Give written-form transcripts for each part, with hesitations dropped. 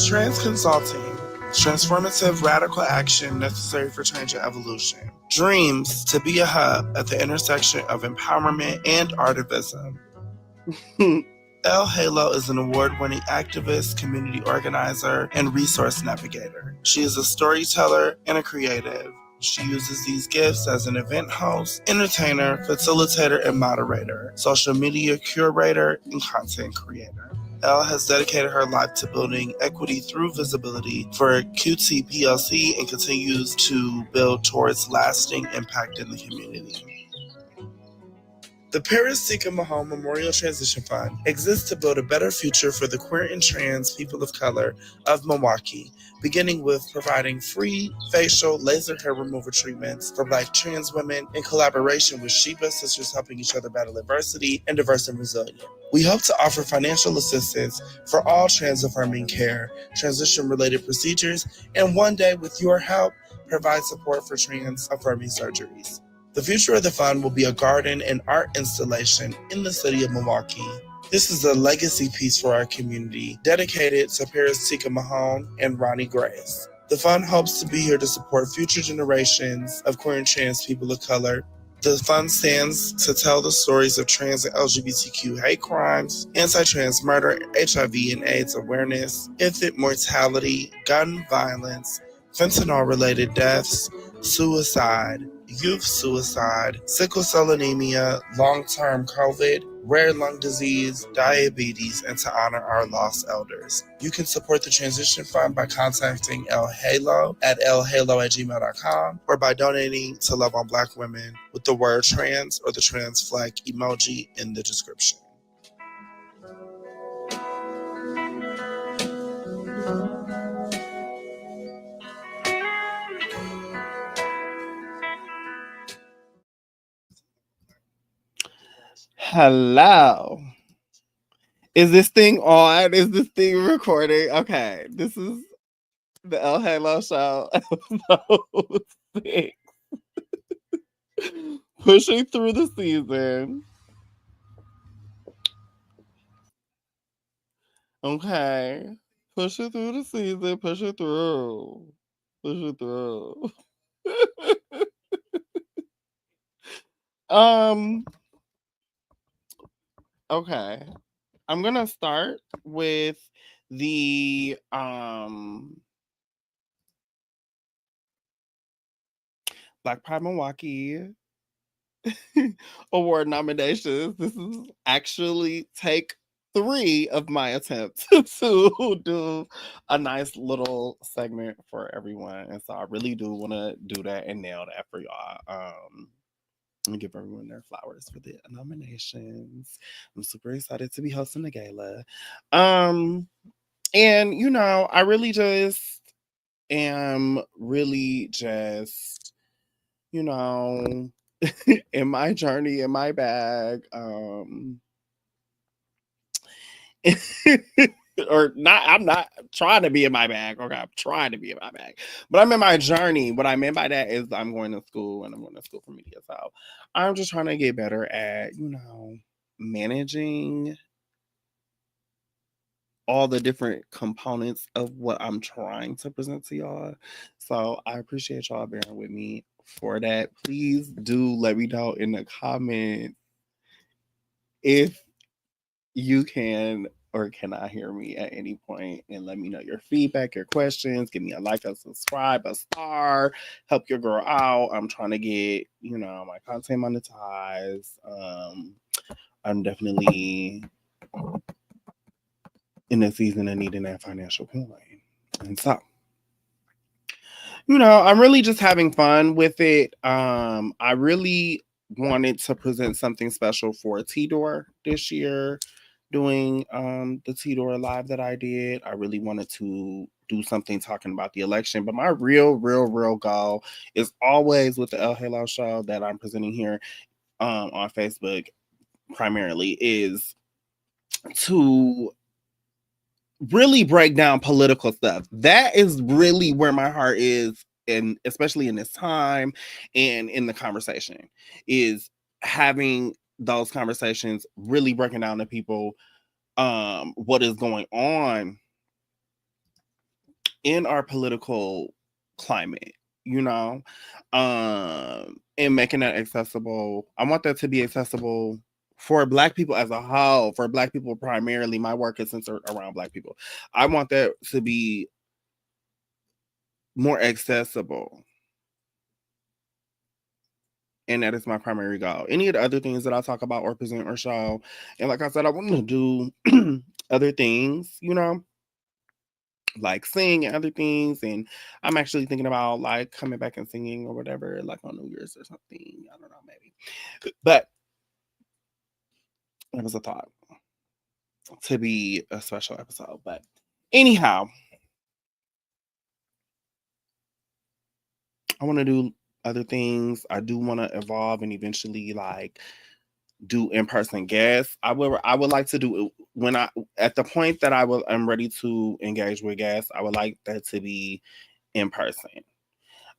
Trans consulting, transformative radical action necessary for change and evolution. Dreams to be a hub at the intersection of empowerment and artivism. Elle Halo is an award-winning activist, community organizer, and resource navigator. She is a storyteller and a creative. She uses these gifts as an event host, entertainer, facilitator, and moderator, social media curator, and content creator. Elle has dedicated her life to building equity through visibility for QT PLC and continues to build towards lasting impact in the community. The Paris Sika Mahone Memorial Transition Fund exists to build a better future for the queer and trans people of color of Milwaukee, beginning with providing free facial laser hair removal treatments for Black trans women in collaboration with Sheba Sisters Helping Each Other Battle Adversity and Diverse and Resilient. We hope to offer financial assistance for all trans affirming care, transition-related procedures, and one day, with your help, provide support for trans affirming surgeries. The future of the fund will be a garden and art installation in the city of Milwaukee. This is a legacy piece for our community, dedicated to Paris Tika Mahone and Ronnie Grace. The fund hopes to be here to support future generations of queer and trans people of color. The fund stands to tell the stories of trans and LGBTQ hate crimes, anti-trans murder, HIV and AIDS awareness, infant mortality, gun violence, fentanyl-related deaths, suicide, youth suicide, sickle cell anemia, long-term COVID, rare lung disease, diabetes, and to honor our lost elders. You can support the Transition Fund by contacting Elle Halo at llhalo@gmail.com or by donating to Love on Black Women with the word trans or the trans flag emoji in the description. Hello. Is this thing on? Is this thing recording? Okay. This is the El Halo Show, episode 6. Pushing through the season. Okay. Pushing through the season. Push it through. Push it through. Okay. I'm gonna start with the Black Pride Milwaukee award nominations. This is actually take 3 of my attempts to do a nice little segment for everyone. And so I really do want to do that and nail that for y'all. And give everyone their flowers for the nominations. I'm super excited to be hosting the gala. And you know, I really just am really just, you know, in my journey, in my bag. Or not, I'm not trying to be in my bag. Okay, I'm trying to be in my bag. But I'm in my journey. What I meant by that is I'm going to school and I'm going to school for media. So I'm just trying to get better at, you know, managing all the different components of what I'm trying to present to y'all. So I appreciate y'all bearing with me for that. Please do let me know in the comments if you can or cannot hear me at any point, and let me know your feedback, your questions. Give me a like, a subscribe, a star. Help your girl out. I'm trying to get, you know, my content monetized. I'm definitely in the season of needing that financial coin. And so, I'm really just having fun with it. I really wanted to present something special for T-Door this year, doing the T-Door live that I did. I really wanted to do something talking about the election, but my real goal is always with the El Halo show that I'm presenting here on Facebook primarily is to really break down political stuff. That is really where my heart is, and especially in this time and in the conversation, is having those conversations, really breaking down to people what is going on in our political climate, and making that accessible. I want that to be accessible for Black people as a whole, for Black people primarily. My work is centered around Black people. I want that to be more accessible. And that is my primary goal. Any of the other things that I talk about or present or show, and like I said, I want to do other things, like sing and other things. And I'm actually thinking about like coming back and singing or whatever, like on New Year's or something. I don't know, maybe. But it was a thought to be a special episode. But anyhow, I want to do other things. I do want to evolve and eventually like do in-person guests. I would like to do it when at the point that I'm ready to engage with guests. I would like that to be in person.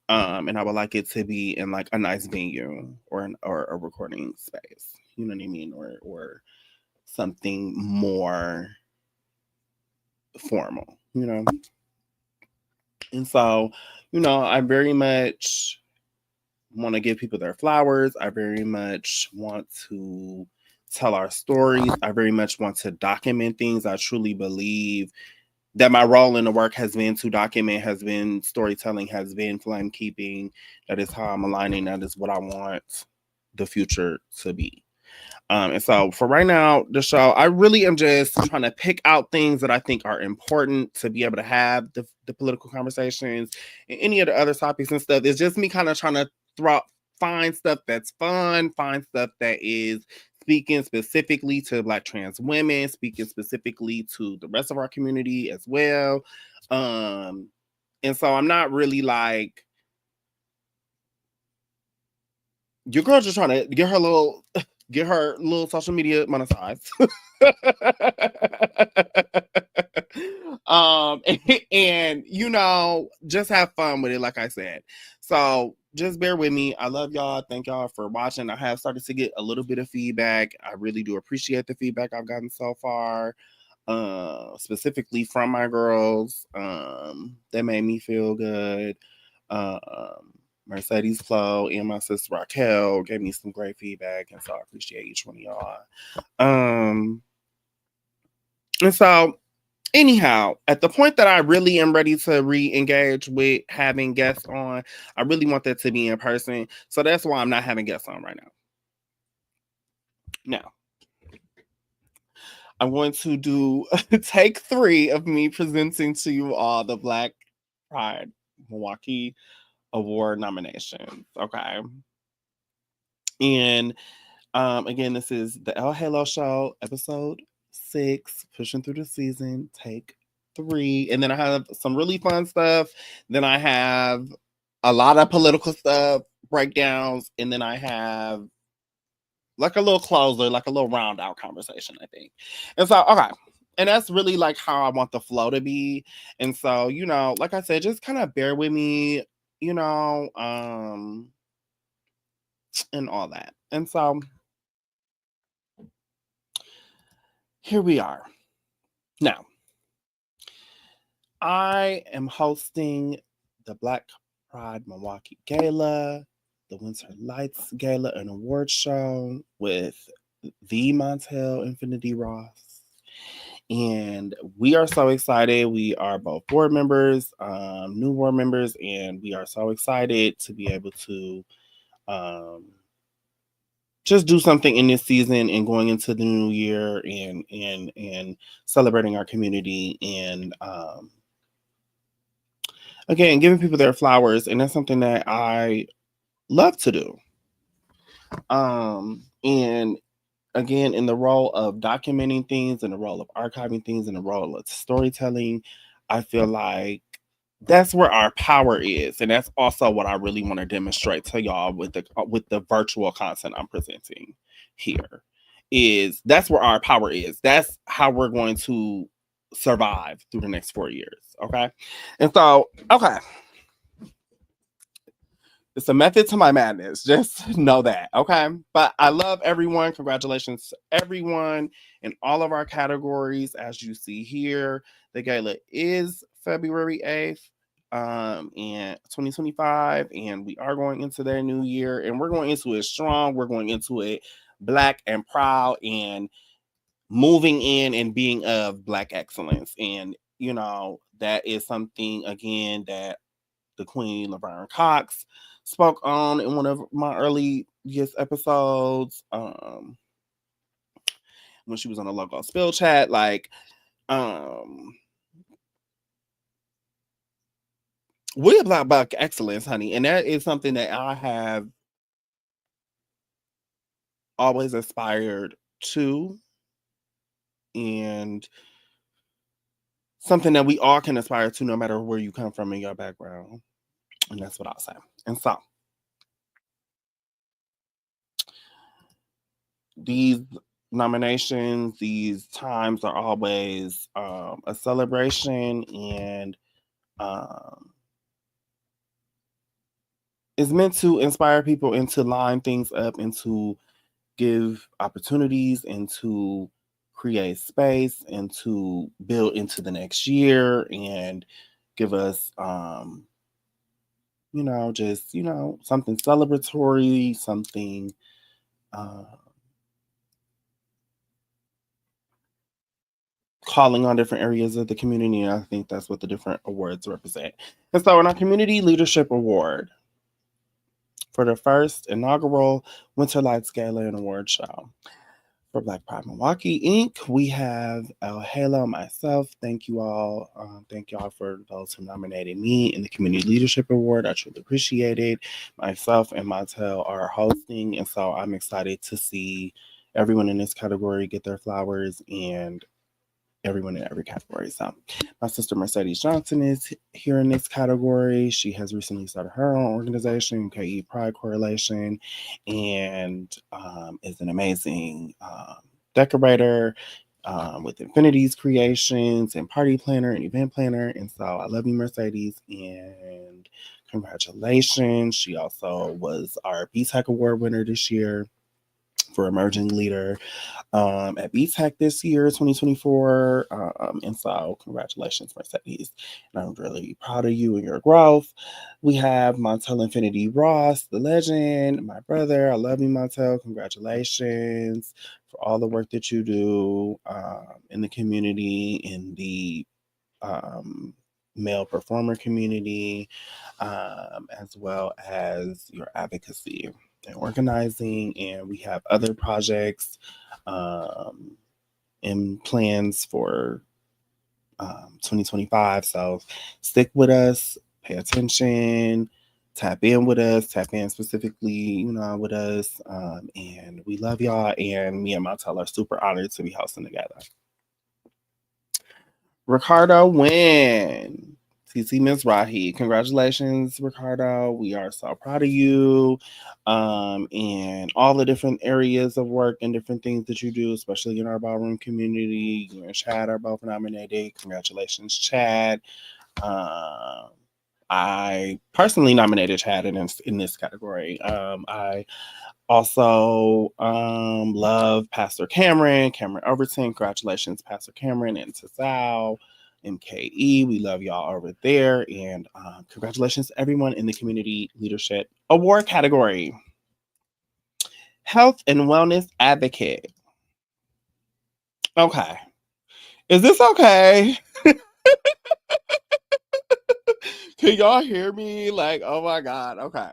And I would like it to be in like a nice venue or a recording space. You know what I mean? Or something more formal, And so, I very much want to give people their flowers. I very much want to tell our stories. I very much want to document things. I truly believe that my role in the work has been to document, has been storytelling, has been flame keeping. That is how I'm aligning. That is what I want the future to be. And so for right now, the show, I really am just trying to pick out things that I think are important to be able to have the political conversations and any of the other topics and stuff. It's just me kind of trying to find stuff that's fun, find stuff that is speaking specifically to Black trans women, speaking specifically to the rest of our community as well. And so I'm not really like, your girl just trying to get her little social media monetized. And just have fun with it, like I said. So just bear with me. I love y'all. Thank y'all for watching. I have started to get a little bit of feedback. I really do appreciate the feedback I've gotten so far. Specifically from my girls. That made me feel good. Mercedes Flo and my sister Raquel gave me some great feedback, and so I appreciate each one of y'all. And so anyhow, at the point that I really am ready to re-engage with having guests on, I really want that to be in person. So that's why I'm not having guests on right now. Now, I'm going to do take 3 of me presenting to you all the Black Pride Milwaukee Award nominations. Okay. And again, this is the El Halo Show, episode 6, pushing through the season, take 3. And then I have some really fun stuff. Then I have a lot of political stuff, breakdowns, and then I have like a little closer, like a little round out conversation, I think. And so, okay. And that's really like how I want the flow to be. And so, like I said, just kind of bear with me, and all that. And so here we are. Now, I am hosting the Black Pride Milwaukee Gala, the Winter Lights Gala and Award Show with the Montel Infinity Ross. And we are so excited. We are both board members, new board members, and we are so excited to be able to just do something in this season and going into the new year and celebrating our community and again giving people their flowers, and that's something that I love to do. And again, in the role of documenting things, in the role of archiving things, in the role of storytelling, I feel like that's where our power is, and that's also what I really want to demonstrate to y'all with the virtual content I'm presenting here. Is that's where our power is. That's how we're going to survive through the next 4 years. Okay, and so okay, it's a method to my madness. Just know that, okay? But I love everyone. Congratulations to everyone in all of our categories. As you see here, the gala is February 8th, in 2025, and we are going into their new year, and we're going into it strong. We're going into it Black and proud and moving in and being of Black excellence. And, that is something, again, that the Queen Laverne Cox spoke on in one of my earliest episodes, when she was on the Logo Spill chat. Like, we are Black excellence, honey, and that is something that I have always aspired to, and something that we all can aspire to, no matter where you come from in your background. And that's what I'll say. And so, these nominations, these times are always a celebration, and is meant to inspire people and to line things up and to give opportunities and to create space and to build into the next year and give us just something celebratory, something calling on different areas of the community. And I think that's what the different awards represent. And so in our Community Leadership Award, for the first inaugural Winter Lights Gala and Award Show for Black Pride Milwaukee Inc., we have El Halo, myself. Thank you all. Thank y'all for those who nominated me in the Community Leadership Award. I truly appreciate it. Myself and Montel are hosting, and so I'm excited to see everyone in this category get their flowers, and everyone in every category. So my sister Mercedes Johnson is here in this category. She has recently started her own organization, KE Pride Correlation, and is an amazing decorator with Infinities Creations and party planner and event planner. And so I love you, Mercedes, and congratulations. She also was our BTEC Award winner this year for Emerging Leader at BTEC this year, 2024. And so congratulations, Mercedes. And I'm really proud of you and your growth. We have Montel Infinity Ross, the legend, my brother. I love you, Montel. Congratulations for all the work that you do in the community, in the male performer community, as well as your advocacy and organizing. And we have other projects and plans for 2025. So stick with us, pay attention, tap in with us, tap in specifically, with us. And we love y'all. And me and Montel are super honored to be hosting together. Ricardo Wynn. TC Mizrahi. Congratulations, Ricardo. We are so proud of you. And all the different areas of work and different things that you do, especially in our ballroom community. You and Chad are both nominated. Congratulations, Chad. I personally nominated Chad in this category. I also love Pastor Cameron Overton. Congratulations, Pastor Cameron and Tazal, MKE. We love y'all over there. And congratulations to everyone in the Community Leadership Award category. Health and Wellness Advocate. Okay. Is this okay? Can y'all hear me? Like, oh my God. Okay.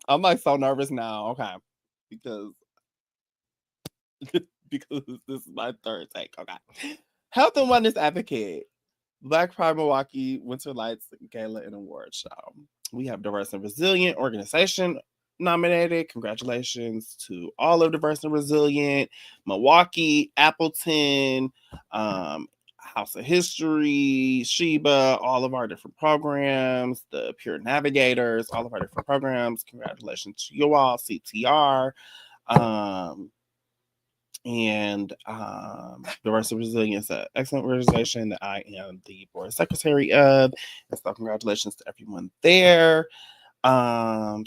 I'm like so nervous now. Okay. because because this is my third take. Okay. Health and wellness advocate. Black Pride Milwaukee Winter Lights Gala and Award Show. We have Diverse and Resilient Organization nominated. Congratulations to all of Diverse and Resilient, Milwaukee, Appleton, House of History, Sheba, all of our different programs, the Pure Navigators, all of our different programs. Congratulations to you all, CTR. And Diverse and Resilience, an excellent organization that I am the board secretary of. And so congratulations to everyone there.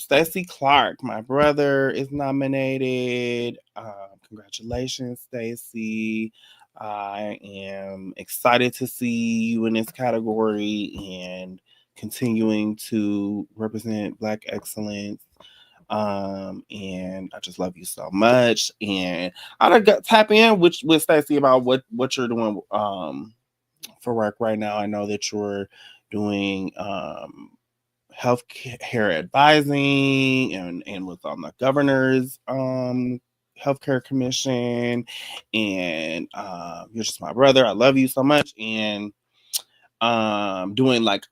Stacey Clark, my brother, is nominated. Congratulations, Stacey. I am excited to see you in this category and continuing to represent Black excellence. And I just love you so much. And I got tap in with Stacey about what you're doing for work right now. I know that you're doing healthcare advising and was on the governor's healthcare commission. And you're just my brother. I love you so much. And doing like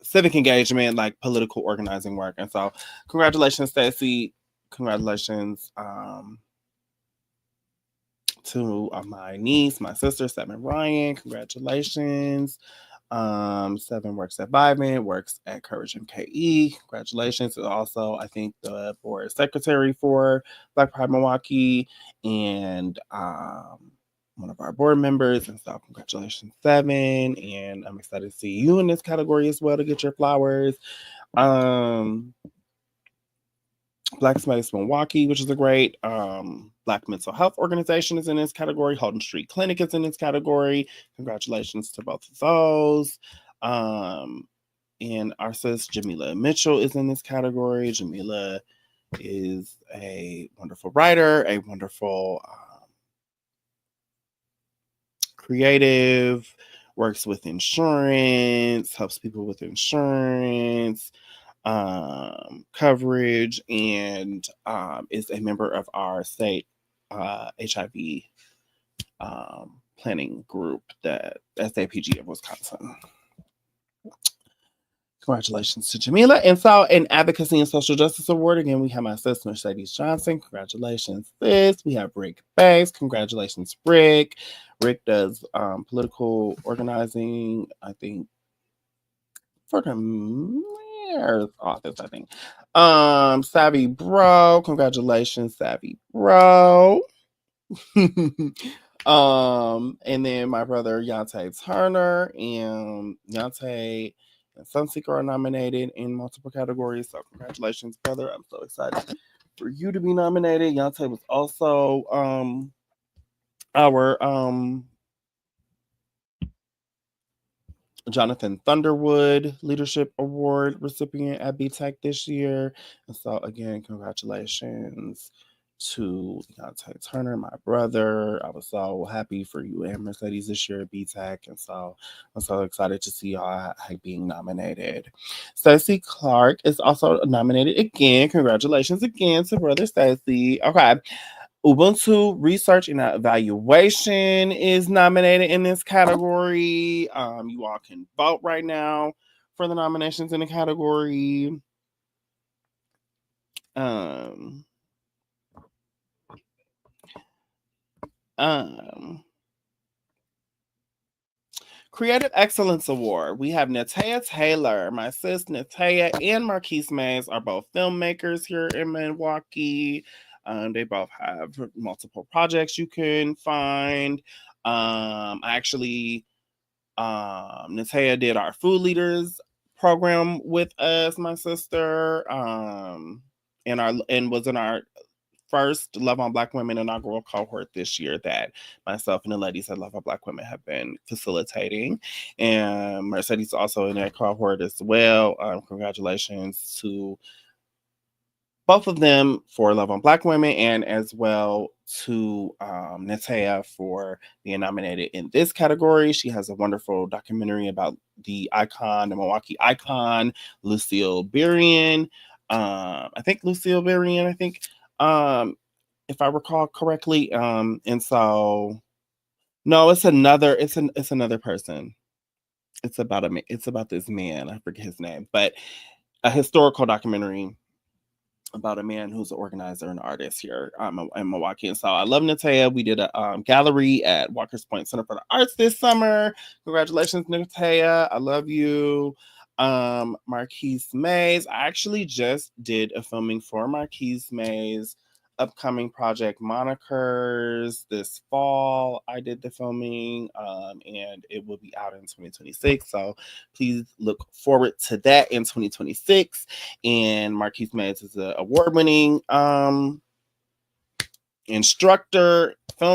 civic engagement, like political organizing work. And so congratulations, Stacey. Congratulations to my niece, my sister, Seven Ryan. Congratulations. Seven works at Vivint, works at Courage MKE. Congratulations. Also, I think the board secretary for Black Pride Milwaukee and one of our board members. And so congratulations, Seven. And I'm excited to see you in this category as well to get your flowers. Black Space Milwaukee, which is a great Black mental health organization, is in this category. Holden Street Clinic is in this category. Congratulations to both of those. And our sis Jamila Mitchell is in this category. Jamila is a wonderful writer, a wonderful creative, works with insurance, helps people with insurance coverage, and is a member of our state HIV planning group, that SAPG of Wisconsin. Congratulations to Jamila. And so, an Advocacy and Social Justice Award, again, we have my sister Mercedes Johnson. Congratulations, sis. We have Rick Banks. Congratulations, Rick. Rick does political organizing, I think, for the mayor's office, I think. Savvy Bro. Congratulations, Savvy Bro. And then my brother Yante Turner, and Yante and Sunseeker are nominated in multiple categories. So congratulations, brother. I'm so excited for you to be nominated. Yante was also our Jonathan Thunderwood Leadership Award recipient at BTEC this year. And so again, congratulations to Deontay Turner, my brother. I was so happy for you and Mercedes this year at BTEC. And so I'm so excited to see y'all being nominated. Stacey Clark is also nominated again. Congratulations again to brother Stacey. Okay. Ubuntu Research and Evaluation is nominated in this category. You all can vote right now for the nominations in the category. Creative Excellence Award. We have Natea Taylor. My sis Natea and Marquise Mays are both filmmakers here in Milwaukee. They both have multiple projects you can find. Natea did our Food Leaders program with us, my sister, and was in our first Love on Black Women inaugural cohort this year that myself and the ladies at Love on Black Women have been facilitating. And Mercedes also in that cohort as well. Congratulations to both of them for Love on Black Women, and as well to Natea for being nominated in this category. She has a wonderful documentary about the Milwaukee icon, Lucille Berrien. I think if I recall correctly. And so no, it's another person. It's about this man. I forget his name, but a historical documentary about a man who's an organizer and artist here in Milwaukee. And so I love Natea. We did a gallery at Walker's Point Center for the Arts this summer. Congratulations, Natea. I love you. Marquise Mays. I actually just did a filming for Marquise Mays' upcoming project Monikers this fall. I did the filming and it will be out in 2026. So please look forward to that in 2026. And Marquise Mays is an award-winning film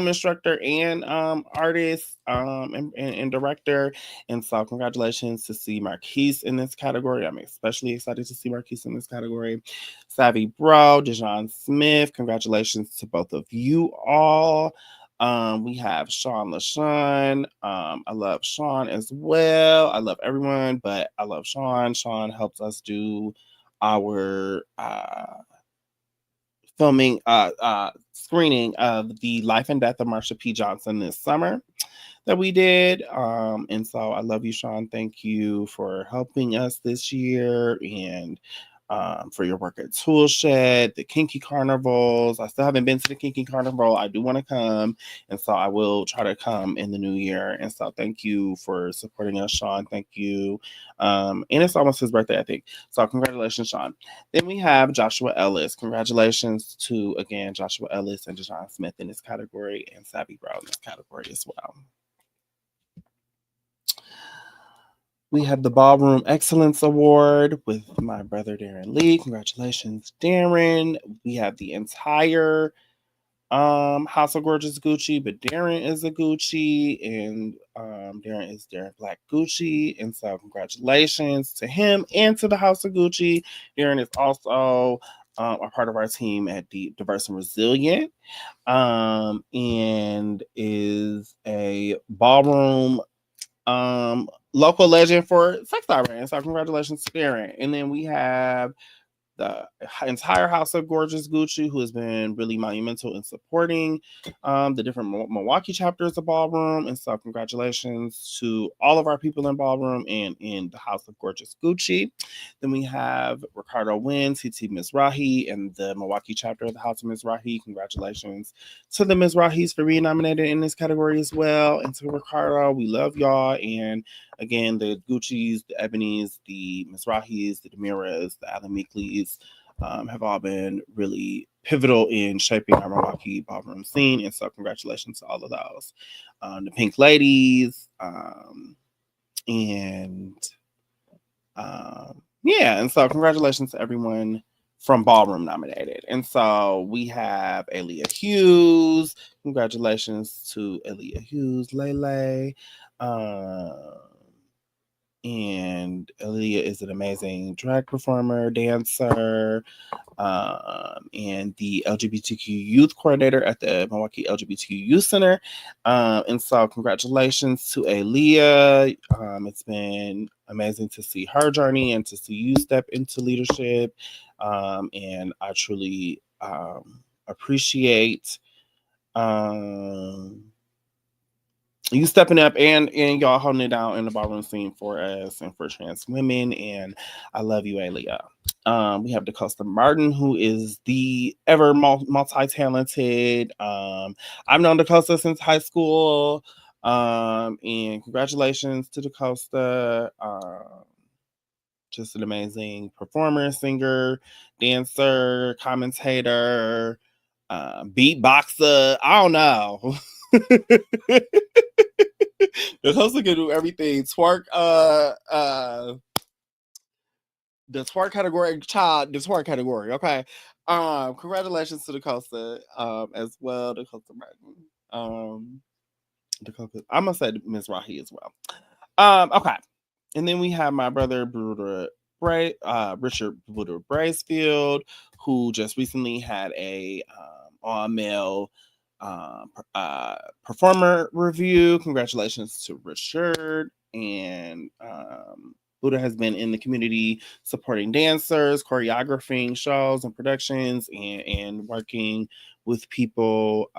instructor, and artist, and director. And so congratulations to see Marquise in this category. I'm especially excited to see Marquise in this category. Savvy Bro, Dejon Smith, congratulations to both of you all. We have Sean LaShawn. I love Sean as well. I love everyone, but I love Sean. Sean helps us do our screening of the Life and Death of Marsha P. Johnson this summer that we did. And so I love you, Sean. Thank you for helping us this year, and for your work at Toolshed, the Kinky Carnivals. I still haven't been to the Kinky Carnival. I do want to come, and so I will try to come in the new year. And so thank you for supporting us, Sean. Thank you. And it's almost his birthday, I think. So congratulations, Sean. Then we have Joshua Ellis. Congratulations to, again, Joshua Ellis and Dejon Smith in this category, and Savvy Brown in this category as well. We had the Ballroom Excellence Award with my brother Darren Lee. Congratulations, Darren. We have the entire House of Gorgeous Gucci, but Darren is a Gucci, and Darren is Darren Black Gucci. And so congratulations to him and to the House of Gucci. Darren is also a part of our team at the Diverse and Resilient, and is a ballroom local legend for Sex Siren. So congratulations to Darren. And then we have the entire House of Gorgeous Gucci, who has been really monumental in supporting the different Milwaukee chapters of Ballroom. And so congratulations to all of our people in Ballroom and in the House of Gorgeous Gucci. Then we have Ricardo Wynn, TT Mizrahi, and the Milwaukee chapter of the House of Mizrahi. Congratulations to the Mizrahis for being nominated in this category as well. And to Ricardo, we love y'all. And again, the Gucci's, the Ebony's, the Mizrahis, the Demiras, the Alamiklis have all been really pivotal in shaping our Milwaukee ballroom scene. And so congratulations to all of those. The Pink Ladies, and yeah, and so congratulations to everyone from Ballroom nominated. And so we have Aaliyah Hughes. Congratulations to Aaliyah Hughes, Lele. And Aaliyah is an amazing drag performer, dancer, and the LGBTQ youth coordinator at the Milwaukee LGBTQ Youth Center. And so congratulations to Aaliyah. It's been amazing to see her journey and to see you step into leadership. And I truly appreciate you stepping up and y'all holding it down in the ballroom scene for us and for trans women. And I love you, Aaliyah. We have DeCosta Martin, who is the ever multi-talented. I've known DeCosta since high school. And congratulations to DeCosta. Just an amazing performer, singer, dancer, commentator, beatboxer. I don't know. The host can do everything. Twerk, the twerk category, child, the twerk category. Okay. Congratulations to the Costa, as well, the Costa Martin. I'm gonna say Ms. Rahi as well. Okay. And then we have my brother Richard Bruder Bracefield, who just recently had a all-male performer review. Congratulations to Richard. And Buddha has been in the community supporting dancers, choreographing shows and productions, and working with people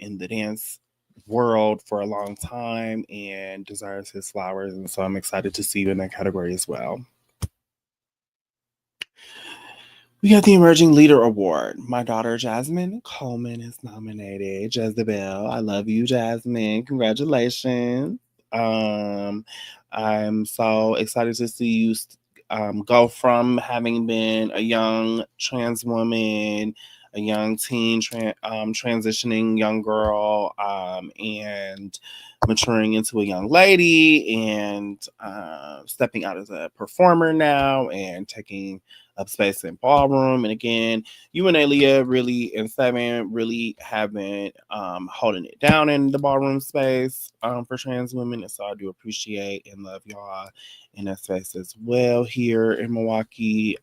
in the dance world for a long time, and desires his flowers. And so I'm excited to see you in that category as well. We got the Emerging Leader Award. My daughter Jasmine Coleman is nominated. Jezebel, I love you, Jasmine. Congratulations. Um, I'm so excited to see you go from having been a young trans woman, a young teen, transitioning young girl, and maturing into a young lady, and stepping out as a performer now and taking up space in ballroom. And again, you and Aaliyah really in Seven really have been holding it down in the ballroom space for trans women. And so I do appreciate and love y'all in that space as well here in Milwaukee.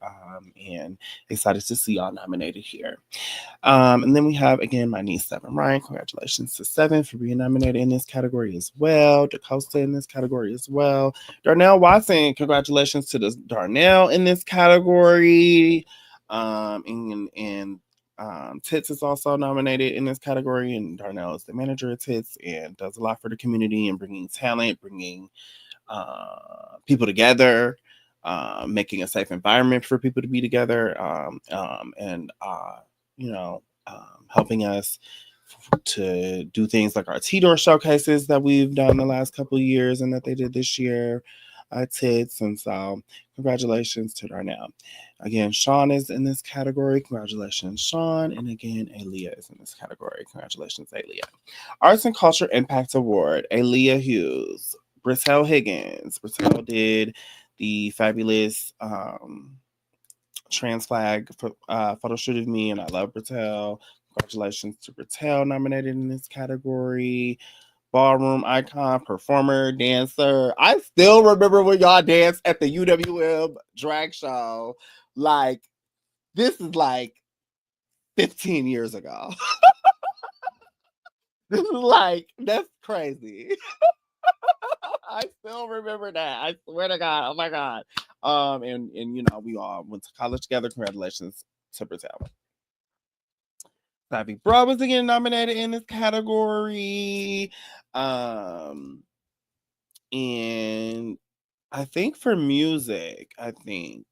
And excited to see y'all nominated here. And then we have, again, my niece, Seven Ryan. Congratulations to Seven for being nominated in this category as well. DaCosta in this category as well. Darnell Watson, congratulations to Darnell in this category. And Tits is also nominated in this category. And Darnell is the manager of Tits and does a lot for the community and bringing talent, bringing people together. Making a safe environment for people to be together, and helping us to do things like our T-Door showcases that we've done the last couple of years and that they did this year at Tits. And so congratulations to Darnell. Again, Sean is in this category. Congratulations, Sean. And again, Aaliyah is in this category. Congratulations, Aaliyah. Arts and Culture Impact Award, Aaliyah Hughes. Brittelle Higgins. Brittelle did the fabulous trans flag photo shoot of me, and I love Brittelle. Congratulations to Brittelle, nominated in this category. Ballroom icon, performer, dancer. I still remember when y'all danced at the UWM drag show. Like, this is like 15 years ago. This is like, that's crazy. I still remember that. I swear to God. Oh my God. And we all went to college together. Congratulations to Brittelle. Savvy Bro was again nominated in this category. And I think for music, and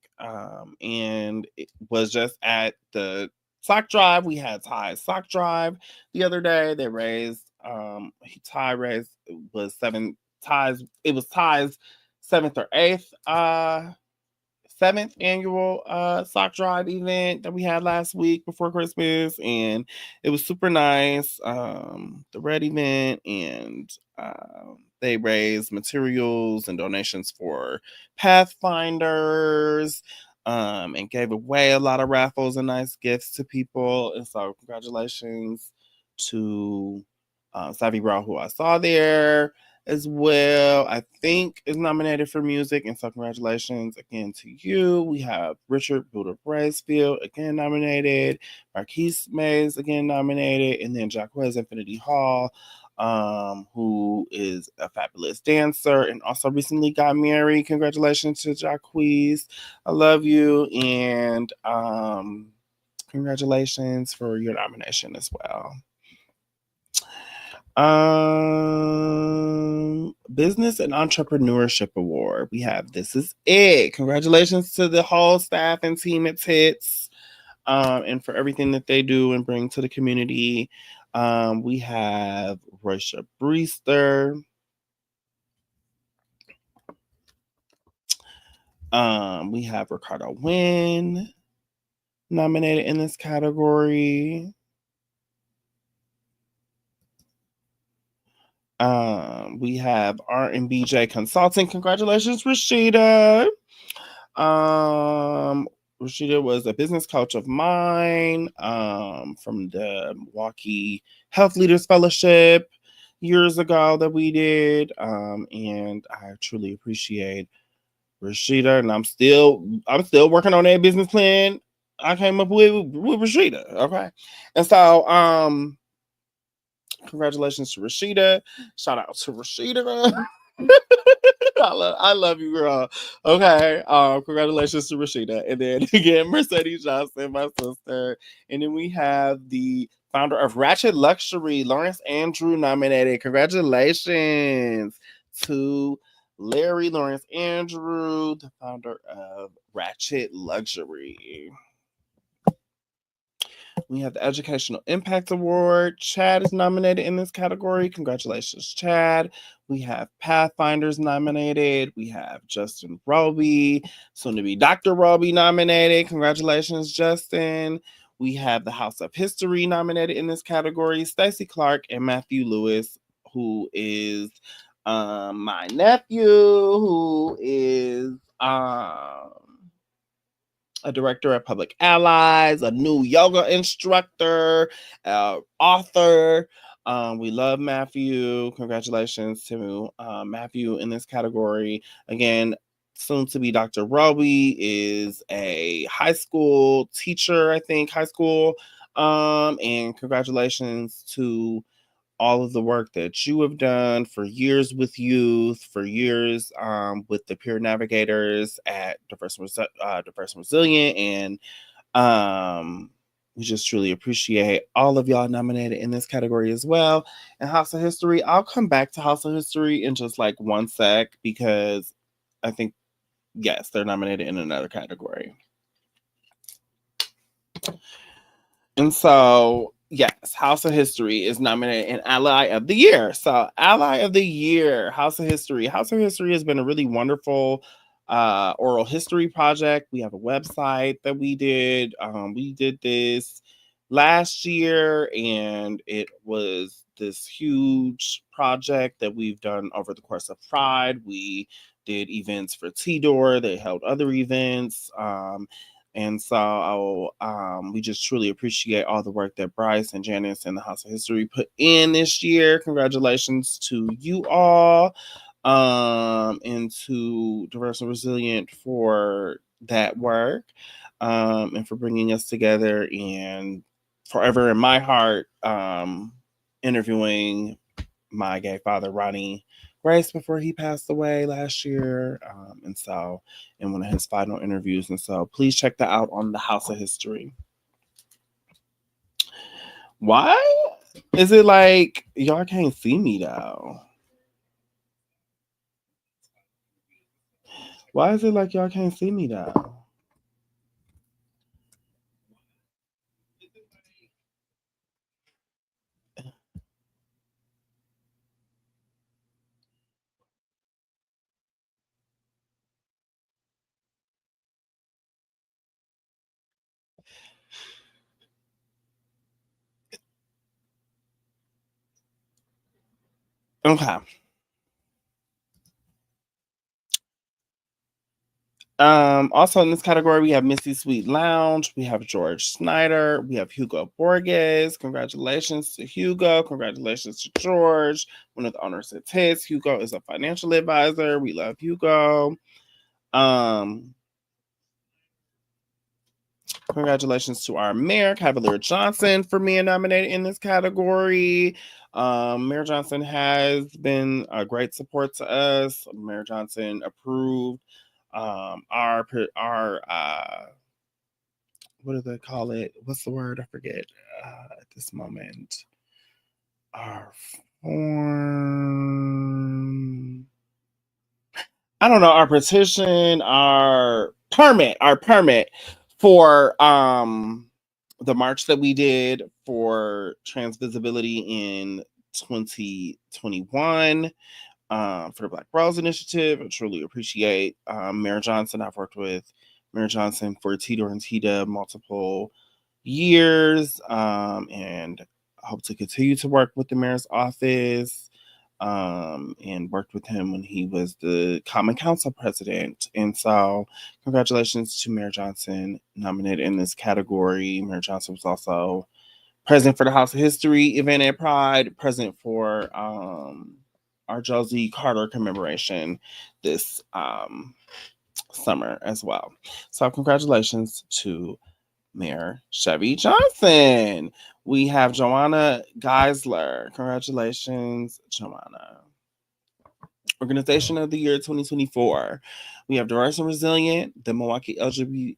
it was just at the sock drive. We had Ty's sock drive the other day. They raised Ty raised was Ty's, it was Ty's seventh annual sock drive event that we had last week before Christmas, and it was super nice. The red event, and they raised materials and donations for Pathfinders, and gave away a lot of raffles and nice gifts to people. And so congratulations to Savvy Bro, who I saw there as well, I think is nominated for music. And so congratulations again to you. We have Richard Buddha Bracefield again nominated, Marquise Mays again nominated, and then Jacquez Infinity Hall, who is a fabulous dancer and also recently got married. Congratulations to Jacquez. I love you. And congratulations for your nomination as well. Business and Entrepreneurship Award. We have This Is It. Congratulations to the whole staff and team at Tits, and for everything that they do and bring to the community. We have Roysha Breester. We have Ricardo Wynn nominated in this category. We have R&BJ Consulting. Congratulations, Rashida. Rashida was a business coach of mine from the Milwaukee Health Leaders Fellowship years ago that we did. And I truly appreciate Rashida, and I'm still working on that business plan I came up with Rashida. Okay. And so congratulations to Rashida. Shout out to Rashida. I love you, girl. Okay. Congratulations to Rashida. And then again, Mercedes Johnson, my sister. And then we have the founder of Ratchet Luxury, Lawrence Andrew, nominated. Congratulations to Larry Lawrence Andrew, the founder of Ratchet Luxury. We have the Educational Impact Award. Chad is nominated in this category. Congratulations, Chad. We have Pathfinders nominated. We have Justin Roby, soon to be Dr. Roby, nominated. Congratulations, Justin. We have the House of History nominated in this category. Stacey Clark and Matthew Lewis, who is my nephew, who is a director at Public Allies, a new yoga instructor, author. We love Matthew. Congratulations to Matthew in this category. Again, soon to be Dr. Roby is a high school teacher, I think, high school. And congratulations to all of the work that you have done for years with youth, for years with the peer navigators at Diverse and Resilient. And we just truly appreciate all of y'all nominated in this category as well. And House of History, I'll come back to House of History in just like one sec, because I think, yes, they're nominated in another category. And so, yes, House of History is nominated in Ally of the Year. So, Ally of the Year, House of History. House of History has been a really wonderful oral history project. We have a website that we did. We did this last year, and it was this huge project that we've done over the course of Pride. We did events for T-Door. They held other events. And so we just truly appreciate all the work that Bryce and Janice and the House of History put in this year. Congratulations to you all, and to Diverse and Resilient for that work, and for bringing us together, and forever in my heart, interviewing my gay father, Ronnie Grace, before he passed away last year. And so, in one of his final interviews. And so, please check that out on the House of History. Why is it like y'all can't see me though? Why is it like y'all can't see me though? Okay. Also in this category, we have Missy Sweet Lounge, we have George Snyder, we have Hugo Borges. Congratulations to Hugo. Congratulations to George, one of the owners at TIS. Hugo is a financial advisor. We love Hugo. Congratulations to our mayor, Cavalier Johnson, for being nominated in this category. Mayor Johnson has been a great support to us. Mayor Johnson approved our what do they call it? What's the word? I forget at this moment. Our form. I don't know, our petition, our permit for the march that we did for trans visibility in 2021, for the Black Rose Initiative. I truly appreciate Mayor Johnson. I've worked with Mayor Johnson for T-Door and T-Dub multiple years, and I hope to continue to work with the mayor's office, and worked with him when he was the Common Council president. And so, congratulations to Mayor Johnson, nominated in this category. Mayor Johnson was also present for the House of History event at Pride, present for our Josie Carter commemoration this summer as well. So, congratulations to Mayor Chevy Johnson. We have Joanna Geisler. Congratulations, Joanna. Organization of the Year 2024. We have Diverse and Resilient, the Milwaukee LGBT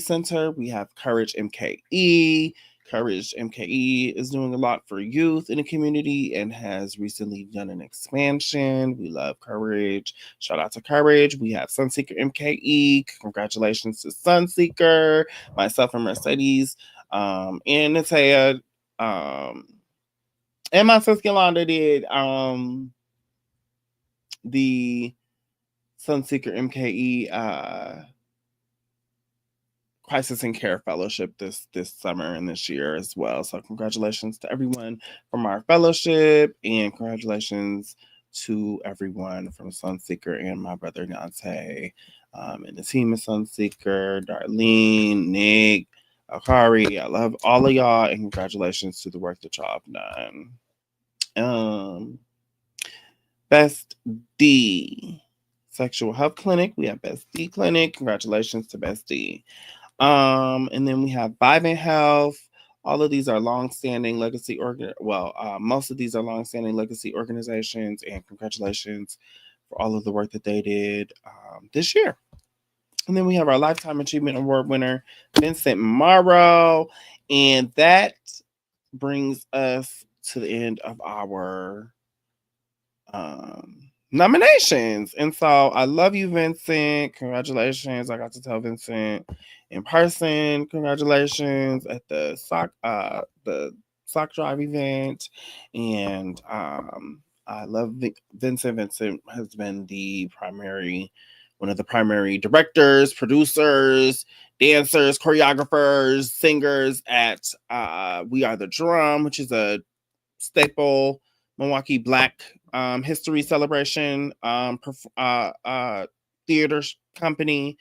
Center. We have Courage MKE. Courage MKE is doing a lot for youth in the community and has recently done an expansion. We love Courage. Shout out to Courage. We have Sunseeker MKE. Congratulations to Sunseeker, myself and Mercedes, and Natea, and my sister Yolanda did the Sunseeker MKE Crisis and Care Fellowship this summer and this year as well. So congratulations to everyone from our fellowship, and congratulations to everyone from Sunseeker and my brother Nante, and the team of Sunseeker, Darlene, Nick, Akari. I love all of y'all, and congratulations to the work that y'all have done. Best D Sexual Health Clinic. We have Best D Clinic. Congratulations to Best D. And then we have Vivint Health. All of these are long-standing legacy most of these are long-standing legacy organizations, and congratulations for all of the work that they did this year. And then we have our Lifetime Achievement Award winner, Vincent Morrow, and that brings us to the end of our nominations. And so I love you, Vincent. Congratulations. I got to tell Vincent in person, congratulations at the sock drive event. And I love Vincent. Vincent has been one of the primary directors, producers, dancers, choreographers, singers at We Are the Drum, which is a staple Milwaukee Black history celebration theater company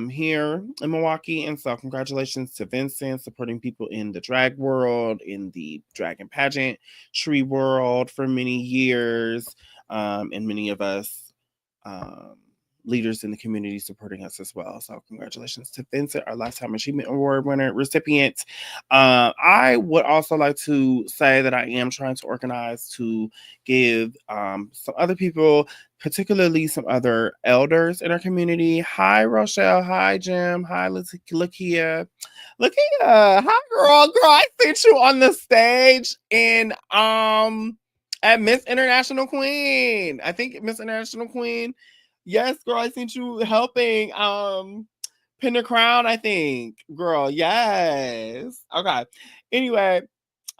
here in Milwaukee. And so congratulations to Vincent, supporting people in the drag world, in the drag and pageantry world for many years, and many of us leaders in the community supporting us as well. So congratulations to Vincent, our Lifetime Achievement Award winner recipient. I would also like to say that I am trying to organize to give some other people, particularly some other elders in our community. Hi, Rochelle. Hi, Jim. Hi, Lakia. Lakia, hi, girl. Girl, I sent you on the stage in at Miss International Queen. I think Miss International Queen. Yes, girl, I seen you helping pin the crown, I think. Girl, yes. Okay. Anyway,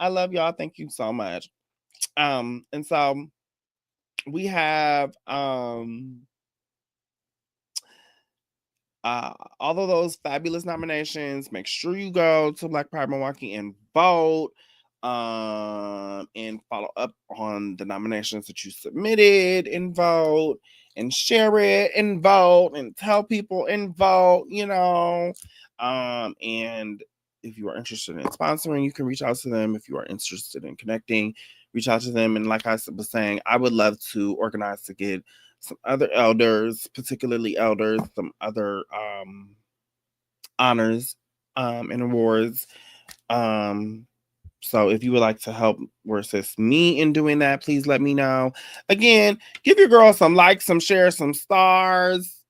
I love y'all. Thank you so much. And so we have all of those fabulous nominations. Make sure you go to Black Pride Milwaukee and vote. And follow up on the nominations that you submitted and vote. And share it and vote and tell people and vote, and if you are interested in sponsoring, you can reach out to them. If you are interested in connecting, reach out to them. And like I was saying, I would love to organize to get some other elders, particularly elders, some other honors and awards. So if you would like to help or assist me in doing that, please let me know. Again, give your girl some likes, some shares, some stars.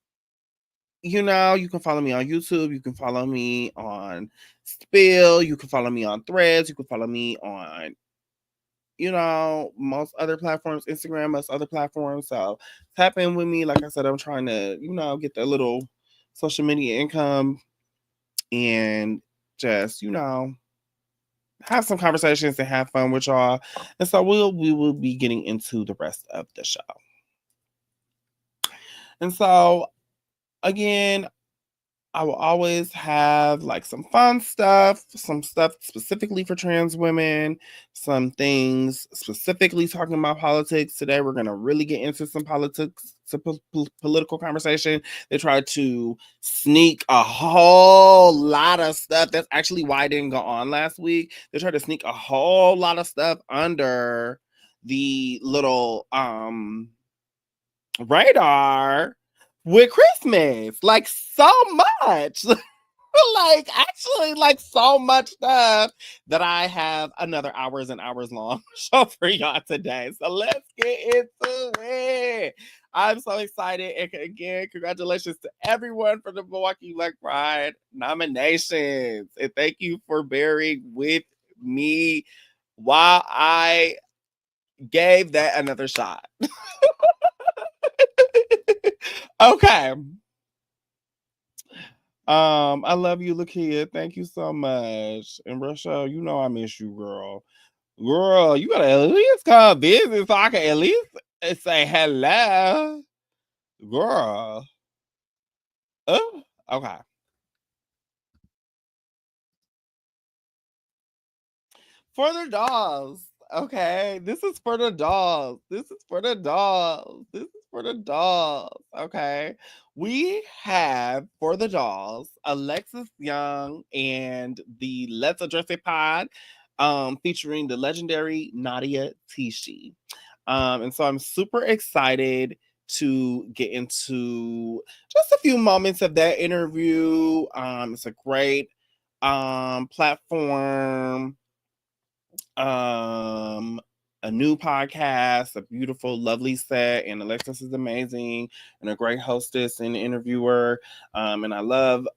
You can follow me on YouTube. You can follow me on Spill. You can follow me on Threads. You can follow me on, most other platforms, Instagram, most other platforms. So tap in with me. Like I said, I'm trying to, get that little social media income and just, have some conversations and have fun with y'all. And so we will be getting into the rest of the show. And so again, I will always have like some fun stuff, some stuff specifically for trans women, some things specifically talking about politics. Today, we're going to really get into some politics, some political conversation. They tried to sneak a whole lot of stuff. That's actually why I didn't go on last week. They tried to sneak a whole lot of stuff under the little radar with Christmas, like so much. like actually like so much stuff that I have another hours and hours long show for y'all today. So let's get into it. I'm so excited. And again, congratulations to everyone for the Milwaukee Black Pride nominations. And thank you for bearing with me while I gave that another shot. Okay. I love you, Lakia. Thank you so much. And Rochelle, you know I miss you, girl. Girl, you gotta at least come visit so I can at least say hello. Girl. Okay. For the dolls. Okay. This is for the dolls. This is for the dolls. This is for the dolls. Okay. We have for the dolls Alexis Young and the Let's Address It pod, featuring the legendary Nadia Tishi. And so I'm super excited to get into just a few moments of that interview. It's a great platform, a new podcast, a beautiful, lovely set, and Alexis is amazing and a great hostess and interviewer. And I love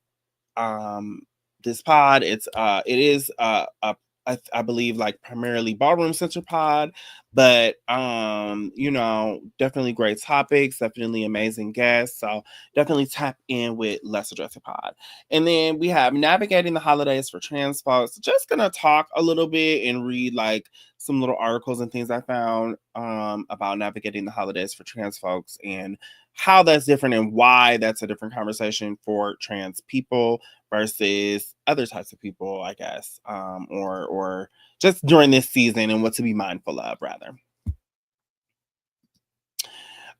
this pod. It is I believe like primarily ballroom center pod, but definitely great topics, definitely amazing guests. So definitely tap in with Let's Address It pod. And then we have Navigating the Holidays for Trans Folks. Just gonna talk a little bit and read like some little articles and things I found about navigating the holidays for trans folks and how that's different and why that's a different conversation for trans people versus other types of people, I guess, or just during this season and what to be mindful of, rather.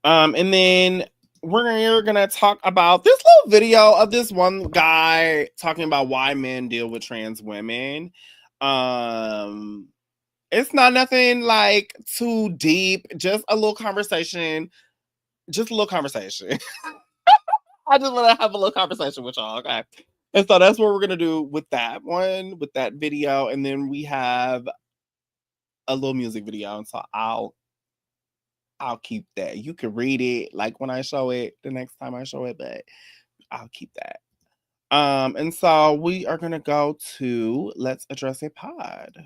And then we're gonna talk about this little video of this one guy talking about why men deal with trans women. It's not nothing like too deep, just a little conversation. Just a little conversation. I just want to have a little conversation with y'all, okay? And so that's what we're gonna do with that one, with that video, and then we have a little music video, and so I'll keep that. You can read it like when I show it the next time I show it, but I'll keep that. And so we are gonna go to Let's Address It pod.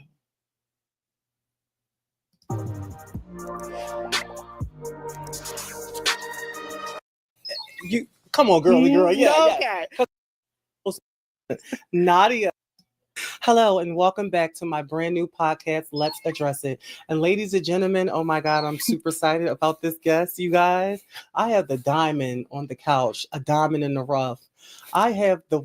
You come on, girly girl. Yeah, okay. Yeah. Nadia. Hello and welcome back to my brand new podcast, Let's Address It. And ladies and gentlemen, oh my God, I'm super excited about this guest, you guys. I have the diamond on the couch, a diamond in the rough. I have the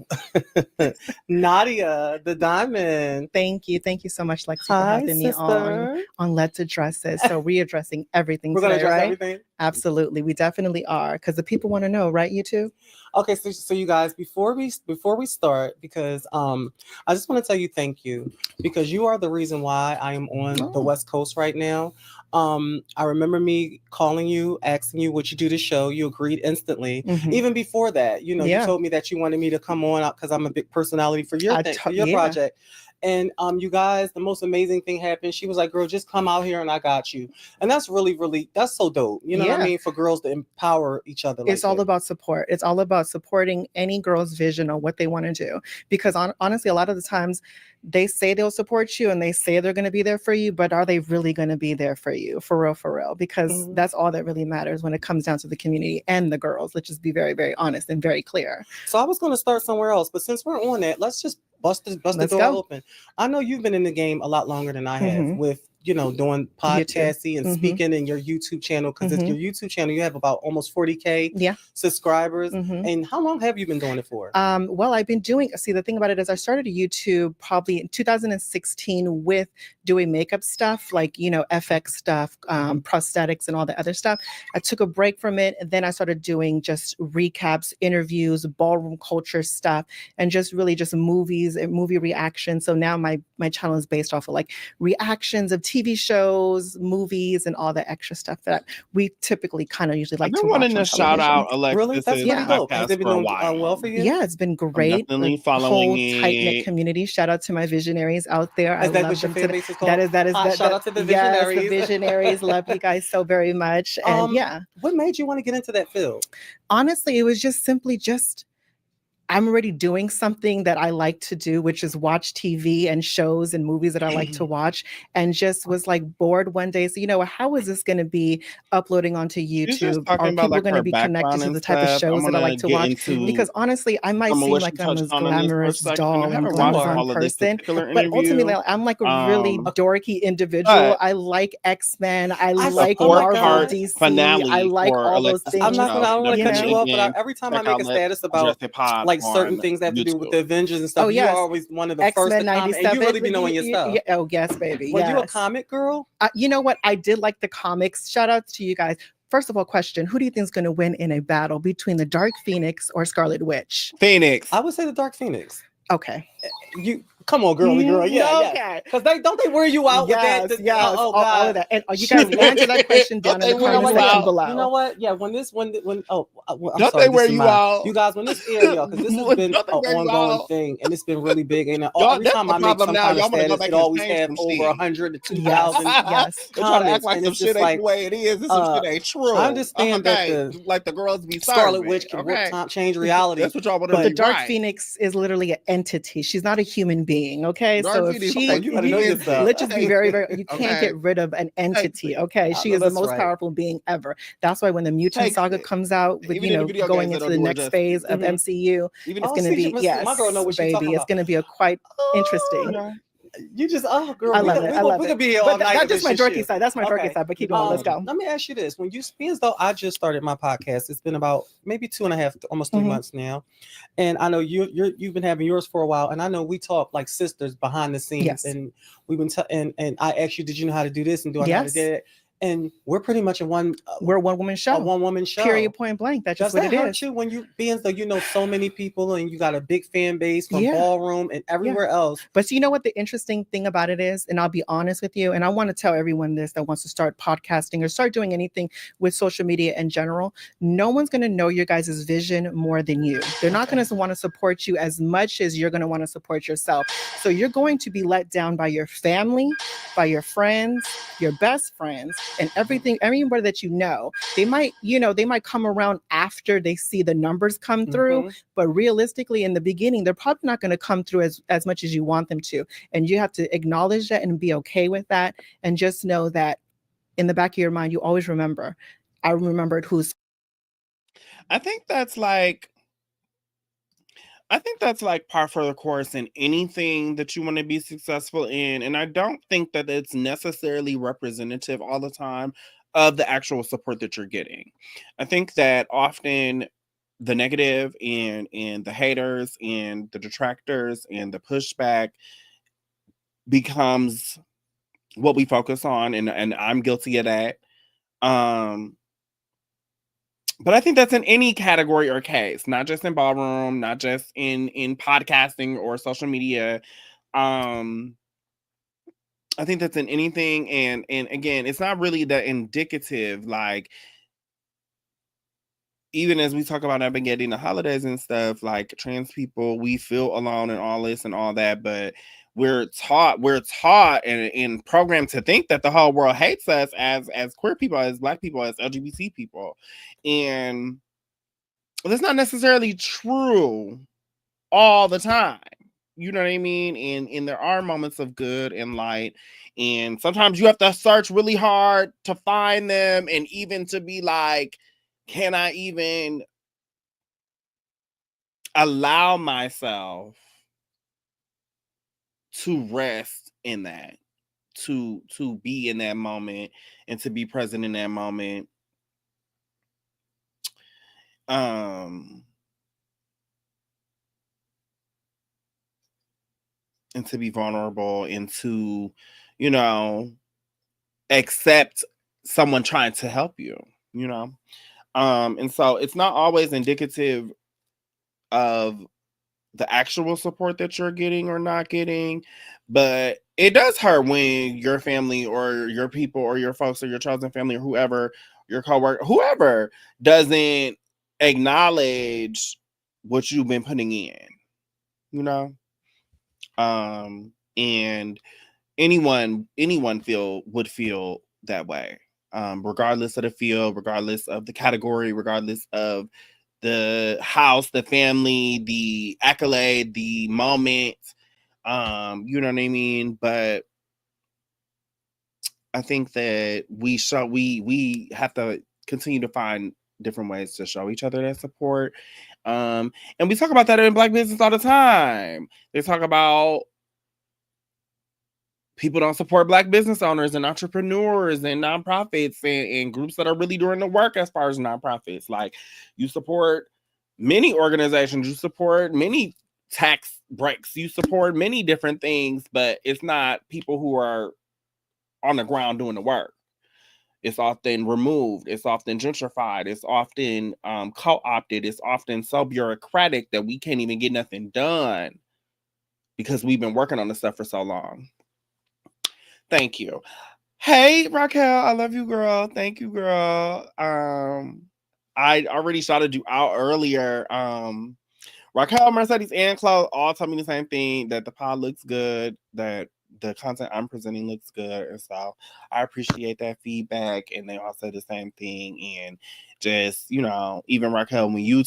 Nadia, the diamond. Thank you. Thank you so much, Lexi, for Hi, having me sister. on Let's Address It. So we're addressing everything We're today, gonna address right? everything. Absolutely. We definitely are, because the people want to know, right, you two? Okay, so you guys, before we start, because I just want to tell you thank you, because you are the reason why I am on the West Coast right now. I remember me calling you, asking you would you do the show. You agreed instantly. Mhm. Even before that, you Yeah. told me that you wanted me to come on out because I'm a big personality for your Yeah. project. And you guys, the most amazing thing happened. She was like, girl, just come out here and I got you. And that's really, really, that's so dope. You know what I Yeah. mean? For girls to empower each other. It's all about support. It's all about supporting any girl's vision on what they want to do. Because honestly, a lot of the times they say they'll support you and they say they're going to be there for you, but are they really going to be there for you? For real? Because that's all that really matters when it comes down to the community and the girls. Let's just be very, very honest and very clear. So I was going to start somewhere else, but since we're on that, let's just bust the door open. I know you've been in the game a lot longer than I have with, doing podcasting and speaking in your YouTube channel, because it's your YouTube channel. You have about almost 40K subscribers. And how long have you been doing it for? Well, I've been doing, the thing about it is I started YouTube probably in 2016 with doing makeup stuff, like, FX stuff, prosthetics and all the other stuff. I took a break from it. And then I started doing just recaps, interviews, ballroom culture stuff, and just really just movies and movie reactions. So now my channel is based off of like reactions of TV shows, movies, and all the extra stuff that we typically kind of usually I've like to been watch wanting on to shout television. out Really? That's Alexis's pretty dope. Has podcast it been for a doing while. well for you? Yeah, it's been great. definitely The following whole tight knit it. community. Shout out to my visionaries out there. I Is that love what your them fan to base is called? that is Shout that out to the yes, the visionaries. visionaries. Love you guys so very much. And yeah, What made you want to get into that field? honestly, it was just simply just I'm already doing something that I like to do, which is watch TV and shows and movies that I like to watch, and just was like bored one day. So, you know, how is this going to be uploading onto She's just YouTube? talking Are about people like going her to be connected background to and the type of stuff. I'm shows that I gonna like to get watch? into Because honestly, I might some of seem what like she I'm touched this on in this glamorous first section. I doll and haven't watched glamazon all of this person, particular but ultimately, interview. I'm like a really dorky individual. But I like X-Men. I I like support oh my Marvel, God. part DC. finale I like for all those Alexis things. I'm not gonna. I don't want to You cut know? you off, but again, every time I check make out a Let's status Address about It Pod like certain on things that have to do with YouTube. the Avengers and stuff, Oh, you yes. are always one of the first X-Men to comment, and 97. you really be knowing your stuff. Oh, yes, baby. Were Yes. you a comic girl? You know what? I did like the comics. Shout out to you guys. First of all, question: who do you think is going to win in a battle between the Dark Phoenix or Scarlet Witch? Phoenix. I would say the Dark Phoenix. Okay. You come on, girly girl. Yeah, yeah. Okay. Because don't they wear you out Yes, with that? yes, Oh all God. of that. And you guys answer that question down in the Don't they wear comment you section out? below. You know what? Yeah, when I'm Don't sorry, they wear this is you mine. out? You guys, when this air, y'all, because this has been Don't they an wear you ongoing out? thing, and it's been really big. And Y'all, every that's time the I make problem some now. kind of Y'all want to go status, back it and always change have some over shit. 100 to Yes, 2,000 yes. They try to act comments, like and some it's shit just ain't like, the way it is. This some shit ain't true. I understand that Okay, the like the girls be Scarlet serving, Witch can okay? change reality. That's what y'all want to But do. the Dark right. Phoenix is literally an entity. She's not a human being. Okay. Dark So if Phoenix, she, okay, you gotta know your stuff. let's just be very, very, you can't Okay. get rid of an entity. Okay. I She know is the that's most right. powerful being ever. That's why when the Mutant Takes Saga it. comes out with, Even you in the know, video going games, they into don't the do her next justice. phase of Mhm. MCU, Even it's Oh, going to see, be, yes, my girl know what she's baby. talking It's about. going to be a quite interesting. Yeah. You just, oh, girl, I love it. I love we it. could be here all But night. that's if just it's my dorky you. side. That's my dorky Okay. side. But keep going. Let's go. Let me ask you this: when you being as though I just started my podcast, it's been about maybe 2.5, almost 3 Mhm. months now, and I know you've been having yours for a while, and I know we talk like sisters behind the scenes, Yes. and we've been and I asked you, did you know how to do this, and do I know how to Yes. do it? And we're pretty much We're a one woman show. a one woman show. Period. Point blank. That's Does just what that it hurt is. you when you being as though you know so many people and you got a big fan base from Yeah. ballroom and everywhere else? But you know what the interesting thing about it is, and I'll be honest with you, and I want to tell everyone this that wants to start podcasting or start doing anything with social media in general, no one's going to know your guys' vision more than you. They're not going to want to support you as much as you're going to want to support yourself. So you're going to be let down by your family, by your friends, your best friends, and everybody that you know. They might come around after they see the numbers come through, Mhm. but realistically in the beginning, they're probably not going to come through as much as you want them to. And you have to acknowledge that and be okay with that. And just know that in the back of your mind, you always remember, I remembered who's. I think that's like par for the course in anything that you want to be successful in. And I don't think that it's necessarily representative all the time of the actual support that you're getting. I think that often the negative and the haters and the detractors and the pushback becomes what we focus on, and I'm guilty of that. But I think that's in any category or case, not just in ballroom, not just in podcasting or social media. I think that's in anything, and again, it's not really that indicative. Like, even as we talk about navigating the holidays and stuff, like trans people, we feel alone and all this and all that, but we're taught and programmed to think that the whole world hates us as queer people, as Black people, as LGBT people, and that's not necessarily true all the time. You know what I mean? And there are moments of good and light, and sometimes you have to search really hard to find them, and even to be like, can I even allow myself to rest in that, to be in that moment and to be present in that moment? And to be vulnerable and to, you know, accept someone trying to help you, you know? And so it's not always indicative of the actual support that you're getting or not getting, but it does hurt when your family or your people or your folks or your chosen family or whoever, your coworker, whoever doesn't acknowledge what you've been putting in, you know? And anyone would feel that way, regardless of the field, regardless of the category, regardless of the house, the family, the accolade, the moment. You know what I mean? But I think that we have to continue to find different ways to show each other that support. And we talk about that in Black business all the time. They talk about people don't support Black business owners and entrepreneurs and nonprofits and groups that are really doing the work as far as nonprofits. Like, you support many organizations, you support many tax breaks, you support many different things, but it's not people who are on the ground doing the work. It's often removed, it's often gentrified, it's often co-opted, it's often so bureaucratic that we can't even get nothing done because we've been working on this stuff for so long. Thank you. Hey, Raquel, I love you, girl. Thank you, girl. I already shouted you out earlier. Raquel, Mercedes, and Chloe all told me the same thing, that the pod looks good, that the content I'm presenting looks good. And so I appreciate that feedback. And they all said the same thing. And just, you know, even Raquel, when you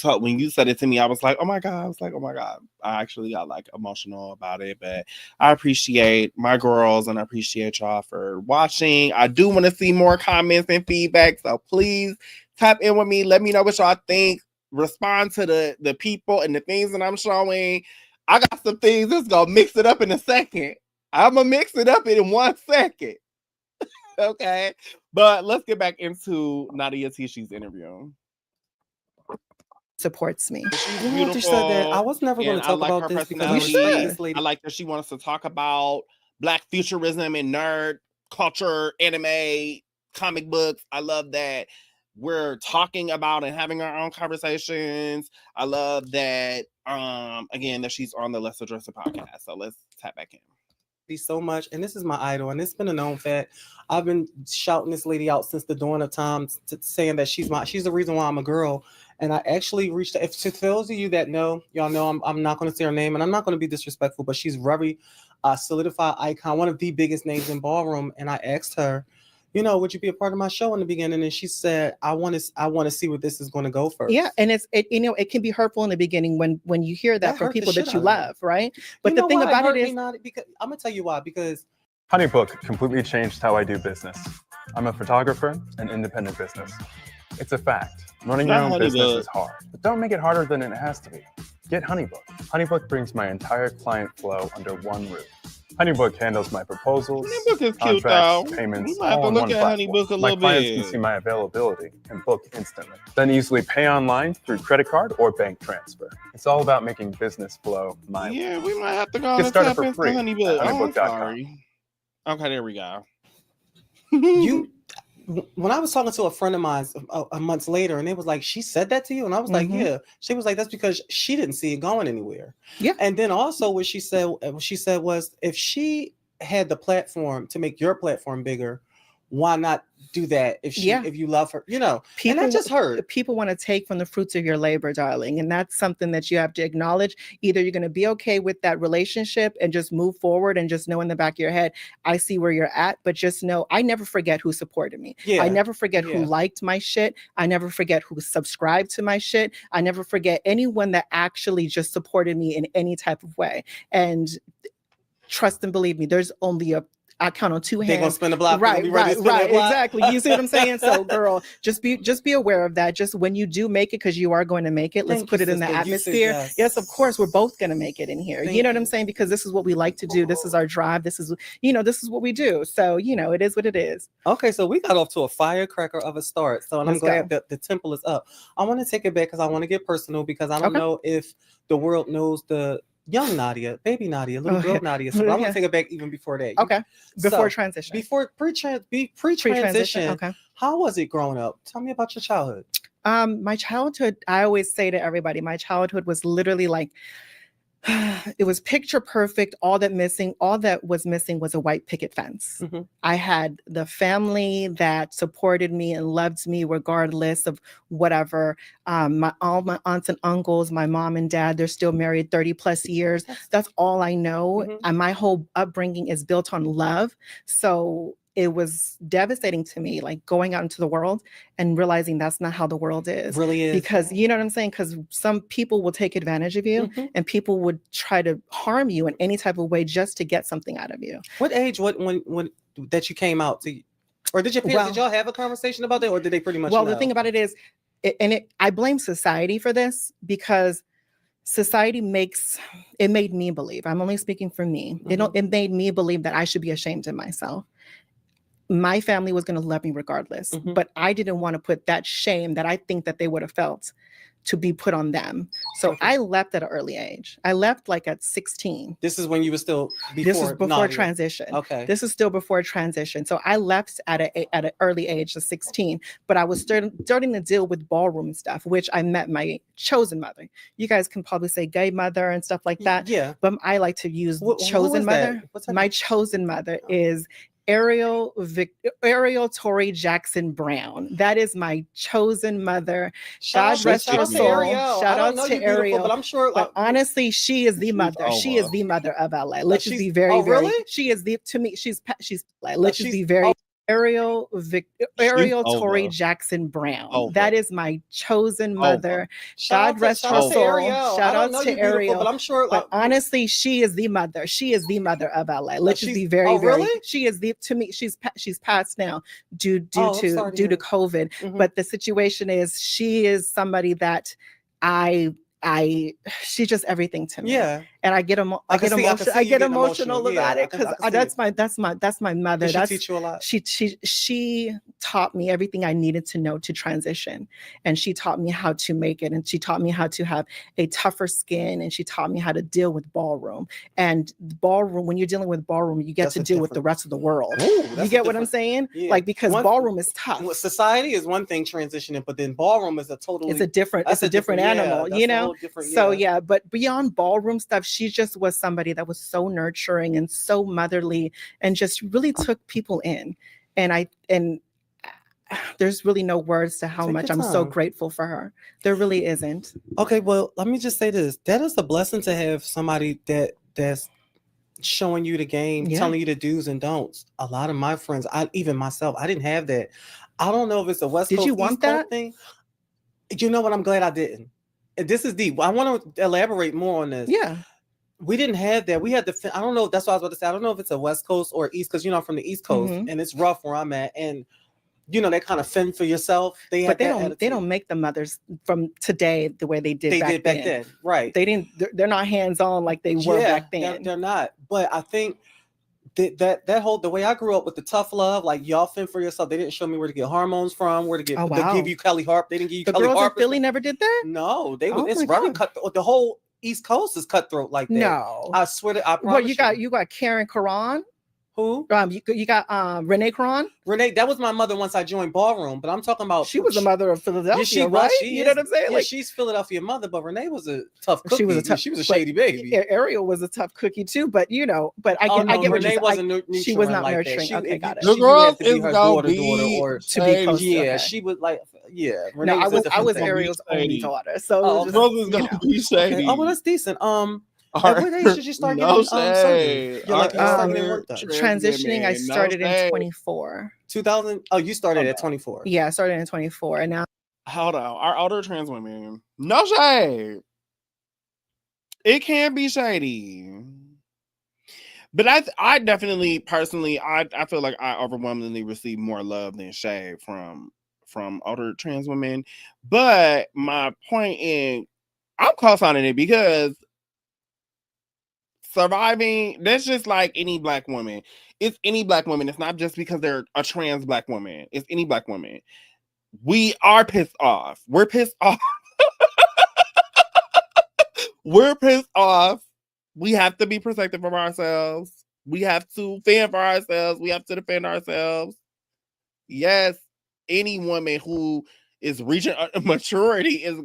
said it to me, I was like, oh my God. I was like, oh my God. I actually got like emotional about it. But I appreciate my girls and I appreciate y'all for watching. I do want to see more comments and feedback. So please tap in with me. Let me know what y'all think. Respond to the people and the things that I'm showing. I got some things that's gonna mix it up in a second. I'm gonna mix it up in 1 second. Okay, but let's get back into Nadia Tishi's interview. Supports me. She's You know what you beautiful. said that I was never going to talk about this because I respect this lady. I like that she wants to talk about Black futurism and nerd culture, anime, comic books. I love that we're talking about and having our own conversations. I love that, again, that she's on the Let's Address It podcast. So let's tap back in. So much, and this is my idol, and it's been a known fact. I've been shouting this lady out since the dawn of time, saying that she's the reason why I'm a girl. And I actually reached out. If to those of you that know, y'all know I'm not going to say her name, and I'm not going to be disrespectful, but she's very solidified icon, one of the biggest names in ballroom. And I asked her, you know, would you be a part of my show in the beginning? And she said, I want to see where this is going to go first. Yeah, and it can be hurtful in the beginning when you hear that from people that you love, right? But the thing about it is, because I'm gonna tell you why. Because HoneyBook completely changed how I do business. I'm a photographer and independent business. It's a fact. Running your own business is hard, but don't make it harder than it has to be. Get HoneyBook. HoneyBook brings my entire client flow under one roof. HoneyBook handles my proposals, contracts, payments, all on one platform. My clients can see my availability and book instantly. Then easily pay online through credit card or bank transfer. It's all about making business flow my way. Yeah, we might have to go Get and started tap for into free at honeybook.com. Okay, there we go. When I was talking to a friend of mine a month later, and they was like, she said that to you? And I was like, yeah. She was like, that's because she didn't see it going anywhere. Yeah. And then also what she said was, if she had the platform to make your platform bigger, why not do that if you love her, you know? And that just hurt. People want to take from the fruits of your labor, darling. And that's something that you have to acknowledge. Either you're going to be okay with that relationship and just move forward and just know in the back of your head, I see where you're at, but just know I never forget who supported me. Yeah. I never forget who liked my shit. I never forget who subscribed to my shit. I never forget anyone that actually just supported me in any type of way. And trust and believe me, there's only I count on two hands. They're gonna spin the block. Right, exactly. You see what I'm saying? So, girl, just be aware of that. Just when you do make it, because you are going to make it. Let's put it in the atmosphere. Yes, of course, we're both going to make it in here. You know what I'm saying? Because this is what we like to do. This is our drive. This is what we do. So, it is what it is. Okay, so we got off to a firecracker of a start. So, and I'm glad that the temple is up. I want to take it back because I want to get personal, because I don't know if the world knows the young Nadia, baby Nadia, little girl Nadia. So I want to take it back even before that. Okay. Before transition. Before pre-transition. Okay. How was it growing up? Tell me about your childhood. My childhood, I always say to everybody, my childhood was literally like it was picture perfect. All that was missing was a white picket fence. Mm-hmm. I had the family that supported me and loved me regardless of whatever. All my aunts and uncles, my mom and dad, they're still married 30 plus years. That's all I know. Mm-hmm. And my whole upbringing is built on love. So it was devastating to me, like going out into the world and realizing that's not how the world is. Really is. Because you know what I'm saying? Because some people will take advantage of you, Mm-hmm. and people would try to harm you in any type of way just to get something out of you. What age, when that you came out to, or did your parents, did y'all have a conversation about that, or did they pretty much know? The thing about it is, I blame society for this, because society made me believe, I'm only speaking for me, Mm-hmm. it made me believe that I should be ashamed of myself. My family was going to love me regardless, Mm-hmm. but I didn't want to put that shame that I think that they would have felt to be put on them. So Okay. I left at an early age. I left like at 16. This is when you were still before. This was before Nadia. transition. Okay. This is still before transition. So I left at an early age of 16, but I was starting to deal with ballroom stuff, which I met my chosen mother. You guys can probably say gay mother and stuff like that. Yeah. But I like to use chosen mother. My chosen mother is Ariel Torrey Jackson Brown. That is my chosen mother. God rest her soul. Shout out to Ariel. But I'm sure. But honestly, she is the mother. She is the mother of LA. Let's just be very, very. Really? She is the, to me. She's. Let's just be very. Ariel Torrey Jackson Brown. That is my chosen mother. God rest her soul. Shout out to Ariel. But I'm sure. But honestly, she is the mother. She is the mother of LA. Let's just be very, very. She is the, to me. She's passed now due to COVID. Mm-hmm. But the situation is, she is somebody that she's just everything to me. Yeah. And I get emotional about it, because that's my mother. She teach you a lot. She taught me everything I needed to know to transition, and she taught me how to make it, and she taught me how to have a tougher skin, and she taught me how to deal with ballroom. And ballroom, when you're dealing with ballroom, you get to deal with the rest of the world. Ooh, you get what I'm saying? Yeah. Like, because ballroom is tough. Society is one thing transitioning, but then ballroom is a different animal, you know? So yeah. But beyond ballroom stuff, she just was somebody that was so nurturing and so motherly, and just really took people in. And there's really no words to how much I'm so grateful for her. There really isn't. Okay, well, let me just say this. That is a blessing to have somebody that's showing you the game, telling you the do's and don'ts. A lot of my friends, even myself, I didn't have that. I don't know if it's a West Coast, Did you want East Coast that thing. You know what? I'm glad I didn't. This is deep. I want to elaborate more on this. Yeah. We didn't have that. We had I don't know. That's what I was about to say. I don't know if it's a West Coast or East, because I'm from the East Coast, and it's rough where I'm at. And they kind of fend for yourself. They don't make the mothers from today the way they did back then. Right. They're not hands-on like they were back then. They're not. But I think the way I grew up with the tough love, like y'all fend for yourself. They didn't show me where to get hormones from, where to get. They give you Kelly Harp. They didn't give you the Kelly Harp. girls in Philly never did that. No, it's very cut. The whole East Coast is cutthroat like that. No, I swear to. I promise you got Karen Karan. Who? You got Renee Karan. Renee, that was my mother once I joined ballroom, but I'm talking about. She was the mother of Philadelphia, right? You know what I'm saying? Yeah, she's Philadelphia mother, but Renee was a tough cookie. She was a shady baby. Ariel was a tough cookie too, but I get what Renee wasn't. She was not nurturing. Okay, got it. The girl is gonna be or to be close. Yeah, she was like, Renee I was Ariel's only daughter, so brother's gonna be shady. Oh, well, that's decent. At what age did you start getting surgery? Transitioning, I started in 24. 2000. Oh, you started at 24. Yeah, I started in 24, and now. Hold on, our older trans women, no shade. It can be shady, but I definitely personally, I feel like I overwhelmingly receive more love than shade from older trans women. But my point is, I'm co-signing it because surviving, that's just like any black woman. It's any black woman. It's not just because they're a trans black woman. It's any black woman. We are pissed off. We're pissed off. We're pissed off. We have to be protective of ourselves. We have to fend for ourselves. We have to defend ourselves. Yes, any woman who is reaching maturity is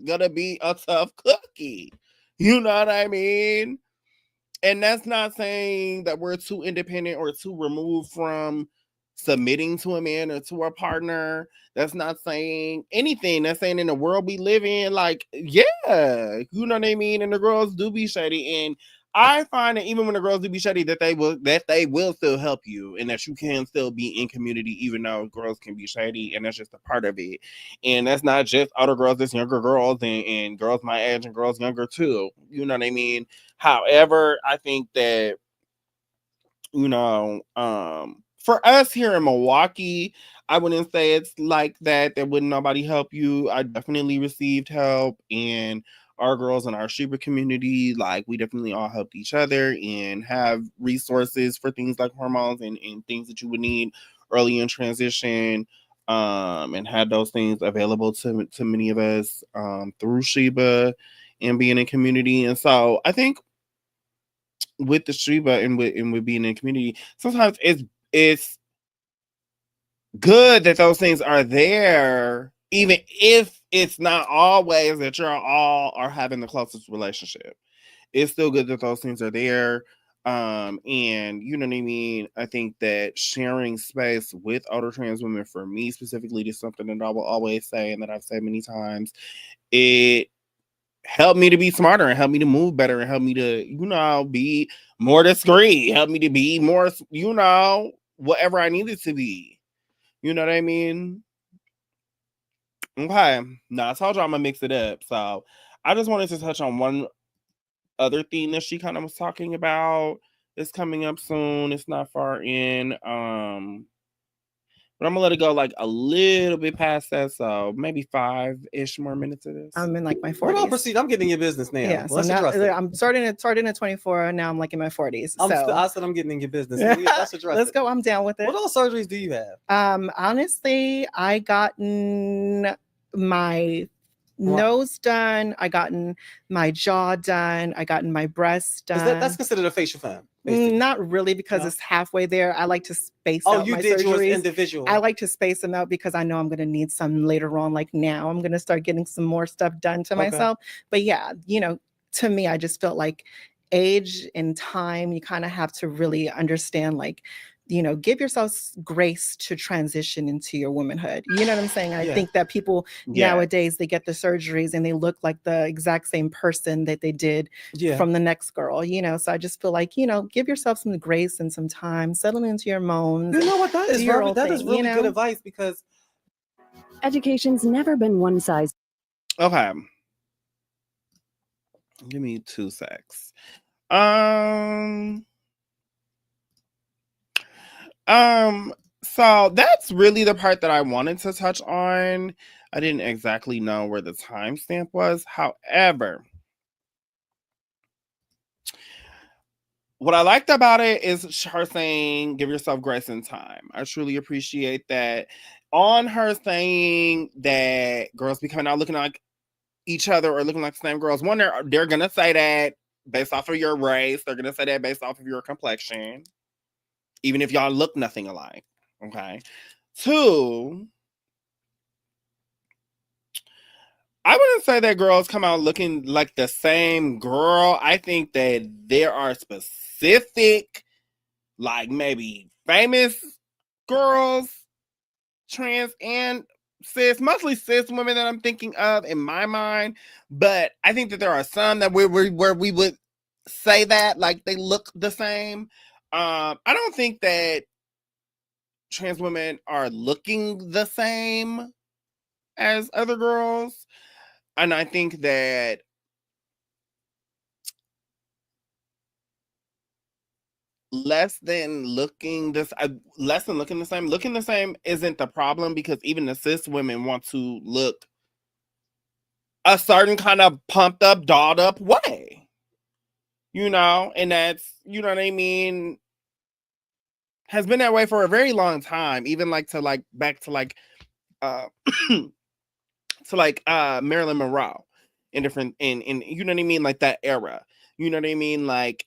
gonna be a tough cookie. You know what I mean? And that's not saying that we're too independent or too removed from submitting to a man or to a partner. That's not saying anything. That's saying in the world we live in, like, yeah, you know what I mean? And the girls do be shady. And I find that even when the girls do be shady, that they will still help you and that you can still be in community, even though girls can be shady, and that's just a part of it. And that's not just older girls, it's younger girls and girls my age and girls younger too. You know what I mean? However, I think that, you know, for us here in Milwaukee, I wouldn't say it's like that. There wouldn't nobody help you. I definitely received help, and our girls in our Sheba community, like, we definitely all helped each other and have resources for things like hormones and things that you would need early in transition. And had those things available to many of us through Sheba and being in community. And so I think with the Sheba and with being in the community, sometimes it's good that those things are there, even if it's not always that you're all are having the closest relationship. It's still good that those things are there. And you know what I mean? I think that sharing space with older trans women, for me specifically, is something that I will always say and that I've said many times. It help me to be smarter and help me to move better and help me to, you know, be more discreet, help me to be more, you know, whatever I needed to be. You know what I mean? Okay. Now I told you I'm gonna mix it up. So I just wanted to touch on one other thing that she kind of was talking about. It's coming up soon. It's not far in. But I'm gonna let it go like a little bit past that, so maybe 5-ish more minutes of this. I'm in like my 40s. Well, I'll proceed. I'm getting in your business now. Yeah, so Let's now address it. I'm starting at 24, and now I'm like in my 40s. I said I'm getting in your business. Let's address Let's it. go. I'm down with it. What all surgeries do you have? Honestly, I gotten my nose done. I gotten my jaw done. I gotten my breasts done. That's considered a facial femme? Not really, because it's halfway there. I like to space out you my did yours surgeries. individual. I like to space them out because I know I'm going to need some later on. Like now, I'm going to start getting some more stuff done to myself. But yeah, you know, to me, I just felt like age and time, you kind of have to really understand, like, you know, give yourself grace to transition into your womanhood. You know what I'm saying? I think that people nowadays, they get the surgeries and they look like the exact same person that they did from the next girl, you know? So I just feel like, you know, give yourself some grace and some time, settle into your moans. You know what? That is really good advice, because education's never been one size. Okay. Give me 2 secs. So that's really the part that I wanted to touch on. I didn't exactly know where the timestamp was. However, what I liked about it is her saying, give yourself grace and time. I truly appreciate that. On her saying that girls be coming out looking like each other or looking like the same girls. One, they're going to say that based off of your race. They're going to say that based off of your complexion. Even if y'all look nothing alike. Okay. 2, I wouldn't say that girls come out looking like the same girl. I think that there are specific, like maybe famous girls, trans and cis, mostly cis women that I'm thinking of in my mind. But I think that there are some that where we would say that, like, they look the same. I don't think that trans women are looking the same as other girls. And I think that less than looking the same. Looking the same isn't the problem, because even the cis women want to look a certain kind of pumped up, dolled up way. You know, and that's, you know what I mean, has been that way for a very long time. Even back to Marilyn Monroe in different in you know what I mean, like that era. You know what I mean? Like,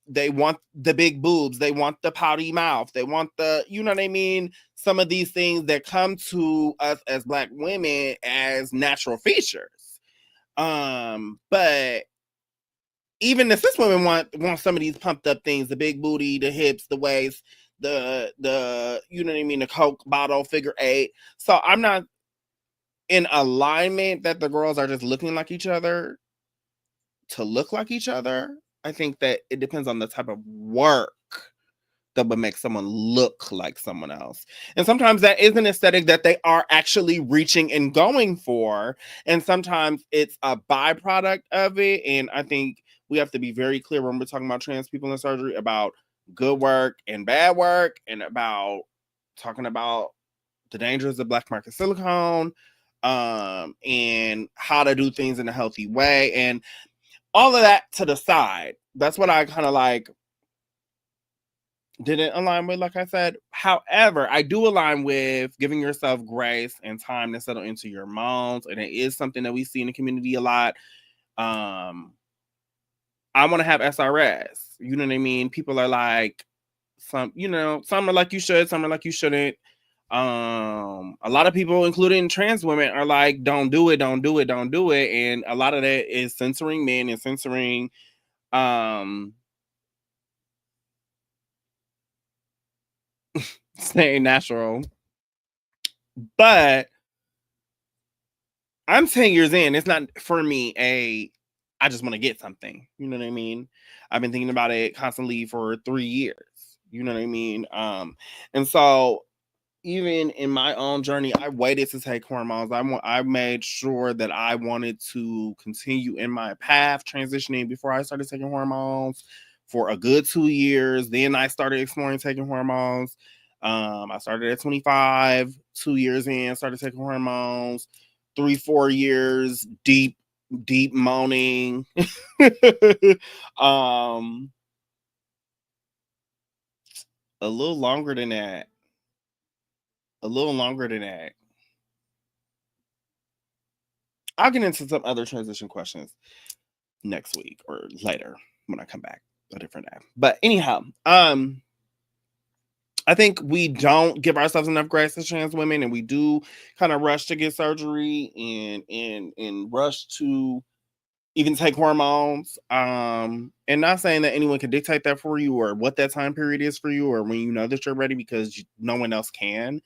they want the big boobs, they want the pouty mouth, they want the, you know what I mean? Some of these things that come to us as Black women as natural features. But even the cis women want some of these pumped up things, the big booty, the hips, the waist, the you know what I mean, the Coke bottle, figure 8. So I'm not in alignment that the girls are just looking like each other to look like each other. I think that it depends on the type of work that would make someone look like someone else. And sometimes that is an aesthetic that they are actually reaching and going for. And sometimes it's a byproduct of it. And I think we have to be very clear when we're talking about trans people in surgery about good work and bad work, and about talking about the dangers of black market silicone, and how to do things in a healthy way. And all of that to the side. That's what I kind of like didn't align with, like I said. However, I do align with giving yourself grace and time to settle into your moms. And it is something that we see in the community a lot. I want to have SRS. You know what I mean? People are like, some are like you should, some are like you shouldn't. A lot of people, including trans women, are like, don't do it, don't do it, don't do it. And a lot of that is censoring men and censoring staying natural. But I'm 10 years in. It's not for me I just want to get something. You know what I mean? I've been thinking about it constantly for 3 years. You know what I mean? And so even in my own journey, I waited to take hormones. I made sure that I wanted to continue in my path transitioning before I started taking hormones for a good 2 years. Then I started exploring taking hormones. I started at 25, 2 years in, started taking hormones, 3-4 years, deep moaning. A little longer than that. I'll get into some other transition questions next week or later when I come back a different day. But anyhow, I think we don't give ourselves enough grace as trans women, and we do kind of rush to get surgery and rush to even take hormones. And not saying that anyone can dictate that for you or what that time period is for you or when you know that you're ready, because no one else can.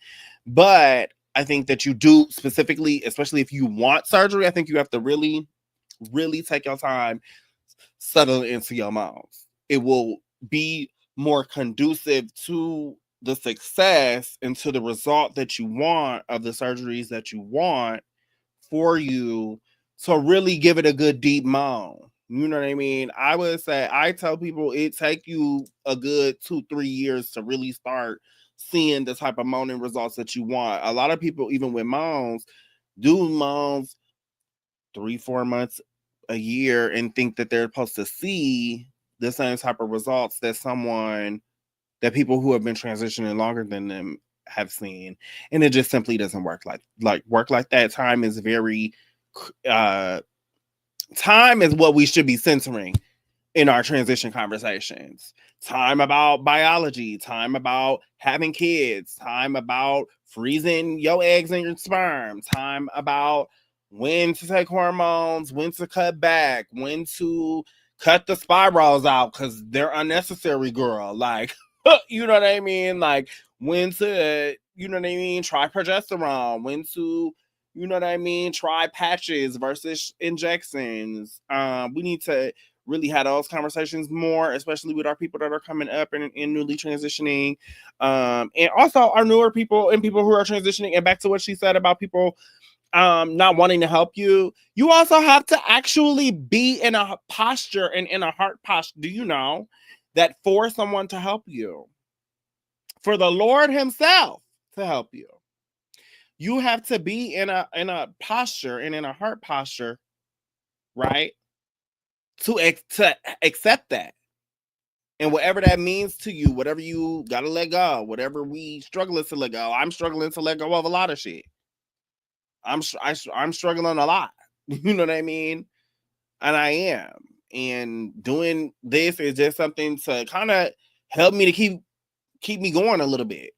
But I think that you do specifically, especially if you want surgery, I think you have to really, really take your time, settle into your moms. It will be more conducive to the success and to the result that you want of the surgeries that you want for you to really give it a good deep moan. You know what I mean? I would say, I tell people it take you a good 2-3 years to really start seeing the type of moaning results that you want. A lot of people, even with moans, do moans 3-4 months, a year, and think that they're supposed to see the same type of results that people who have been transitioning longer than them have seen. And it just simply doesn't work like that. Time is very time is what we should be censoring in our transition conversations. Time about biology, time about having kids, time about freezing your eggs and your sperm, time about when to take hormones, when to cut back, when to cut the spirals out because they're unnecessary, girl. Like, you know what I mean? Like, when to, you know what I mean, try progesterone, when to, you know what I mean, try patches versus injections. We need to really have those conversations more, especially with our people that are coming up and newly transitioning. And also our newer people and people who are transitioning. And back to what she said about people not wanting to help you. You also have to actually be in a posture and in a heart posture. Do you know that for someone to help you, for the Lord himself to help you, you have to be in a posture and in a heart posture, right? To accept that. And whatever that means to you, whatever you gotta let go, whatever we struggling to let go. I'm struggling to let go of a lot of shit. I'm struggling a lot. You know what I mean? And I am. And doing this is just something to kind of help me to keep me going a little bit.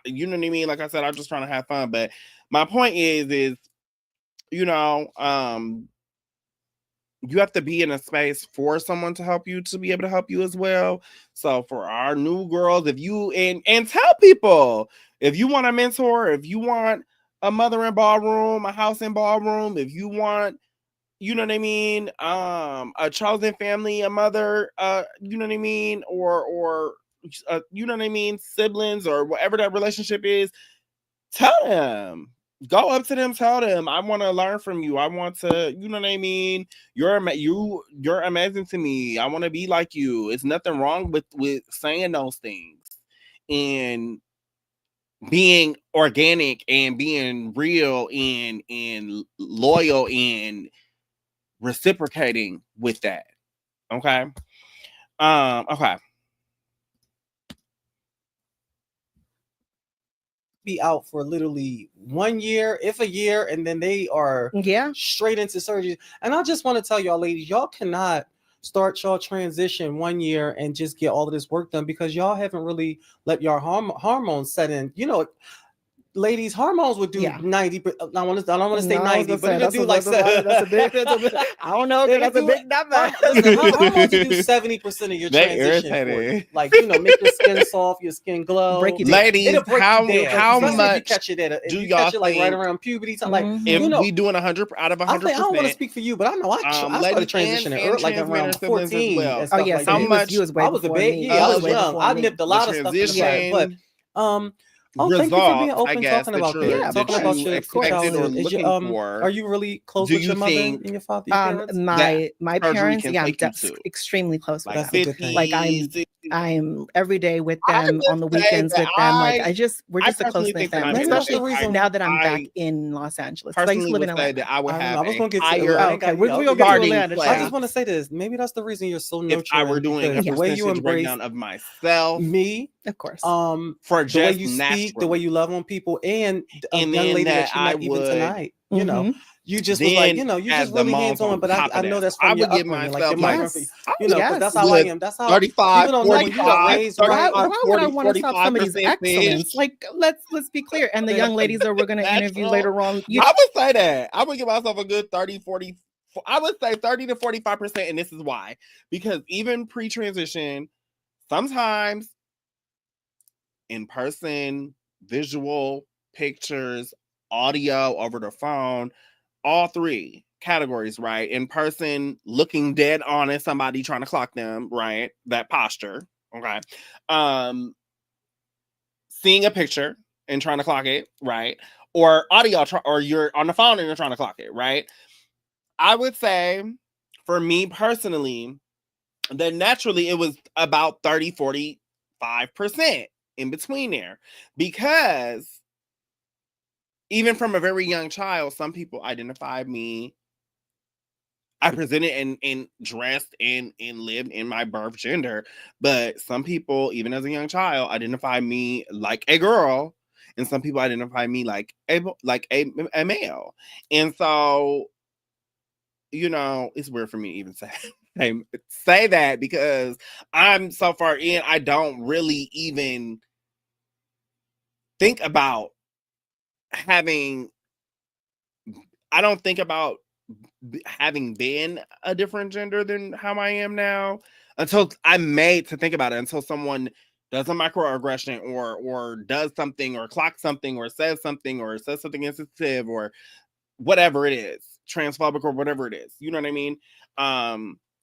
You know what I mean? Like I said, I'm just trying to have fun. But my point is, you know, you have to be in a space for someone to help you to be able to help you as well. So for our new girls, if you and tell people if you want a mentor, if you want a mother in ballroom, a house in ballroom, if you want, you know what I mean, a chosen family, a mother, you know what I mean, or you know what I mean, siblings or whatever that relationship is, tell them. Go up to them, tell them, I want to learn from you. I want to, you know what I mean? You're amazing to me. I want to be like you. It's nothing wrong with saying those things and being organic and being real and loyal and reciprocating with that. Okay. Okay. Be out for literally 1 year, if a year, and then they are straight into surgery. And I just want to tell y'all, ladies, y'all cannot start y'all transition 1 year and just get all of this work done because y'all haven't really let your hormones set in. You know, ladies, hormones would do 90. I don't want to say 90, but it'll do like that's a big. I don't know. That's a big number. Listen, hormones will do 70% of your transition for you. Like, you know, make your skin soft, your skin glow. Break you ladies, it'll break how you down. how Especially much if you catch it at do you y'all catch it like right think around puberty time? Like, if you know, we doing 100 out of 100%? I don't want to speak for you, but I know I started transitioning early, like around 14 well. and stuff like how that. much you was way I was a before baby. me. Yeah, I was way young. before I me. nipped a lot of stuff in the bud, but thank you for being results, I open, guess, talking that about you're that. that Talking about you your expected or childhood. Is looking your, for. are you really close Do with you your mother think and your father, your parents? My surgery parents, can yeah, I'm take you to? extremely close with Like them. 50, Like I'm 60? every day with I them, on the would say weekends that with them. Like we're I just a close personally knit think that I'm family. Maybe that's the Especially reason. now that I'm I back in Los Angeles. 'Cause I used to personally live in would say Atlanta. that I would have I was a gonna get to higher okay, we're gonna get to starting Atlanta. I just place want to say this. Maybe that's the reason you're so if I were nurturing doing a because the way you percentage embrace breakdown of myself me, Of course. for the way just you speak, the way naturally. you love on people, and a And young then lady that that you I met even would tonight. You know, Mhm. you just was like, then you know, you add just the really moms hands on. on But top I of know that. that's So I from your would give upbringing. Like your myself mother, like, Yes. you know, because Yes. that's how I am. That's how 35, people don't know when you got 45, raised Why right. 35, would I 40, want to stop somebody's 45% excellence? fish. Like let's be clear. And the young ladies that we're gonna interview Natural. later on, I would say that. I would give myself a good 30, 40. I would say 30 to 45%. And this is why. Because even pre-transition, sometimes in person, visual, pictures, audio over the phone, all three categories, right? In person, looking dead honest, somebody trying to clock them, right? That posture, okay? Seeing a picture and trying to clock it, right? Or audio, or you're on the phone and you're trying to clock it, right? I would say, for me personally, that naturally it was about 30, 45% in between there. Because even from a very young child, some people identified me. I presented and dressed and lived in my birth gender. But some people, even as a young child, identify me like a girl. And some people identify me like a male. And so, you know, it's weird for me to even say that because I'm so far in, I don't really even think about having, I don't think about having been a different gender than how I am now until I'm made to think about it, until someone does a microaggression or does something or clocks something or says something insensitive or whatever it is, transphobic or whatever it is. You know what I mean? I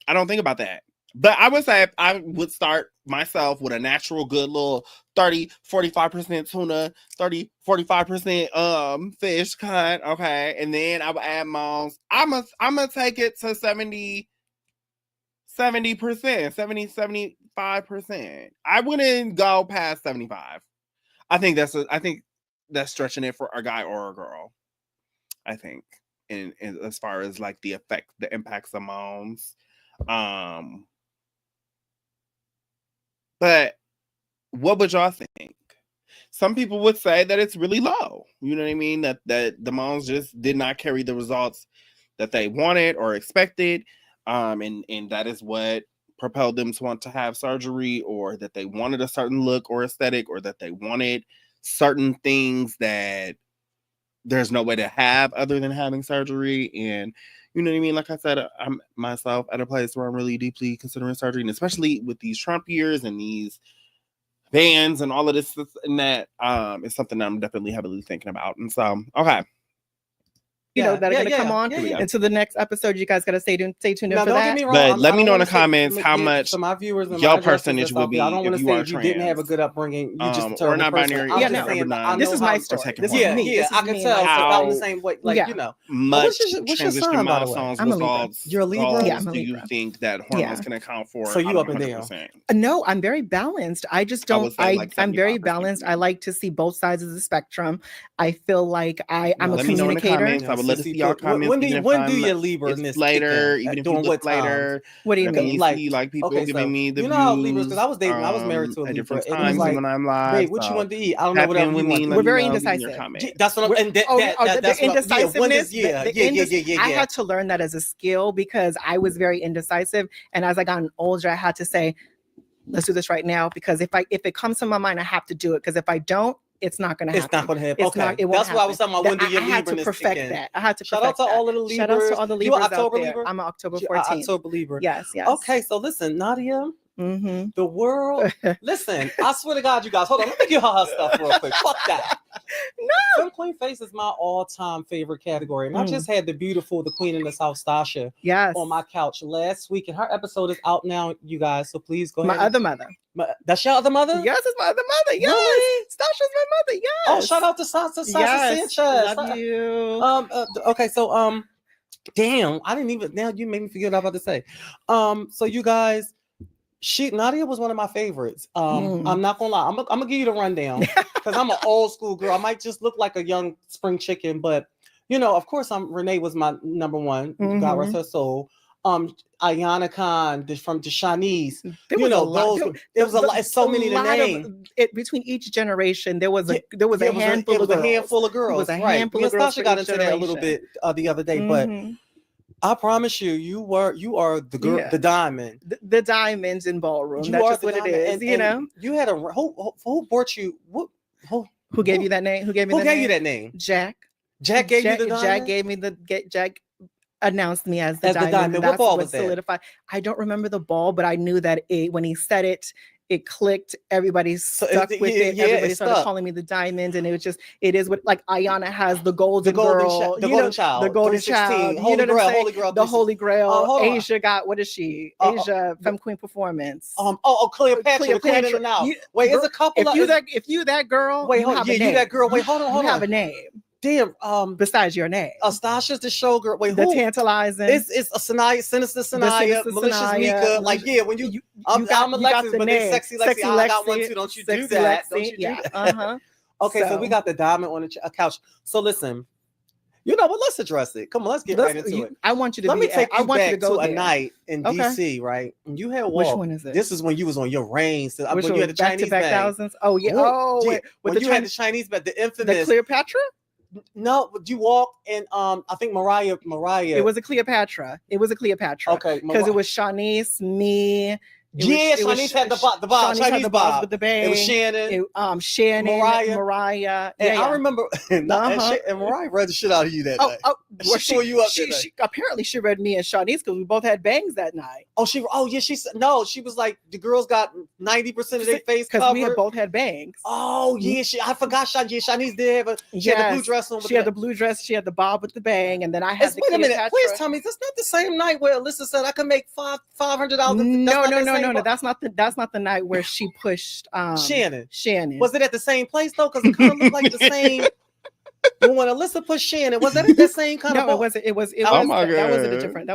don't think about that. But I would say I would start myself with a natural good little 30, 45% tuna, 30, 45% fish cut. Okay. And then I would add moms. I'm gonna take it to 70%, 75%. I wouldn't go past 75. I think that's stretching it for a guy or a girl. I think. In as far as like the impacts of moms. But what would y'all think? Some people would say that it's really low. You know what I mean? That the moms just did not carry the results that they wanted or expected. And that is what propelled them to want to have surgery, or that they wanted a certain look or aesthetic, or that they wanted certain things that there's no way to have other than having surgery. And You know what I mean? Like I said, I'm myself at a place where I'm really deeply considering surgery, and especially with these Trump years and these bans and all of this and that, is something that I'm definitely heavily thinking about. And so, okay. That are going to come on. Yeah. And to the next episode, you guys got to stay tuned now, for don't that. get me wrong, But let me know in the say- comments how much so my viewers and your my addresses percentage that's would out be there, I don't want if to you say are if you didn't trans. have a good upbringing, you just a or terrible non-binary. person. Yeah, I'm just no. saying that I This know is how- my story. This is me. Yeah, This I is can me tell. and my So story. I'm the same way. Like, Yeah. you know. Much What's your transition sign, by the way? milestones, I'm a Libra. results, You're a Libra? goals Yeah, I'm a do you Libra. think that hormones can account for? So you out of up and down. 100%? No, I'm very balanced. I just I don't. would say like I'm very 75% balanced. for me. I like to see both sides of the spectrum. I feel like I'm a Let me know in the communicator. comments. I would love to see y'all comments. When do even you if Libra it's in this later, kick in? even if During you look what times? later. What do you Definitely mean? Like, see like people okay, giving so me the you views. know how Libras, because I was dating, I was married to a at Libra, different and it was times like, when I'm live. babe, what you want to eat? I don't know, tap whatever in with you want. me. to let We're me very know in your indecisive. comments. That's what I'm. And the that's what indecisiveness. Yeah. I had to learn that as a skill because I was very indecisive, and as I got older, I had to say, "Let's do this right now." Because if it comes to my mind, I have to do it. Because if I don't, it's not going to happen. It's not going to happen. It's Okay, not, it won't that's why I was talking about when do I your had to Libra perfect that. I had to Shout perfect out to that. all of the Libras. Shout out to all the You Libras October out there. Libra? I'm an October 14th. October Libra. Yes. Okay, so listen, Nadia. Mm-hmm. The world. Listen, I swear to God, you guys. Hold on, let me give her stuff real quick. Fuck that. No. Femme Queen Face is my all-time favorite category. And I just had the Queen in the South, Stasha, on my couch last week. And her episode is out now, you guys. So please go ahead. My other mother. That's your other mother? Yes, it's my other mother. Yes. Really? Stasha's my mother. Yes. Oh, shout out to Sasha Yes. Sanchez. Love you. Okay, so damn, I didn't even, now you made me forget what I was about to say. So you guys, Nadia was one of my favorites. I'm not gonna lie, I'm gonna give you the rundown because I'm an old school girl. I might just look like a young spring chicken, but you know, of course, Renee was my number one. God rest her soul. Ayana Khan from Shanice. There was a lot. There was a lot. So many to name. Between each generation, there was a handful of girls. A handful of girls. It was a right. handful of girls. Stasha got into that a little bit the other day, but I promise you, you are the girl, the diamond, the diamonds in ballroom. You That's are just what diamond. it is. You know, you had who brought you? Who gave you that name? Who gave you that name? Jack. Jack gave you the diamond. Jack gave me Jack announced me as the diamond. What ball was that? Solidified. I don't remember the ball, but I knew that when he said it, it clicked. Everybody stuck with it. Everybody started calling me the diamond, and it is what, like, Ayana has the golden girl, the golden child, the golden child, Holy Grail, Holy Grail, the Holy Grail. Asia got, what is she? Asia Femme Queen Performance. Cleopatra, the Queen of the Nile. Wait, it's a couple. If you that girl, wait, hold on, you that girl. Wait, hold on. You have a name. Damn. Besides your name, Stasha's the showgirl. Wait, the tantalizing. It's a Sanaya, sinister Sanaya, malicious Mika. Like, yeah, when I'm Alexis, but they sexy Lexi. I got one too. Don't you do that? Don't you do that? Okay, so we got the diamond on the couch. So listen, you know what? Let's address it. Come on, let's get right into it. I want you to. Let me take you back to go a night in DC, right? And you had walked. Which one is it? This is when you was on your reign. So when you had the Chinese back bag. Thousands. Oh yeah. Oh, wait. When you had the Chinese bag, the infamous, the Cleopatra. No, you walked and I think Mariah. It was a Cleopatra. Okay, because it was Shanice, me. Shanice had the bob. Chinese had the bob with the bang. It was Shannon. Shannon, Mariah. And I remember, and Mariah read the shit out of you that night. She tore you up. Apparently, she read me and Shanice because we both had bangs that night. She was like, the girls got 90% of their face covered because we had both had bangs. Oh yeah, I forgot. Shanice did have she had the blue dress on. She had the blue dress. She had the bob with the bang, and then I had the Wait a minute, please tell me that's not the same night where Alyssa said I could make $500. No, that's not the night where she pushed Shannon. Was it at the same place though? Because it kind of looked like the same. But when Alyssa pushed Shannon, was that at the same kind of? No, it wasn't. It was. Oh my God. That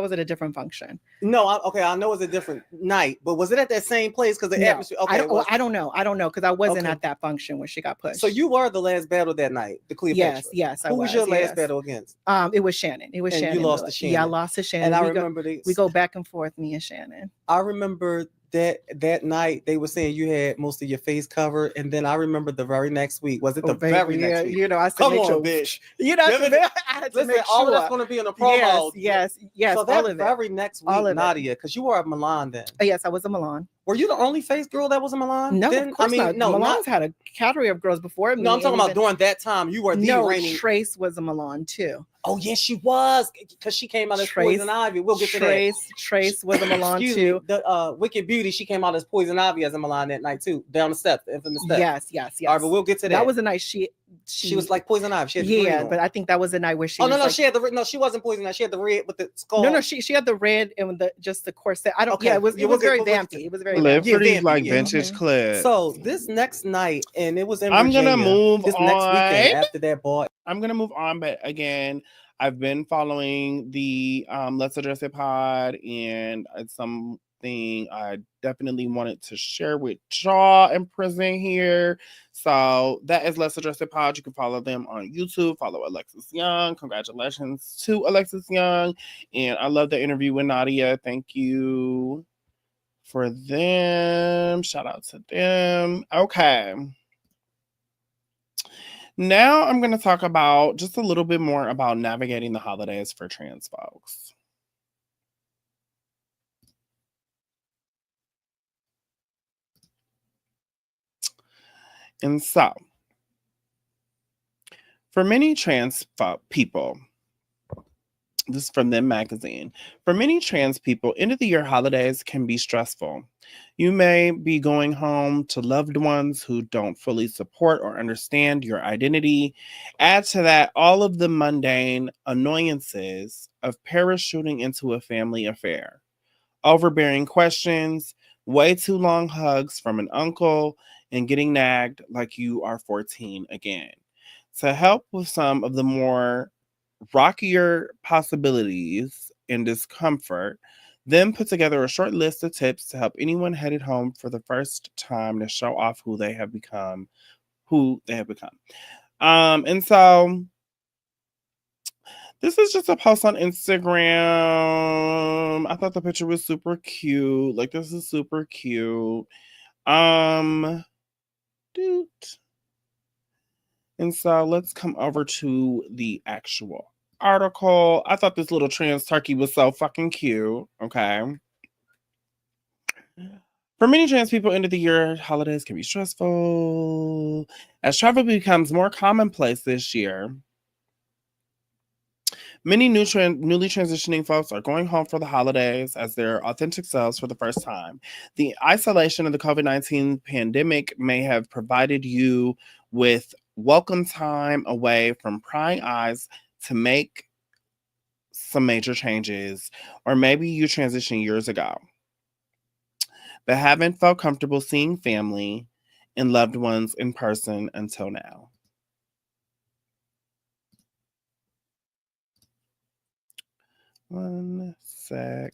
was at a different function. No, I know it was a different night, but was it at that same place? Because the atmosphere. Okay, I don't know because I wasn't at that function when she got pushed. So you were the last battle that night, the Cleopatra. Yes, Who was your last battle against? It was Shannon. You lost to Shannon. Yeah, I lost to Shannon. And I remember we go back and forth, me and Shannon. I remember that night they were saying you had most of your face covered, and then I remember the very next week. Was it the very next week? You know, I said, come on, bitch. You know, I had to make sure. All of that's going to be in the promo. Yes. So that very next week, Nadia, because you were at Milan then. Yes, I was in Milan. Were you the only face girl that was in Milan? No, then? of course not. No, Milan's had a category of girls before me. No, I'm talking and about even- during that time. You were the No, reigning. Trace was a Milan too. Oh yes, she was, because she came out as Poison Ivy. We'll get to that. Trace was a Milan Excuse too. me, the Wicked Beauty, she came out as Poison Ivy as a Milan that night too, down the step, the infamous step. Yes. All right, but we'll get to that. That was a night she was like Poison Ivy. She had the green on. but I think that was the night where she. Oh no, like, she had the no. She wasn't Poison Ivy. She had the red with the skull. No, she had the red and just the corset. I don't. Okay. Yeah, it was very good, vampy. It was very Live vampy. for these vampy, like yeah. vintage clips. So this next night, and it was in I'm Virginia. gonna move this next on. weekend after that ball. I'm gonna move on, but again, I've been following the Let's Address It pod, and it's something I definitely wanted to share with y'all and present here. So that is Let's Address It pod. You can follow them on YouTube. Follow Alexis Young. Congratulations to Alexis Young, and I love the interview with Nadia. Thank you for them. Shout out to them. Okay. Now I'm going to talk about just a little bit more about navigating the holidays for trans folks. And so, for many trans people, this is from Them Magazine. For many trans people, end of the year holidays can be stressful. You may be going home to loved ones who don't fully support or understand your identity. Add to that all of the mundane annoyances of parachuting into a family affair. Overbearing questions, way too long hugs from an uncle, and getting nagged like you are 14 again. To help with some of the more rockier possibilities and discomfort, then put together a short list of tips to help anyone headed home for the first time to show off who they have become. And so this is just a post on Instagram. I thought the picture was super cute. Like, this is super cute. Dude. And so let's come over to the actual article. I thought this little trans turkey was so fucking cute. Okay. For many trans people, end of the year holidays can be stressful. As travel becomes more commonplace this year, many newly transitioning folks are going home for the holidays as their authentic selves for the first time. The isolation of the COVID-19 pandemic may have provided you with welcome time away from prying eyes to make some major changes, or maybe you transitioned years ago, but haven't felt comfortable seeing family and loved ones in person until now. One sec.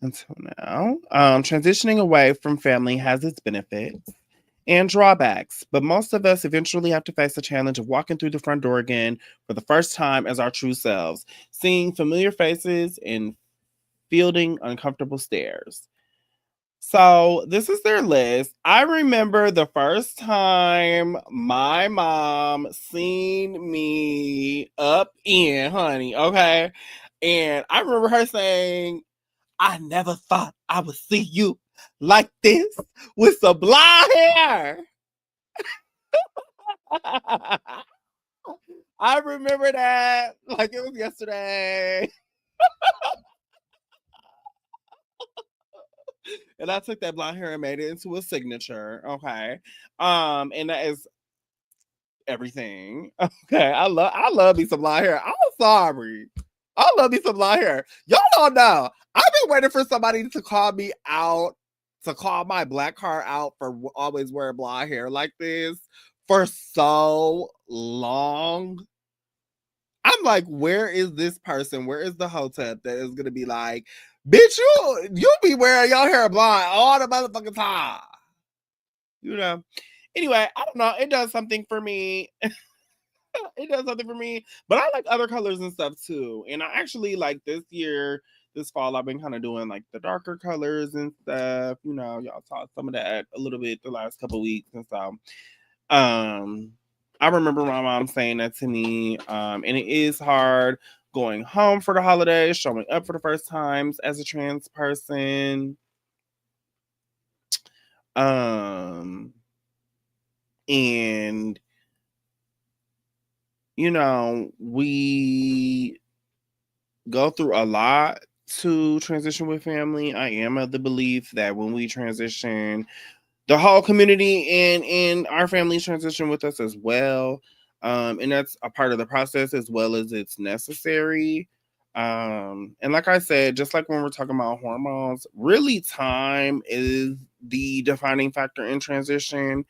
Until now. Transitioning away from family has its benefits and drawbacks, but most of us eventually have to face the challenge of walking through the front door again for the first time as our true selves, seeing familiar faces and fielding uncomfortable stares. So this is their list. I remember the first time my mom seen me up in, honey, okay? And I remember her saying, I never thought I would see you like this with some blonde hair. I remember that like it was yesterday. And I took that blonde hair and made it into a signature. Okay. And that is everything. Okay. I love me some blonde hair. I'm sorry. I love me some blonde hair. Y'all don't know. I've been waiting for somebody to call me out, to call my black car out for always wearing blonde hair like this for so long. I'm like, where is this person? Where is the hotep that is gonna be like, bitch, you be wearing your hair blonde all the motherfucking time? You know. Anyway, I don't know. It does something for me. It does something for me. But I like other colors and stuff too. And I actually like this fall, I've been kind of doing like the darker colors and stuff. You know, y'all saw some of that a little bit the last couple weeks. And so I remember my mom saying that to me. And it is hard going home for the holidays, showing up for the first times as a trans person. And you know, we go through a lot to transition with family. I am of the belief that when we transition, the whole community and our families transition with us as well. And that's a part of the process as well as it's necessary. And like I said, just like when we're talking about hormones, really time is the defining factor in transition.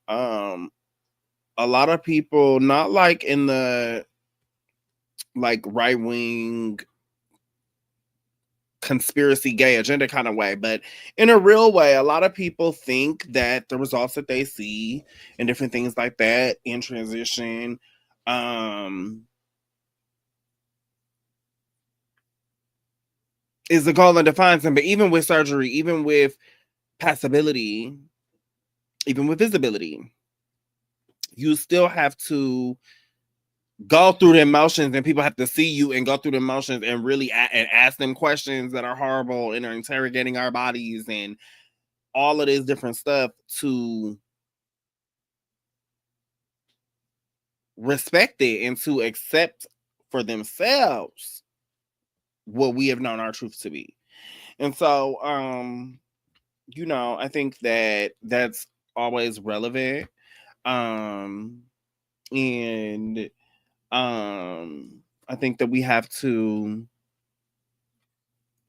Um, a lot of people, not like in the like right wing conspiracy gay agenda kind of way, but in a real way, a lot of people think that the results that they see and different things like that in transition is the goal and defines them. But even with surgery, even with passability, even with visibility, you still have to go through the emotions, and people have to see you and go through the emotions and really and ask them questions that are horrible and are interrogating our bodies and all of this different stuff to respect it and to accept for themselves what we have known our truth to be. And so you know, I think that that's always relevant. And I think that we have to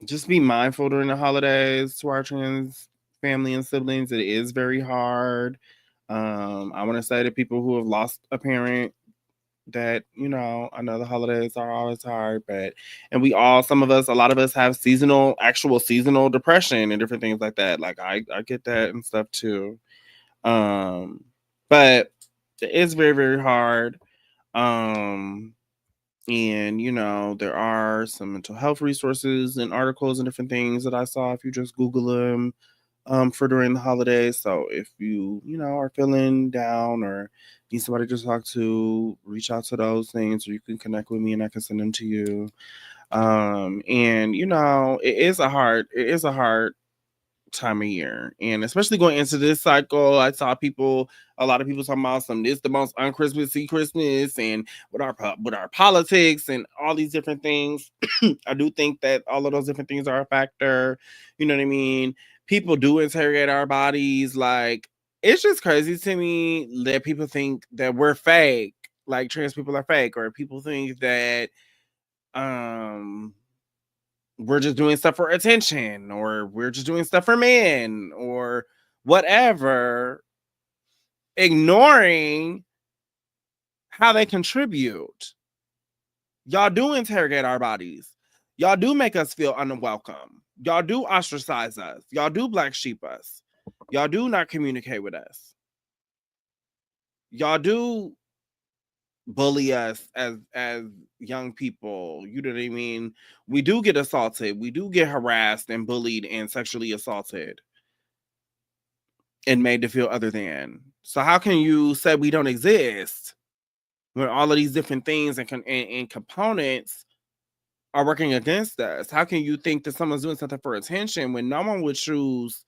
just be mindful during the holidays to our trans family and siblings. It is very hard. I want to say to people who have lost a parent that, you know, I know the holidays are always hard, but and we all, some of us, a lot of us have actual seasonal depression and different things like that. Like I get that and stuff too. But it's very, very hard. And you know, there are some mental health resources and articles and different things that I saw if you just Google them for during the holidays. So if you know, are feeling down or need somebody to talk to, reach out to those things, or you can connect with me and I can send them to you. And you know, it is a hard time of year, and especially going into this cycle, I saw a lot of people talking about this the most unchristmassy Christmas, and with our politics and all these different things. I do think that all of those different things are a factor. You know what I mean? People do interrogate our bodies. Like, it's just crazy to me that people think that we're fake, like trans people are fake, or people think that we're just doing stuff for attention, or we're just doing stuff for men, or whatever, ignoring how they contribute. Y'all do interrogate our bodies. Y'all do make us feel unwelcome. Y'all do ostracize us. Y'all do black sheep us. Y'all do not communicate with us. Y'all do bully us as young people. You know what I mean? We do get assaulted. We do get harassed and bullied and sexually assaulted and made to feel other than. So how can you say we don't exist when all of these different things and components are working against us? How can you think that someone's doing something for attention when no one would choose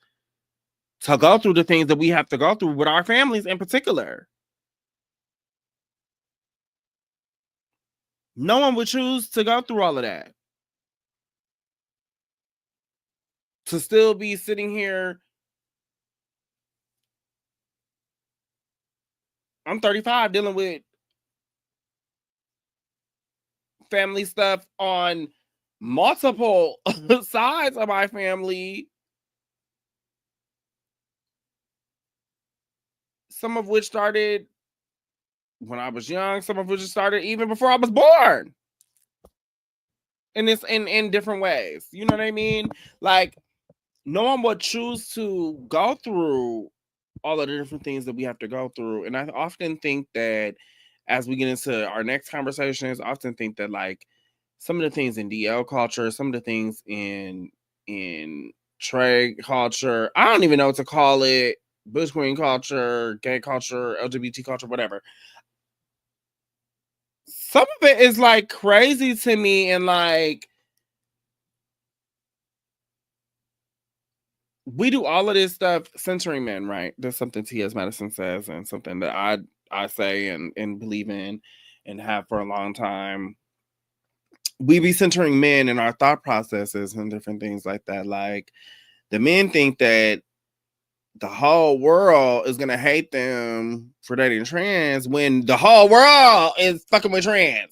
to go through the things that we have to go through with our families in particular? No one would choose to go through all of that. To still be sitting here. I'm 35 dealing with family stuff on multiple sides of my family. Some of which started when I was young, some of which started even before I was born. And it's in different ways. You know what I mean? Like, no one would choose to go through all of the different things that we have to go through. And I often think that as we get into our next conversations, I often think that like some of the things in DL culture, some of the things in trade culture, I don't even know what to call it, bush queen culture, gay culture, LGBT culture, whatever. Some of it is like crazy to me, and like we do all of this stuff centering men, right? There's something T.S. Madison says and something that I say and believe in and have for a long time. We be centering men in our thought processes and different things like that. Like the men think that the whole world is gonna hate them for dating trans when the whole world is fucking with trans.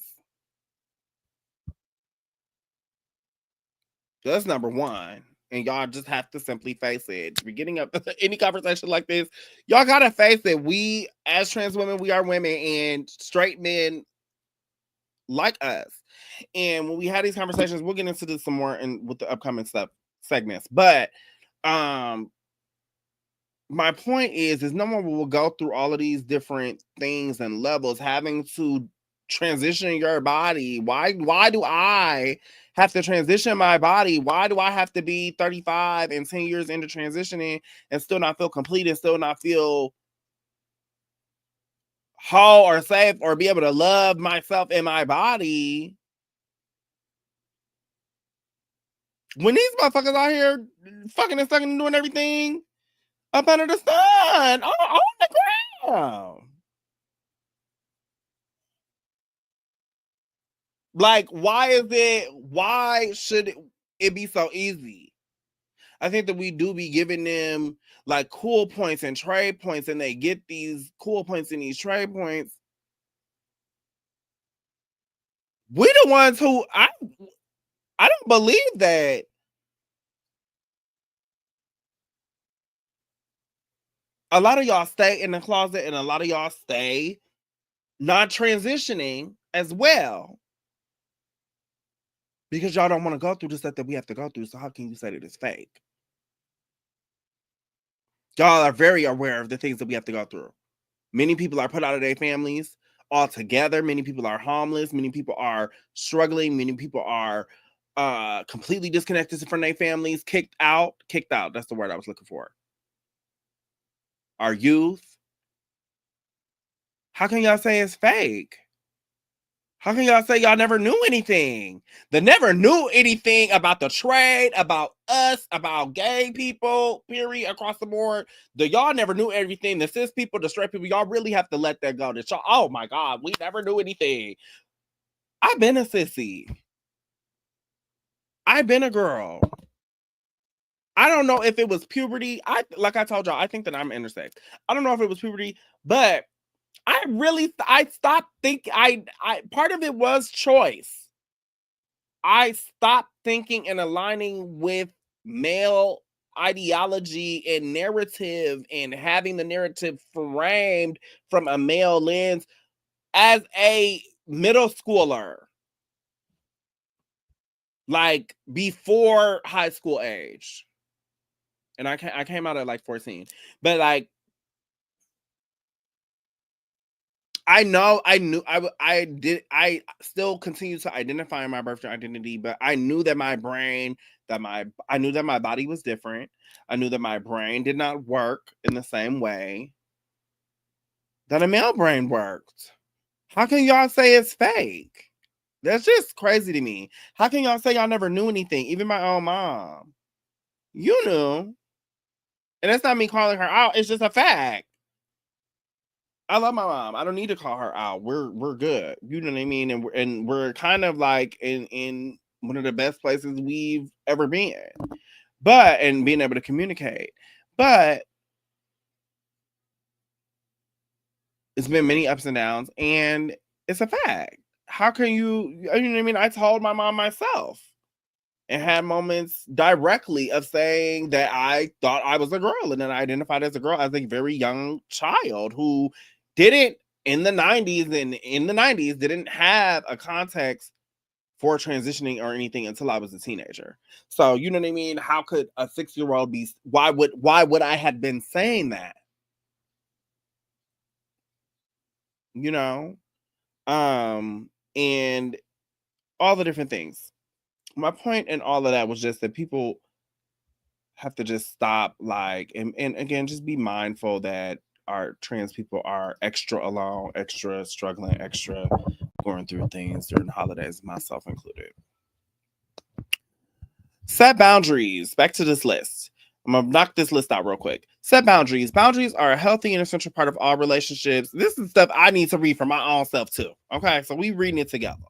That's number one. And y'all just have to simply face it. Beginning of any conversation like this, y'all gotta face it. We, as trans women, we are women, and straight men like us. And when we have these conversations, we'll get into this some more with the upcoming stuff segments. But my point is no one will go through all of these different things and levels having to transition your body. Why do I have to transition my body? Why do I have to be 35 and 10 years into transitioning and still not feel complete and still not feel whole or safe or be able to love myself in my body when these motherfuckers out here fucking and sucking and doing everything up under the sun on the ground? Like, why should it be so easy? I think that we do be giving them like cool points and trade points, and they get these cool points and these trade points. We the ones who I don't believe that a lot of y'all stay in the closet and a lot of y'all stay not transitioning as well. Because y'all don't want to go through the stuff that we have to go through. So how can you say that it's fake? Y'all are very aware of the things that we have to go through. Many people are put out of their families altogether. Many people are homeless. Many people are struggling. Many people are completely disconnected from their families, kicked out. That's the word I was looking for. Our youth. How can y'all say it's fake? How can y'all say y'all never knew anything? They never knew anything about the trade, about us, about gay people, period, across the board. Y'all never knew everything. The cis people, the straight people, y'all really have to let that go. That y'all, oh my God, we never knew anything. I've been a sissy. I've been a girl. I don't know if it was puberty. Like I told y'all, I think that I'm intersex. I don't know if it was puberty, but I stopped thinking. I part of it was choice. I stopped thinking and aligning with male ideology and narrative and having the narrative framed from a male lens as a middle schooler, like before high school age. And I came out at like 14, but like I still continue to identify my birth identity, but I knew that my brain, I knew that my body was different. I knew that my brain did not work in the same way that a male brain worked. How can y'all say it's fake? That's just crazy to me. How can y'all say y'all never knew anything? Even my own mom. You knew. And that's not me calling her out. It's just a fact. I love my mom. I don't need to call her out. We're good. You know what I mean? And we're kind of like in one of the best places we've ever been. But and being able to communicate. But it's been many ups and downs, and it's a fact. How can you know what I mean? I told my mom myself and had moments directly of saying that I thought I was a girl and then I identified as a girl as a very young child who didn't in the 90s didn't have a context for transitioning or anything until I was a teenager. So you know what I mean? How could a 6-year-old be? Why would I have been saying that? You know, and all the different things. My point in all of that was just that people have to just stop, like, and again, just be mindful that our trans people are extra alone, extra struggling, extra going through things during the holidays, myself included. Set boundaries. Back to this list. I'm going to knock this list out real quick. Set boundaries. Boundaries are a healthy and essential part of all relationships. This is stuff I need to read for my own self too. Okay, so we reading it together.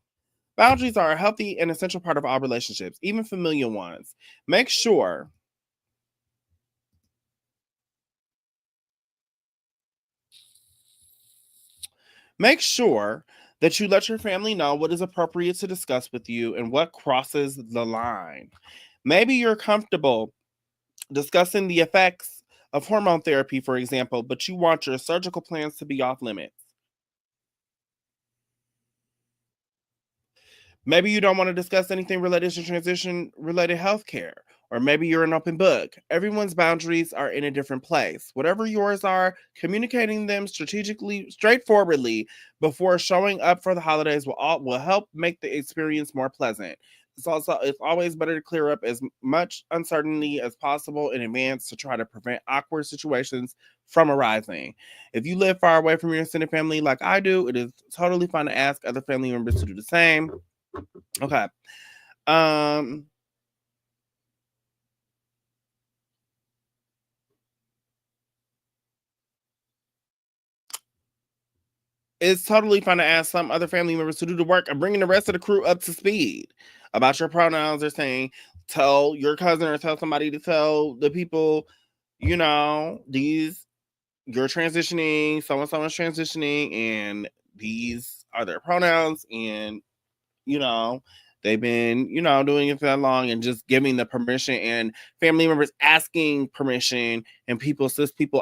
Boundaries are a healthy and essential part of all relationships, even familiar ones. Make sure that you let your family know what is appropriate to discuss with you and what crosses the line. Maybe you're comfortable discussing the effects of hormone therapy, for example, but you want your surgical plans to be off limits. Maybe you don't want to discuss anything related to transition related healthcare, or maybe you're an open book. Everyone's boundaries are in a different place. Whatever yours are, communicating them straightforwardly before showing up for the holidays will help make the experience more pleasant. It's always better to clear up as much uncertainty as possible in advance to try to prevent awkward situations from arising. If you live far away from your extended family like I do, it is totally fine to ask other family members to do the same. Okay. It's totally fine to ask some other family members to do the work of bringing the rest of the crew up to speed about your pronouns. Or saying, tell your cousin or tell somebody to tell the people, you're transitioning, so and so is transitioning, and these are their pronouns, and they've been doing it for that long, and just giving the permission, and family members asking permission, and people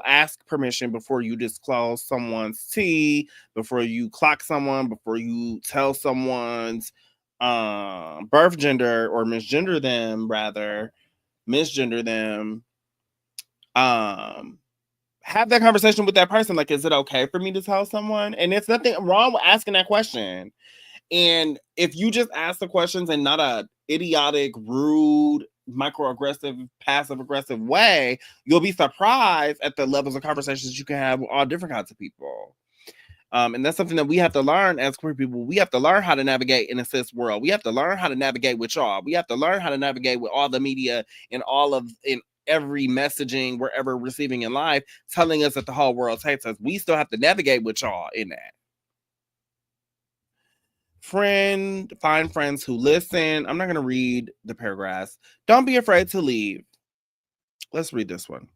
ask permission before you disclose someone's tea, before you clock someone, before you tell someone's birth gender, or misgender them. Have that conversation with that person. Like, is it okay for me to tell someone? And there's nothing wrong with asking that question. And if you just ask the questions in not a idiotic, rude, microaggressive, passive-aggressive way, you'll be surprised at the levels of conversations you can have with all different kinds of people. And that's something that we have to learn as queer people. We have to learn how to navigate in a cis world. We have to learn how to navigate with y'all. We have to learn how to navigate with all the media and in every messaging we're ever receiving in life, telling us that the whole world hates us. We still have to navigate with y'all in that. Find friends who listen. I'm not going to read the paragraphs. Don't be afraid to leave. Let's read this one.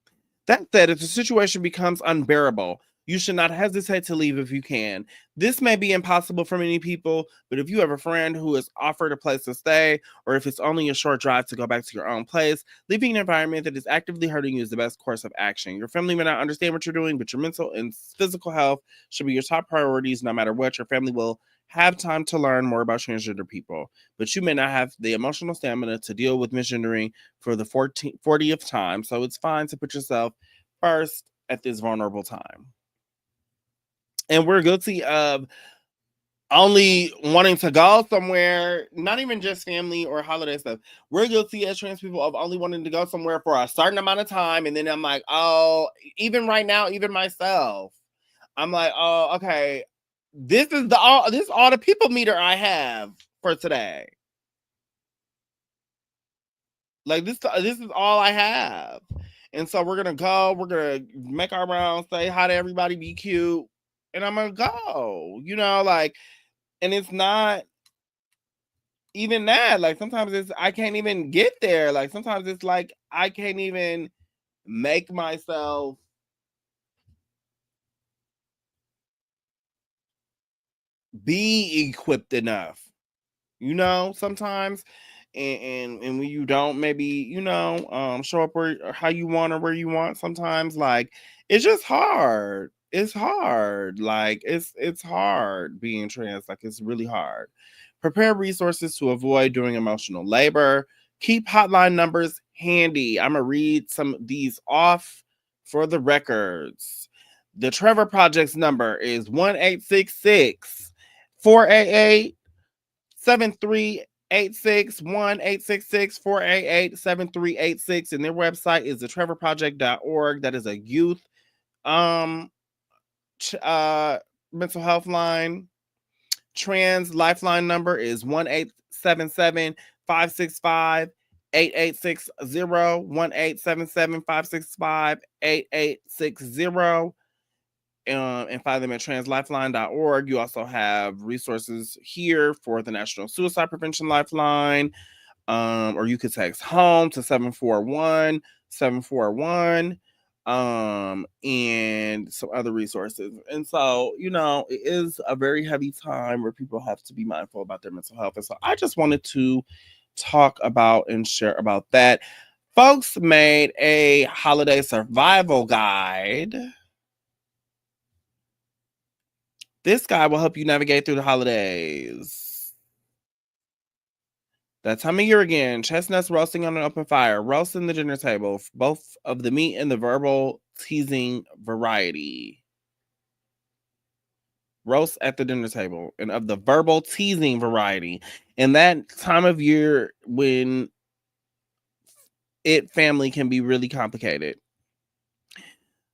That said, if the situation becomes unbearable, you should not hesitate to leave if you can. This may be impossible for many people, but if you have a friend who is offered a place to stay, or if it's only a short drive to go back to your own place, leaving an environment that is actively hurting you is the best course of action. Your family may not understand what you're doing, but your mental and physical health should be your top priorities no matter what. Your family will have time to learn more about transgender people, but you may not have the emotional stamina to deal with misgendering for the 40th time, so it's fine to put yourself first at this vulnerable time. And we're guilty of only wanting to go somewhere, not even just family or holiday stuff. We're guilty as trans people of only wanting to go somewhere for a certain amount of time. And then I'm like, oh, even right now, even myself, I'm like, oh, okay, this is all the people meter I have for today. Like this is all I have. And so we're gonna make our rounds, say hi to everybody, be cute, and I'm gonna go, and it's not even that. Like, sometimes I can't even get there. Like, sometimes it's like I can't even make myself be equipped enough, sometimes. And when you don't maybe, show up how you want or where you want, sometimes, like, it's just hard. It's hard. Like, it's hard being trans. Like, it's really hard. Prepare resources to avoid doing emotional labor. Keep hotline numbers handy. I'm going to read some of these off for the records. The Trevor Project's number is 1-866 488 7386 1-866-488-7386, and their website is thetrevorproject.org. That is a youth mental health line. Trans lifeline number is 1-877-565-8255. 886-1877565, 8860, and find them at translifeline.org. You also have resources here for the National Suicide Prevention Lifeline, or you could text HOME to 741-741, and some other resources. And so, it is a very heavy time where people have to be mindful about their mental health. And so I just wanted to talk about and share about that. Folks made a holiday survival guide. This guide will help you navigate through the holidays. That time of year again, chestnuts roasting on an open fire, roasting the dinner table, both of the meat and the verbal teasing variety. Roast at the dinner table and of the verbal teasing variety. And that time of year when family can be really complicated.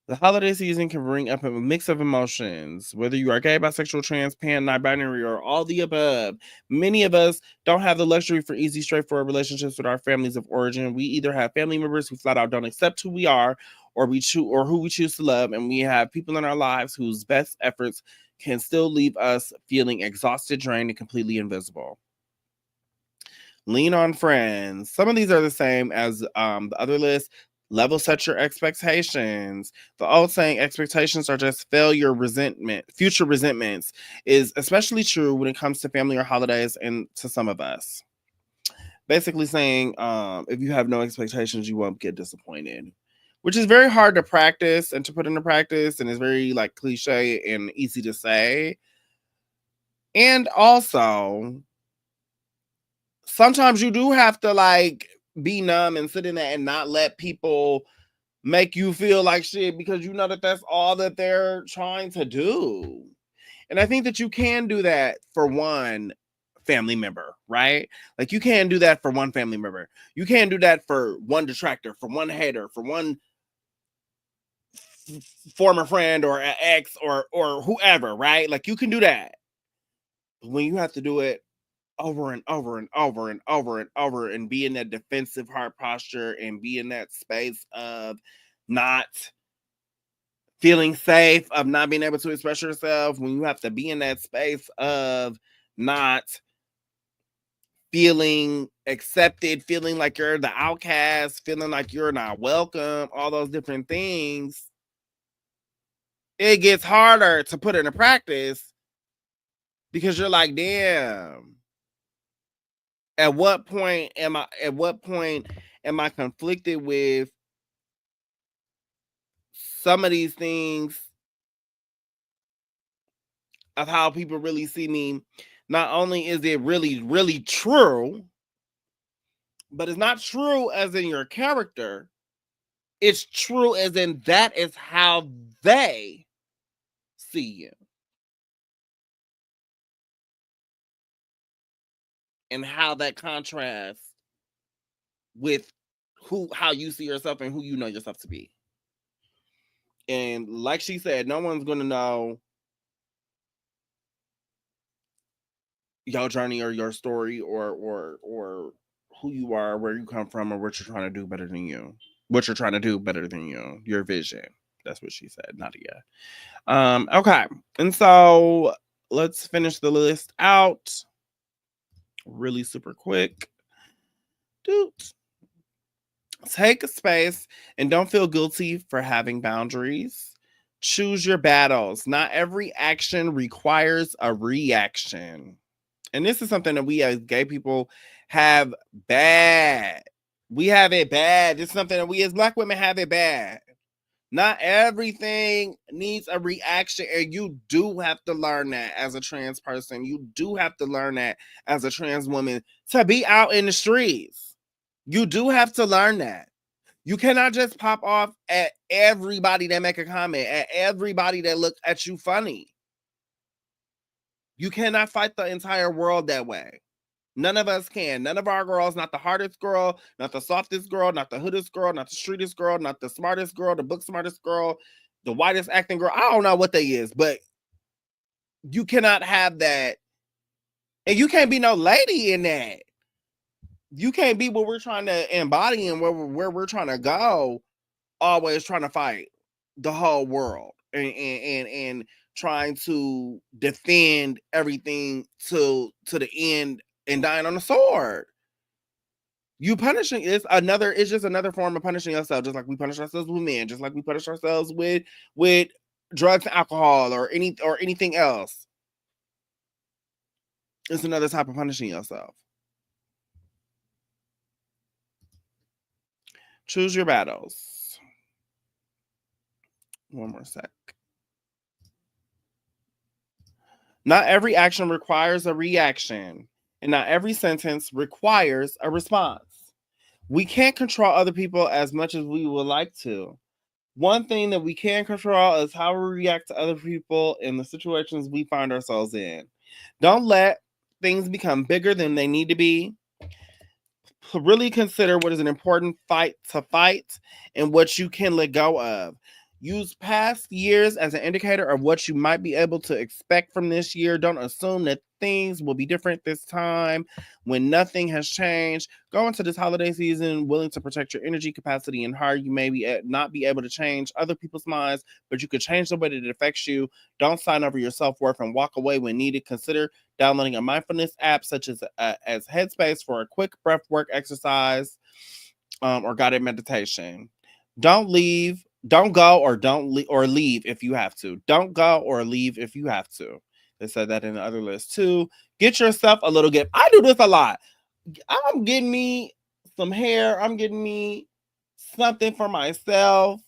The holiday season can bring up a mix of emotions, whether you are gay, bisexual, trans, pan, non-binary, or all the above. Many of us don't have the luxury for easy, straightforward relationships with our families of origin. We either have family members who flat out don't accept who we are, or who we choose to love, and we have people in our lives whose best efforts can still leave us feeling exhausted, drained, and completely invisible. Lean on friends. Some of these are the same as the other list. Level set your expectations. The old saying, expectations are just future resentments, is especially true when it comes to family or holidays and to some of us. Basically saying, if you have no expectations, you won't get disappointed, which is very hard to practice and to put into practice. And it's very cliche and easy to say. And also, sometimes you do have to be numb and sit in that and not let people make you feel like shit, because you know that that's all that they're trying to do. And I think that you can do that for one family member, right? You can do that for one family member. You can do that for one detractor, for one hater, for one former friend or an ex or whoever, right? You can do that. But when you have to do it over and over and over and over and over and be in that defensive heart posture and be in that space of not feeling safe, of not being able to express yourself, when you have to be in that space of not feeling accepted, feeling like you're the outcast, feeling like you're not welcome, all those different things, it gets harder to put into practice, because you're like, damn, at what point am I conflicted with some of these things of how people really see me? Not only is it really, really true, but it's not true as in your character. It's true as in that is how they see you. And how that contrasts with how you see yourself and who you know yourself to be. And like she said, no one's going to know your journey or your story or who you are, where you come from, or what you're trying to do better than you. What you're trying to do better than you. Your vision. That's what she said, Nadia. Okay. And so let's finish the list out really super quick. Dude. Take a space and don't feel guilty for having boundaries. Choose your battles. Not every action requires a reaction. And this is something that we as gay people have bad. We have it bad. This is something that we as Black women have it bad. Not everything needs a reaction. And you do have to learn that as a trans person. You do have to learn that as a trans woman to be out in the streets. You do have to learn that. You cannot just pop off at everybody that make a comment, at everybody that look at you funny. You cannot fight the entire world that way. None of us can. None of our girls, not the hardest girl, not the softest girl, not the hoodest girl, not the streetest girl, not the smartest girl, the book smartest girl, the whitest acting girl. I don't know what they is, but you cannot have that. And you can't be no lady in that. you can't be what we're trying to embody and where we're trying to go, always trying to fight the whole world and trying to defend everything to the end and dying on the sword. You punishing it's just another form of punishing yourself, just like we punish ourselves with men, just like we punish ourselves with drugs and alcohol or anything else. It's another type of punishing yourself. Choose your battles. One more sec. Not every action requires a reaction, and not every sentence requires a response. We can't control other people as much as we would like to. One thing that we can control is how we react to other people in the situations we find ourselves in. Don't let things become bigger than they need to be. Really consider what is an important fight to fight and what you can let go of. Use past years as an indicator of what you might be able to expect from this year. Don't assume that things will be different this time when nothing has changed. Go into this holiday season willing to protect your energy capacity and heart. You may not be able to change other people's minds, but you can change the way that it affects you. Don't sign over your self-worth and walk away when needed. Consider downloading a mindfulness app such as Headspace for a quick breath work exercise or guided meditation. Don't go or leave if you have to. Don't go or leave if you have to. They said that in the other list too. Get yourself a little gift. I do this a lot. I'm getting me some hair. I'm getting me something for myself.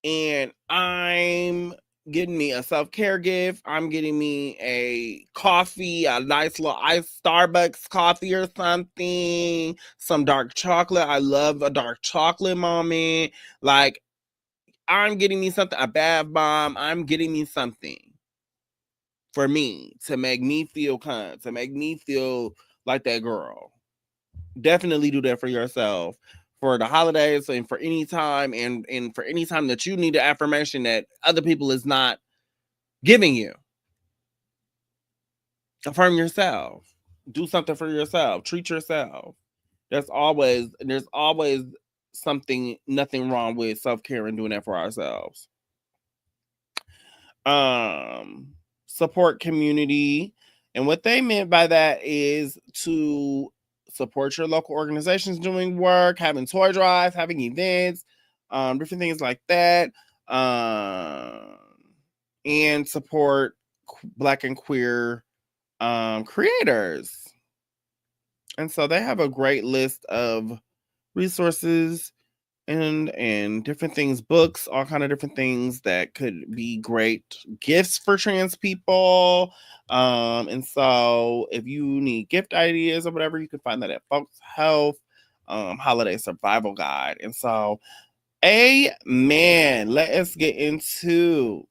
And I'm getting me a self-care gift. I'm getting me a coffee, a nice little iced Starbucks coffee or something. Some dark chocolate. I love a dark chocolate moment. Like, I'm getting me something, a bath bomb. I'm getting me something for me to make me feel kind, to make me feel like that girl. Definitely do that for yourself for the holidays and for any time and for any time that you need the affirmation that other people is not giving you. Affirm yourself. Do something for yourself. Treat yourself. There's always nothing wrong with self-care and doing that for ourselves. Support community. And what they meant by that is to support your local organizations doing work, having toy drives, having events, different things like that. And support Black and queer creators. And so they have a great list of resources and different things, books, all kind of different things that could be great gifts for trans people. And so if you need gift ideas or whatever, you can find that at Folks Health Holiday Survival Guide. And so, amen. Let us get into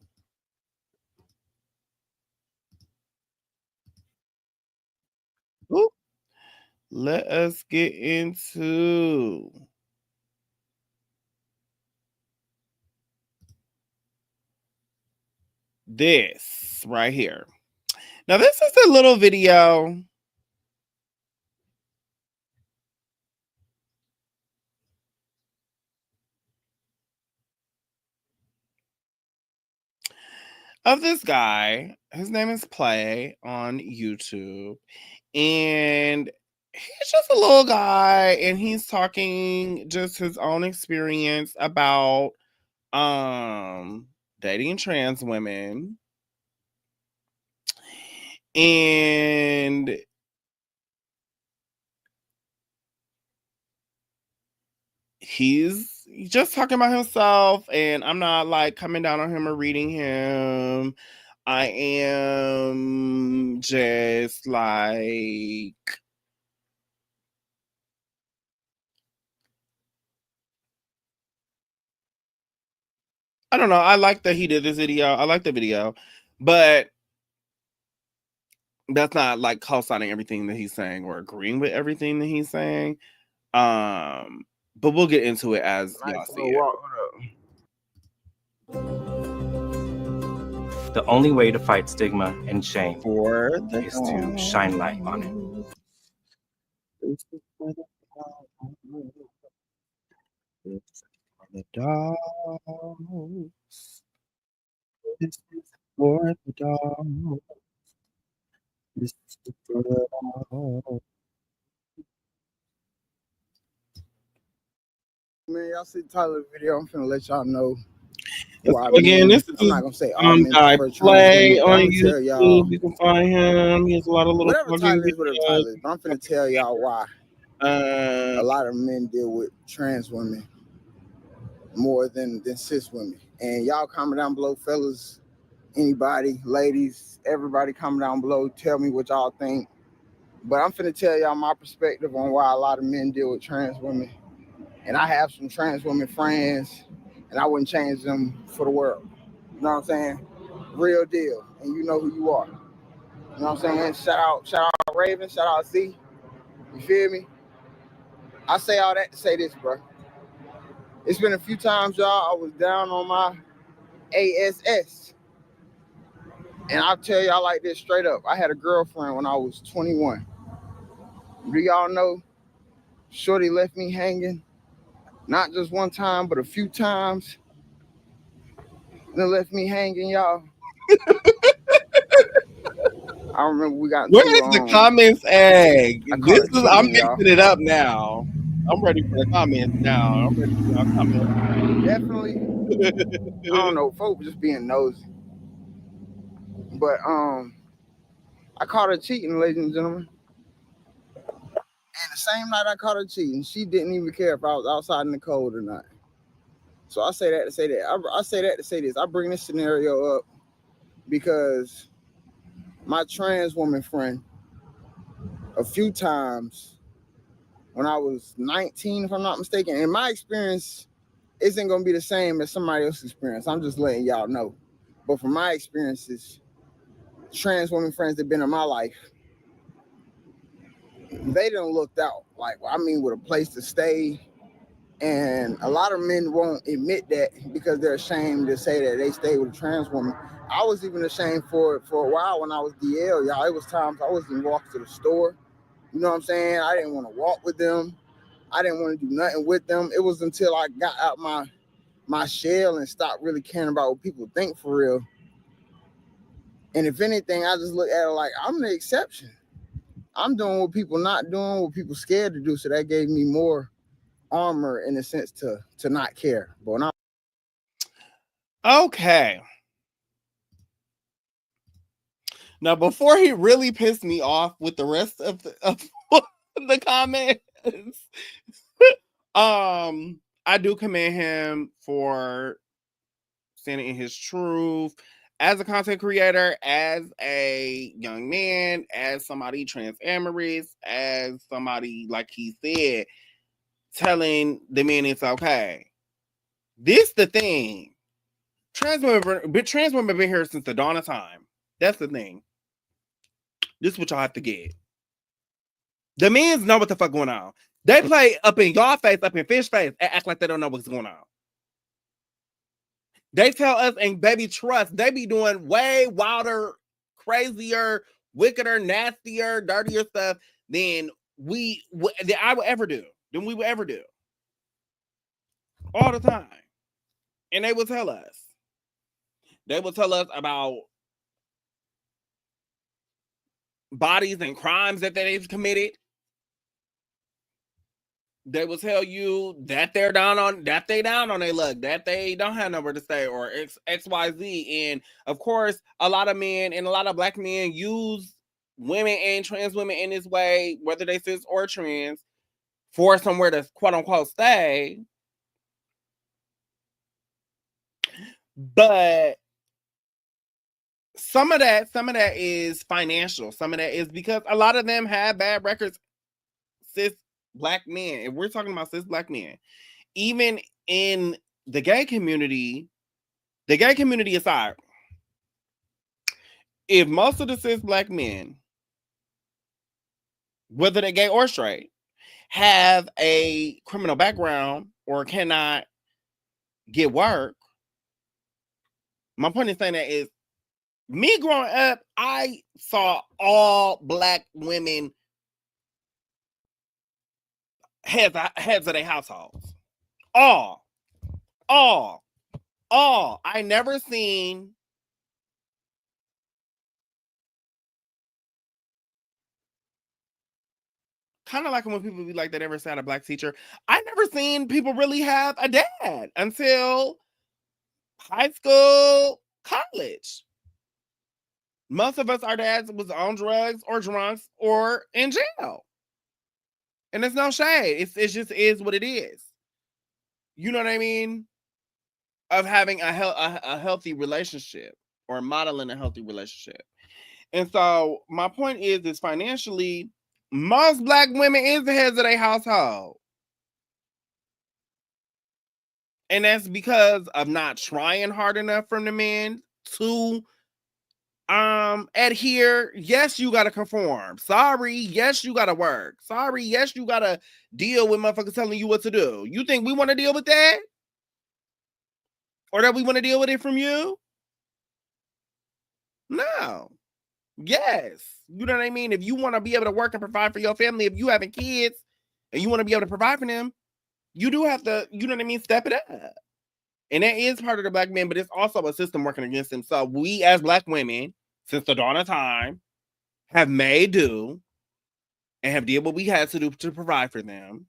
this right here. Now, this is a little video of this guy. His name is Play on YouTube. And he's just a little guy and he's talking just his own experience about dating trans women. And he's just talking about himself, and I'm not like coming down on him or reading him. I am just like, I don't know. I like that he did this video. I like the video, but that's not like co-signing everything that he's saying or agreeing with everything that he's saying. But we'll get into it as y'all see it. The only way to fight stigma and shame For the is to shine light on it. This is for the This is for the dogs. This is for the dogs. This is for the dogs. Man, y'all see the title of the video. I'm finna let y'all know So why again, this is I'm not gonna say all men Guy prefer trans Play women, but on I'm gonna tell y'all YouTube. You can find him. He has a lot of little whatever vlogging title is, whatever title is. But I'm finna tell y'all why videos. a lot of men deal with trans women more than cis women. And y'all comment down below, fellas, anybody, ladies, everybody comment down below. Tell me what y'all think. But I'm finna tell y'all my perspective on why a lot of men deal with trans women. And I have some trans women friends, and I wouldn't change them for the world. You know what I'm saying? Real deal. And you know who you are. You know what I'm saying? Shout out Raven, shout out Z. You feel me? I say all that to say this, bro. It's been a few times, y'all, I was down on my ASS. And I'll tell y'all like this straight up. I had a girlfriend when I was 21. Do y'all know Shorty left me hanging? Not just one time, but a few times. Then left me hanging, y'all. I remember we got Where into is the comments egg? I caught her I'm cheating, y'all. mixing it up now. I'm ready for the comments now. I'm ready for y'all comments. Definitely, I don't know, folks just being nosy. But I caught her cheating, ladies and gentlemen. And the same night I caught her cheating, she didn't even care if I was outside in the cold or not. So I say that to say that. I say that to say this. I bring this scenario up because my trans woman friend, a few times when I was 19, if I'm not mistaken, and my experience isn't going to be the same as somebody else's experience. I'm just letting y'all know. But from my experiences, trans women friends that have been in my life, they done looked out. Like, I mean, with a place to stay. And a lot of men won't admit that because they're ashamed to say that they stayed with a trans woman. I was even ashamed for it for a while when I was DL, y'all. It was times I wasn't even walking to the store. You know what I'm saying? I didn't want to walk with them. I didn't want to do nothing with them. It was until I got out my shell and stopped really caring about what people think for real. And if anything, I just look at it like I'm the exception. I'm doing what people not doing, what people scared to do. So that gave me more armor in a sense to not care. But when Okay. Now, before he really pissed me off with the rest of the comments, I do commend him for standing in his truth as a content creator, as a young man, as somebody trans-amorous, as somebody, like he said, telling the men it's okay. This the thing. Trans women been here since the dawn of time. That's the thing. This is what y'all have to get. The men know what the fuck going on. They play up in y'all face, up in fish face, and act like they don't know what's going on. They tell us, and baby, trust, they be doing way wilder, crazier, wickeder, nastier, dirtier stuff than I would ever do. Than we would ever do. All the time. And they will tell us. They will tell us about bodies and crimes that they've committed. They will tell you that they down on their luck, that they don't have nowhere to stay, or XYZ. And of course, a lot of men and a lot of black men use women and trans women in this way, whether they cis or trans, for somewhere to quote unquote stay. But some of that is financial. Some of that is because a lot of them have bad records. Cis black men, if we're talking about cis black men, even in the gay community aside, if most of the cis black men, whether they're gay or straight, have a criminal background or cannot get work, my point in saying that is Me growing up, I saw all Black women heads of their households. All. I never seen kind of like when people be like, they never had a Black teacher. I never seen people really have a dad until high school, college. Most of us, our dads was on drugs or drunks or in jail. And it's no shade. It just is what it is. You know what I mean? Of having a healthy relationship or modeling a healthy relationship. And so my point is financially, most Black women is the heads of their household. And that's because of not trying hard enough from the men to adhere. Yes, you gotta conform. Sorry, yes, you gotta work. Sorry, yes, you gotta deal with motherfuckers telling you what to do. You think we want to deal with that? Or that we want to deal with it from you? No. Yes. You know what I mean? If you want to be able to work and provide for your family, if you having kids and you want to be able to provide for them, you do have to, you know what I mean, step it up. And that is part of the Black men, but it's also a system working against them. So we as Black women, since the dawn of time, have made do and have did what we had to do to provide for them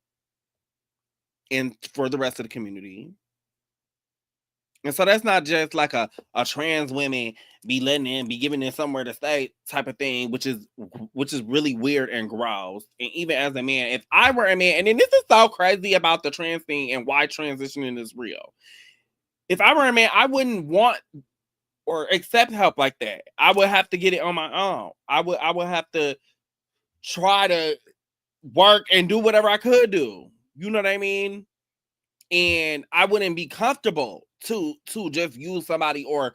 and for the rest of the community. And so that's not just like a trans women be letting in, be giving them somewhere to stay type of thing, which is really weird and gross. And even as a man, if I were a man, and then this is so crazy about the trans thing and why transitioning is real. If I were a man, I wouldn't want or accept help like that. I would have to get it on my own. I would have to try to work and do whatever I could do. You know what I mean? And I wouldn't be comfortable to just use somebody or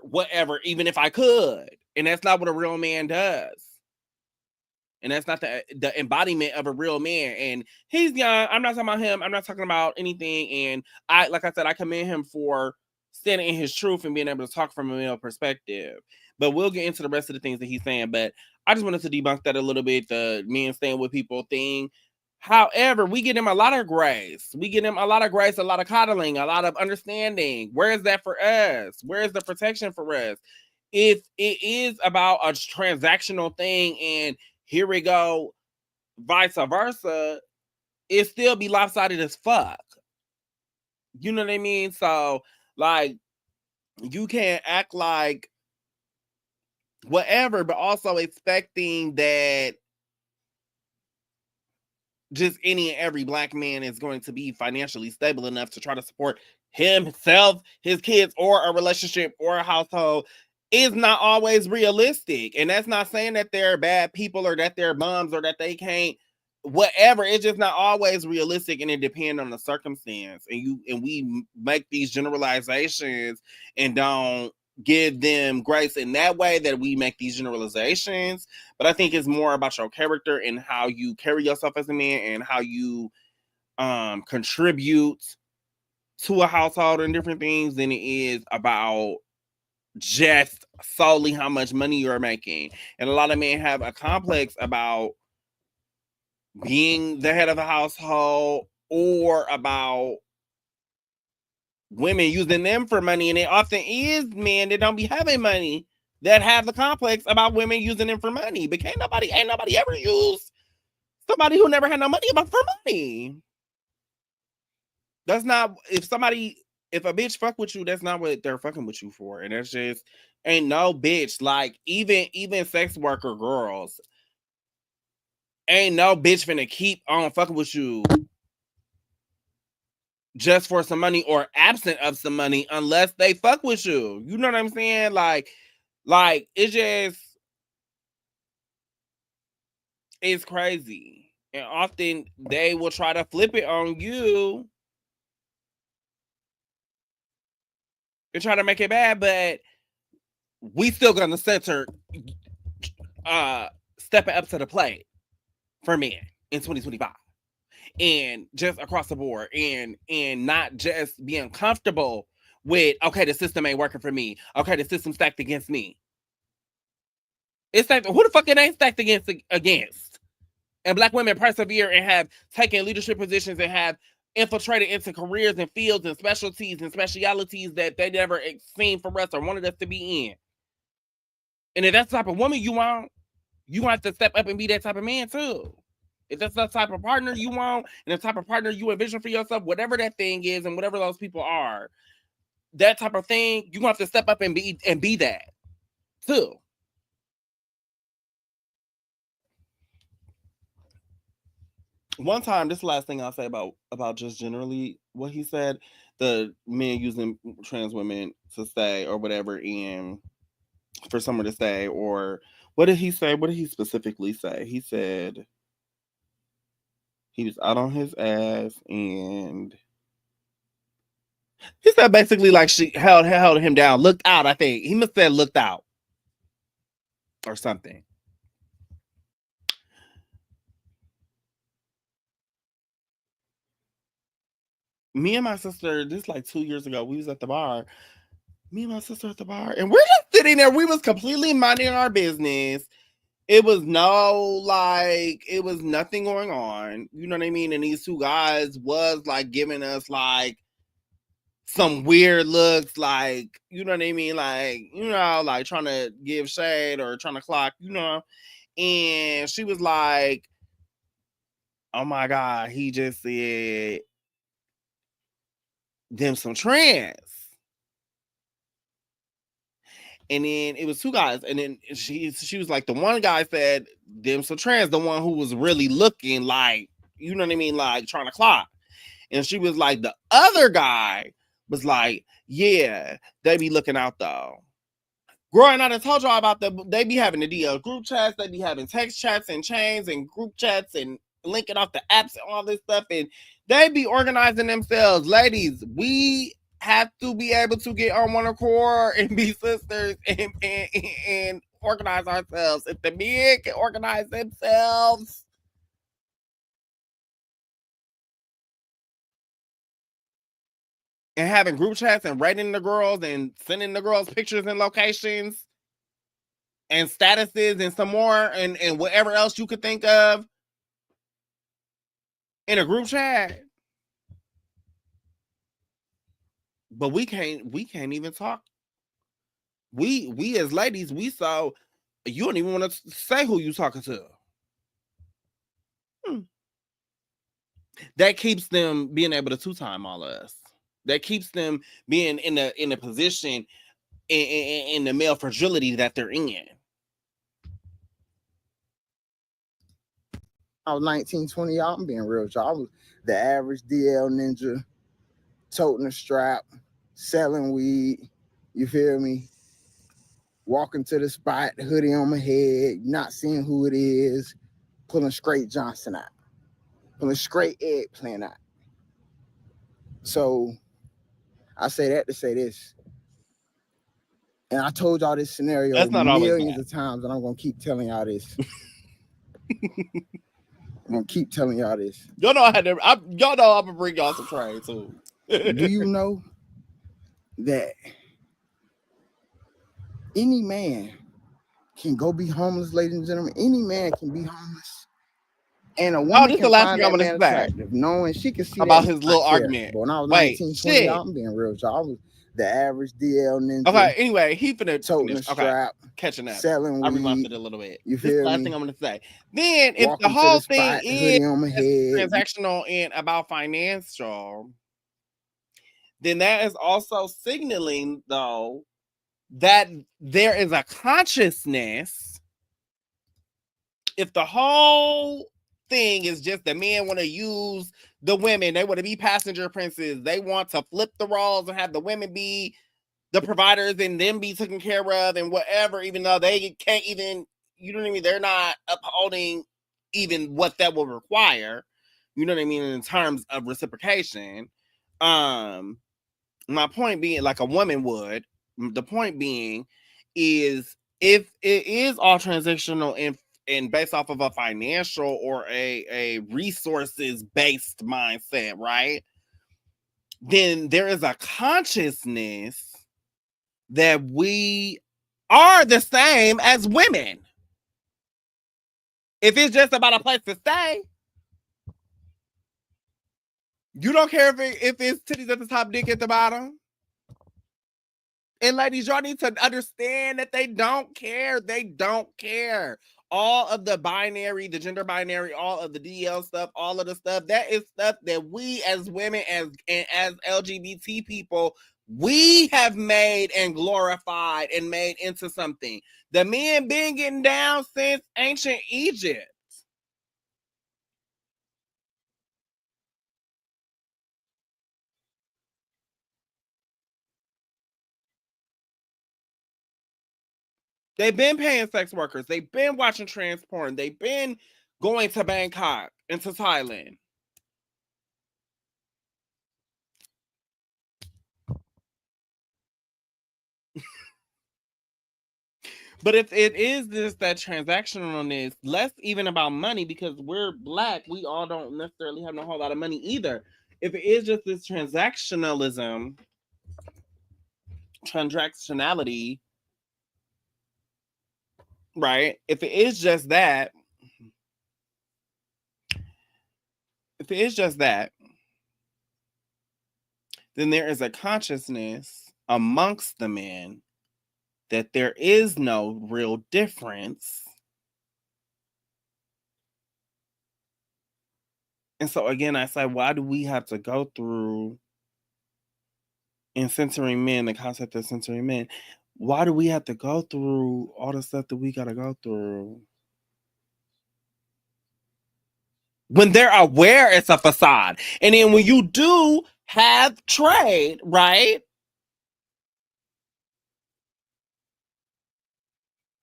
whatever, even if I could. And that's not what a real man does. And that's not the embodiment of a real man. And he's young. I'm not talking about him. I'm not talking about anything. And like I said, I commend him for standing in his truth and being able to talk from a male perspective. But we'll get into the rest of the things that he's saying. But I just wanted to debunk that a little bit, the men staying with people thing. However, we get him a lot of grace. We get him a lot of grace, a lot of coddling, a lot of understanding. Where is that for us? Where is the protection for us? If it is about a transactional thing and here we go, vice versa, it still be lopsided as fuck. You know what I mean? So, like, you can't act like whatever, but also expecting that just any and every Black man is going to be financially stable enough to try to support himself, his kids, or a relationship or a household is not always realistic. And that's not saying that they're bad people or that they're bums or that they can't whatever. It's just not always realistic, and it depends on the circumstance. And we make these generalizations and don't give them grace in that way that we make these generalizations. But I think it's more about your character and how you carry yourself as a man and how you contribute to a household and different things than it is about just solely how much money you're making. And a lot of men have a complex about being the head of a household or about women using them for money. And it often is men that don't be having money that have the complex about women using them for money. But ain't nobody ever used somebody who never had no money about for money. That's not, if a bitch fuck with you, that's not what they're fucking with you for. And that's just ain't no bitch. Like even sex worker girls, ain't no bitch finna keep on fucking with you just for some money or absent of some money unless they fuck with you. You know what I'm saying? Like it's just, it's crazy. And often they will try to flip it on you and try to make it bad, but we still gonna center stepping up to the plate for men in 2025. And just across the board, and not just being comfortable with, okay, the system ain't working for me. Okay, the system stacked against me. It's stacked. Who the fuck it ain't stacked against? And Black women persevere and have taken leadership positions and have infiltrated into careers and fields and specialties and specialities that they never seen for us or wanted us to be in. And if that's the type of woman you want, you have to step up and be that type of man too. If that's the type of partner you want and the type of partner you envision for yourself, whatever that thing is and whatever those people are, that type of thing, you have to step up and be that too. One time, this last thing I'll say about just generally what he said, the men using trans women to stay or whatever, and for someone to stay, or what did he say? What did he specifically say? He said he was out on his ass, and he said basically like she held him down, looked out. I think he must have said looked out or something. Me and my sister, this like 2 years ago, we was at the bar. Me and my sister at the bar, and we're just sitting there. We was completely minding our business. It was it was nothing going on. You know what I mean? And these two guys was like giving us like some weird looks, like, you know what I mean? Like, you know, like trying to give shade or trying to clock, you know. And she was like, oh my God, he just said them some trans. And then it was two guys, and then she was like, the one guy said them some trans, the one who was really looking like, you know what I mean, like trying to clock. And she was like, the other guy was like, yeah, they be looking out though. Growing out, I told y'all about they be having the DL group chats, they be having text chats and chains and group chats and linking off the apps and all this stuff, and they be organizing themselves. Ladies, we have to be able to get on one accord and be sisters and organize ourselves. If the men can organize themselves, and having group chats and rating the girls and sending the girls pictures and locations and statuses and some more and whatever else you could think of in a group chat. But we can't even talk. We as ladies, we saw, you don't even want to say who you talking to. That keeps them being able to two-time all of us. That keeps them being in a position in the male fragility that they're in. I was 19, 20, y'all. I'm being real with y'all. I was the average DL ninja, toting a strap, selling weed. You feel me? Walking to the spot, hoodie on my head, not seeing who it is, pulling straight Johnson out, pulling straight eggplant out. So I say that to say this. And I told y'all this scenario millions of times, and I'm going to keep telling y'all this. I'm going to keep telling y'all this. Y'all know y'all know I'm going to bring y'all some trade too. Do you know that any man can go be homeless, ladies and gentlemen? Any man can be homeless. And a woman can find that man attractive, knowing she can see about his little argument. But when I was 19, 20, y'all, I'm being real, y'all. I was the average DL ninja. Okay, anyway, he finna toting a strap, catching up, selling weed. I rewound it a little bit. You feel last me? thing I'm gonna say. Then if Walking the whole thing spot, is on my head, transactional and about financial, then that is also signaling though that there is a consciousness. If the whole thing is just the men want to use the women, they want to be passenger princes, they want to flip the roles and have the women be the providers and them be taken care of and whatever, even though they can't even, you know what I mean, they're not upholding even what that will require, you know what I mean, in terms of reciprocation. My point being, like a woman would, the point being is, if it is all transactional and based off of a financial or a resources based mindset, right? Then there is a consciousness that we are the same as women. If it's just about a place to stay, you don't care if it's titties at the top, dick at the bottom. And ladies, y'all need to understand that they don't care. They don't care. All of the binary, the gender binary, all of the DL stuff, all of the stuff, that is stuff that we as women, as LGBT people, we have made and glorified and made into something. The men been getting down since ancient Egypt. They've been paying sex workers. They've been watching trans porn. They've been going to Bangkok and to Thailand. But if it is that transactionalness, less even about money, because we're Black, we all don't necessarily have a whole lot of money either. If it is just this transactionalism, transactionality, right? If it is just that, then there is a consciousness amongst the men that there is no real difference. And so again, I say, why do we have to go through in censoring men, the concept of censoring men? Why do we have to go through all the stuff that we got to go through when they're aware it's a facade? And then when you do have trade, right?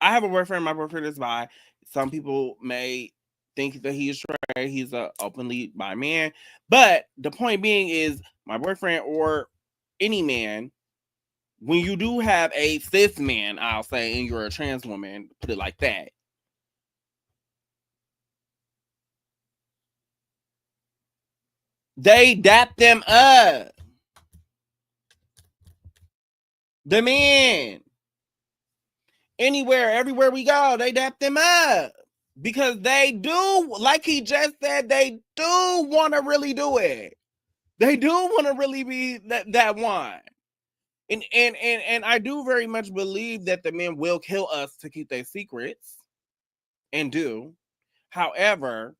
I have a boyfriend. My boyfriend is bi. Some people may think that he's straight. He's a openly bi man. But the point being is, my boyfriend or any man, when you do have a cis man, I'll say, and you're a trans woman, put it like that, they dap them up. The men. Anywhere, everywhere we go, they dap them up. Because they do, like he just said, they do want to really do it. They do want to really be that one. And I do very much believe that the men will kill us to keep their secrets. And do. However,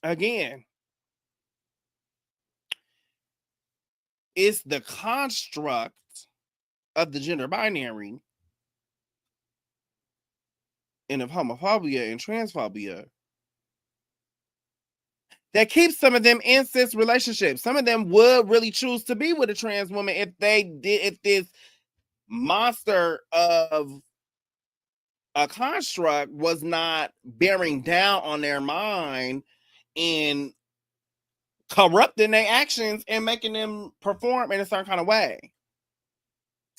again, it's the construct of the gender binary and of homophobia and transphobia that keeps some of them in cis relationships. Some of them would really choose to be with a trans woman if this monster of a construct was not bearing down on their mind and corrupting their actions and making them perform in a certain kind of way.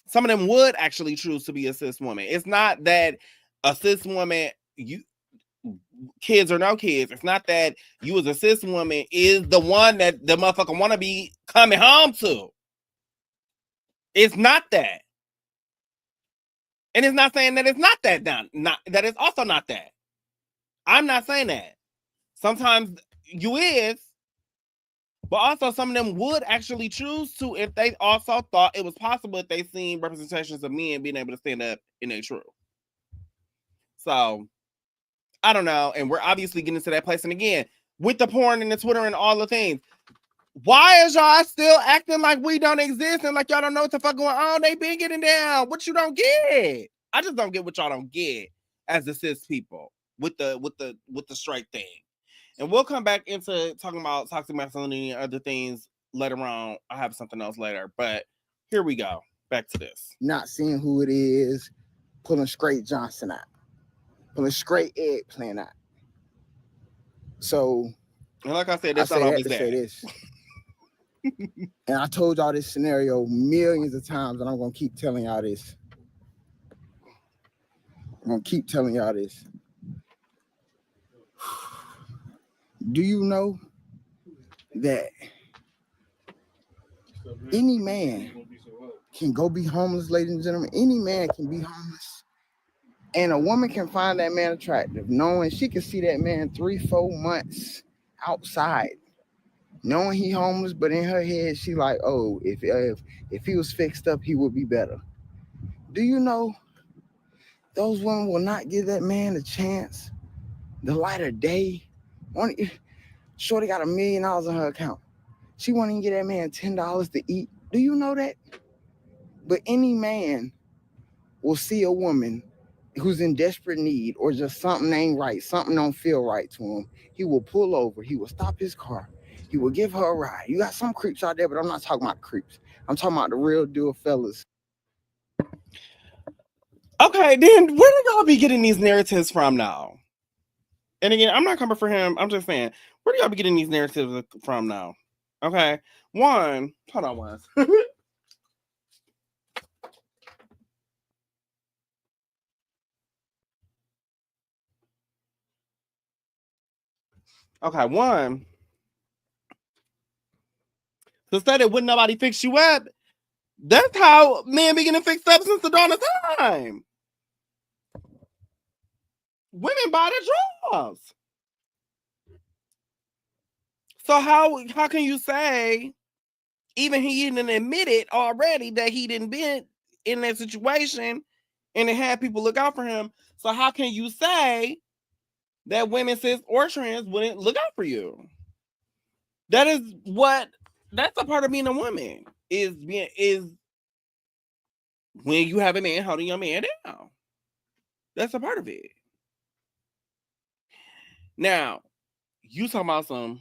Some of them would actually choose to be a cis woman. It's not that a cis woman, kids or no kids, it's not that you as a cis woman is the one that the motherfucker want to be coming home to. It's not that. And it's not saying that it's not that, not that it's also not that. I'm not saying that. Sometimes you is, but also some of them would actually choose to if they also thought it was possible if they seen representations of men being able to stand up in their truth. So, I don't know. And we're obviously getting to that place. And again, with the porn and the Twitter and all the things, why is y'all still acting like we don't exist and like y'all don't know what the fuck going on? They been getting down. What you don't get? I just don't get what y'all don't get as the cis people with the straight thing. And we'll come back into talking about toxic masculinity and other things later on. I have something else later, but here we go. Back to this. Not seeing who it is, pulling straight Johnson out, pulling straight eggplant out. So, and like I said, that's not always that. And I told y'all this scenario millions of times, and I'm gonna keep telling y'all this. Do you know that any man can go be homeless, ladies and gentlemen? Any man can be homeless. And a woman can find that man attractive, knowing she can see that man 3-4 months outside, knowing he homeless, but in her head, she like, oh, if he was fixed up, he would be better. Do you know those women will not give that man a chance? The light of day. Shorty got $1 million in her account. She won't even get that man $10 to eat. Do you know that? But any man will see a woman who's in desperate need or just something ain't right, something don't feel right to him. He will pull over. He will stop his car. He will give her a ride. You got some creeps out there, but I'm not talking about creeps. I'm talking about the real deal fellas. Okay, then where do y'all be getting these narratives from now? And again, I'm not coming for him. I'm just saying, where do y'all be getting these narratives from now? Okay. Hold on once. Okay, one. To say that wouldn't nobody fix you up, that's how men be getting fixed up since the dawn of time. Women buy the drugs. So how can you say, even he didn't admit it already, that he didn't been in that situation and it had people look out for him? So how can you say that women, cis or trans, wouldn't look out for you? That's a part of being a woman, is when you have a man holding your man down. That's a part of it. Now, he's talking about some,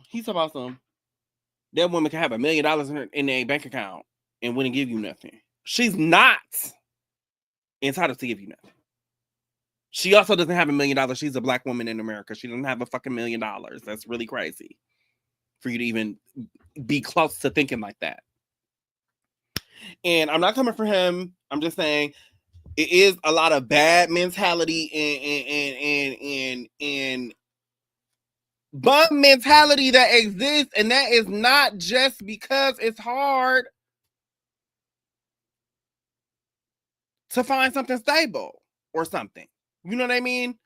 that woman can have $1 million in their bank account and wouldn't give you nothing. She's not entitled to give you nothing. She also doesn't have $1 million. She's a black woman in America. She doesn't have a fucking $1 million. That's really crazy for you to even be close to thinking like that. And I'm not coming for him. I'm just saying it is a lot of bad mentality and bum mentality that exists, and that is not just because it's hard to find something stable or something. You know what I mean?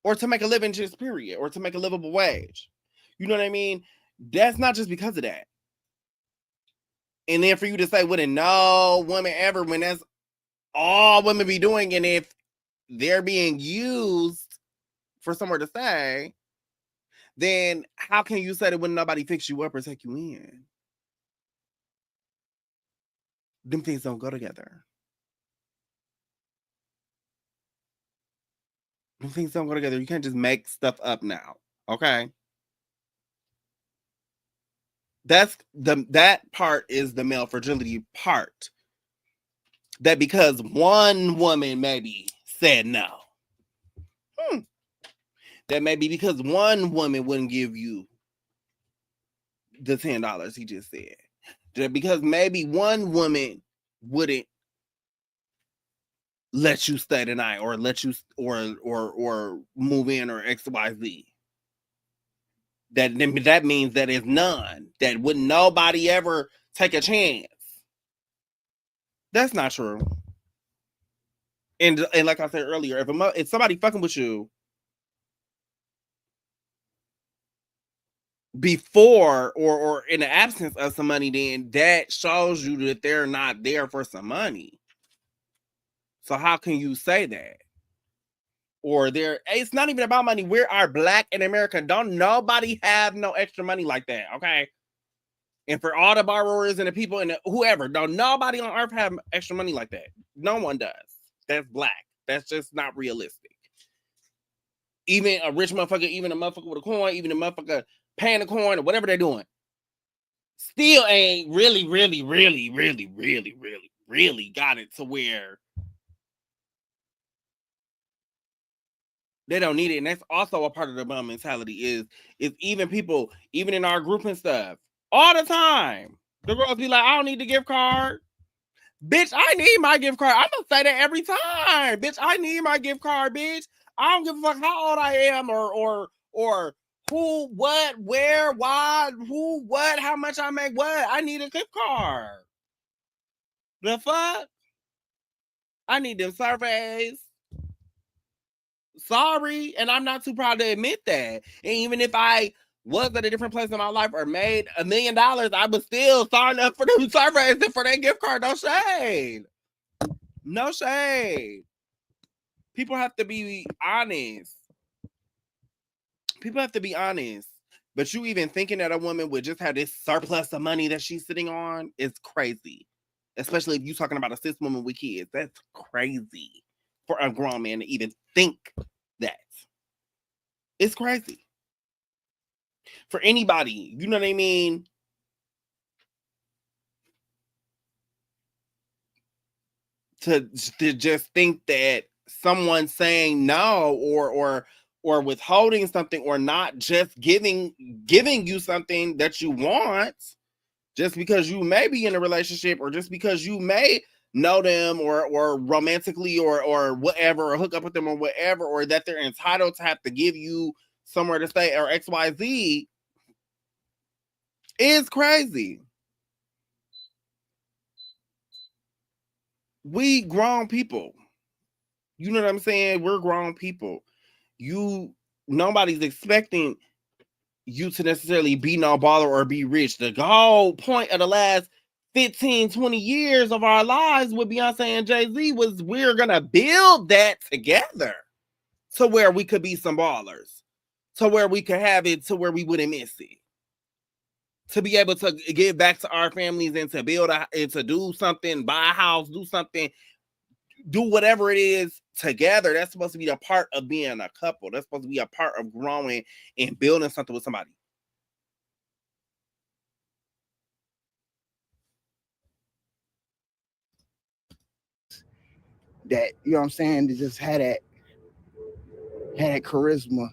Or to make a living, just period, or to make a livable wage. You know what I mean? That's not just because of that. And then for you to say, wouldn't no woman ever, when that's all women be doing, and if they're being used for somewhere to say, then how can you say that when nobody fix you up or take you in? Them things don't go together. Them things don't go together. You can't just make stuff up now. Okay? That part is the male fragility part. That because one woman maybe said no. That maybe because one woman wouldn't give you the $10 he just said. That because maybe one woman wouldn't let you stay tonight or let you or move in or XYZ. That means that it's none. That wouldn't nobody ever take a chance. That's not true. And like I said earlier, if somebody fucking with you before or in the absence of some money, then that shows you that they're not there for some money. So how can you say that? Or it's not even about money. We are black in America. Don't nobody have no extra money like that, okay? And for all the borrowers and the people and whoever, don't nobody on earth have extra money like that. No one does. That's black. That's just not realistic. Even a rich motherfucker, even a motherfucker with a coin, even a motherfucker paying a coin or whatever they're doing, still ain't really got it to where they don't need it. And that's also a part of the bum mentality is even people, even in our group and stuff, all the time, the girls be like, I don't need the gift card. Bitch, I need my gift card. I'm gonna say that every time. Bitch, I need my gift card, bitch. I don't give a fuck how old I am or who, what, where, why, who, what, how much I make, what. I need a gift card. The fuck? I need them surveys. Sorry, and I'm not too proud to admit that. And even if I was at a different place in my life or made $1 million, I would still sign up for them surveys and for that gift card. No shade. No shade. People have to be honest. People have to be honest. But you even thinking that a woman would just have this surplus of money that she's sitting on is crazy. Especially if you're talking about a cis woman with kids. That's crazy for a grown man to even think that. It's crazy. For anybody, you know what I mean? To just think that someone saying no or withholding something or not just giving you something that you want just because you may be in a relationship or just because you may know them or romantically or whatever or hook up with them or whatever, or that they're entitled to have to give you somewhere to stay or XYZ is crazy. We grown people. You know what I'm saying? We're grown people. Nobody's expecting you to necessarily be no baller or be rich. The whole point of the last 15, 20 years of our lives with Beyonce and Jay-Z was we're going to build that together to where we could be some ballers, to where we could have it, to where we wouldn't miss it, to be able to give back to our families and to build and to do something, buy a house, do something, do whatever it is together. That's supposed to be a part of being a couple. That's supposed to be a part of growing and building something with somebody. That, you know what I'm saying, to just had that charisma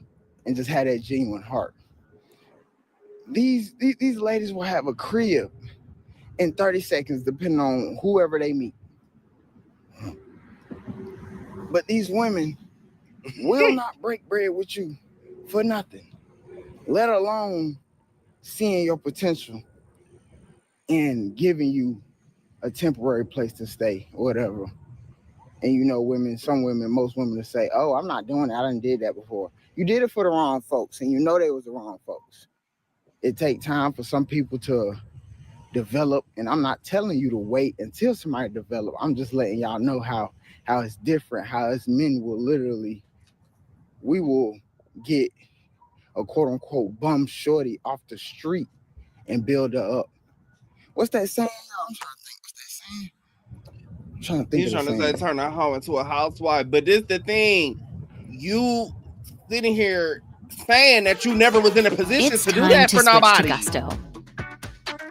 and just had that genuine heart. These ladies will have a crib in 30 seconds, depending on whoever they meet. But these women will not break bread with you for nothing, let alone seeing your potential and giving you a temporary place to stay or whatever. And you know, most women will say, oh, I'm not doing that. I done did that before. You did it for the wrong folks, and you know they was the wrong folks. It takes time for some people to develop, and I'm not telling you to wait until somebody develop. I'm just letting y'all know how it's different, how us men will literally, we will get a quote unquote bum shorty off the street and build her up. What's that saying? I'm trying to think. What's that saying? I'm trying to think. He's trying to say turn a hoe into a housewife, but this the thing. You sitting here saying that you never was in a position to do that for nobody.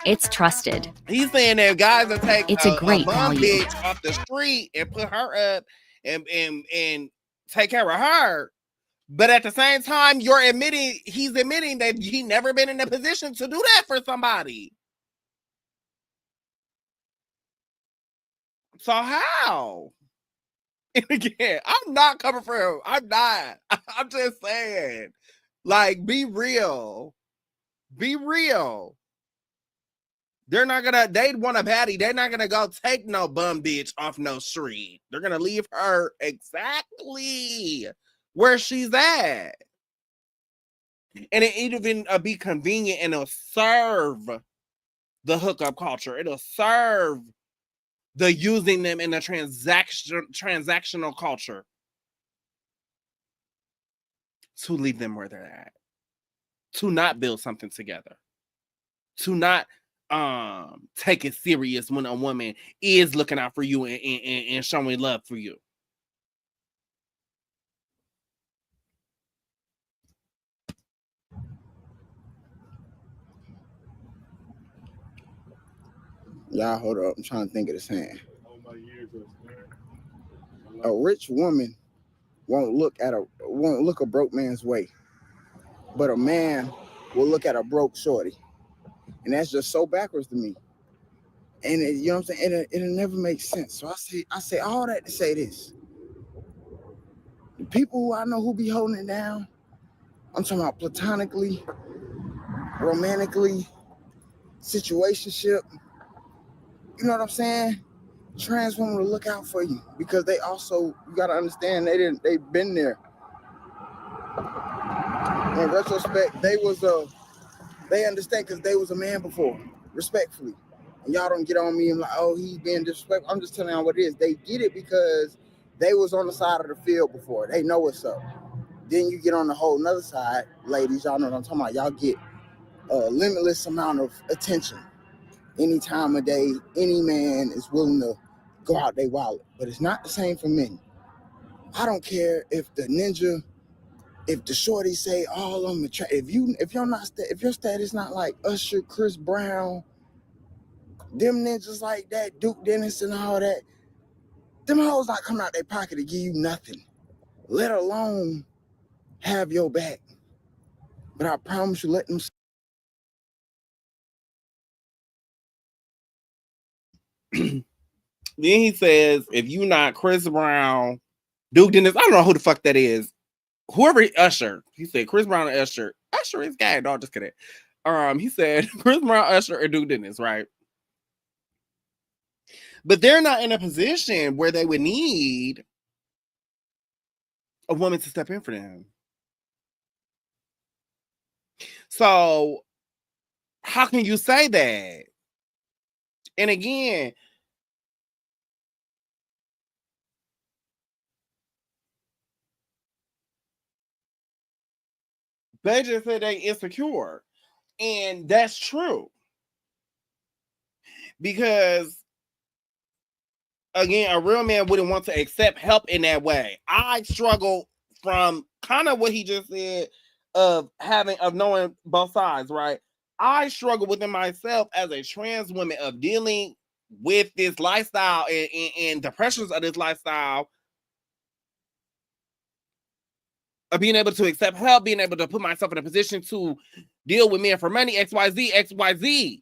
It's trusted. He's saying that guys will take a great bum value. bitch off the street and put her up and take care of her. But at the same time, he's admitting that he never been in a position to do that for somebody. So how? And again, I'm not coming for him. I'm not. I'm just saying, like, be real. Be real. They want a baddie. They're not gonna go take no bum bitch off no street. They're gonna leave her exactly where she's at. And it even be convenient, and it'll serve the hookup culture. It'll serve the using them in the transactional culture to leave them where they're at, to not build something together, to not take it serious when a woman is looking out for you and showing love for you. Y'all hold up. I'm trying to think of the saying. A rich woman won't look a broke man's way, but a man will look at a broke shorty, and that's just so backwards to me. And you know what I'm saying? It'll never make sense. So I say all that to say this: the people who I know who be holding it down, I'm talking about platonically, romantically, situationship. You know what I'm saying? Trans women will look out for you because they also, you got to understand, they've been there. in retrospect, they understand because they was a man before, respectfully. And y'all don't get on me and like, oh, he's being disrespectful. I'm just telling y'all what it is. They get it because they was on the side of the field before. They know what's up. Then you get on the whole nother side, ladies, y'all know what I'm talking about. Y'all get a limitless amount of attention. Any time of day, any man is willing to go out their wallet. But it's not the same for men. I don't care if the ninja, if the shorty say all of them attract. If your status not like Usher, Chris Brown, them ninjas like that, Duke Dennis and all that, them hoes not coming out their pocket to give you nothing, let alone have your back. But I promise you, let them. Then he says, if you not Chris Brown, Duke Dennis, I don't know who the fuck that is. Whoever Usher, he said Chris Brown and Usher. Usher is gay. No, just kidding. He said Chris Brown, Usher, and Duke Dennis, right? But they're not in a position where they would need a woman to step in for them. So how can you say that? And again, they just said they insecure. And that's true. Because again, a real man wouldn't want to accept help in that way. I struggle from kind of what he just said of knowing both sides, right? I struggle within myself as a trans woman of dealing with this lifestyle and the pressures of this lifestyle, of being able to accept help, being able to put myself in a position to deal with men for money, XYZ,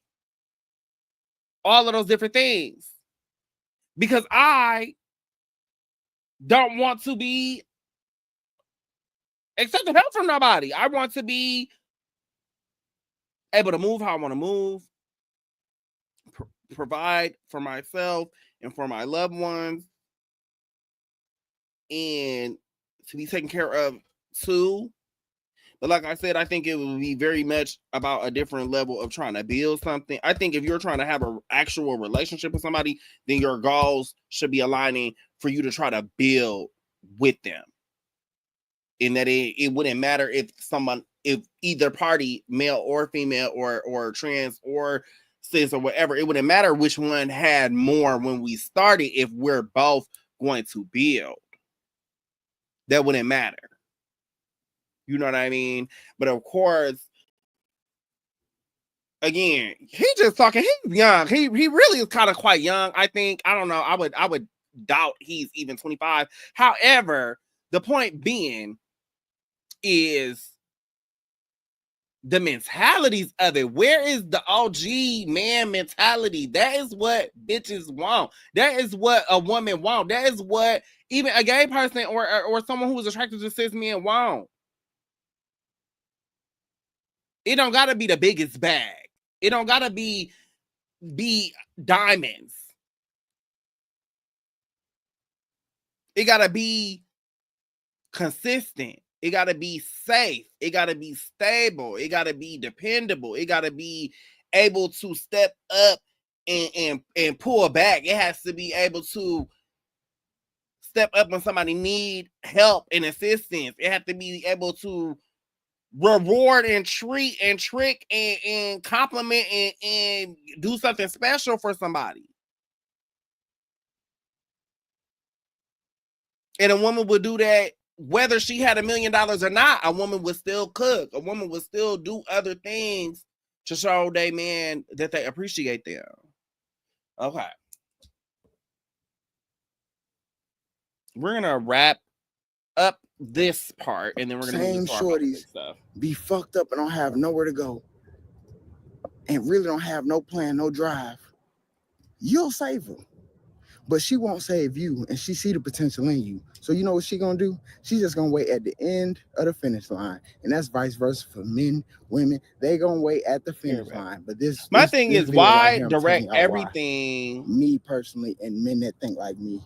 all of those different things. Because I don't want to be accepting help from nobody. I want to be able to move how I want to move, provide for myself and for my loved ones, and to be taken care of too. But like I said, I think it would be very much about a different level of trying to build something. I think if you're trying to have an actual relationship with somebody, then your goals should be aligning for you to try to build with them. In that it wouldn't matter if either party, male or female or trans or cis or whatever, it wouldn't matter which one had more when we started if we're both going to build. That wouldn't matter. You know what I mean? But of course, again, he just talking, he's young. He really is kind of quite young, I think. I don't know. I would doubt he's even 25. However, the point being is the mentalities of it. Where is the OG man mentality? That is what bitches want. That is what a woman want. That is what even a gay person or someone who is attracted to cis men want. It don't gotta be the biggest bag. It don't gotta be diamonds. It gotta be consistent. It gotta be safe. It gotta be stable. It gotta be dependable. It gotta be able to step up and pull back. It has to be able to step up when somebody need help and assistance. It has to be able to reward and treat and trick and compliment and do something special for somebody. And a woman would do that whether she had $1 million or not. A woman would still cook. A woman would still do other things to show they man that they appreciate them. Okay. We're gonna wrap up this part and then we're gonna Same shorties stuff. Be fucked up and don't have nowhere to go and really don't have no plan, no drive. You'll save her, but she won't save you, and she see the potential in you. So you know what she gonna do? She's just gonna wait at the end of the finish line, and that's vice versa for men, women. They gonna wait at the finish line. But this thing is why direct everything. Me personally, and men that think like me,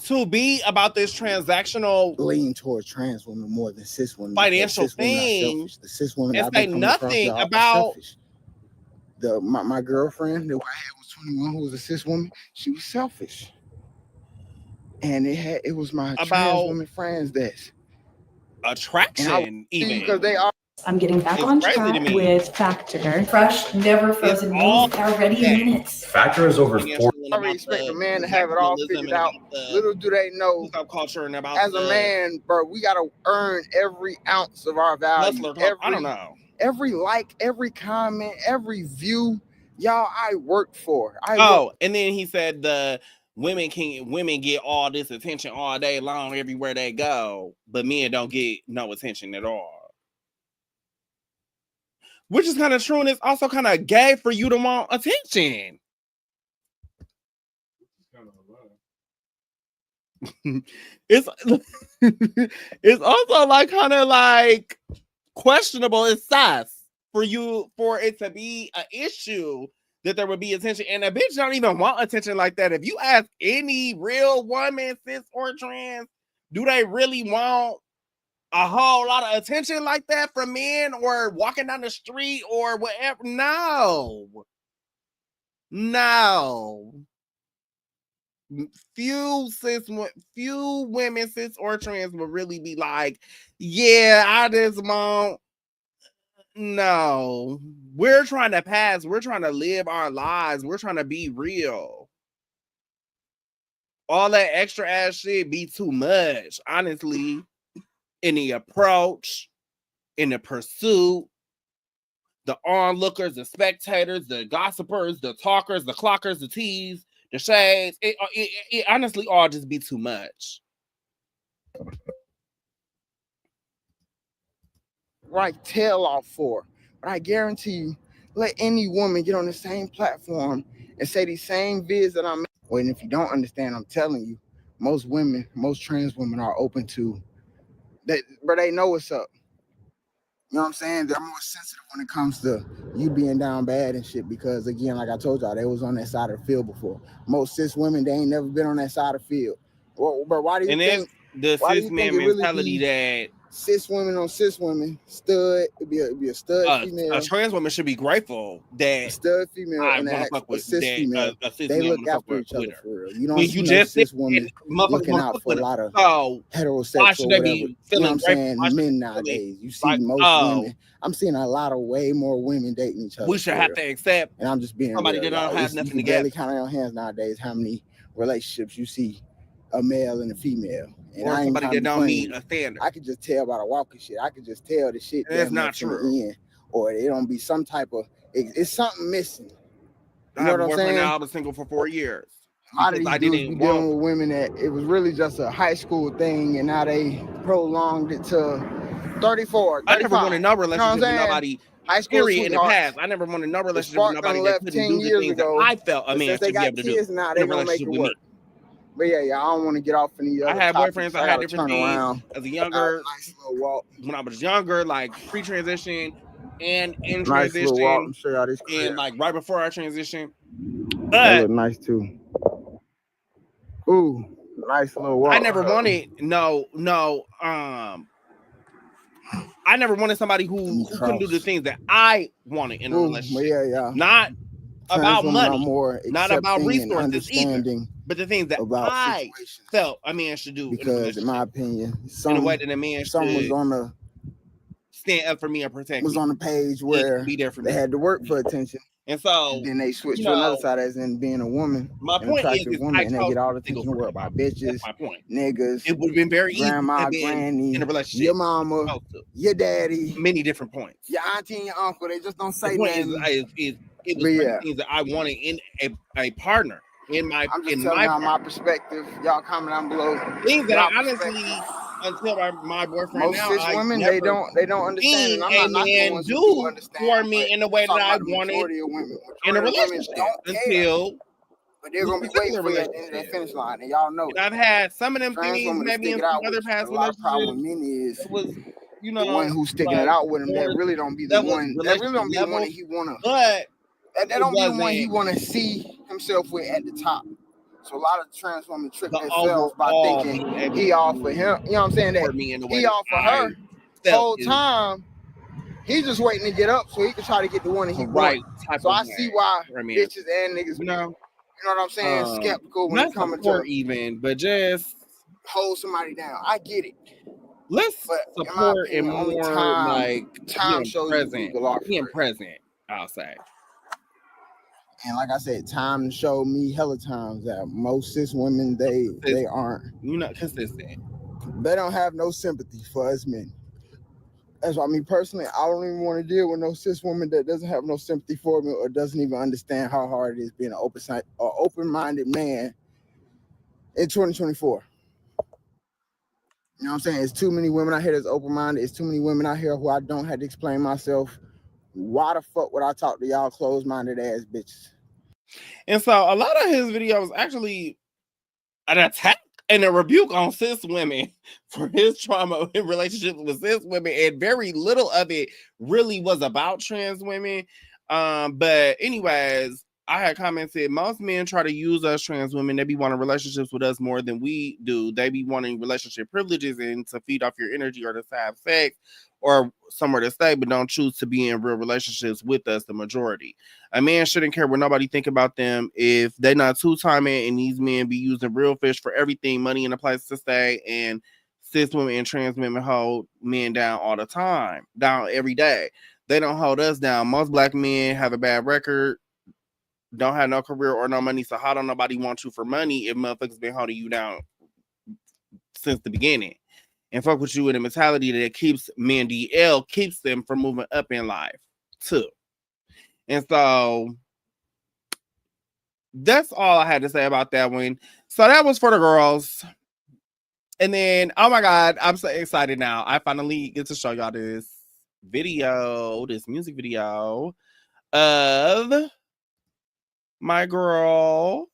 to be about this transactional lean towards trans women more than cis women. Financial Cis women are thing, selfish. The cis women and I've say been coming across nothing are about selfish. My girlfriend who I had was 21, who was a cis woman. She was selfish, and it was my trans woman friends that's attraction, even because they are. I'm getting back It's on crazy to track me. with Factor. Fresh, never frozen all meals are ready in minutes. Factor is over financial 4. and I already about expect the a man to have it all capitalism figured and out. about the Little do they know, subculture and about as a man, bro, we gotta earn every ounce of our value. I don't know. Every like, every comment, every view, y'all, I work for. And then he said the women get all this attention all day long everywhere they go, but men don't get no attention at all. Which is kind of true, and it's also kind of gay for you to want attention. It's it's also like kind of like questionable. It's sus for it to be an issue that there would be attention, and a bitch don't even want attention like that. If you ask any real woman, cis or trans, do they really want a whole lot of attention like that from men or walking down the street or whatever? No. Few women, cis or trans, will really be like, yeah, I just want. No, we're trying to pass. We're trying to live our lives. We're trying to be real. All that extra ass shit be too much, honestly. In the approach, in the pursuit, the onlookers, the spectators, the gossipers, the talkers, the clockers, the teas, the shades, it honestly all just be too much. Right tail off for. But I guarantee you, let any woman get on the same platform and say these same vids that I'm. Well, and if you don't understand, I'm telling you, most trans women are open to that, but they know what's up. You know what I'm saying? They're more sensitive when it comes to you being down bad and shit because, again, like I told y'all, they was on that side of the field before. Most cis women, they ain't never been on that side of the field. Well, but why do you think the cis man mentality that cis women on cis women, stud, it'd be a stud female. A trans woman should be grateful that a stud female and a cis female. They look after each other for real. You don't see no cis woman looking out for a lot of heterosexual whatever. You know what I'm saying? Men nowadays. You see most women. I'm seeing a lot of way more women dating each other. We should have to accept. And I'm just being somebody real, that don't have nothing to barely count on your hands nowadays how many relationships you see a male and a female. And or somebody that don't meet a standard. I could just tell by the walking shit. I could just tell the shit that's not true. Or it don't be some type of. It's something missing. I have a boyfriend now. I was single for 4 years. A lot of these dudes be dealing with women that it was really just a high school thing, and now they prolonged it to 34. 35. I never wanted no relationship with nobody. High school in the past, I never wanted no relationship with nobody that couldn't do the things that I felt a man should be able to do. Now they don't make it work. But yeah, I don't want to get off any other I had topics. boyfriends. I had different things around. as a younger. Nice little walk. When I was younger, like pre-transition and in nice transition, little walk. I'm sure y'all this and like right before our transition. That But look nice too. Ooh, nice little walk. I never wanted I never wanted somebody who couldn't do the things that I wanted in a relationship. Yeah. Not about money, not about resources either, but the things that I felt a man should do. Because in my opinion, in a way that a man was on the stand up for me and protect was me. on the page where be there for they had to work for attention. And so then they switched to another side as in being a woman. My point is woman, and they get all the attention to work about bitches. That's my point. Niggas. It would have been very grandma, easy granny, in a relationship. Your mama, your daddy, many different points. Your auntie and your uncle. They just don't say the point nothing. It was things that I wanted in a partner. I'm just telling y'all my perspective. Y'all comment down below. Things that I honestly, until my boyfriend most cis women, they don't understand. And I'm not knocking ones who understand for me in the way that I wanted in a relationship until. But they're gonna be waiting for you at the end of that finish line, and y'all know. And I've had some of them things maybe in some other past relationships. Problem with many is it was, you know, the one who's sticking it out with him. That really don't be the one. That really don't be the one that he wanna. But that don't be the one he wanna see himself with at the top. So a lot of trans women trick The themselves by overall thinking he all for him. You know what I'm saying? For me in the way He that all for I her. The felt whole is time, he's just waiting to get up so he can try to get the one that he the right wants. type So of I way. see why I mean, bitches and niggas, you know, you know what I'm saying, skeptical when not it comes support to even, but just hold somebody down. I get it. let's But in my support and opinion, only more like time being shows present. you people are for Being real. present, I'll say. And like I said, time showed me hella times that most cis women they aren't. You're not consistent. They don't have no sympathy for us men. That's why me personally, I don't even want to deal with no cis woman that doesn't have no sympathy for me or doesn't even understand how hard it is being an open-minded man in 2024. You know what I'm saying? It's too many women out here that's open-minded. It's too many women out here who I don't have to explain myself. Why the fuck would I talk to y'all closed-minded ass bitches? And so a lot of his videos actually an attack and a rebuke on cis women for his trauma in relationships with cis women, and very little of it really was about trans women. But anyways, I had commented, most men try to use us trans women. They be wanting relationships with us more than we do. They be wanting relationship privileges and to feed off your energy or to have sex or somewhere to stay, but don't choose to be in real relationships with us, the majority. A man shouldn't care what nobody think about them if they're not two-timing, and these men be using real fish for everything, money and a place to stay, and cis women and trans women hold men down all the time, down every day. They don't hold us down. Most black men have a bad record, don't have no career or no money, so how don't nobody want you for money if motherfuckers been holding you down since the beginning? And fuck with you with a mentality that keeps men DL, keeps them from moving up in life too. And so that's all I had to say about that one. So that was for the girls. And then, oh my God, I'm so excited now. I finally get to show y'all this video, this music video of my girl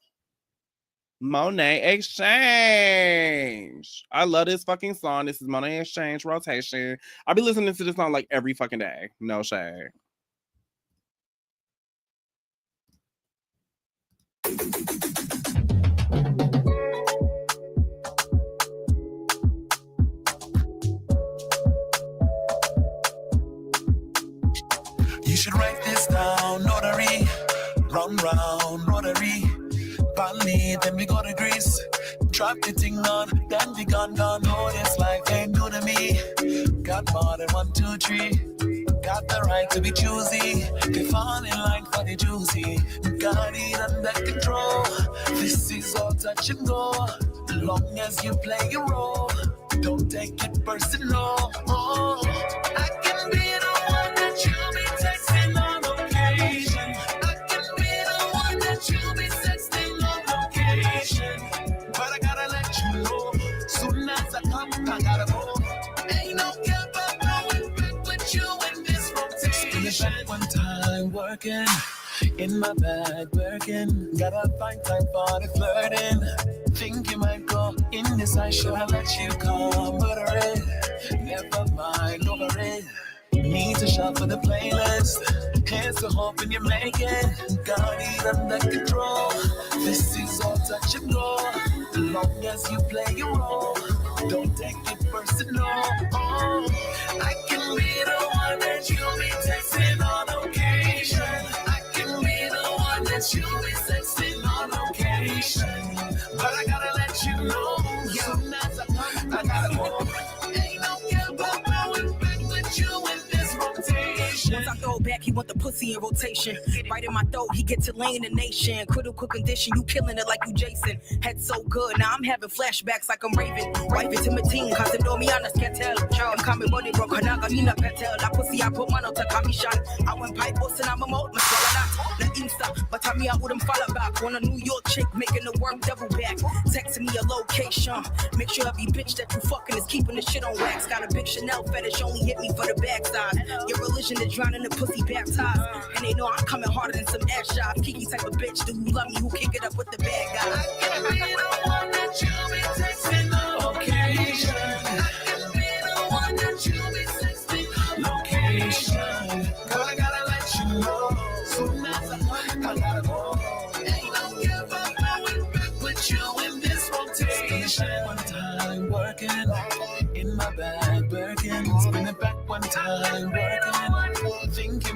Monet Exchange. I love this fucking song. This is Monet Exchange Rotation. I'll be listening to this song like every fucking day. No shade. You should write this down, notary. Round, rotary. Bali, then we go to Greece. Drop the thing on, then we gone. Oh, this life ain't new to me. Got more than 1, 2, 3. Got the right to be choosy. They fall in line for the juicy. Got it under control. This is all touch and go. Long as you play your role, don't take it personal. Oh, I can be the one that you be texting on occasion. I can be the one that you be texting on occasion. But I gotta let you know, soon as I come, I gotta go. Ain't no gap, I'm going back with you in this rotation. Spend it back one time working, in my bag working. Gotta find time for the flirting. Think you might go indecisive, I let you come, but never mind, over it. Need to shop for the playlist. Here's to hoping you make it. Got it under control. This is all touch and go. As long as you play your role, don't take it personal. Oh, I can be the one that you be texting on occasion. I can be the one that you be texting on occasion. But I gotta let you know, soon as I come, I gotta go. Ain't no gap, I'm going back with you in this rotation. Once I throw back, he want the pussy in rotation. Right in my throat, he get to laying the nation. Critical condition, you killing it like you Jason. Head so good, now I'm having flashbacks like I'm Raven. Wife it to my team, cause they know me on the scatel. I'm coming body broke, Hanaga, Nina Patel. La pussy, I put mano to commission. I went pipe boss and I'm a mouth, my swallow that. The Insta, but tell me I wouldn't follow back. Want a New York chick making the work double back. Texting me a location. Make sure every bitch that you fucking is keeping the shit on wax. Got a big Chanel fetish, only hit me for the backside. Your religion is drowning the pussy baptized. And they know I'm coming harder than some ass shots. Kiki type of bitch, do you love me? Who kick it up with the bad guy? I can be the one that you be texting on occasion. I can be the one that you be texting on occasion. But I gotta let you know, soon as I gotta go. Ain't no give up, going back with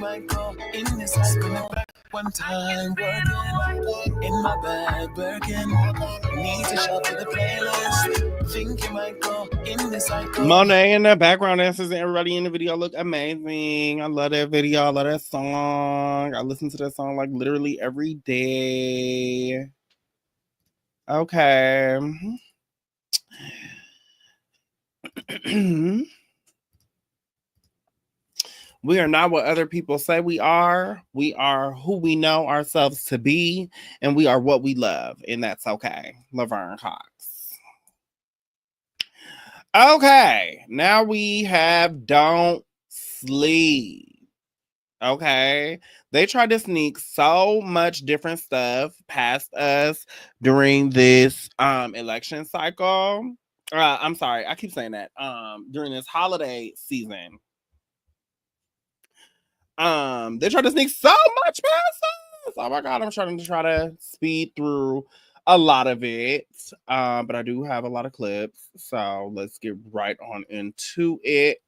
might go in this cycle. One time working in my bag, working. Need to shuffle the playlist. Think you might go in this cycle. Monet in the background dancers and everybody in the video look amazing. I love that video. I love that song. I listen to that song like literally every day. Okay. We are not what other people say we are. We are who we know ourselves to be, and we are what we love, and that's okay. Laverne Cox. Okay, now we have Don't Sleep. Okay, they tried to sneak so much different stuff past us during this election cycle. I'm sorry, I keep saying that. During this holiday season. They tried to sneak so much past us. Oh my god, I'm trying to speed through a lot of it. But I do have a lot of clips, so let's get right on into it.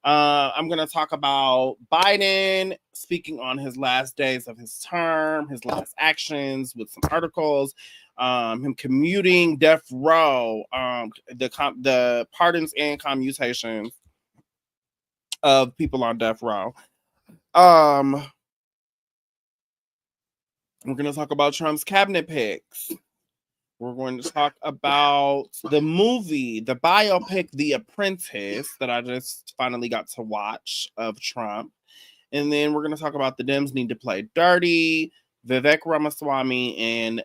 I'm gonna talk about Biden speaking on his last days of his term, his last actions with some articles, him commuting death row, the pardons and commutations of people on death row. We're going to talk about Trump's cabinet picks. We're going to talk about the movie, the biopic, The Apprentice, that I just finally got to watch of Trump. And then we're going to talk about the Dems need to play dirty, Vivek Ramaswamy, and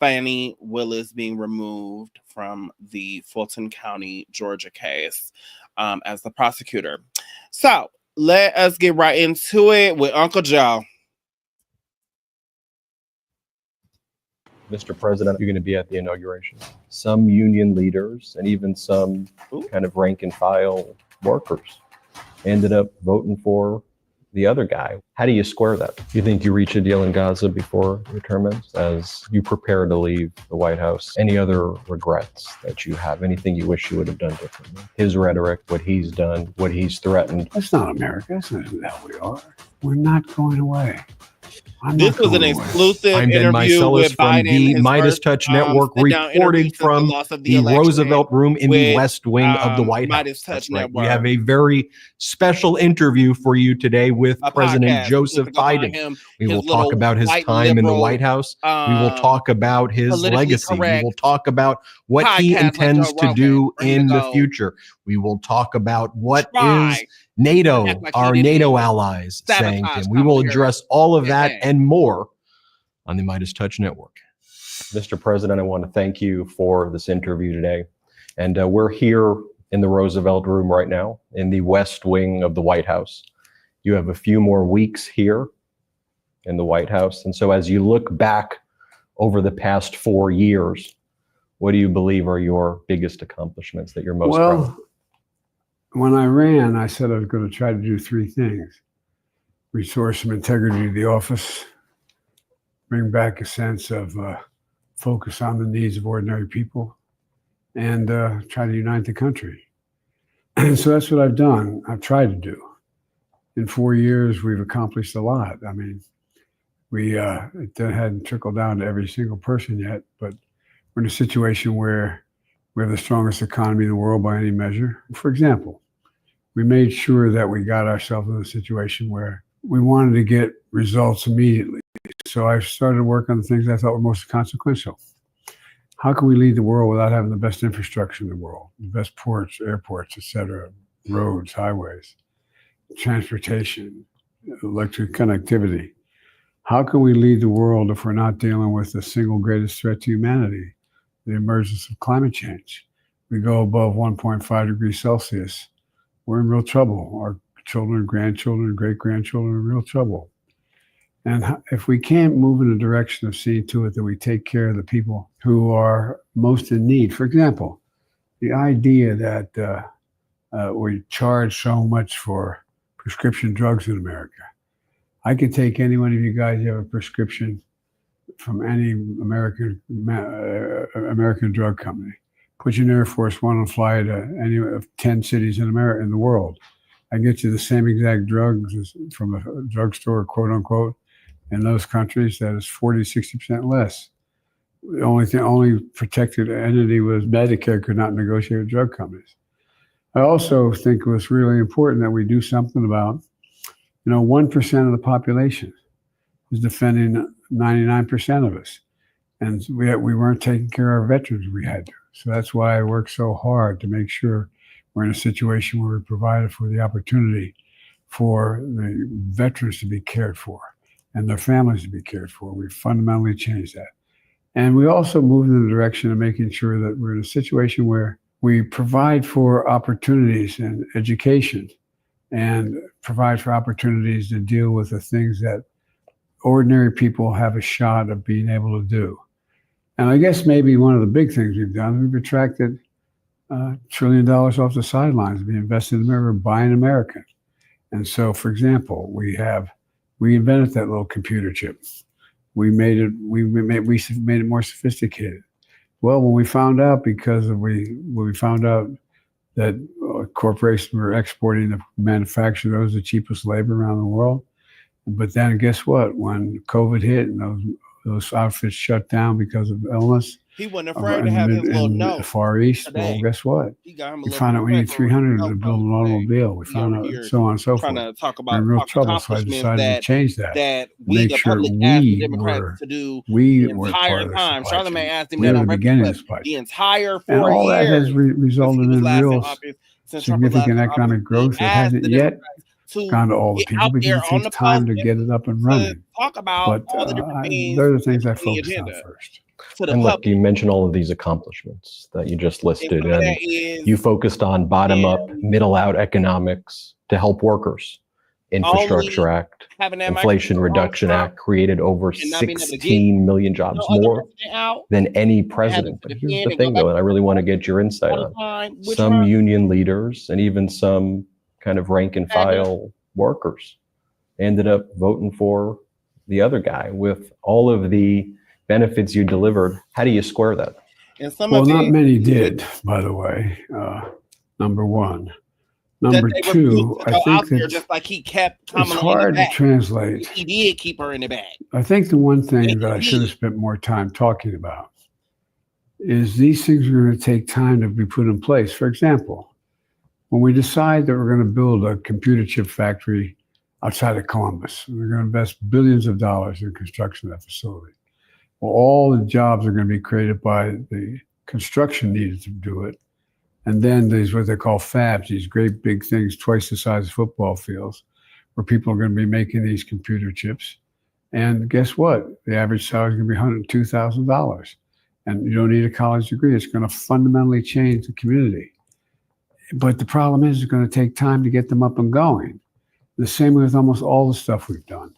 Fani Willis being removed from the Fulton County, Georgia case as the prosecutor. So, let us get right into it with Uncle Joe. Mr. President, you're going to be at the inauguration. Some union leaders and even some kind of rank and file workers ended up voting for the other guy. How do you square that? Do you think you reach a deal in Gaza before your term ends as you prepare to leave the White House? Any other regrets that you have? Anything you wish you would have done differently? His rhetoric, what he's done, what he's threatened. That's not America. That's not who the hell we are. We're not going away. This was an exclusive I'm Ben interview Meiselas with from Biden, the Midas Touch Network, reporting from the Roosevelt Room in the West Wing of the White House. That's right. We have a very special interview for you today with President Joseph Biden. We will talk about his time in the White House. We will talk about his legacy. We will talk about what he intends to do in the future. We will talk about what is NATO, our NATO allies, saying to him. We will address all of that and more on the Midas Touch Network. Mr. President, I want to thank you for this interview today. And we're here in the Roosevelt Room right now in the West Wing of the White House. You have a few more weeks here in the White House. And so as you look back over the past 4 years, what do you believe are your biggest accomplishments that you're most proud of? When I ran, I said I was going to try to do 3 things. Restore some integrity to the office, bring back a sense of focus on the needs of ordinary people, and try to unite the country. And so that's what I've done. I've tried to do. In 4 years, we've accomplished a lot. I mean, it hadn't trickled down to every single person yet, but we're in a situation where we have the strongest economy in the world by any measure. For example, we made sure that we got ourselves in a situation where we wanted to get results immediately. So I started to work on the things I thought were most consequential. How can we lead the world without having the best infrastructure in the world? The best ports, airports, et cetera, roads, highways, transportation, electric connectivity. How can we lead the world if we're not dealing with the single greatest threat to humanity, the emergence of climate change? We go above 1.5 degrees Celsius, we're in real trouble. Our children, grandchildren, great-grandchildren are in real trouble. And if we can't move in the direction of seeing to it that we take care of the people who are most in need, for example, the idea that we charge so much for prescription drugs in America. I can take any one of you guys who have a prescription from any American drug company, put you in Air Force One and fly to any of 10 cities in America, in the world. I get you the same exact drugs from a drugstore, quote unquote, in those countries that is 40, 60% less. The only protected entity was Medicare could not negotiate with drug companies. I also think it was really important that we do something about, 1% of the population is defending 99% of us. And we weren't taking care of our veterans we had to. So that's why I work so hard to make sure we're in a situation where we provided for the opportunity for the veterans to be cared for and their families to be cared for. We fundamentally changed that. And we also moved in the direction of making sure that we're in a situation where we provide for opportunities in education and provide for opportunities to deal with the things that ordinary people have a shot of being able to do. And I guess maybe one of the big things we've done, we've attracted $1 trillion off the sidelines to be invested in America, buying American. And so, for example, we invented that little computer chip. We made it more sophisticated. Well, when we found out that corporations were exporting the manufacture, those the cheapest labor around the world. But then guess what? When COVID hit and those outfits shut down because of illness, he wasn't afraid to have his little note. The Far East. Today. Well, guess what? We found out we need 300 to build an automobile. We found out so on and so forth. To talk about we're in real trouble, so I decided to change that. That we, make the sure public, asked the Democrats to do the entire time. Charlamagne asked him that on the entire 4 years. And all that has resulted in real significant economic growth. It hasn't yet gone to all the people because it takes time to get it up and running. Talk about all the different things. They're the things I focus on first. And look, you mentioned all of these accomplishments that you just listed, and you focused on bottom-up, middle-out economics to help workers. Infrastructure Act, Inflation Reduction Act created over 16 million jobs, more than any president. But here's the thing, though, and I really want to get your insight on. Some union leaders and even some kind of rank-and-file workers ended up voting for the other guy with all of the benefits you delivered. How do you square that? Well, not many did, by the way. Number one. Number two, I think that just like he kept it's hard to translate. He did keep her in the bag. I think the one thing that I should have spent more time talking about is these things are going to take time to be put in place. For example, when we decide that we're going to build a computer chip factory outside of Columbus, we're going to invest billions of dollars in construction of that facility. Well, all the jobs are going to be created by the construction needed to do it. And then there's what they call fabs, these great big things, twice the size of football fields, where people are going to be making these computer chips. And guess what? The average salary is going to be $102,000. And you don't need a college degree. It's going to fundamentally change the community. But the problem is it's going to take time to get them up and going. The same with almost all the stuff we've done.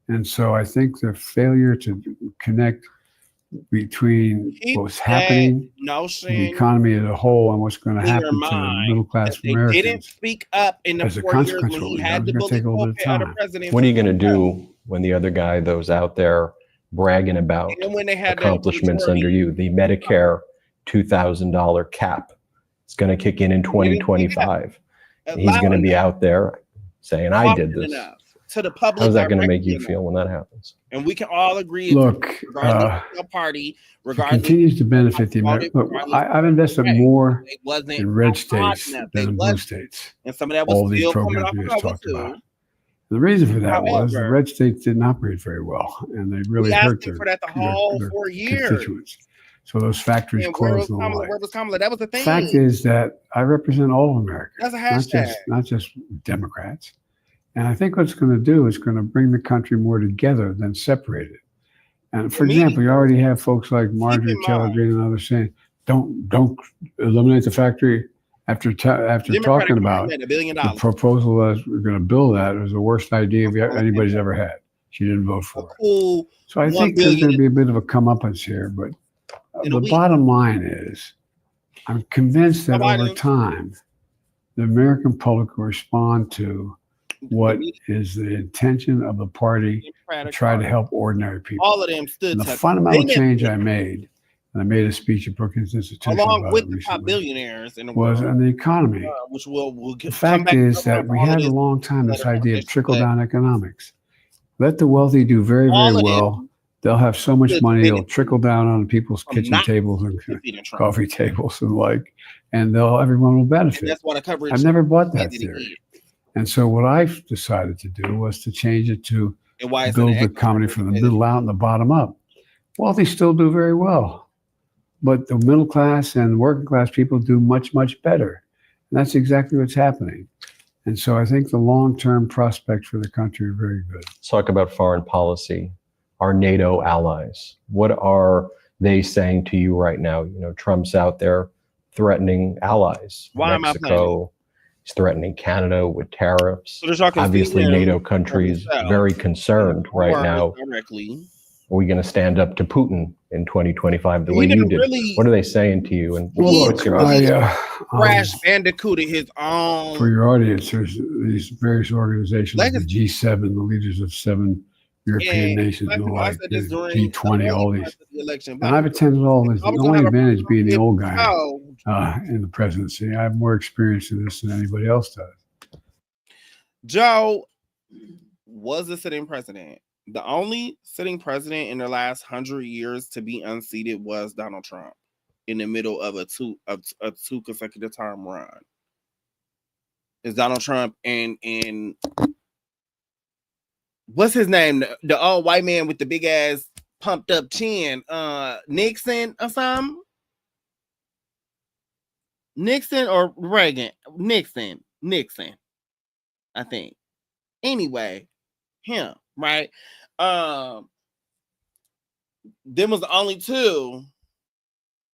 And so I think the failure to connect between what's happening in the economy as a whole and what's going to happen to the middle class Americans. They didn't speak up in the 4 years when he had the bullet out of president. What are you going to do when the other guy, those out there bragging about accomplishments under you, the Medicare $2,000 cap? It's going to kick in 2025. And he's going to be out there saying, I did this. To the public. How's that going to make you feel when that happens? And we can all agree. Look, regardless of the party, regardless, continues to benefit the American. Look, I've invested more in red states than in blue states. And some of that was all these programs we just talked about. The reason for that was the red states didn't operate very well, and they really hurt their 4 years. Constituents. So those factories closed. Where was Kamala? That was the thing. Fact is that I represent all of America. That's a hashtag. Not just Democrats. And I think what it's going to do is going to bring the country more together than separate it. And for example, you already have folks like Marjorie Taylor Greene and others saying, don't eliminate the factory after talking about the proposal that we're going to build that was the worst idea anybody's ever had. She didn't vote for it. So I think there's going to be a bit of a comeuppance here. But the bottom line is, I'm convinced that over time, the American public will respond to what is the intention of the party to try to help ordinary people. All of them stood. And the fundamental change I made and I made a speech at Brookings Institution along with it the top recently, billionaires in the was world, on the economy. which we'll The fact is that we had a long time this idea of trickle-down economics. Let the wealthy do very, very well. They'll have so much money, it'll trickle down on people's kitchen tables and coffee tables and like, and everyone will benefit. And that's what a coverage. I've never bought that theory. And so what I've decided to do was to change it to build the economy from the middle out and the bottom up. Wealthy still do very well, but the middle class and working class people do much, much better. And that's exactly what's happening. And so I think the long-term prospects for the country are very good. Let's talk about foreign policy, our NATO allies. What are they saying to you right now? You know, Trump's out there threatening allies. Why Mexico, he's threatening Canada with tariffs. So obviously, NATO countries very concerned right now. Directly. Are we going to stand up to Putin in 2025 the way you did? What are they saying to you? And what's your Crash Bandicooted his own. For your audience, there's these various organizations, like the G7, the leaders of 7 European nations, like the G20, all these. And I've attended all this. The only advantage being the old guy in the presidency. I have more experience in this than anybody else does. Joe was a sitting president. The only sitting president in the last 100 years to be unseated was Donald Trump in the middle of a two consecutive term run. It's Donald Trump and what's his name? The old white man with the big ass pumped up chin, Nixon or something? Nixon or Reagan? Nixon, I think. Anyway, him, right? Them was the only two.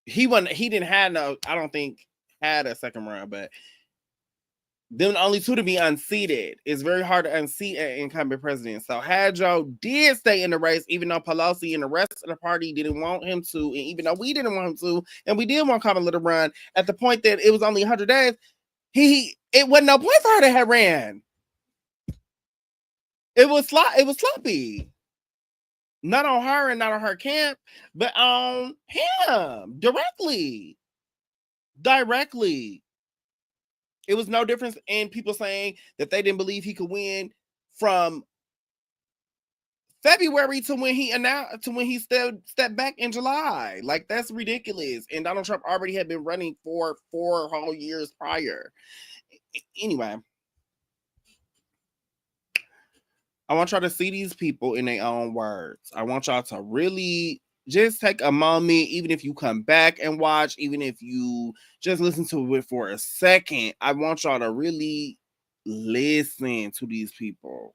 He didn't have no, I don't think had a second round, but them the only two to be unseated. It's very hard to unseat an incumbent president. So had Joe did stay in the race, even though Pelosi and the rest of the party didn't want him to, and even though we didn't want him to, and we did want Kamala to run, at the point that it was only 100 days, it wasn't no point for her to have ran. It was sloppy. Not on her and not on her camp, but on him directly. It was no difference in people saying that they didn't believe he could win from February to when he announced, to when he stepped back in July. Like, that's ridiculous. And Donald Trump already had been running for 4 whole years prior. Anyway, I want y'all to see these people in their own words. I want y'all to really just take a moment, even if you come back and watch, even if you just listen to it for a second. I want y'all to really listen to these people.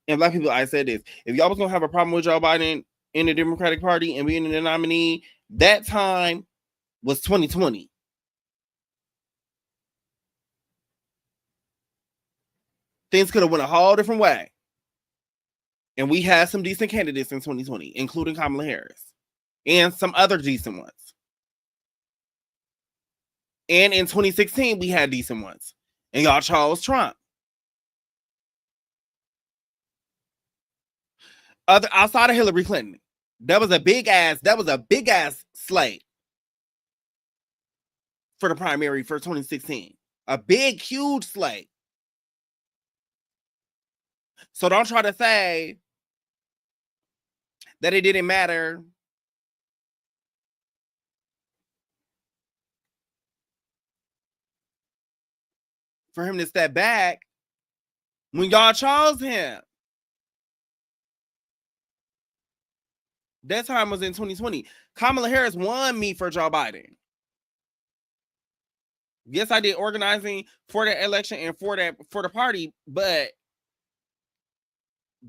And Black people, I said this. If y'all was going to have a problem with Joe Biden in the Democratic Party and being the nominee, that time was 2020. Things could have went a whole different way. And we had some decent candidates in 2020, including Kamala Harris and some other decent ones. And in 2016, we had decent ones. And y'all chose Trump. Outside of Hillary Clinton, that was a big ass slate for the primary for 2016. A big, huge slate. So don't try to say that it didn't matter for him to step back when y'all chose him. That time was in 2020. Kamala Harris won me for Joe Biden. Yes, I did organizing for that election and for the party, but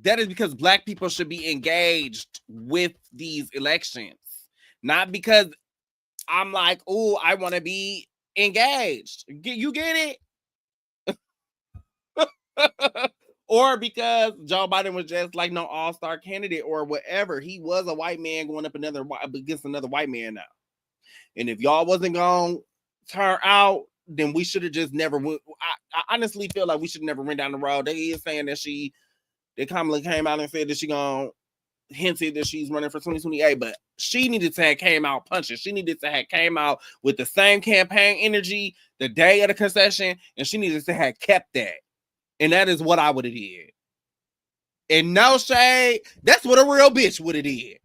that is because Black people should be engaged with these elections. Not because I'm like, oh, I want to be engaged. You get it? Or because Joe Biden was just like no all-star candidate or whatever. He was a white man going up against another white man now. And if y'all wasn't going to turn out, then we should have just never went. I honestly feel like we should never went down the road. They is saying that Kamala came out and said that she gonna hinted that she's running for 2028, but she needed to have came out punching. She needed to have came out with the same campaign energy the day of the concession, and she needed to have kept that. And that is what I would have did. And no shade, that's what a real bitch would have did.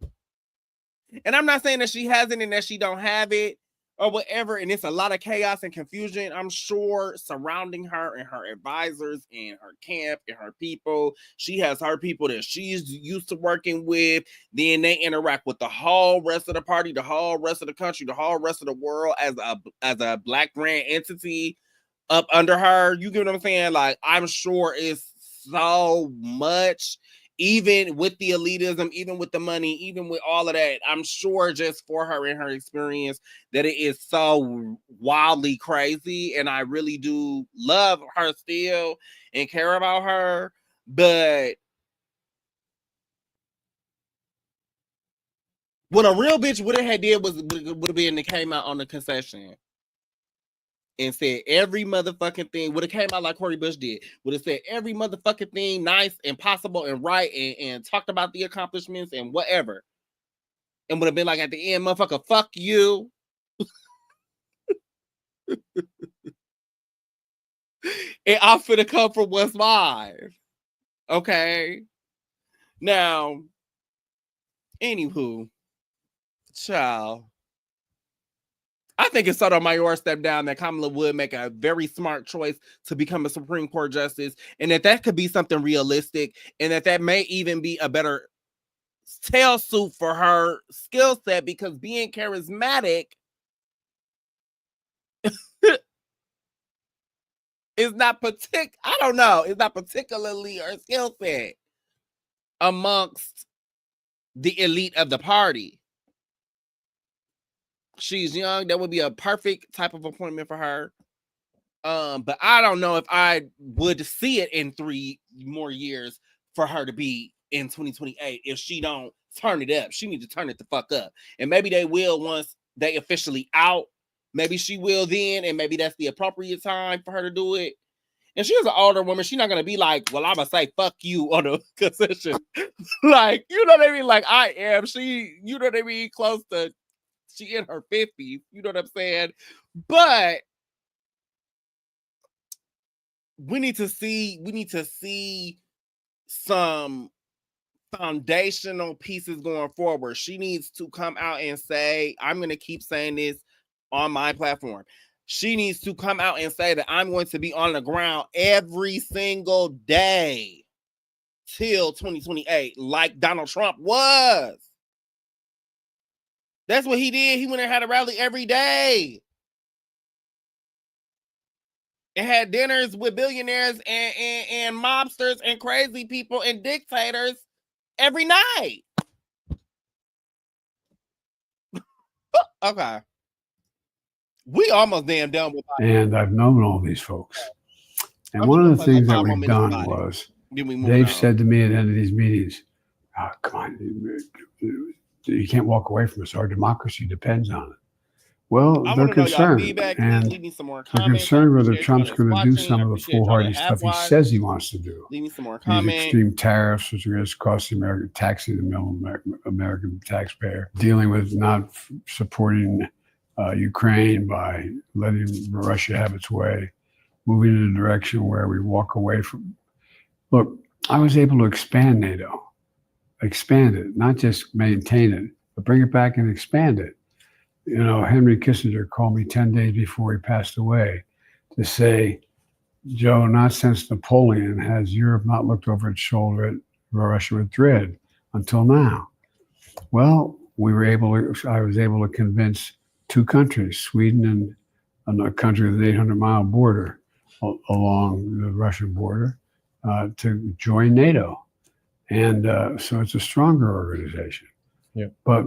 And I'm not saying that she has it and that she don't have it or whatever. And it's a lot of chaos and confusion, I'm sure, surrounding her and her advisors and her camp and her people. She has her people that she's used to working with. Then they interact with the whole rest of the party, the whole rest of the country, the whole rest of the world as a Black brand entity up under her. You get what I'm saying? Like, I'm sure it's so much, even with the elitism, even with the money, even with all of that. I'm sure just for her and her experience that it is so wildly crazy. And I really do love her still and care about her. But what a real bitch would have did would have been that came out on the concession and said every motherfucking thing, would have came out like Cori Bush did, would have said every motherfucking thing nice and possible and right, and talked about the accomplishments and whatever. And would have been like at the end, motherfucker, fuck you. And I'm finna come from what's mine. Okay. Now, anywho, child. I think if Sotomayor stepped down, that Kamala would make a very smart choice to become a Supreme Court justice, and that could be something realistic, and that may even be a better tail suit for her skill set, because being charismatic is not I don't know, it's not particularly her skill set amongst the elite of the party. She's young. That would be a perfect type of appointment for her. But I don't know if I would see it in 3 more years for her to be in 2028 if she don't turn it up. She needs to turn it the fuck up. And maybe they will once they officially out. Maybe she will then, and maybe that's the appropriate time for her to do it. And she's an older woman. She's not going to be like, well, I'm going to say fuck you on the concession. Like, you know what I mean? Like I am. She, you know what I mean? Close to, she in her 50s, you know what I'm saying? But we need to see some foundational pieces going forward. She needs to come out and say, I'm going to keep saying this on my platform. She needs to come out and say that I'm going to be on the ground every single day till 2028, like Donald Trump was. That's what he did. He went and had a rally every day. And had dinners with billionaires and mobsters and crazy people and dictators every night. Okay. We almost damn done with that. And I've known all these folks. And one of the things that we've done was, Dave said to me at the end of these meetings, oh, come on, you can't walk away from this. Our democracy depends on it. Well, they're concerned. And they're concerned whether Trump's going to do some of the foolhardy stuff he says he wants to do. Leave me some more comments. These extreme tariffs, which are going to cost the American, taxing the middle American taxpayer, dealing with not supporting Ukraine by letting Russia have its way, moving in a direction where we walk away from. Look, I was able to expand NATO, expand it, not just maintain it, but bring it back and expand it. You know, Henry Kissinger called me 10 days before he passed away to say, Joe, not since Napoleon has Europe not looked over its shoulder at Russia with dread until now. Well, I was able to convince 2 countries, Sweden and a country with an 800-mile border along the Russian border, to join NATO. And so it's a stronger organization. Yeah. But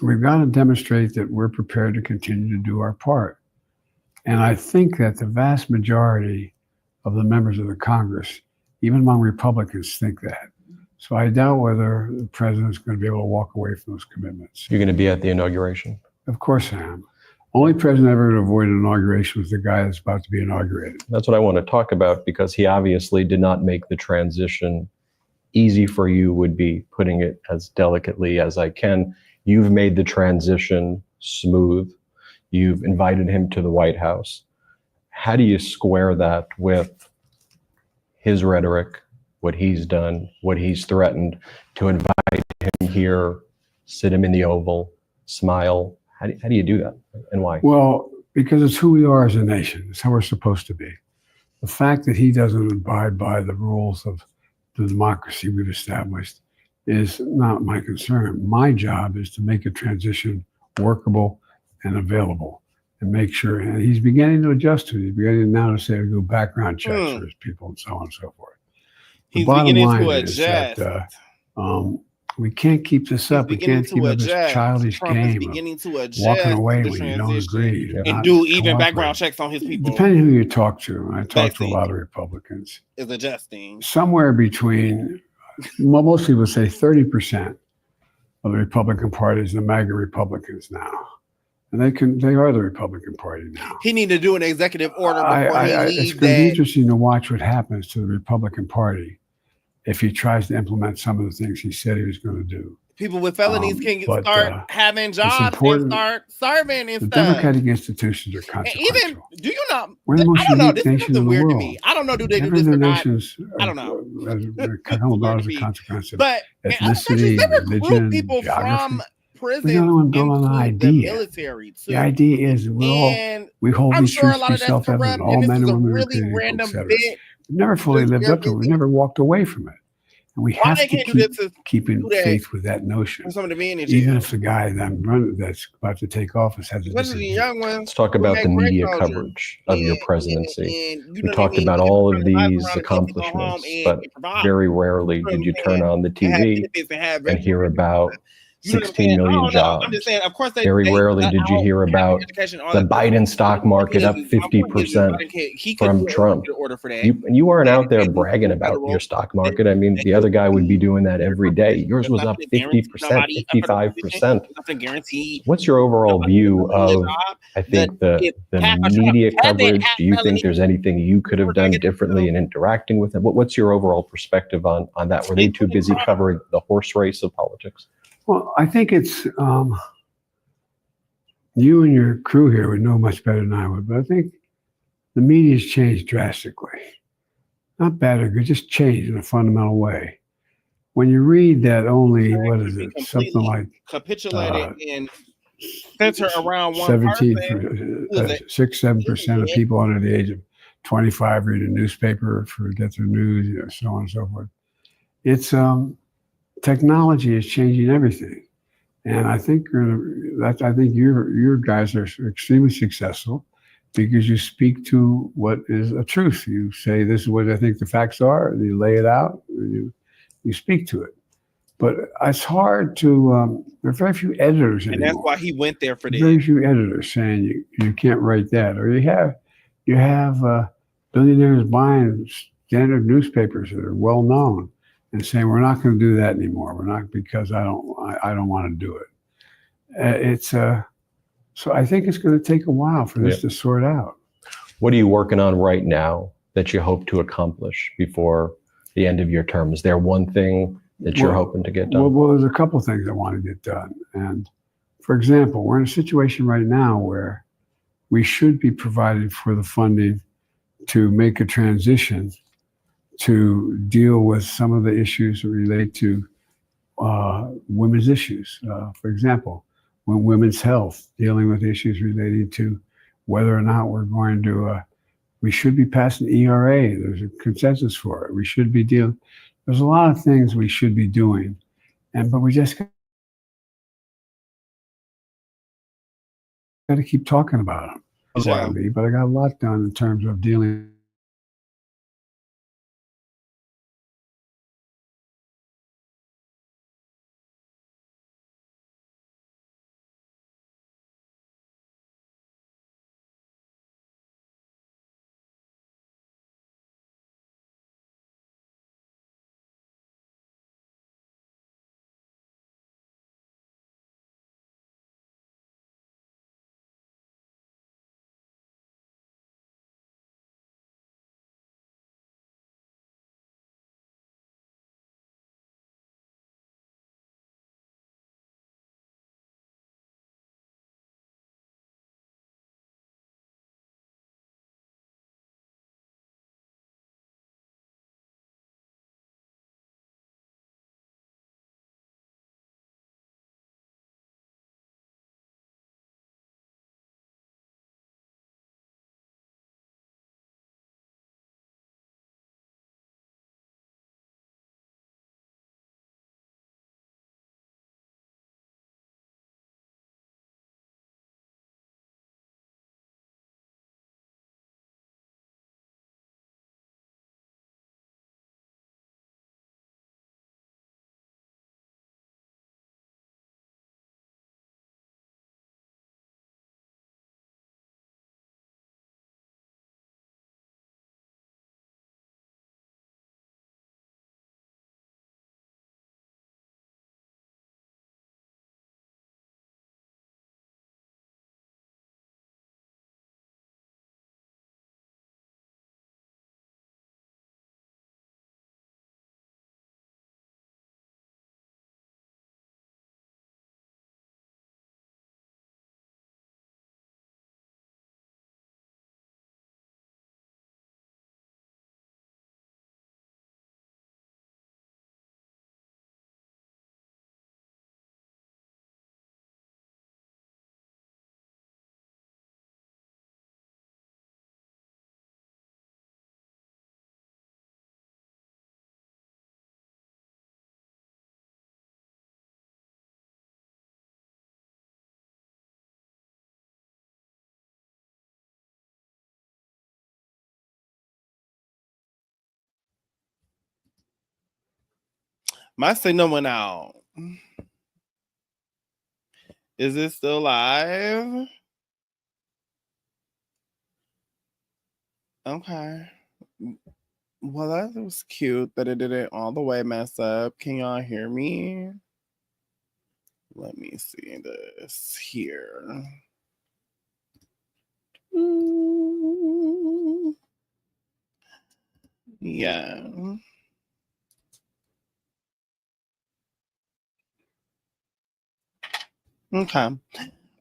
we've got to demonstrate that we're prepared to continue to do our part. And I think that the vast majority of the members of the Congress, even among Republicans, think that. So I doubt whether the president's going to be able to walk away from those commitments. You're going to be at the inauguration? Of course I am. Only president ever to avoid an inauguration was the guy that's about to be inaugurated. That's what I want to talk about, because he obviously did not make the transition easy for you would be, putting it as delicately as I can, you've made the transition smooth. You've invited him to the White House. How do you square that with his rhetoric, what he's done, what he's threatened, to invite him here, sit him in the Oval, smile? How do you do that, and why? Well, because it's who we are as a nation. It's how we're supposed to be. The fact that he doesn't abide by the rules of the democracy we've established is not my concern. My job is to make a transition workable and available, and make sure, and he's beginning to adjust to it. He's beginning now to say, do background checks for his people and so on and so forth. The bottom line is that we can't keep this up. We can't keep up this childish game of walking away when you don't agree. And do even background checks on his people. Depending who you talk to, I talk to a lot of Republicans. Is adjusting. Somewhere between, well, most people say 30% of the Republican Party is the MAGA Republicans now. And they are the Republican Party now. He need to do an executive order before he leaves. It's going to be interesting to watch what happens to the Republican Party if he tries to implement some of the things he said he was going to do. People with felonies can start having jobs and start serving and the stuff. Democratic institutions are consequential. Even, do you know? We're the most I don't know. unique This is nation something in the weird to world. me. I don't know. Do they do Every this other or not? nations, I don't know. come about as a consequence of But ethnicity, they recruit religion, people geography. from prison. We're the only one built on an idea. Military too. The idea is we hold I'm these sure a truths lot to be of that's self-evident. corrupt, All and this men is and a women are really created equal, random etc. bit. We've never fully lived up to it. We've never walked away from it. And we have to keep in faith with that notion. Even if the guy that's about to take office has a disagreement. Let's talk about the media coverage of your presidency. We talked about all of these accomplishments, but very rarely did you turn on the TV and hear about 16 million jobs. I'm just saying, of course, very rarely did you hear about the Biden stock market up 50% from Trump. You aren't out there bragging about your stock market. I mean, the other guy would be doing that every day. Yours was up 50%, 55%. What's your overall view of, I think, the media coverage? Do you think there's anything you could have done differently in interacting with them? What's your overall perspective on that? Were they too busy covering the horse race of politics? Well, I think it's you and your crew here would know much better than I would, but I think the media's changed drastically. Not bad or good, just changed in a fundamental way. When you read that only, what is it, something like capitulated and center around one 6-7% of people under the age of 25 read a newspaper to get their news, so on and so forth. It's technology is changing everything, and I think your guys are extremely successful because you speak to what is a truth. You say, this is what I think the facts are, and you lay it out, and you speak to it. But it's hard to. There are very few editors anymore. And that's why he went there for this. Very few editors saying you can't write that, or you have billionaires buying standard newspapers that are well known and saying we're not going to do that anymore. We're not, because I don't want to do it. So I think it's going to take a while for this to sort out. What are you working on right now that you hope to accomplish before the end of your term? Is there one thing that you're hoping to get done? Well, there's a couple of things I want to get done. And for example, we're in a situation right now where we should be providing for the funding to make a transition to deal with some of the issues that relate to women's issues. For example, women's health, dealing with issues relating to whether or not we're going to, we should be passing ERA. There's a consensus for it. We should be dealing. There's a lot of things we should be doing, but we just got to keep talking about them. But I got a lot done in terms of dealing My signal went out. Is it still live? Okay. Well, that was cute that it didn't all the way mess up. Can y'all hear me? Let me see this here. Yeah. Okay.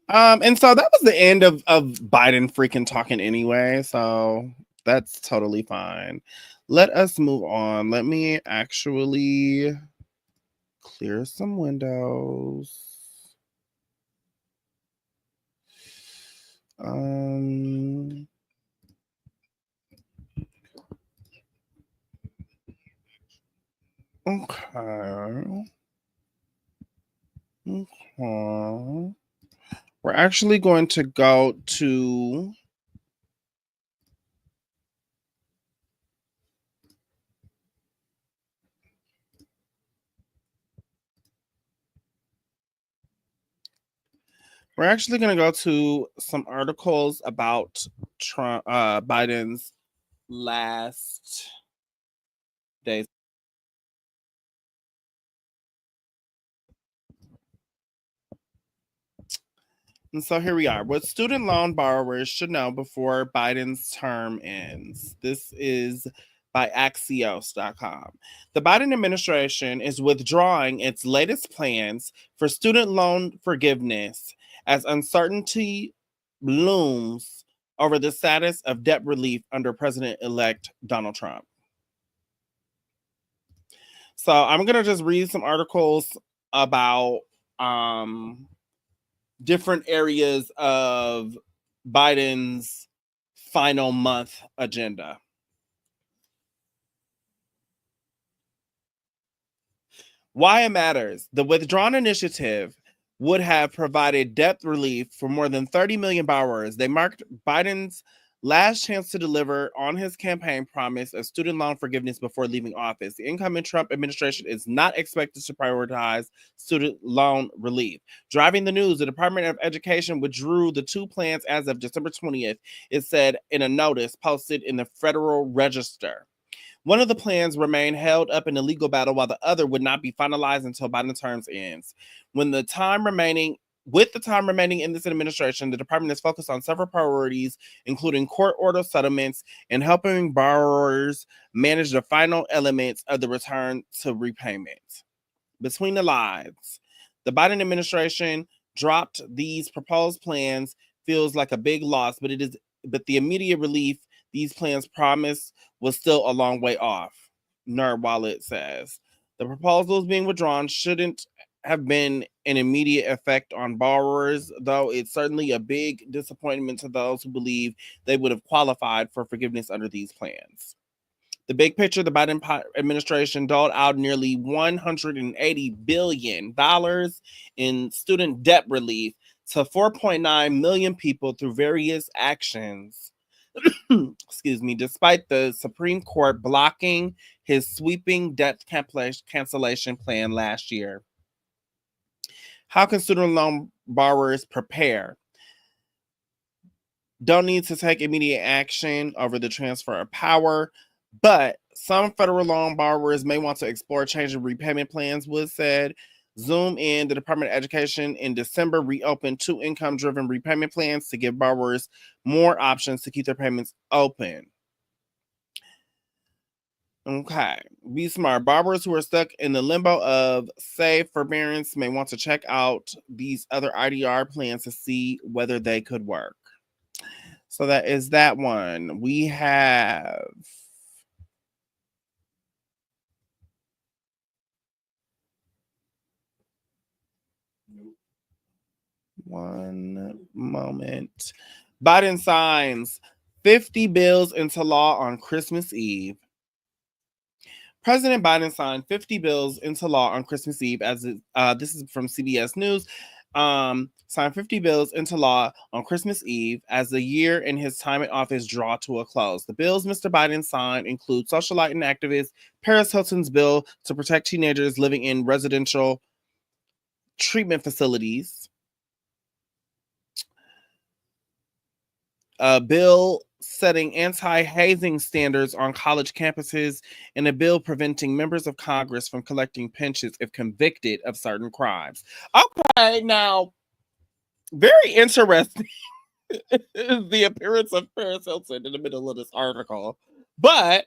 And so that was the end of Biden freaking talking anyway. So that's totally fine. Let us move on. Let me actually clear some windows. Okay. Okay. We're actually going to go to some articles about Trump, Biden's last days. And so here we are. What student loan borrowers should know before Biden's term ends. This is by Axios.com. The Biden administration is withdrawing its latest plans for student loan forgiveness as uncertainty looms over the status of debt relief under President-elect Donald Trump. So I'm going to just read some articles about different areas of Biden's final month agenda. Why it matters. The withdrawn initiative would have provided debt relief for more than 30 million borrowers. They marked Biden's last chance to deliver on his campaign promise of student loan forgiveness before leaving office. The incoming Trump administration is not expected to prioritize student loan relief. Driving the news, the Department of Education withdrew the two plans as of December 20th, it said in a notice posted in the Federal Register. One of the plans remained held up in a legal battle while the other would not be finalized until Biden's term ends. With the time remaining in this administration, the department is focused on several priorities, including court order settlements and helping borrowers manage the final elements of the return to repayment. Between the lines, the Biden administration dropped these proposed plans feels like a big loss, but the immediate relief these plans promise was still a long way off, NerdWallet says. The proposals being withdrawn shouldn't have been an immediate effect on borrowers, though it's certainly a big disappointment to those who believe they would have qualified for forgiveness under these plans. The big picture, the Biden administration doled out nearly $180 billion in student debt relief to 4.9 million people through various actions. Excuse me, despite the Supreme Court blocking his sweeping debt cancellation plan last year. How can student loan borrowers prepare? Don't need to take immediate action over the transfer of power, but some federal loan borrowers may want to explore changing repayment plans, Wood said. Zoom in, the Department of Education in December reopened two income-driven repayment plans to give borrowers more options to keep their payments open. Okay. Be smart. Borrowers who are stuck in the limbo of safe forbearance may want to check out these other IDR plans to see whether they could work. So that is that one. We have one moment. Biden signs 50 bills into law on Christmas Eve. President Biden signed 50 bills into law on Christmas Eve, this is from CBS News, signed 50 bills into law on Christmas Eve as the year in his time in office draw to a close. The bills Mr. Biden signed include socialite and activist Paris Hilton's bill to protect teenagers living in residential treatment facilities, a bill setting anti-hazing standards on college campuses, and a bill preventing members of Congress from collecting pensions if convicted of certain crimes. Okay, now, very interesting is the appearance of Paris Hilton in the middle of this article, but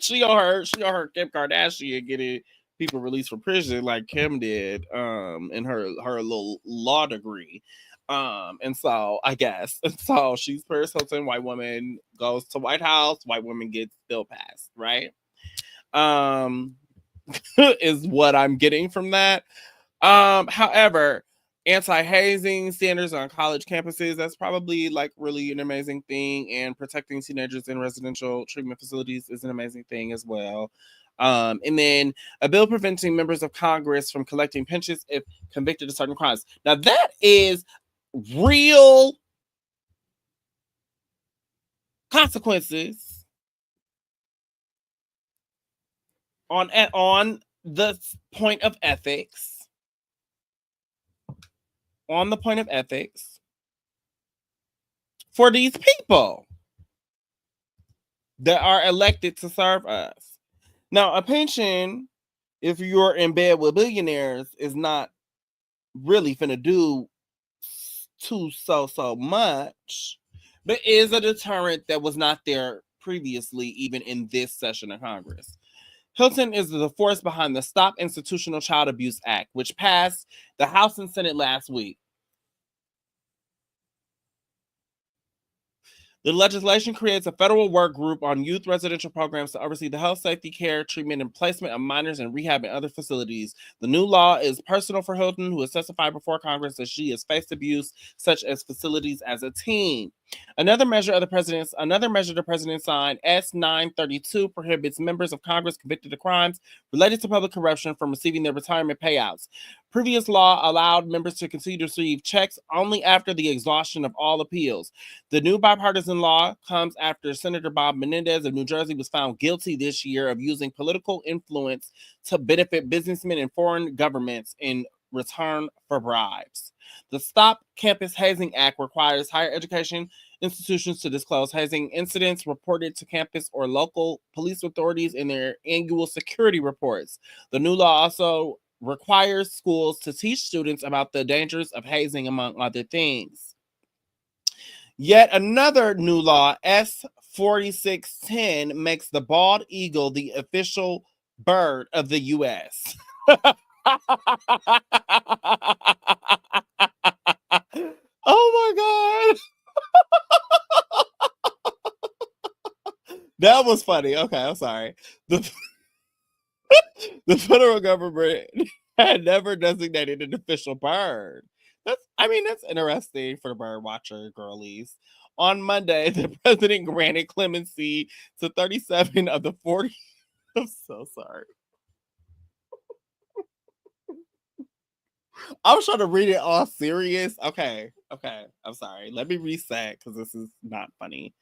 she on her Kim Kardashian getting people released from prison like Kim did in her little law degree. And so I guess so she's Paris Hilton, white woman goes to White House, white woman gets bill passed, right? Is what I'm getting from that. However, anti-hazing standards on college campuses, that's probably like really an amazing thing, and protecting teenagers in residential treatment facilities is an amazing thing as well. And then a bill preventing members of Congress from collecting pensions if convicted of certain crimes. Now that is real consequences on the point of ethics. On the point of ethics for these people that are elected to serve us. Now, a pension, if you're in bed with billionaires, is not really finna do so much, but is a deterrent that was not there previously, even in this session of Congress. Hilton is the force behind the Stop Institutional Child Abuse Act, which passed the House and Senate last week. The legislation creates a federal work group on youth residential programs to oversee the health, safety, care, treatment, and placement of minors in rehab and other facilities. The new law is personal for Hilton, who has testified before Congress that she has faced abuse, such as facilities as a teen. Another measure the president signed, S-932, prohibits members of Congress convicted of crimes related to public corruption from receiving their retirement payouts. Previous law allowed members to continue to receive checks only after the exhaustion of all appeals. The new bipartisan law comes after Senator Bob Menendez of New Jersey was found guilty this year of using political influence to benefit businessmen and foreign governments in return for bribes. The Stop Campus Hazing Act requires higher education institutions to disclose hazing incidents reported to campus or local police authorities in their annual security reports. The new law also requires schools to teach students about the dangers of hazing, among other things. Yet another new law, S-4610, makes the bald eagle the official bird of the U.S. Oh my God. That was funny. Okay, I'm sorry. The federal government had never designated an official bird. That's interesting for the bird watcher girlies. On Monday, the president granted clemency to 37 of the 40. I'm so sorry. I was trying to read it all serious. Okay. I'm sorry. Let me reset because this is not funny.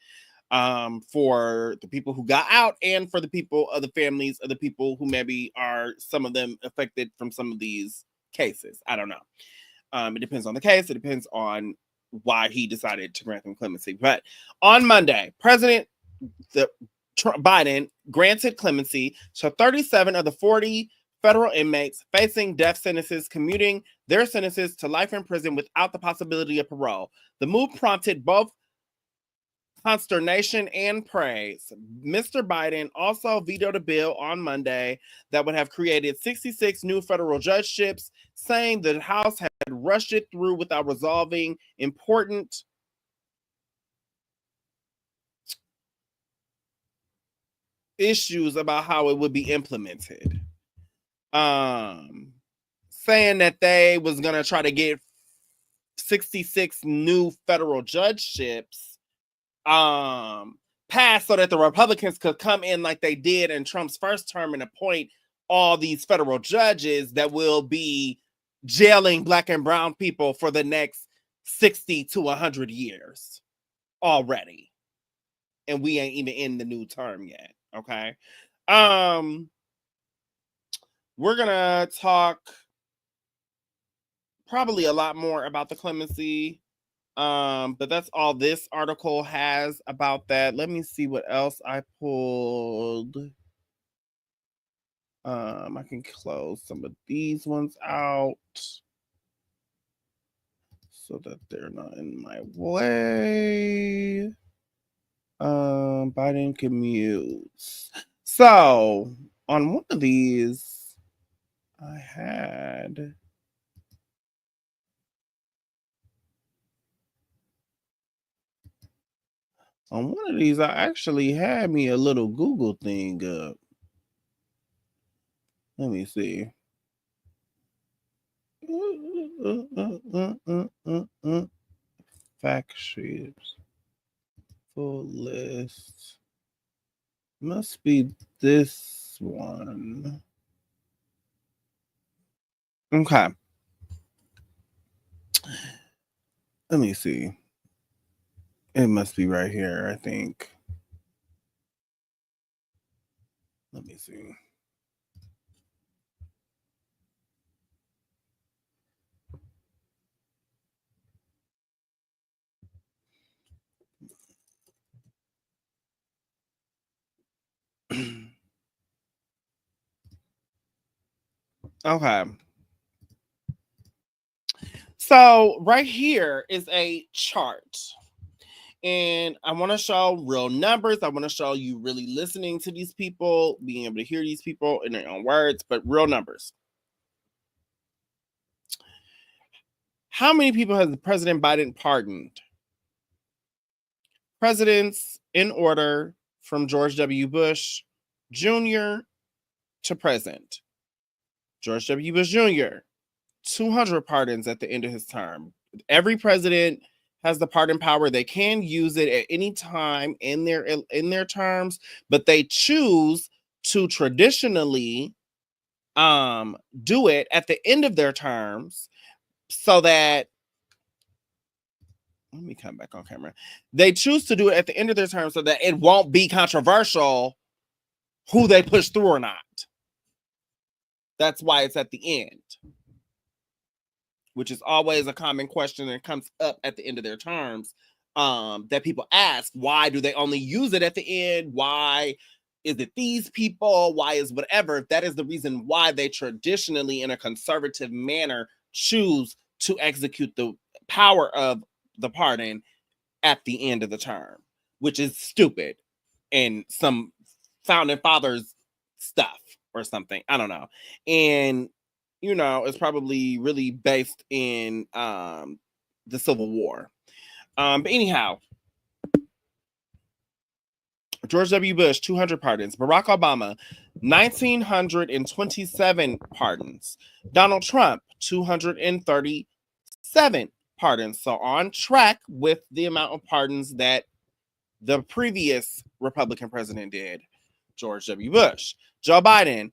For the people who got out and for the people of the families of the people who maybe are some of them affected from some of these cases. I don't know. It depends on the case. It depends on why he decided to grant them clemency. But on Monday, Biden granted clemency to 37 of the 40 federal inmates facing death sentences, commuting their sentences to life in prison without the possibility of parole. The move prompted both consternation and praise. Mr. Biden also vetoed a bill on Monday that would have created 66 new federal judgeships, saying the House had rushed it through without resolving important issues about how it would be implemented. Saying that they was going to try to get 66 new federal judgeships passed so that the Republicans could come in like they did in Trump's first term and appoint all these federal judges that will be jailing Black and brown people for the next 60 to 100 years already. And we ain't even in the new term yet. Okay. We're gonna talk probably a lot more about the clemency. But that's all this article has about that. Let me see what else I pulled. I can close some of these ones out so that they're not in my way. Biden commutes. So on one of these, I had I actually had me a little Google thing up. Let me see. Fact sheets. Full list. Must be this one. Okay. Let me see. It must be right here, I think. Let me see. Okay. So right here is a chart. And I want to show real numbers. I want to show you really listening to these people, being able to hear these people in their own words, but real numbers. How many people has President Biden pardoned? Presidents in order from George W. Bush Jr. to present. George W. Bush Jr., 200 pardons at the end of his term. Every president has the pardon power. They can use it at any time in their terms, but they choose to traditionally do it at the end of their terms so that, let me come back on camera. They choose to do it at the end of their term so that it won't be controversial who they push through or not. That's why it's at the end, which is always a common question that comes up at the end of their terms, that people ask. Why do they only use it at the end? Why is it these people? Why is whatever? That is the reason why they traditionally, in a conservative manner, choose to execute the power of the pardon at the end of the term, which is stupid and some founding fathers stuff or something. I don't know. And you know, it's probably really based in the Civil War. But anyhow, George W. Bush, 200 pardons. Barack Obama, 1,927 pardons. Donald Trump, 237 pardons. So on track with the amount of pardons that the previous Republican president did, George W. Bush. Joe Biden,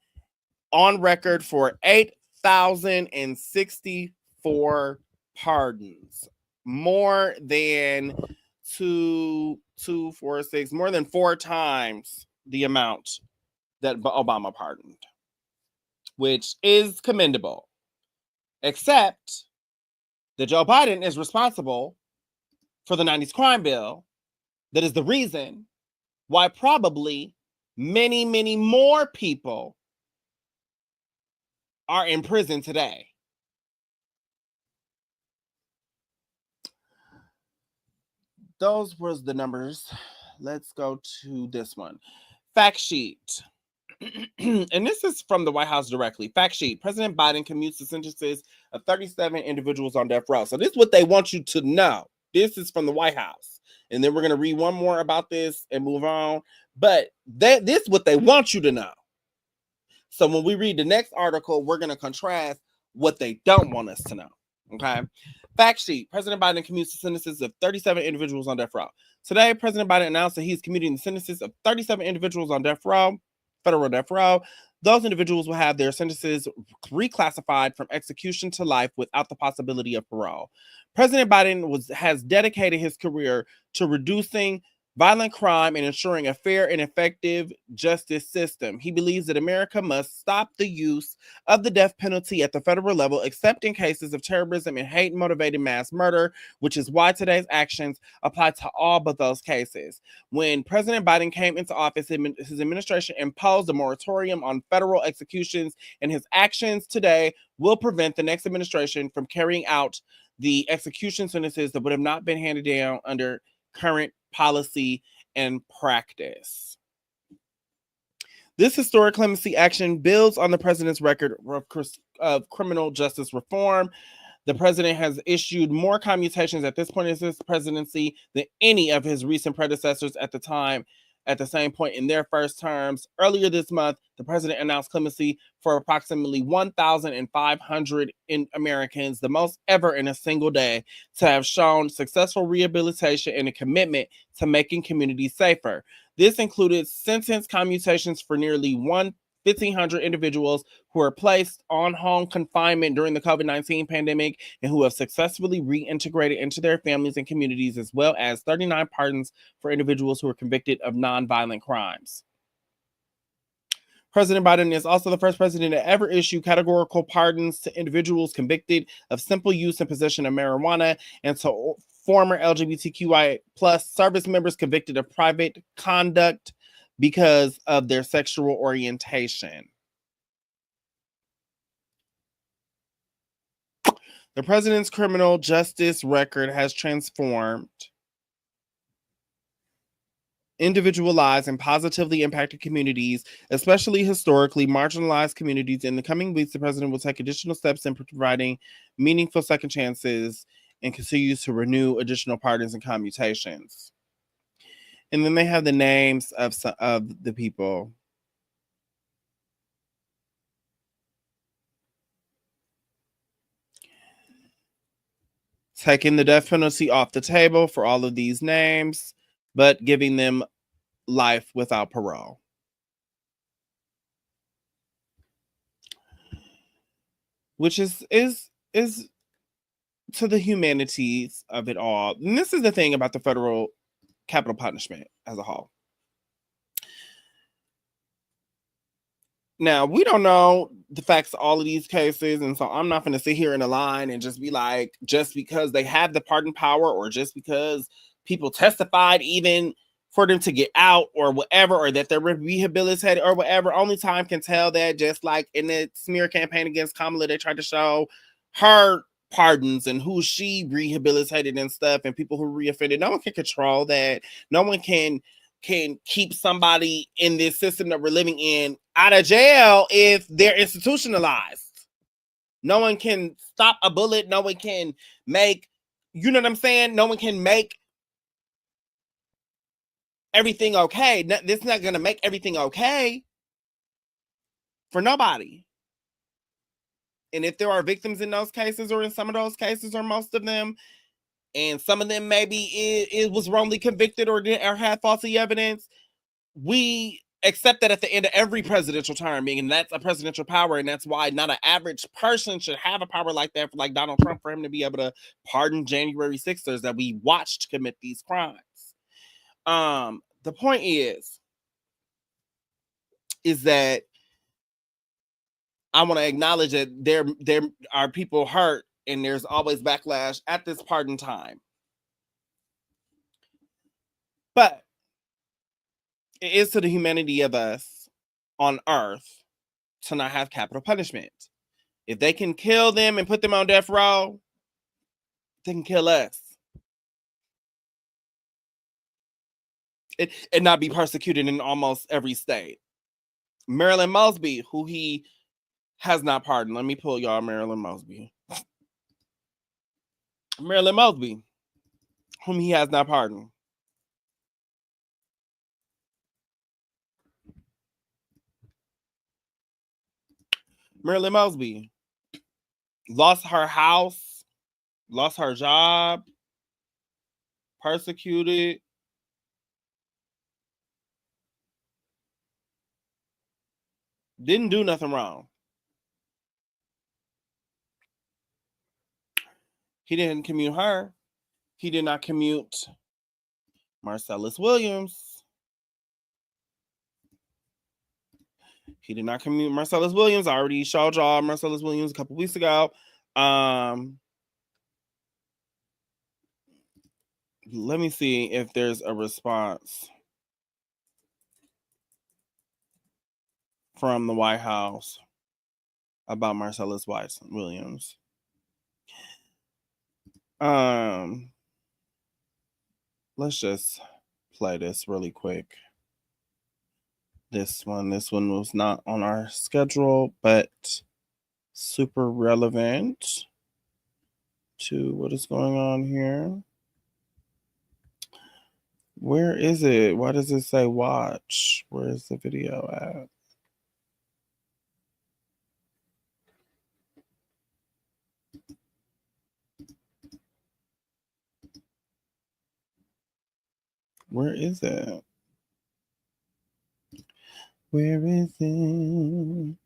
on record for 8,064 pardons. More than more than 4 times the amount that Obama pardoned, which is commendable. Except that Joe Biden is responsible for the 90s crime bill. That is the reason why probably many, many more people are in prison today. Those was the numbers. Let's go to this one. Fact sheet. And this is from the White House directly. Fact sheet. President Biden commutes the sentences of 37 individuals on death row. So this is what they want you to know. This is from the White House. And then we're going to read one more about this and move on. But this is what they want you to know. So when we read the next article, we're going to contrast what they don't want us to know. Okay. Fact sheet. President Biden commutes the sentences of 37 individuals on death row. Today, President Biden announced that he's commuting the sentences of 37 individuals on death row. federal death row, those individuals will have their sentences reclassified from execution to life without the possibility of parole. President Biden has dedicated his career to reducing violent crime and ensuring a fair and effective justice system. He believes that America must stop the use of the death penalty at the federal level, except in cases of terrorism and hate-motivated mass murder, which is why today's actions apply to all but those cases. When President Biden came into office, his administration imposed a moratorium on federal executions, and his actions today will prevent the next administration from carrying out the execution sentences that would have not been handed down under current policy and practice. This historic clemency action builds on the president's record of criminal justice reform. The president has issued more commutations at this point in his presidency than any of his recent predecessors at the same point in their first terms. Earlier this month, the president announced clemency for approximately 1,500 Americans, the most ever in a single day, to have shown successful rehabilitation and a commitment to making communities safer. This included sentence commutations for nearly 1,500 individuals who were placed on home confinement during the COVID-19 pandemic and who have successfully reintegrated into their families and communities, as well as 39 pardons for individuals who were convicted of nonviolent crimes. President Biden is also the first president to ever issue categorical pardons to individuals convicted of simple use and possession of marijuana, and to former LGBTQI+ service members convicted of private conduct because of their sexual orientation. The president's criminal justice record has transformed individual lives and positively impacted communities, especially historically marginalized communities. In the coming weeks, the president will take additional steps in providing meaningful second chances and continues to renew additional pardons and commutations. And then they have the names of the people. Taking the death penalty off the table for all of these names, but giving them life without parole. Which is to the humanities of it all. And this is the thing about the federal capital punishment as a whole. Now, we don't know the facts of all of these cases, and so I'm not going to sit here in a line and just be like, just because they have the pardon power or just because people testified even for them to get out or whatever, or that they're rehabilitated or whatever. Only time can tell that. Just like in the smear campaign against Kamala, they tried to show her pardons and who she rehabilitated and stuff, and people who reoffended. No one can control that. No one can keep somebody in this system that we're living in out of jail if they're institutionalized. No one can stop a bullet. No one can make, you know what I'm saying? No one can make everything okay. This is not going to make everything okay for nobody. And if there are victims in those cases, or in some of those cases, or most of them, and some of them maybe it was wrongly convicted or had faulty evidence, we accept that at the end of every presidential term, and that's a presidential power, and that's why not an average person should have a power like that, like Donald Trump, for him to be able to pardon January 6ers that we watched commit these crimes. The point is that I want to acknowledge that there are people hurt, and there's always backlash at this pardon time. But it is to the humanity of us on earth to not have capital punishment. If they can kill them and put them on death row, they can kill us. And not be persecuted in almost every state. Marilyn Mosby, who he has not pardoned. Let me pull y'all Marilyn Mosby. Marilyn Mosby, whom he has not pardoned. Marilyn Mosby lost her house, lost her job, persecuted, Didn't do nothing wrong. He didn't commute her. He did not commute Marcellus Williams. He did not commute Marcellus Williams. I already showed y'all Marcellus Williams a couple weeks ago. Let me see if there's a response from the White House about Marcellus Williams. Let's just play this really quick. This one was not on our schedule, but super relevant to what is going on here. Where is it? Why does it say watch? Where is the video at? Where is it? Where is it?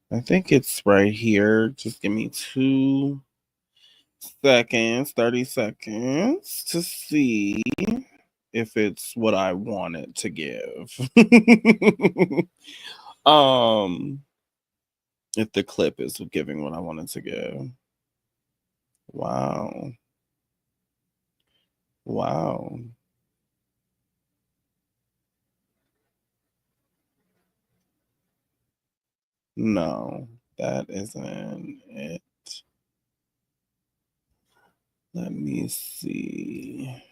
I think it's right here. Just give me 2 seconds, 30 seconds to see if it's what I wanted to give. If the clip is giving what I wanted to give. Wow. Wow. No, that isn't it. Let me see.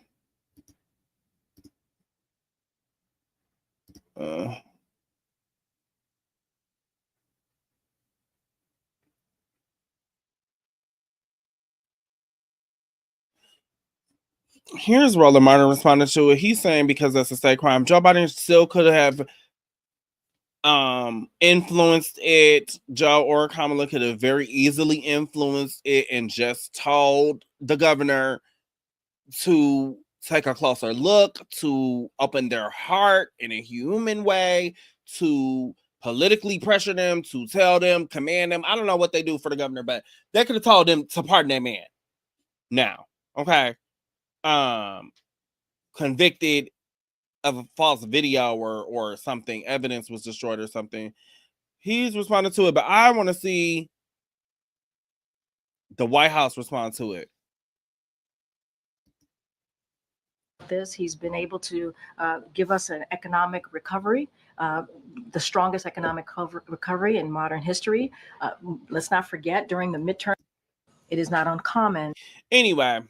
Here's Roland Martin responding to it. He's saying because that's a state crime, Joe Biden still could have influenced it. Joe or Kamala could have very easily influenced it and just told the governor to take a closer look, to open their heart in a human way, to politically pressure them, to tell them, command them. I don't know what they do for the governor, but they could have told them to pardon that man now. Okay. Convicted of a false video or something, evidence was destroyed or something. He's responding to it, but I want to see the White House respond to it. He's been able to give us an economic recovery, the strongest economic recovery in modern history. Let's not forget, during the midterm, it is not uncommon. Anyway,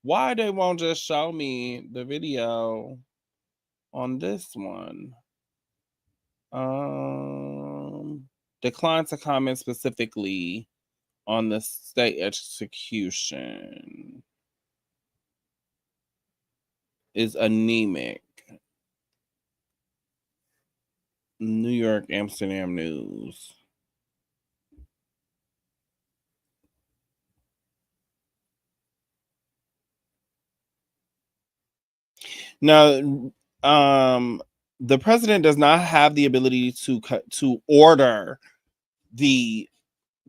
why they won't just show me the video on this one? Decline to comment specifically on the state execution. Is anemic. New York, Amsterdam News. Now, the president does not have the ability to order the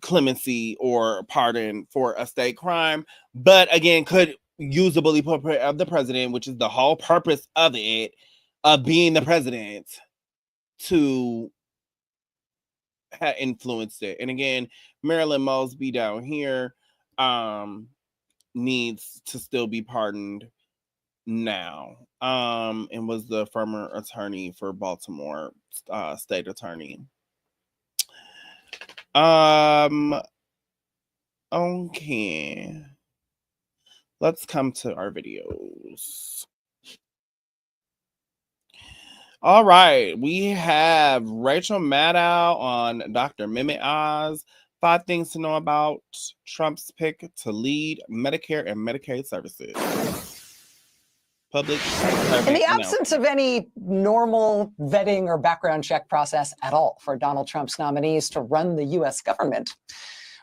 clemency or pardon for a state crime, but again, could use the bully pulpit of the president, which is the whole purpose of it, of being the president, to have influenced it. And again, Marilyn Mosby down here needs to still be pardoned now, and was the former attorney for Baltimore, state attorney. Okay, let's come to our videos. All right, we have Rachel Maddow on Dr. Mehmet Oz. 5 things to know about Trump's pick to lead Medicare and Medicaid services. public. In the absence of any normal vetting or background check process at all for Donald Trump's nominees to run the U.S. government,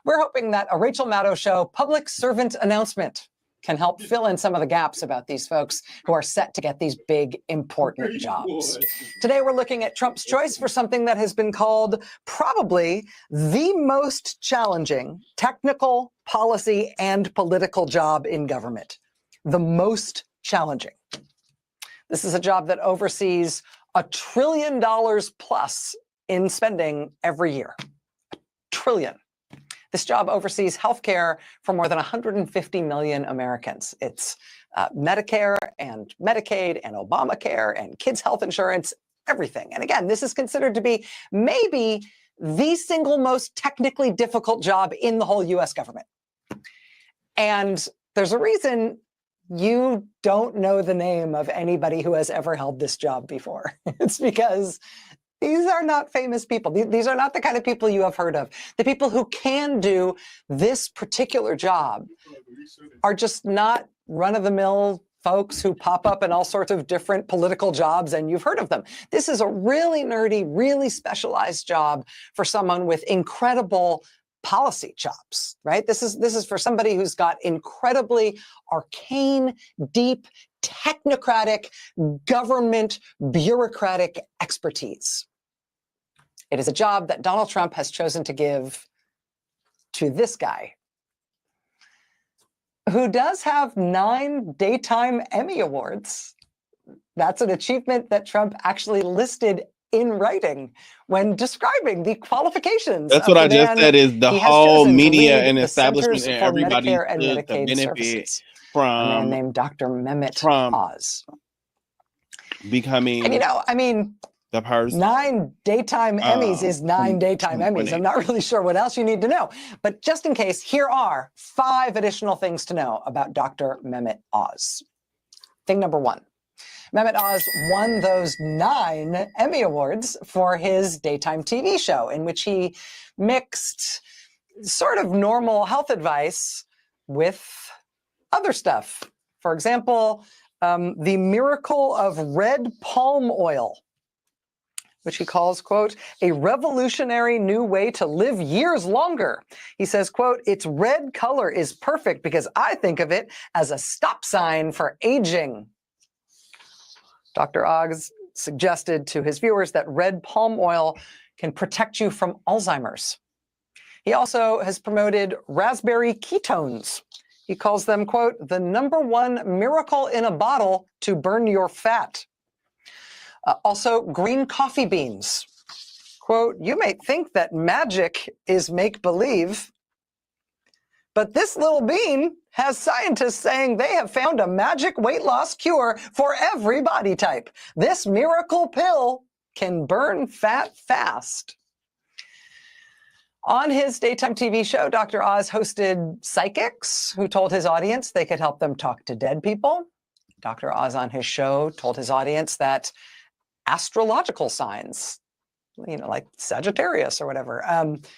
we're hoping that a Rachel Maddow Show public servant announcement can help fill in some of the gaps about these folks who are set to get these big, important jobs. Today, we're looking at Trump's choice for something that has been called probably the most challenging technical, policy, and political job in government. The most challenging. This is a job that oversees $1 trillion plus in spending every year. $1 trillion. This job oversees healthcare for more than 150 million Americans. It's Medicare and Medicaid and Obamacare and kids' health insurance, everything. And again, this is considered to be maybe the single most technically difficult job in the whole US government. And there's a reason you don't know the name of anybody who has ever held this job before. It's because these are not famous people. These are not the kind of people you have heard of. The people who can do this particular job are just not run-of-the-mill folks who pop up in all sorts of different political jobs and you've heard of them. This is a really nerdy, really specialized job for someone with incredible policy chops, right? This is for somebody who's got incredibly arcane, deep, technocratic, government, bureaucratic expertise. It is a job that Donald Trump has chosen to give to this guy, who does have 9 Daytime Emmy Awards. That's an achievement that Trump actually listed in writing when describing the qualifications. That's what I just said is the whole media and establishment and everybody Medicare and stood to Medicaid benefit services. from A man named Dr. Mehmet Trump Oz. becoming And I mean, the person. 9 Daytime Emmys is 9 Daytime Emmys. I'm not really sure what else you need to know. But just in case, here are 5 additional things to know about Dr. Mehmet Oz. Thing number 1. Mehmet Oz won those 9 Emmy Awards for his daytime TV show, in which he mixed sort of normal health advice with other stuff. For example, the miracle of red palm oil, which he calls, quote, a revolutionary new way to live years longer. He says, quote, its red color is perfect because I think of it as a stop sign for aging. Dr. Oz suggested to his viewers that red palm oil can protect you from Alzheimer's. He also has promoted raspberry ketones. He calls them, quote, the #1 miracle in a bottle to burn your fat. Also, green coffee beans. Quote, you may think that magic is make-believe, but this little bean has scientists saying they have found a magic weight loss cure for every body type. This miracle pill can burn fat fast. On his daytime TV show, Dr. Oz hosted psychics who told his audience they could help them talk to dead people. Dr. Oz on his show told his audience that astrological signs, like Sagittarius or whatever,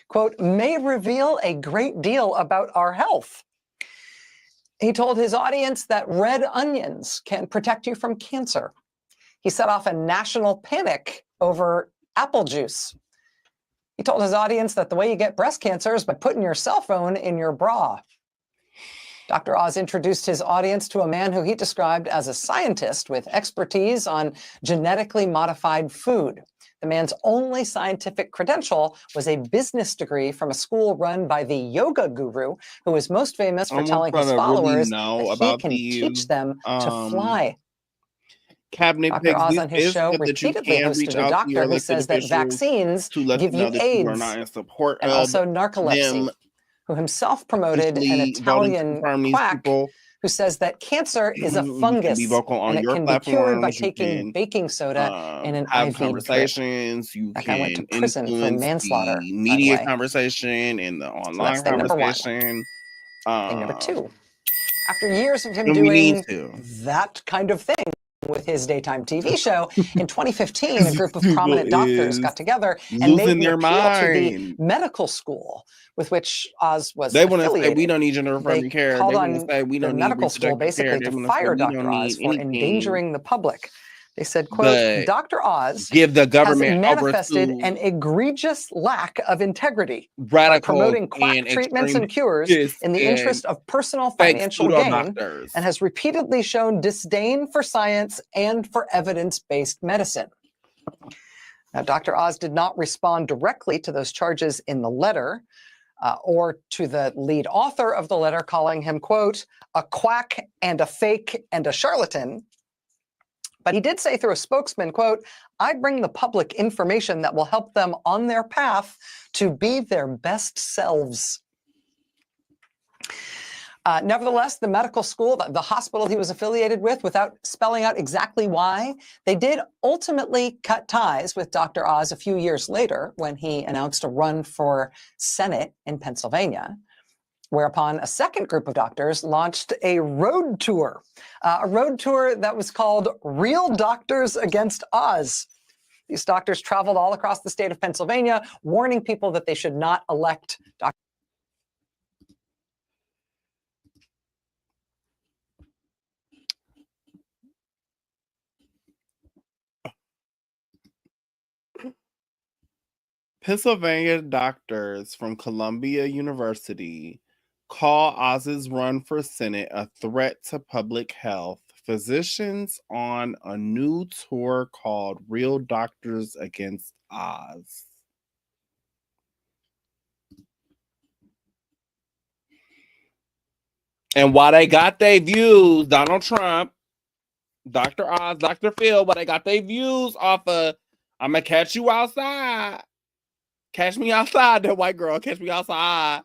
quote, may reveal a great deal about our health. He told his audience that red onions can protect you from cancer. He set off a national panic over apple juice. He told his audience that the way you get breast cancer is by putting your cell phone in your bra. Dr. Oz introduced his audience to a man who he described as a scientist with expertise on genetically modified food. The man's only scientific credential was a business degree from a school run by the yoga guru, who is most famous for telling his followers that he can teach them to fly. Cabinet Dr. Oz on his show repeatedly hosted a doctor who says that vaccines give you AIDS and also narcolepsy, who himself promoted an Italian quack who says that cancer is a fungus and it can be cured by taking baking soda in an IV conversations. drip. That guy went to prison for manslaughter. Media conversation and the online conversation. Thing number 2. After years of him doing that kind of thing, with his daytime TV show. In 2015, a group of prominent People doctors is got together and made losing an their appeal to the mind. medical school with which Oz was They want to say affiliated. we don't need gender They affirming care. called They want to on say we the don't need medical school reproductive care. basically They to want to say fire we don't Dr. Oz need for anything. endangering the public. They said, quote, But Dr. Oz give the has government over manifested to an egregious lack of integrity by radicals promoting quack and treatments and cures in extremists the and interest of personal fake financial pseudo gain, doctors. and has repeatedly shown disdain for science and for evidence-based medicine. Now, Dr. Oz did not respond directly to those charges in the letter, or to the lead author of the letter, calling him, quote, a quack and a fake and a charlatan. But he did say through a spokesman, quote, I bring the public information that will help them on their path to be their best selves. Nevertheless, the medical school, the hospital he was affiliated with, without spelling out exactly why, they did ultimately cut ties with Dr. Oz a few years later when he announced a run for Senate in Pennsylvania, whereupon a second group of doctors launched a road tour that was called Real Doctors Against Oz. These doctors traveled all across the state of Pennsylvania, warning people that they should not elect Dr. Pennsylvania doctors from Columbia University call Oz's run for Senate a threat to public health. Physicians on a new tour called Real Doctors Against Oz. And while they got their views, Donald Trump, Dr. Oz, Dr. Phil, while they got their views off of, I'm going to catch you outside. Catch me outside, that white girl. Catch me outside.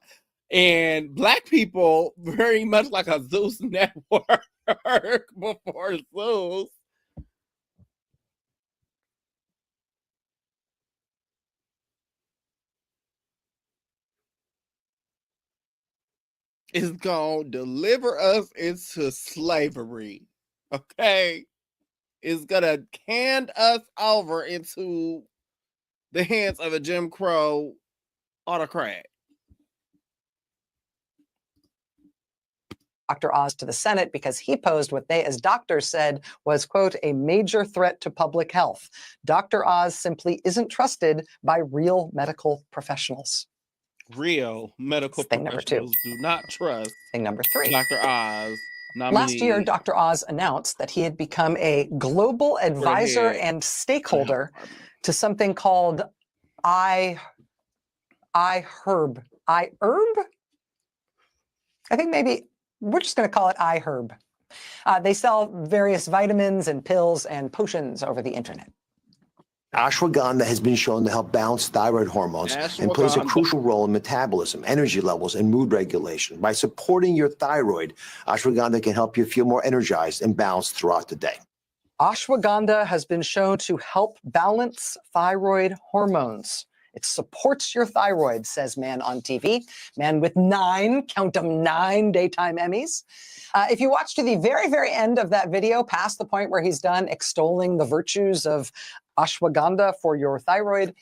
And black people, very much like a Zeus network before Zeus. Is going to deliver us into slavery. Okay? It's going to hand us over into the hands of a Jim Crow autocrat. Dr. Oz to the Senate because he posed what they, as doctors, said was, quote, a major threat to public health. Dr. Oz simply isn't trusted by real medical professionals. Real medical professionals do not trust thing number 3. Dr. Oz. Last year, Dr. Oz announced that he had become a global advisor and stakeholder to something called iHerb. iHerb? I think maybe we're just going to call it iHerb. They sell various vitamins and pills and potions over the internet. Ashwagandha has been shown to help balance thyroid hormones and plays a crucial role in metabolism, energy levels, and mood regulation. By supporting your thyroid, ashwagandha can help you feel more energized and balanced throughout the day. Ashwagandha has been shown to help balance thyroid hormones. It supports your thyroid, says man on TV. Man with 9, count them, 9 daytime Emmys. If you watch to the very, very end of that video, past the point where he's done extolling the virtues of ashwagandha for your thyroid,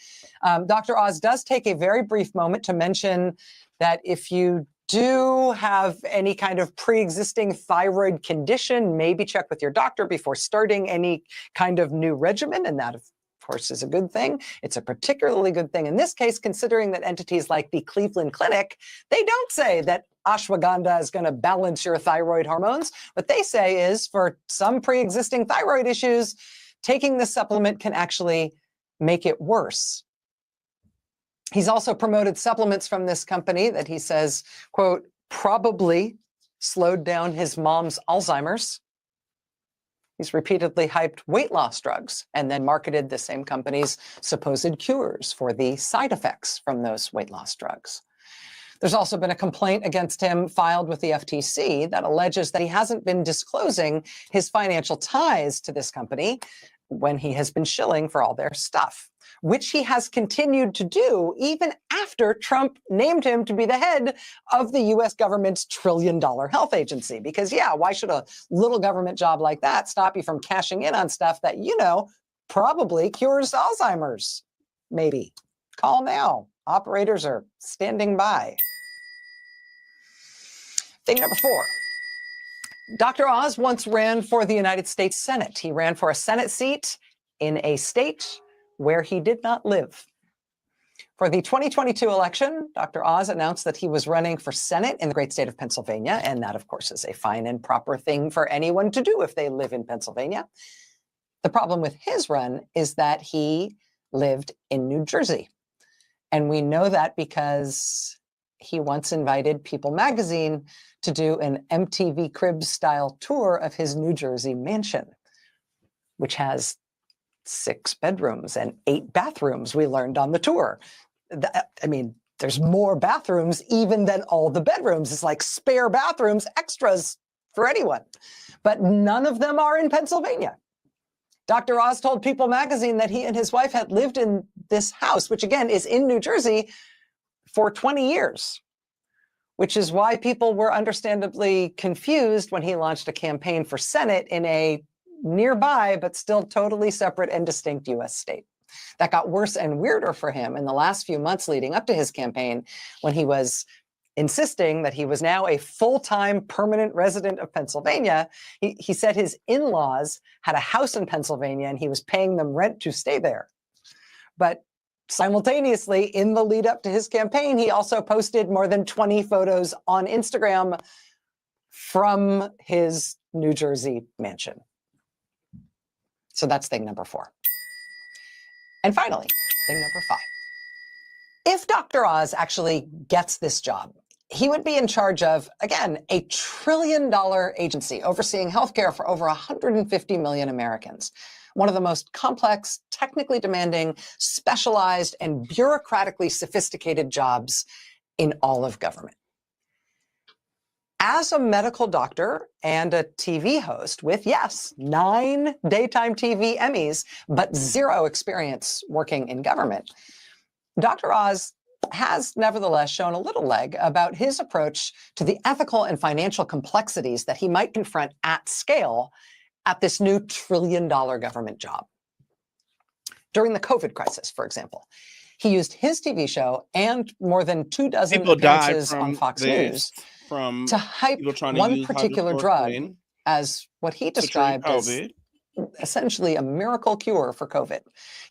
Dr. Oz does take a very brief moment to mention that if you do have any kind of pre-existing thyroid condition, maybe check with your doctor before starting any kind of new regimen, and that, of course, is a good thing. It's a particularly good thing in this case, considering that entities like the Cleveland Clinic, they don't say that ashwagandha is going to balance your thyroid hormones. What they say is for some pre-existing thyroid issues, taking this supplement can actually make it worse. He's also promoted supplements from this company that he says, quote, probably slowed down his mom's Alzheimer's. He's repeatedly hyped weight loss drugs and then marketed the same company's supposed cures for the side effects from those weight loss drugs. There's also been a complaint against him filed with the FTC that alleges that he hasn't been disclosing his financial ties to this company when he has been shilling for all their stuff, which he has continued to do even after Trump named him to be the head of the US government's $1 trillion health agency. Because yeah, why should a little government job like that stop you from cashing in on stuff that, you know, probably cures Alzheimer's? Maybe. Call now. Operators are standing by. Thing number 4. Dr. Oz once ran for the United States Senate. He ran for a Senate seat in a state where he did not live. For the 2022 election, Dr. Oz announced that he was running for Senate in the great state of Pennsylvania, and that, of course, is a fine and proper thing for anyone to do if they live in Pennsylvania. The problem with his run is that he lived in New Jersey. And we know that because he once invited People magazine to do an MTV Cribs-style tour of his New Jersey mansion, which has 6 bedrooms and 8 bathrooms, we learned on the tour. I mean, there's more bathrooms even than all the bedrooms. It's like spare bathrooms, extras for anyone. But none of them are in Pennsylvania. Dr. Oz told People magazine that he and his wife had lived in this house, which again is in New Jersey, for 20 years. Which is why people were understandably confused when he launched a campaign for Senate in a nearby but still totally separate and distinct US state. That got worse and weirder for him in the last few months leading up to his campaign, when he was insisting that he was now a full-time permanent resident of Pennsylvania. He said his in-laws had a house in Pennsylvania and he was paying them rent to stay there. But simultaneously, in the lead up to his campaign, he also posted more than 20 photos on Instagram from his New Jersey mansion. So that's thing number 4. And finally, thing number 5. If Dr. Oz actually gets this job, he would be in charge of, again, a $1 trillion agency overseeing healthcare for over 150 million Americans. One of the most complex, technically demanding, specialized, and bureaucratically sophisticated jobs in all of government. As a medical doctor and a TV host with, yes, 9 daytime TV Emmys, but 0 experience working in government, Dr. Oz has nevertheless shown a little leg about his approach to the ethical and financial complexities that he might confront at scale at this new $1 trillion government job. During the COVID crisis, for example, he used his TV show and more than 24 appearances on Fox News to hype one particular drug as what he described as essentially a miracle cure for COVID.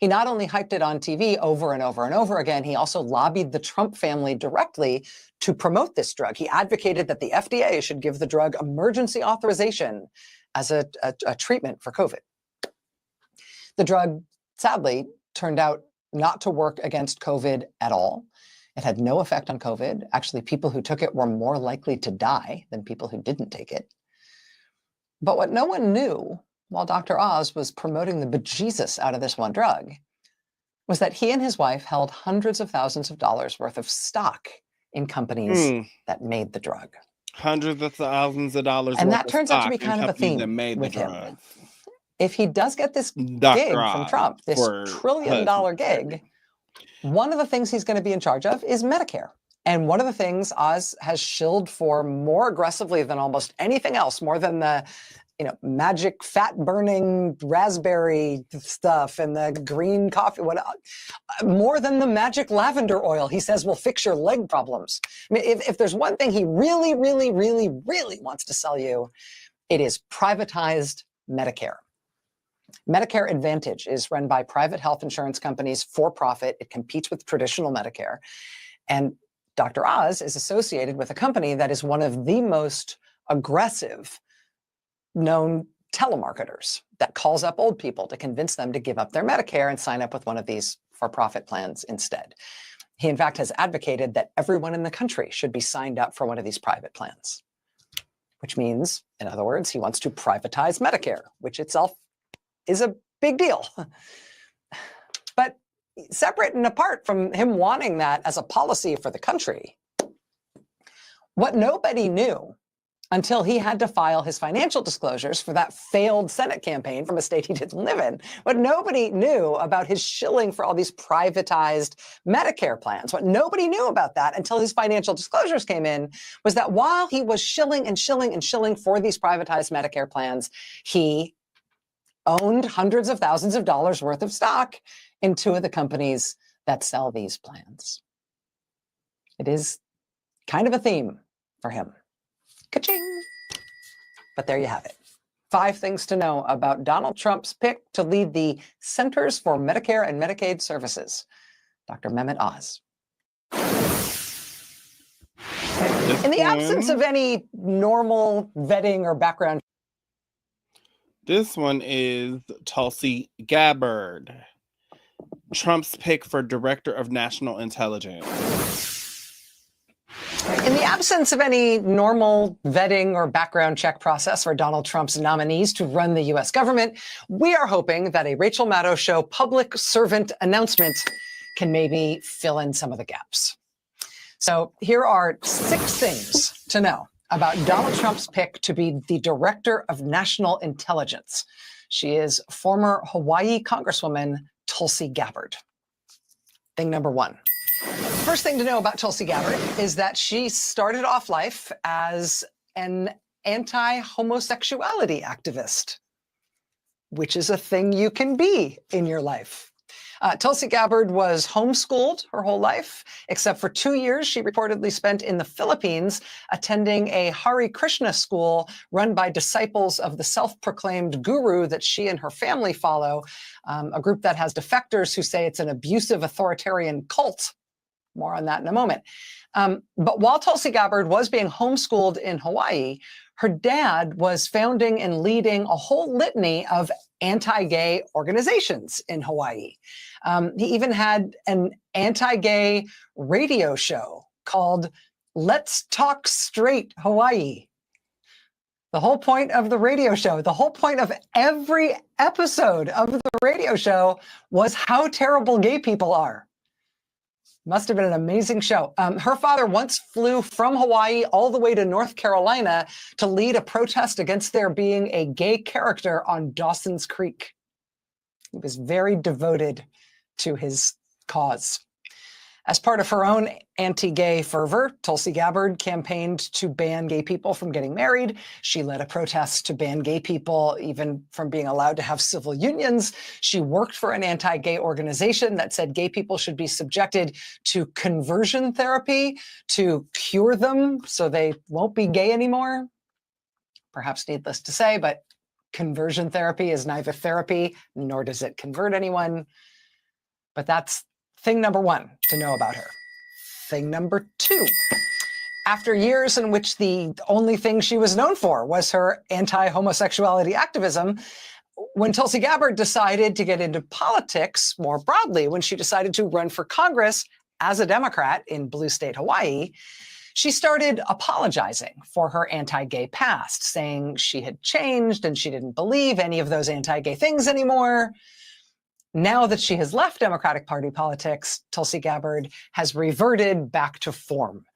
He not only hyped it on TV over and over and over again, he also lobbied the Trump family directly to promote this drug. He advocated that the FDA should give the drug emergency authorization as a treatment for COVID. The drug, sadly, turned out not to work against COVID at all. It had no effect on COVID. Actually, people who took it were more likely to die than people who didn't take it. But what no one knew while Dr. Oz was promoting the bejesus out of this one drug was that he and his wife held hundreds of thousands of dollars worth of stock in companies that made the drug. Hundreds of thousands of dollars. And that turns out to be kind of a theme with him. If he does get this gig from Trump, this $1 trillion gig, one of the things he's going to be in charge of is Medicare. And one of the things Oz has shilled for more aggressively than almost anything else, more than the magic fat-burning raspberry stuff and the green coffee, more than the magic lavender oil he says will fix your leg problems. I mean, if there's one thing he really, really, really, really wants to sell you, it is privatized Medicare. Medicare Advantage is run by private health insurance companies for profit. It competes with traditional Medicare. And Dr. Oz is associated with a company that is one of the most aggressive known telemarketers that calls up old people to convince them to give up their Medicare and sign up with one of these for-profit plans instead. He, in fact, has advocated that everyone in the country should be signed up for one of these private plans, which means, in other words, he wants to privatize Medicare, which itself is a big deal. But separate and apart from him wanting that as a policy for the country, what nobody knew until he had to file his financial disclosures for that failed Senate campaign from a state he didn't live in. What nobody knew about his shilling for all these privatized Medicare plans, what nobody knew about that until his financial disclosures came in, was that while he was shilling and shilling and shilling for these privatized Medicare plans, he owned hundreds of thousands of dollars worth of stock in two of the companies that sell these plans. It is kind of a theme for him. Ka-ching! But there you have it. 5 things to know about Donald Trump's pick to lead the Centers for Medicare and Medicaid Services. Dr. Mehmet Oz. In the absence of any normal vetting or background. This one is Tulsi Gabbard, Trump's pick for Director of National Intelligence. In the absence of any normal vetting or background check process for Donald Trump's nominees to run the U.S. government, we are hoping that a Rachel Maddow Show public servant announcement can maybe fill in some of the gaps. So here are 6 things to know about Donald Trump's pick to be the Director of National Intelligence. She is former Hawaii Congresswoman Tulsi Gabbard. Thing number 1. First thing to know about Tulsi Gabbard is that she started off life as an anti-homosexuality activist, which is a thing you can be in your life. Tulsi Gabbard was homeschooled her whole life, except for 2 years she reportedly spent in the Philippines attending a Hare Krishna school run by disciples of the self-proclaimed guru that she and her family follow, a group that has defectors who say it's an abusive authoritarian cult. More on that in a moment. But while Tulsi Gabbard was being homeschooled in Hawaii, her dad was founding and leading a whole litany of anti-gay organizations in Hawaii. He even had an anti-gay radio show called Let's Talk Straight Hawaii. The whole point of the radio show, the whole point of every episode of the radio show was how terrible gay people are. Must have been an amazing show. Her father once flew from Hawaii all the way to North Carolina to lead a protest against there being a gay character on Dawson's Creek. He was very devoted to his cause. As part of her own anti-gay fervor, Tulsi Gabbard campaigned to ban gay people from getting married. She led a protest to ban gay people even from being allowed to have civil unions. She worked for an anti-gay organization that said gay people should be subjected to conversion therapy to cure them so they won't be gay anymore. Perhaps needless to say, but conversion therapy is neither therapy nor does it convert anyone. But that's thing number 1 to know about her. Thing number 2. After years in which the only thing she was known for was her anti-homosexuality activism, when Tulsi Gabbard decided to get into politics more broadly, when she decided to run for Congress as a Democrat in blue state Hawaii, she started apologizing for her anti-gay past, saying she had changed and she didn't believe any of those anti-gay things anymore. Now that she has left Democratic Party politics, Tulsi Gabbard has reverted back to form.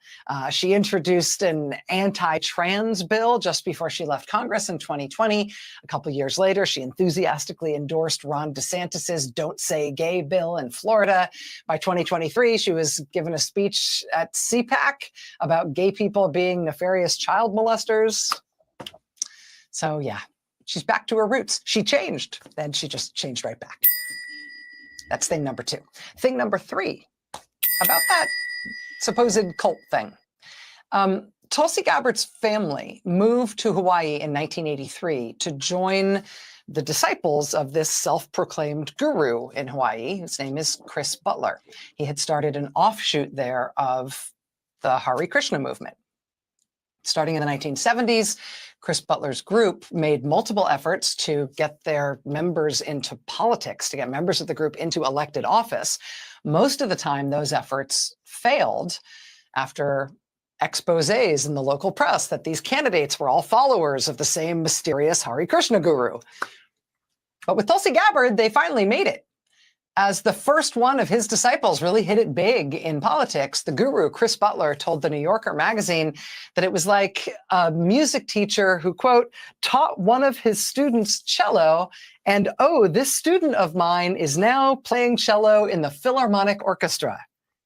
She introduced an anti-trans bill just before she left Congress in 2020. A couple years later, she enthusiastically endorsed Ron DeSantis's Don't Say Gay bill in Florida. By 2023, she was given a speech at CPAC about gay people being nefarious child molesters. So yeah, she's back to her roots. She changed, then she just changed right back. That's thing number 2. Thing number 3, about that supposed cult thing. Tulsi Gabbard's family moved to Hawaii in 1983 to join the disciples of this self-proclaimed guru in Hawaii. His name is Chris Butler. He had started an offshoot there of the Hare Krishna movement. Starting in the 1970s, Chris Butler's group made multiple efforts to get their members into politics, to get members of the group into elected office. Most of the time, those efforts failed after exposés in the local press that these candidates were all followers of the same mysterious Hare Krishna guru. But with Tulsi Gabbard, they finally made it. As the first one of his disciples really hit it big in politics, the guru, Chris Butler, told the New Yorker magazine that it was like a music teacher who, quote, taught one of his students cello, and oh, this student of mine is now playing cello in the Philharmonic Orchestra.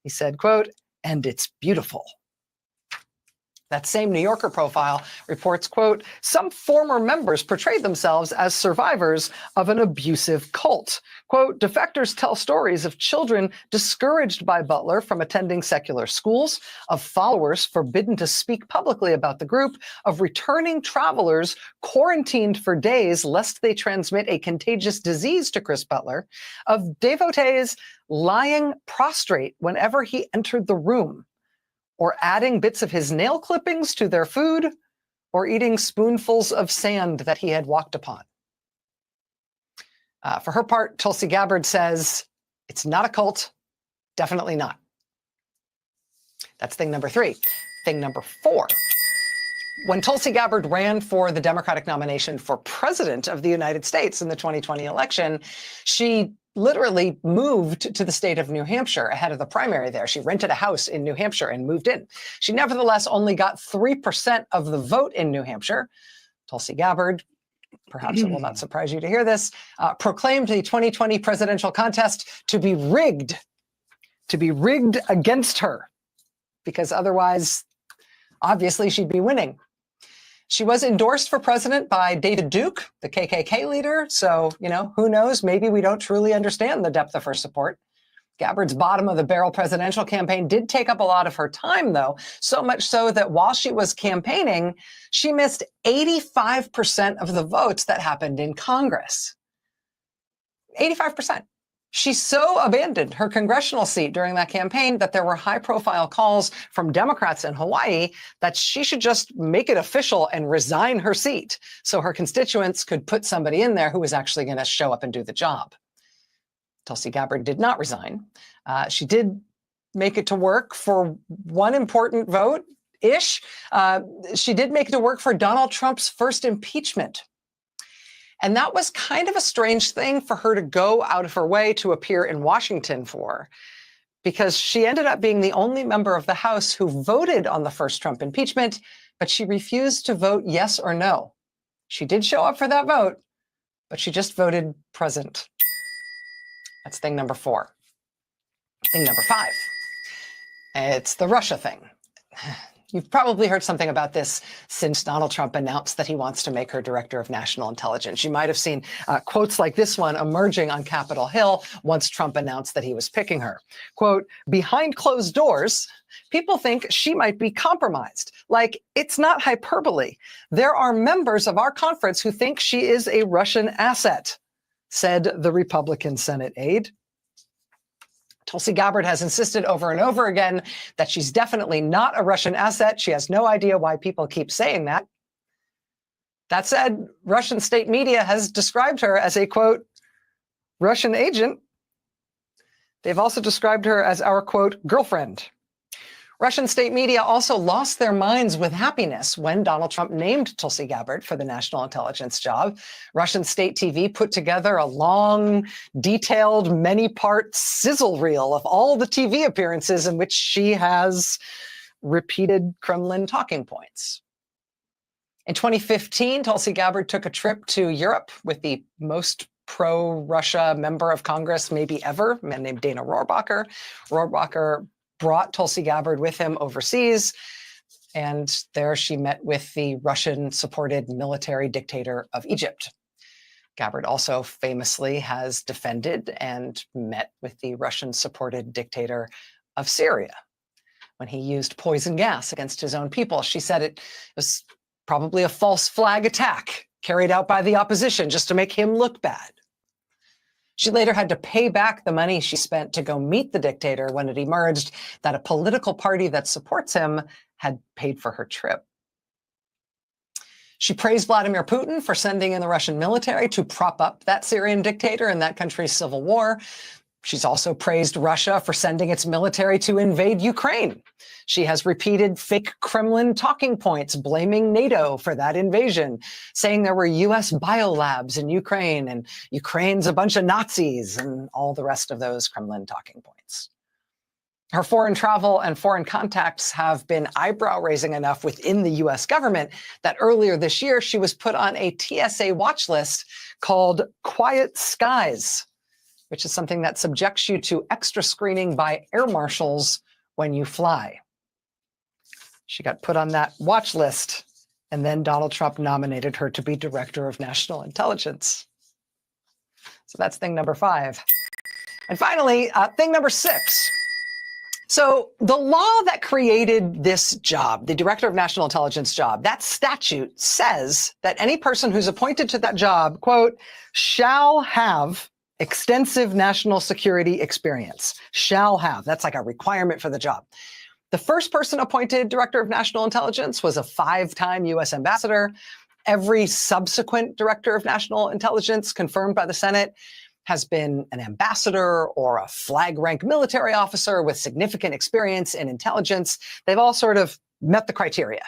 He said, quote, and it's beautiful. That same New Yorker profile reports, quote, some former members portrayed themselves as survivors of an abusive cult. Quote, defectors tell stories of children discouraged by Butler from attending secular schools, of followers forbidden to speak publicly about the group, of returning travelers quarantined for days lest they transmit a contagious disease to Chris Butler, of devotees lying prostrate whenever he entered the room, or adding bits of his nail clippings to their food, or eating spoonfuls of sand that he had walked upon. For her part, Tulsi Gabbard says, it's not a cult, definitely not. That's thing number 3. Thing number 4. When Tulsi Gabbard ran for the Democratic nomination for president of the United States in the 2020 election, she literally moved to the state of New Hampshire ahead of the primary there. She rented a house in New Hampshire and moved in. She nevertheless only got 3% of the vote in New Hampshire. Tulsi Gabbard, perhaps it will not surprise you to hear this, proclaimed the 2020 presidential contest to be rigged against her, because otherwise, obviously, she'd be winning. She was endorsed for president by David Duke, the KKK leader. So, who knows? Maybe we don't truly understand the depth of her support. Gabbard's bottom of the barrel presidential campaign did take up a lot of her time, though, so much so that while she was campaigning, she missed 85% of the votes that happened in Congress. 85%. She so abandoned her congressional seat during that campaign that there were high-profile calls from Democrats in Hawaii that she should just make it official and resign her seat so her constituents could put somebody in there who was actually going to show up and do the job. Tulsi Gabbard did not resign. She did make it to work for one important vote-ish. She did make it to work for Donald Trump's first impeachment. And that was kind of a strange thing for her to go out of her way to appear in Washington for, because she ended up being the only member of the House who voted on the first Trump impeachment, but she refused to vote yes or no. She did show up for that vote, but she just voted present. That's thing number 4. Thing number 5. It's the Russia thing. You've probably heard something about this since Donald Trump announced that he wants to make her director of national intelligence. You might have seen quotes like this one emerging on Capitol Hill once Trump announced that he was picking her. Quote, behind closed doors, people think she might be compromised. Like, it's not hyperbole. There are members of our conference who think she is a Russian asset, said the Republican Senate aide. Tulsi Gabbard has insisted over and over again that she's definitely not a Russian asset. She has no idea why people keep saying that. That said, Russian state media has described her as a, quote, Russian agent. They've also described her as our, quote, girlfriend. Russian state media also lost their minds with happiness when Donald Trump named Tulsi Gabbard for the national intelligence job. Russian state TV put together a long, detailed, many-part sizzle reel of all the TV appearances in which she has repeated Kremlin talking points. In 2015, Tulsi Gabbard took a trip to Europe with the most pro-Russia member of Congress maybe ever, a man named Dana Rohrabacher. Rohrabacher brought Tulsi Gabbard with him overseas, and there she met with the Russian-supported military dictator of Egypt. Gabbard also famously has defended and met with the Russian-supported dictator of Syria when he used poison gas against his own people. She said it was probably a false flag attack carried out by the opposition just to make him look bad. She later had to pay back the money she spent to go meet the dictator when it emerged that a political party that supports him had paid for her trip. She praised Vladimir Putin for sending in the Russian military to prop up that Syrian dictator in that country's civil war. She's also praised Russia for sending its military to invade Ukraine. She has repeated fake Kremlin talking points, blaming NATO for that invasion, saying there were US biolabs in Ukraine and Ukraine's a bunch of Nazis and all the rest of those Kremlin talking points. Her foreign travel and foreign contacts have been eyebrow-raising enough within the US government that earlier this year she was put on a TSA watch list called Quiet Skies, which is something that subjects you to extra screening by air marshals when you fly. She got put on that watch list, and then Donald Trump nominated her to be Director of National Intelligence. So that's thing number 5. And finally, thing number 6. So the law that created this job, the Director of National Intelligence job, that statute says that any person who's appointed to that job, quote, shall have extensive national security experience. Shall have. That's like a requirement for the job. The first person appointed Director of National Intelligence was a 5-time U.S. ambassador. Every subsequent Director of National Intelligence confirmed by the Senate has been an ambassador or a flag rank military officer with significant experience in intelligence. They've all sort of met the criteria.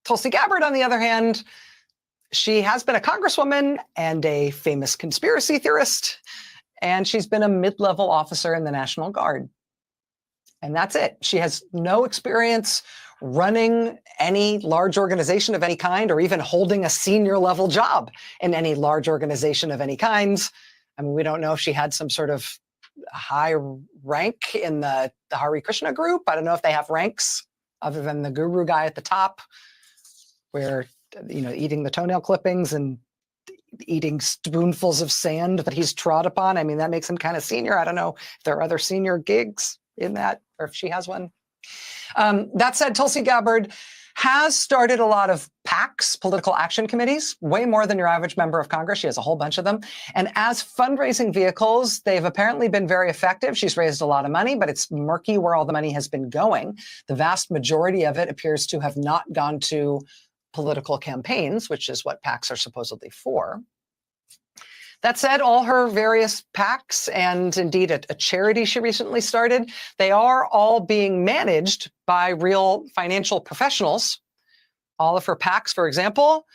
Tulsi Gabbard, on the other hand, she has been a congresswoman and a famous conspiracy theorist, and she's been a mid-level officer in the National Guard. And that's it. She has no experience running any large organization of any kind or even holding a senior level job in any large organization of any kind. I mean, we don't know if she had some sort of high rank in the Hare Krishna group. I don't know if they have ranks other than the guru guy at the top, where, you know, eating the toenail clippings and eating spoonfuls of sand that he's trod upon. I mean, that makes him kind of senior. I don't know if there are other senior gigs in that, or if she has one. That said, Tulsi Gabbard has started a lot of PACs, political action committees, way more than your average member of Congress. She has a whole bunch of them. And as fundraising vehicles, they've apparently been very effective. She's raised a lot of money, but it's murky where all the money has been going. The vast majority of it appears to have not gone to political campaigns, which is what PACs are supposedly for. That said, all her various PACs and indeed a charity she recently started, they are all being managed by real financial professionals. All of her PACs, for example,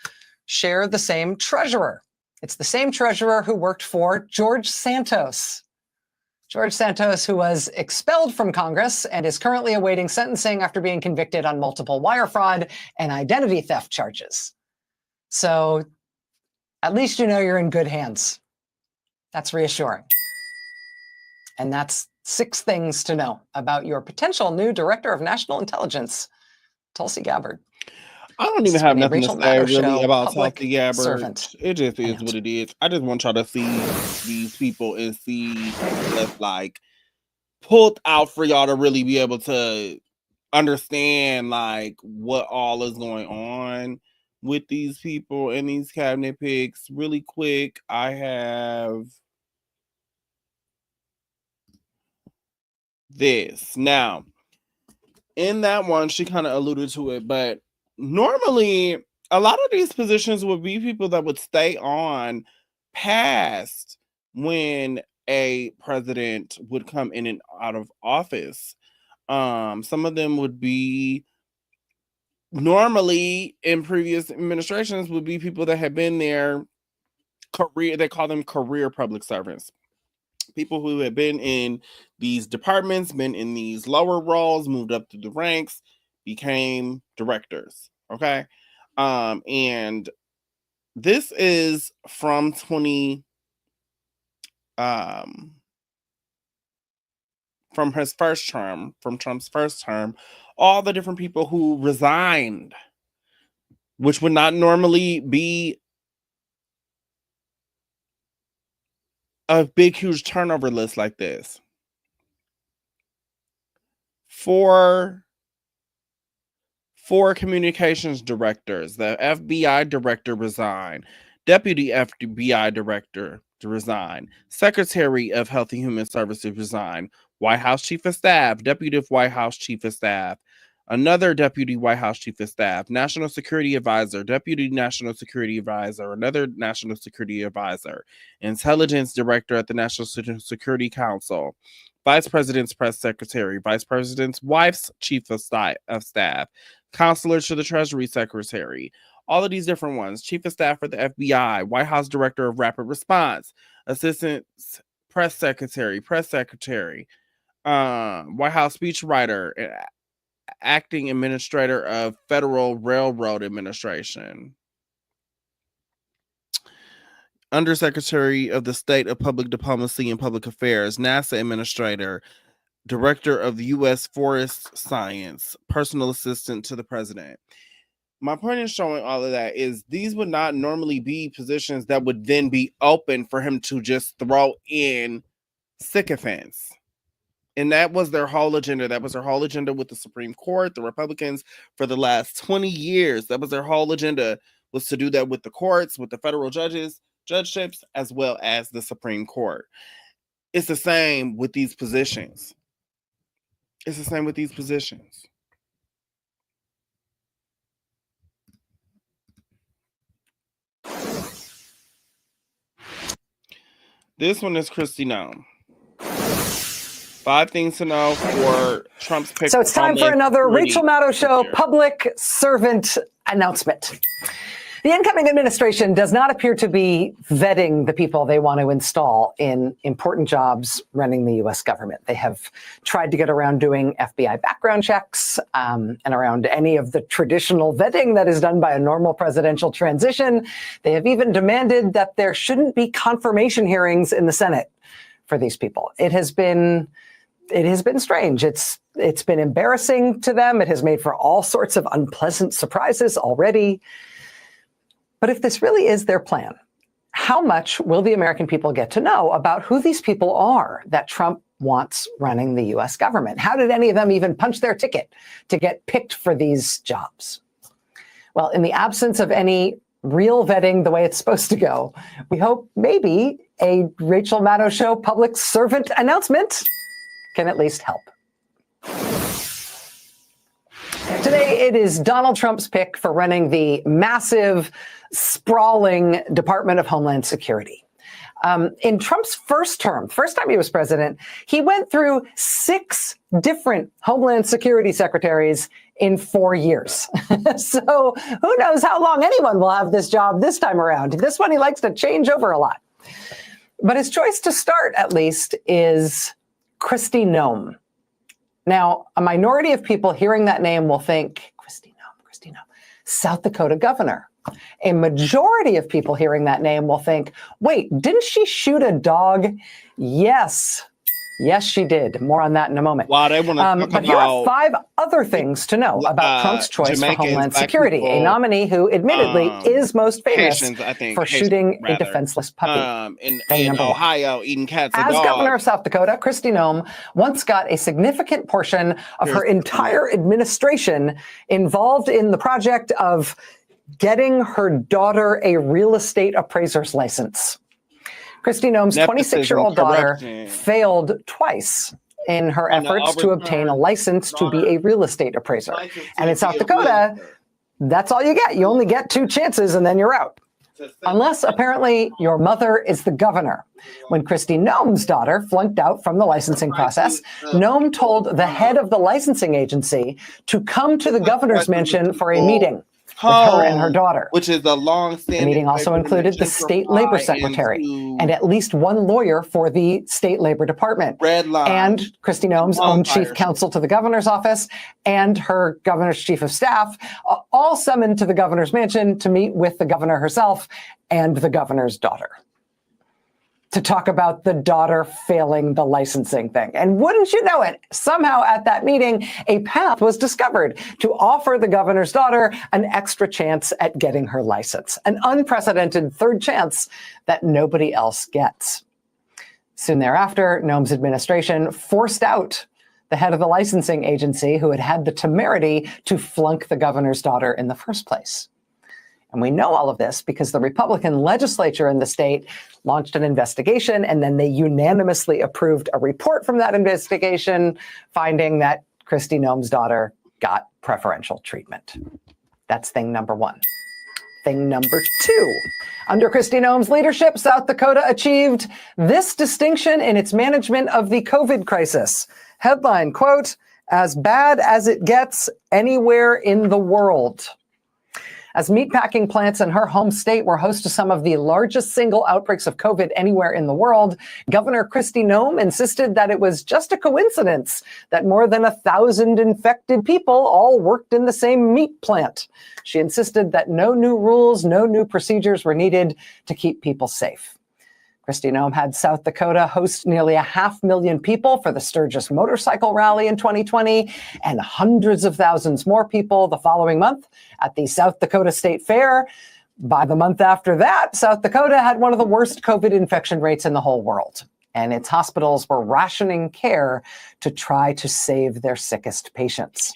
share the same treasurer. It's the same treasurer who worked for George Santos. George Santos, who was expelled from Congress and is currently awaiting sentencing after being convicted on multiple wire fraud and identity theft charges. So at least you know you're in good hands. That's reassuring. And that's 6 things to know about your potential new Director of National Intelligence, Tulsi Gabbard. I don't even have nothing to say really about Tulsi Gabbard. Servant. It just is what it is. I just want y'all to see these people and see what's like pulled out for y'all to really be able to understand like what all is going on with these people and these cabinet picks. Really quick, I have this. Now, in that one, she kind of alluded to it, but normally a lot of these positions would be people that would stay on past when a president would come in and out of office. Some of them would be normally in previous administrations would be people that had been there career, they call them career public servants. People who had been in these departments, been in these lower roles, moved up through the ranks, became directors. Okay. And this is from from his first term, from Trump's first term, all the different people who resigned, which would not normally be a big, huge turnover list like this. 4 communications directors. The FBI director resigned. Deputy FBI director to resign. Secretary of Health and Human Services resigned. White House Chief of Staff. Deputy White House Chief of Staff. another deputy White House chief of staff, national security advisor, deputy national security advisor, another national security advisor, intelligence director at the National Security Council, vice president's press secretary, vice president's wife's chief of staff, counselor to the Treasury secretary, all of these different ones, chief of staff for the FBI, White House director of rapid response, assistant press secretary, White House speechwriter, acting administrator of Federal Railroad Administration, Undersecretary of the State of Public Diplomacy and Public Affairs, NASA Administrator, Director of the U.S. Forest Science, Personal Assistant to the President. My point in showing all of that is these would not normally be positions that would then be open for him to just throw in sycophants. And that was their whole agenda. That was their whole agenda with the Supreme Court, the Republicans, for the last 20 years. That was their whole agenda, was to do that with the courts, with the federal judgeships, as well as the Supreme Court. It's the same with these positions. It's the same with these positions. This one is Kristi Noem. 5 things to know for Trump's pick. So it's time for another Rachel Maddow Show public servant announcement. The incoming administration does not appear to be vetting the people they want to install in important jobs running the U.S. government. They have tried to get around doing FBI background checks and around any of the traditional vetting that is done by a normal presidential transition. They have even demanded that there shouldn't be confirmation hearings in the Senate for these people. It has been strange. It's been embarrassing to them. It has made for all sorts of unpleasant surprises already. But if this really is their plan, how much will the American people get to know about who these people are that Trump wants running the U.S. government? How did any of them even punch their ticket to get picked for these jobs? Well, in the absence of any real vetting the way it's supposed to go, we hope maybe a Rachel Maddow Show public servant announcement can at least help. Today, it is Donald Trump's pick for running the massive, sprawling Department of Homeland Security. In Trump's first time he was president, he went through 6 different Homeland Security secretaries in 4 years. So who knows how long anyone will have this job this time around. This one, he likes to change over a lot. But his choice to start, at least, is Kristi Noem. Now, a minority of people hearing that name will think, Kristi Noem, South Dakota governor. A majority of people hearing that name will think, wait, didn't she shoot a dog? Yes, she did. More on that in a moment. Wow, they want to talk but here are 5 other things to know about Trump's choice for Homeland Security, people, a nominee who admittedly is most famous for shooting a defenseless puppy. In Ohio, eating cats and dogs. dogs. As governor of South Dakota, Kristi Noem once got a significant portion of her entire administration involved in the project of getting her daughter a real estate appraiser's license. Kristi Noem's 26-year-old daughter failed twice in her efforts to obtain a license to be a real estate appraiser. And in South Dakota, that's all you get. You only get 2 chances and then you're out. Unless apparently your mother is the governor. When Kristi Noem's daughter flunked out from the licensing process, Noem told the head of the licensing agency to come to the governor's mansion for a meeting with her and her daughter. Which is a long-standing. The meeting also included the state labor secretary and at least 1 lawyer for the state labor department. And Kristi Noem's own chief counsel to the governor's office and her governor's chief of staff, all summoned to the governor's mansion to meet with the governor herself and the governor's daughter, to talk about the daughter failing the licensing thing. And wouldn't you know it, somehow at that meeting, a path was discovered to offer the governor's daughter an extra chance at getting her license, an unprecedented 3rd chance that nobody else gets. Soon thereafter, Noem's administration forced out the head of the licensing agency who had had the temerity to flunk the governor's daughter in the first place. And we know all of this because the Republican legislature in the state launched an investigation, and then they unanimously approved a report from that investigation finding that Kristi Noem's daughter got preferential treatment. That's thing number one. Thing number two. Under Kristi Noem's leadership, South Dakota achieved this distinction in its management of the COVID crisis. Headline, quote, as bad as it gets anywhere in the world. As meatpacking plants in her home state were host to some of the largest single outbreaks of COVID anywhere in the world, Governor Kristi Noem insisted that it was just a coincidence that more than 1,000 infected people all worked in the same meat plant. She insisted that no new rules, no new procedures were needed to keep people safe. Kristi Noem had South Dakota host nearly 500,000 people for the Sturgis motorcycle rally in 2020 and hundreds of thousands more people the following month at the South Dakota State Fair. By the month after that, South Dakota had one of the worst COVID infection rates in the whole world, and its hospitals were rationing care to try to save their sickest patients.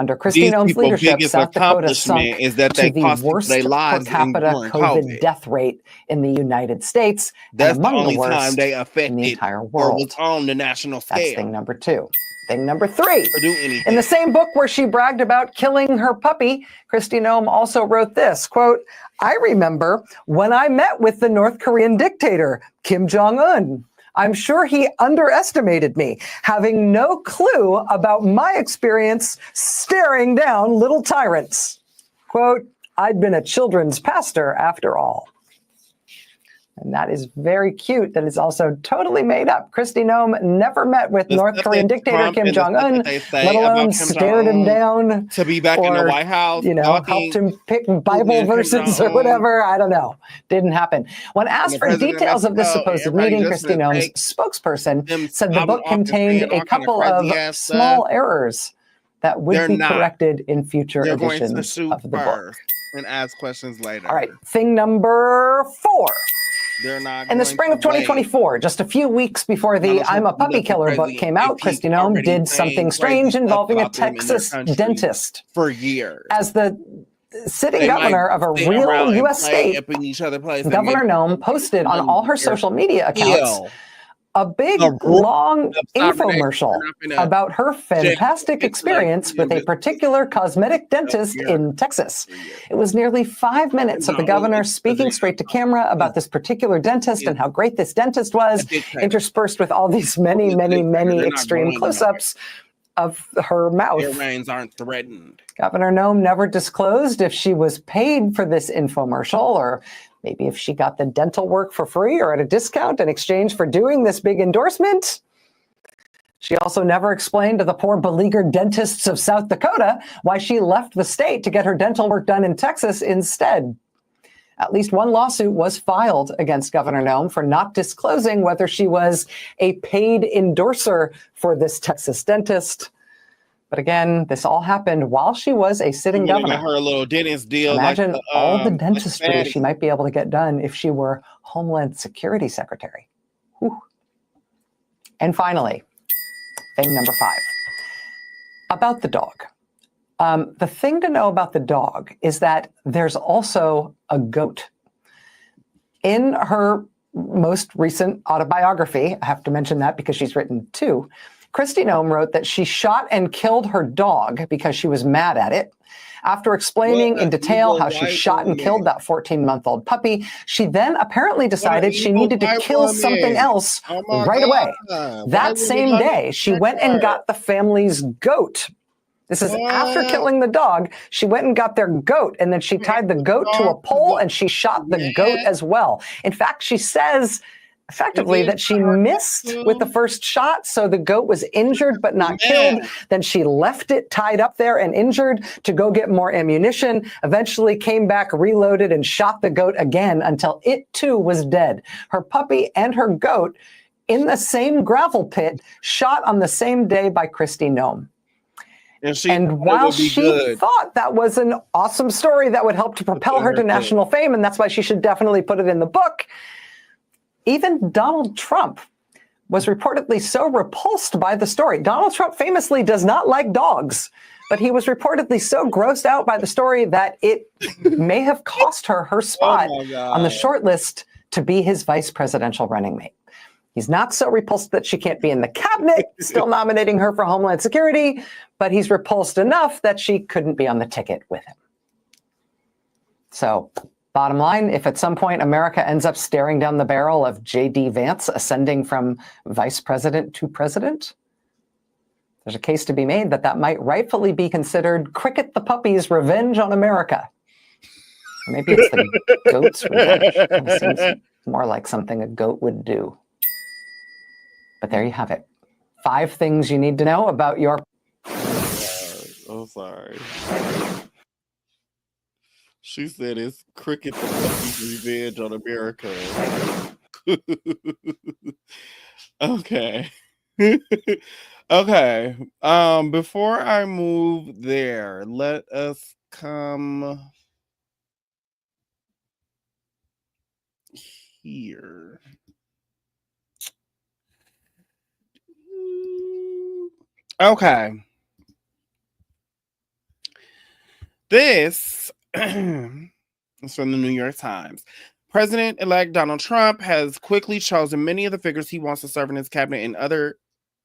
Under Kristi Noem's leadership, South Dakota sunk is that they to the cost worst their per lives capita during COVID death rate in the United States, That's and among the only the worst time they in the affected entire or world. was on the national scale. That's thing number two. Thing number three. Or do anything. In the same book where she bragged about killing her puppy, Kristi Noem also wrote this, quote, I remember when I met with the North Korean dictator, Kim Jong-un. I'm sure he underestimated me, having no clue about my experience staring down little tyrants. Quote, I'd been a children's pastor after all. And that is very cute. That is also totally made up. Kristi Noem never met with North Korean dictator Kim Jong-un, let alone stared him down to be back in the White House, helped him pick Bible verses or whatever. I don't know. Didn't happen. When asked for details of this supposed meeting, Kristi Noem's spokesperson said the book contained a couple of small errors that would be corrected in future editions of the book. And ask questions later. All right, thing number four. They're not in the spring of 2024, just a few weeks before the I'm a Puppy Killer book came out, Kristi Noem did something strange involving a Texas dentist. For years. As the sitting governor of a real U.S. state, Governor Noem posted on all her social media accounts a big, long infomercial about her fantastic experience with a particular cosmetic dentist in Texas. It was nearly 5 minutes of the governor speaking straight to camera about this particular dentist and how great this dentist was, interspersed with all these many extreme close-ups of her mouth. Airlines aren't threatened. Governor Noem never disclosed if she was paid for this infomercial or maybe if she got the dental work for free or at a discount in exchange for doing this big endorsement. She also never explained to the poor beleaguered dentists of South Dakota why she left the state to get her dental work done in Texas instead. At least one lawsuit was filed against Governor Noem for not disclosing whether she was a paid endorser for this Texas dentist. But again, this all happened while she was a sitting governor. Her little dentist deal. Imagine all the dentistry she might be able to get done if she were Homeland Security Secretary. Whew. And finally, thing number 5, about the dog. The thing to know about the dog is that there's also a goat. In her most recent autobiography, I have to mention that because she's written 2, Kristi Noem wrote that she shot and killed her dog because she was mad at it. After explaining in detail how she shot and killed that 14-month-old puppy, she then apparently decided she needed to kill something else right away. That same day, she went and got the family's goat. This is after killing the dog. She went and got their goat, and then she tied the goat to a pole, and she shot the goat as well. In fact, she says effectively that she missed with the first shot, so the goat was injured but not killed. Then she left it tied up there and injured to go get more ammunition, eventually came back, reloaded, and shot the goat again until it too was dead. Her puppy and her goat in the same gravel pit, shot on the same day by Kristi Noem. And while she thought that was an awesome story that would help to propel her to national fame, and that's why she should definitely put it in the book, even Donald Trump was reportedly so repulsed by the story. Donald Trump famously does not like dogs, but he was reportedly so grossed out by the story that it may have cost her her spot on the short list to be his vice presidential running mate. He's not so repulsed that she can't be in the cabinet, still nominating her for Homeland Security, but he's repulsed enough that she couldn't be on the ticket with him. So, bottom line, if at some point America ends up staring down the barrel of J.D. Vance ascending from vice president to president, there's a case to be made that that might rightfully be considered Cricket the Puppy's revenge on America. Or maybe it's the goat's revenge. Kind of seems more like something a goat would do. But there you have it. 5 things you need to know about your... Oh, sorry. She said it's Cricket the Puppy's revenge on America. Okay. Okay. Before I move there, let us come here. Okay. This is from the New York Times. President-elect Donald Trump has quickly chosen many of the figures he wants to serve in his cabinet and other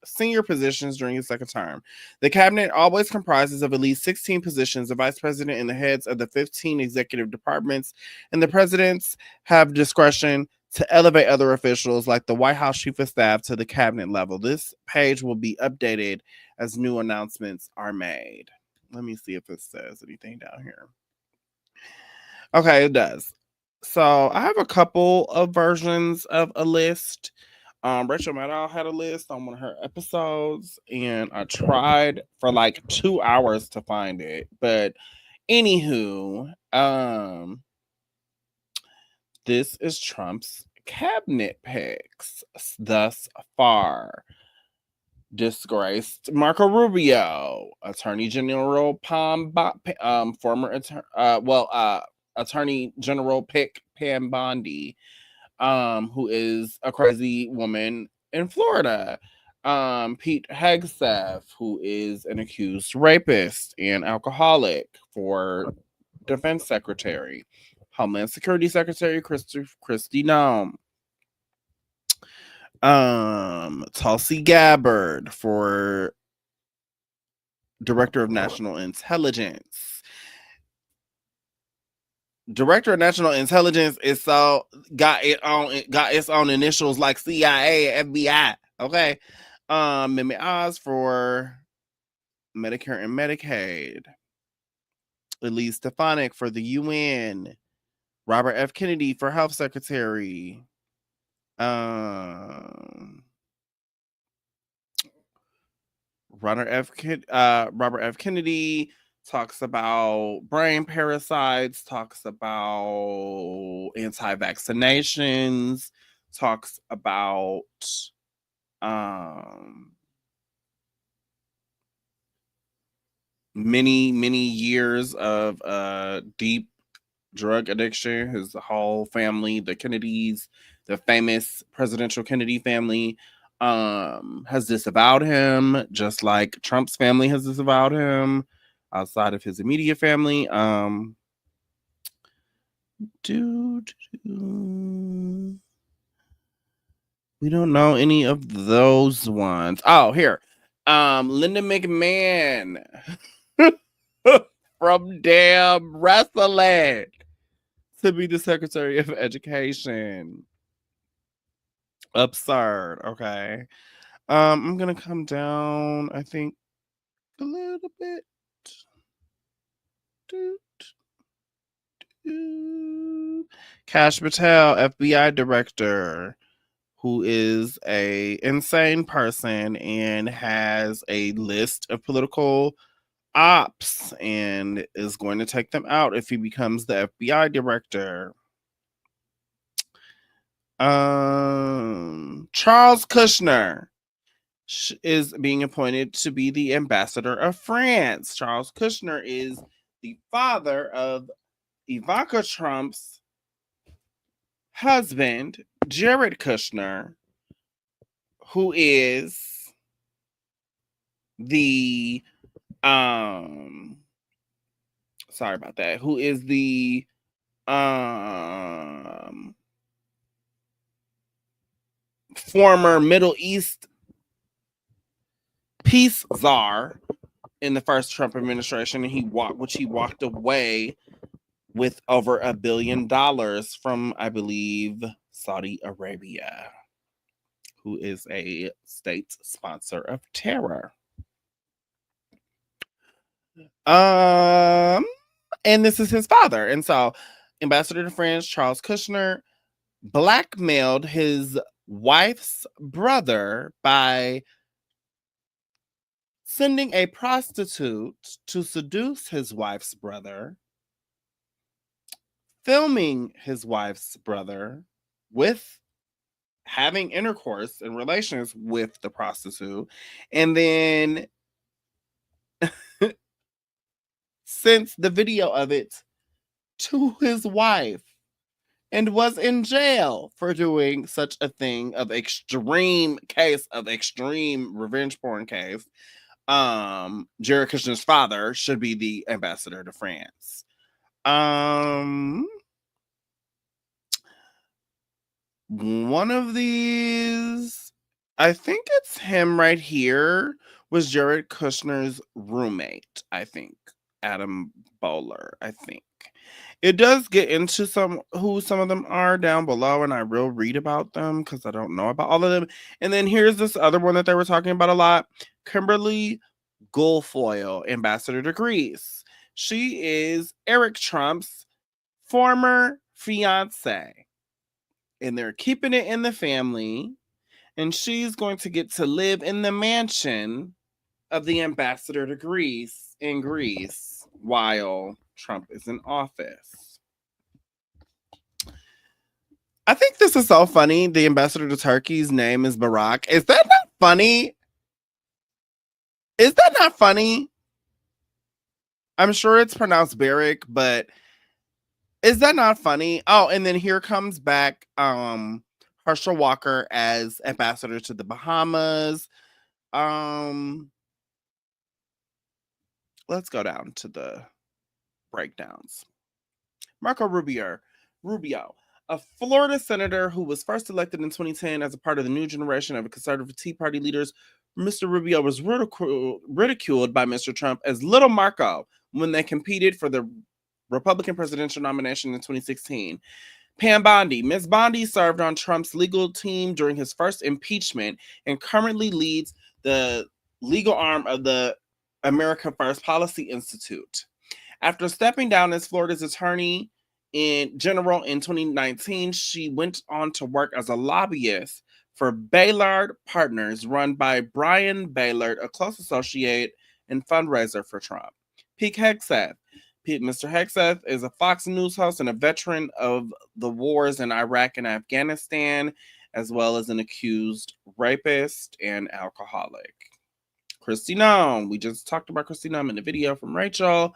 senior positions during his second term. The cabinet always comprises of at least 16 positions, the vice president and the heads of the 15 executive departments, and the presidents have discretion to elevate other officials like the White House chief of staff to the cabinet level. This page will be updated as new announcements are made. Let me see if it says anything down here. Okay, it does. So I have a couple of versions of a list. Rachel Maddow had a list on one of her episodes, and I tried for like 2 hours to find it. But anywho, this is Trump's cabinet picks thus far. Disgraced Marco Rubio, Attorney General Attorney General Pam Bondi, who is a crazy woman in Florida. Pete Hegseth, who is an accused rapist and alcoholic, for Defense Secretary. Homeland Security Secretary Christy Nome. Tulsi Gabbard for Director of National Intelligence. Director of National Intelligence is got its own initials like CIA, FBI. Okay. Mimi Oz for Medicare and Medicaid. Elise Stefanik for the UN. Robert F. Kennedy for Health Secretary. Robert F. Kennedy talks about brain parasites, talks about anti-vaccinations, talks about many years of deep drug addiction. His whole family, the Kennedys, the famous presidential Kennedy family, has disavowed him, just like Trump's family has disavowed him outside of his immediate family. We don't know any of those ones. Oh, here. Linda McMahon from damn wrestling to be the Secretary of Education. Absurd. Okay. I'm gonna come down, I think, a little bit. Kash Patel, FBI director, who is a insane person and has a list of political ops and is going to take them out if he becomes the FBI director. Charles Kushner is being appointed to be the ambassador of France. Charles Kushner is the father of Ivanka Trump's husband, Jared Kushner, who is the sorry about that, who is the former Middle East peace czar in the first Trump administration, and he walked away with over $1 billion from, I believe, Saudi Arabia, who is a state sponsor of terror. And this is his father. And so Ambassador to France Charles Kushner blackmailed his wife's brother by sending a prostitute to seduce his wife's brother, filming his wife's brother with having intercourse and relations with the prostitute, and then sent the video of it to his wife and was in jail for doing such a thing of extreme revenge porn case. Jared Kushner's father should be the ambassador to France. One of these, I think it's him right here, was Jared Kushner's roommate, I think. Adam Bowler, I think. It does get into who some of them are down below, and I will read about them because I don't know about all of them. And then here's this other one that they were talking about a lot. Kimberly Guilfoyle, ambassador to Greece. She is Eric Trump's former fiance. And they're keeping it in the family. And she's going to get to live in the mansion of the ambassador to Greece in Greece while Trump is in office. I think this is so funny. The ambassador to Turkey's name is Barack. Is that not funny? Is that not funny? I'm sure it's pronounced Barak, but is that not funny? Oh, and then here comes back Herschel Walker as ambassador to the Bahamas. Let's go down to the breakdowns. Marco Rubio, a Florida senator who was first elected in 2010 as a part of the new generation of conservative Tea Party leaders. Mr. Rubio was ridiculed by Mr. Trump as Little Marco when they competed for the Republican presidential nomination in 2016. Pam Bondi. Ms. Bondi served on Trump's legal team during his first impeachment and currently leads the legal arm of the America First Policy Institute. After stepping down as Florida's attorney general in 2019, she went on to work as a lobbyist for Baylard Partners, run by Brian Baylard, a close associate and fundraiser for Trump. Pete Hegseth. Mr. Hegseth is a Fox News host and a veteran of the wars in Iraq and Afghanistan, as well as an accused rapist and alcoholic. Kristi Noem. We just talked about Kristi Noem in the video from Rachel.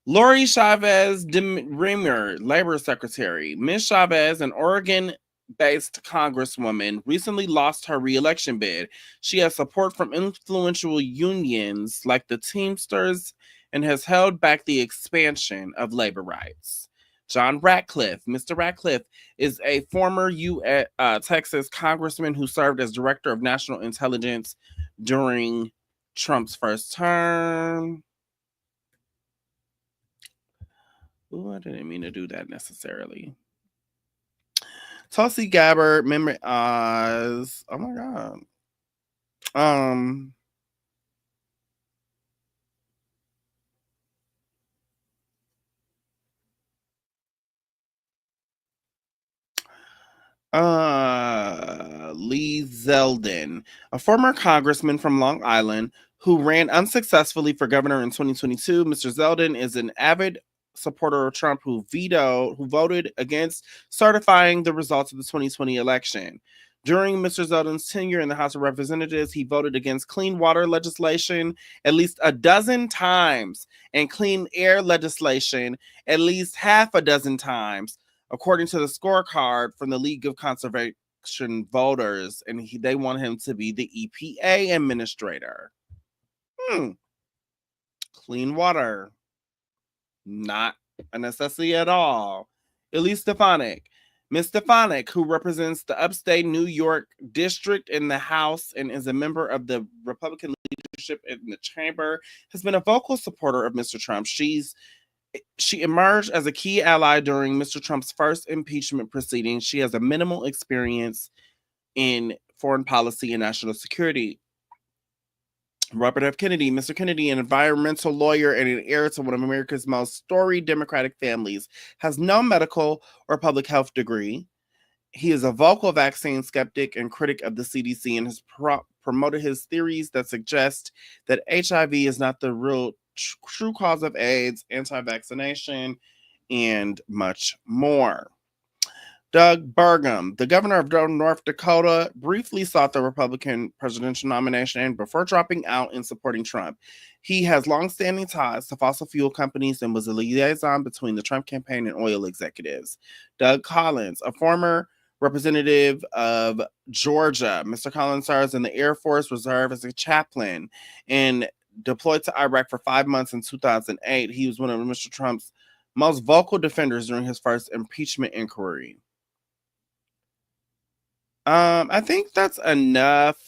Lori Chavez DeRemer, Labor Secretary. Ms. Chavez, an Oregon-based congresswoman, recently lost her re-election bid. She has support from influential unions like the Teamsters and has held back the expansion of labor rights. John Ratcliffe. Mr. Ratcliffe is a former Texas congressman who served as director of national intelligence during Trump's first term. Ooh, I didn't mean to do that necessarily. Tulsi Gabbard, memory Oz. Oh my God. Lee Zeldin, a former congressman from Long Island who ran unsuccessfully for governor in 2022. Mr. Zeldin is an avid supporter of Trump who voted against certifying the results of the 2020 election. During Mr. Zeldin's tenure in the House of Representatives, he voted against clean water legislation at least a dozen times and clean air legislation at least half a dozen times, according to the scorecard from the League of Conservation Voters, and they want him to be the EPA administrator. Clean water. Not a necessity at all. Elise Stefanik. Ms. Stefanik, who represents the upstate New York district in the House and is a member of the Republican leadership in the chamber, has been a vocal supporter of Mr. Trump. She emerged as a key ally during Mr. Trump's first impeachment proceedings. She has a minimal experience in foreign policy and national security. Robert F. Kennedy. Mr. Kennedy, an environmental lawyer and an heir to one of America's most storied Democratic families, has no medical or public health degree. He is a vocal vaccine skeptic and critic of the CDC and has promoted his theories that suggest that HIV is not the real true cause of AIDS, anti-vaccination, and much more. Doug Burgum, the governor of North Dakota, briefly sought the Republican presidential nomination before dropping out and supporting Trump. He has longstanding ties to fossil fuel companies and was a liaison between the Trump campaign and oil executives. Doug Collins, a former representative of Georgia. Mr. Collins serves in the Air Force Reserve as a chaplain and deployed to Iraq for 5 months in 2008. He was one of Mr. Trump's most vocal defenders during his first impeachment inquiry. I think that's enough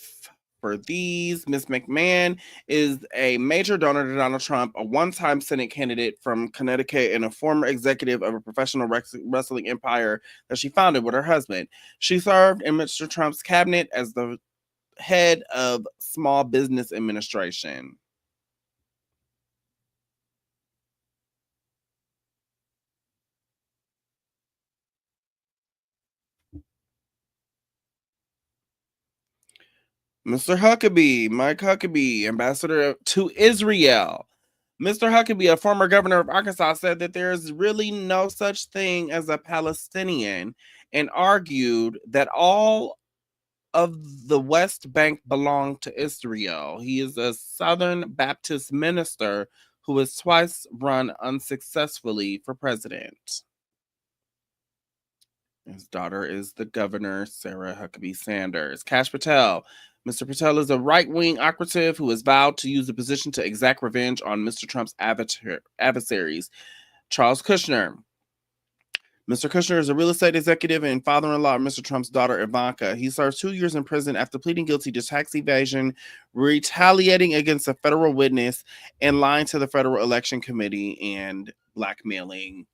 for these. Ms. McMahon is a major donor to Donald Trump, a one-time Senate candidate from Connecticut, and a former executive of a professional wrestling empire that she founded with her husband. She served in Mr. Trump's cabinet as the head of Small Business Administration. Mr. Huckabee, Mike Huckabee, ambassador to Israel. Mr. Huckabee, a former governor of Arkansas, said that there is really no such thing as a Palestinian and argued that all of the West Bank belong to Israel. He is a Southern Baptist minister who has twice run unsuccessfully for president. His daughter is the governor, Sarah Huckabee Sanders. Kash Patel. Mr. Patel is a right-wing operative who has vowed to use the position to exact revenge on Mr. Trump's adversaries. Charles Kushner. Mr. Kushner is a real estate executive and father-in-law of Mr. Trump's daughter, Ivanka. He served 2 years in prison after pleading guilty to tax evasion, retaliating against a federal witness, and lying to the Federal Election Committee and blackmailing,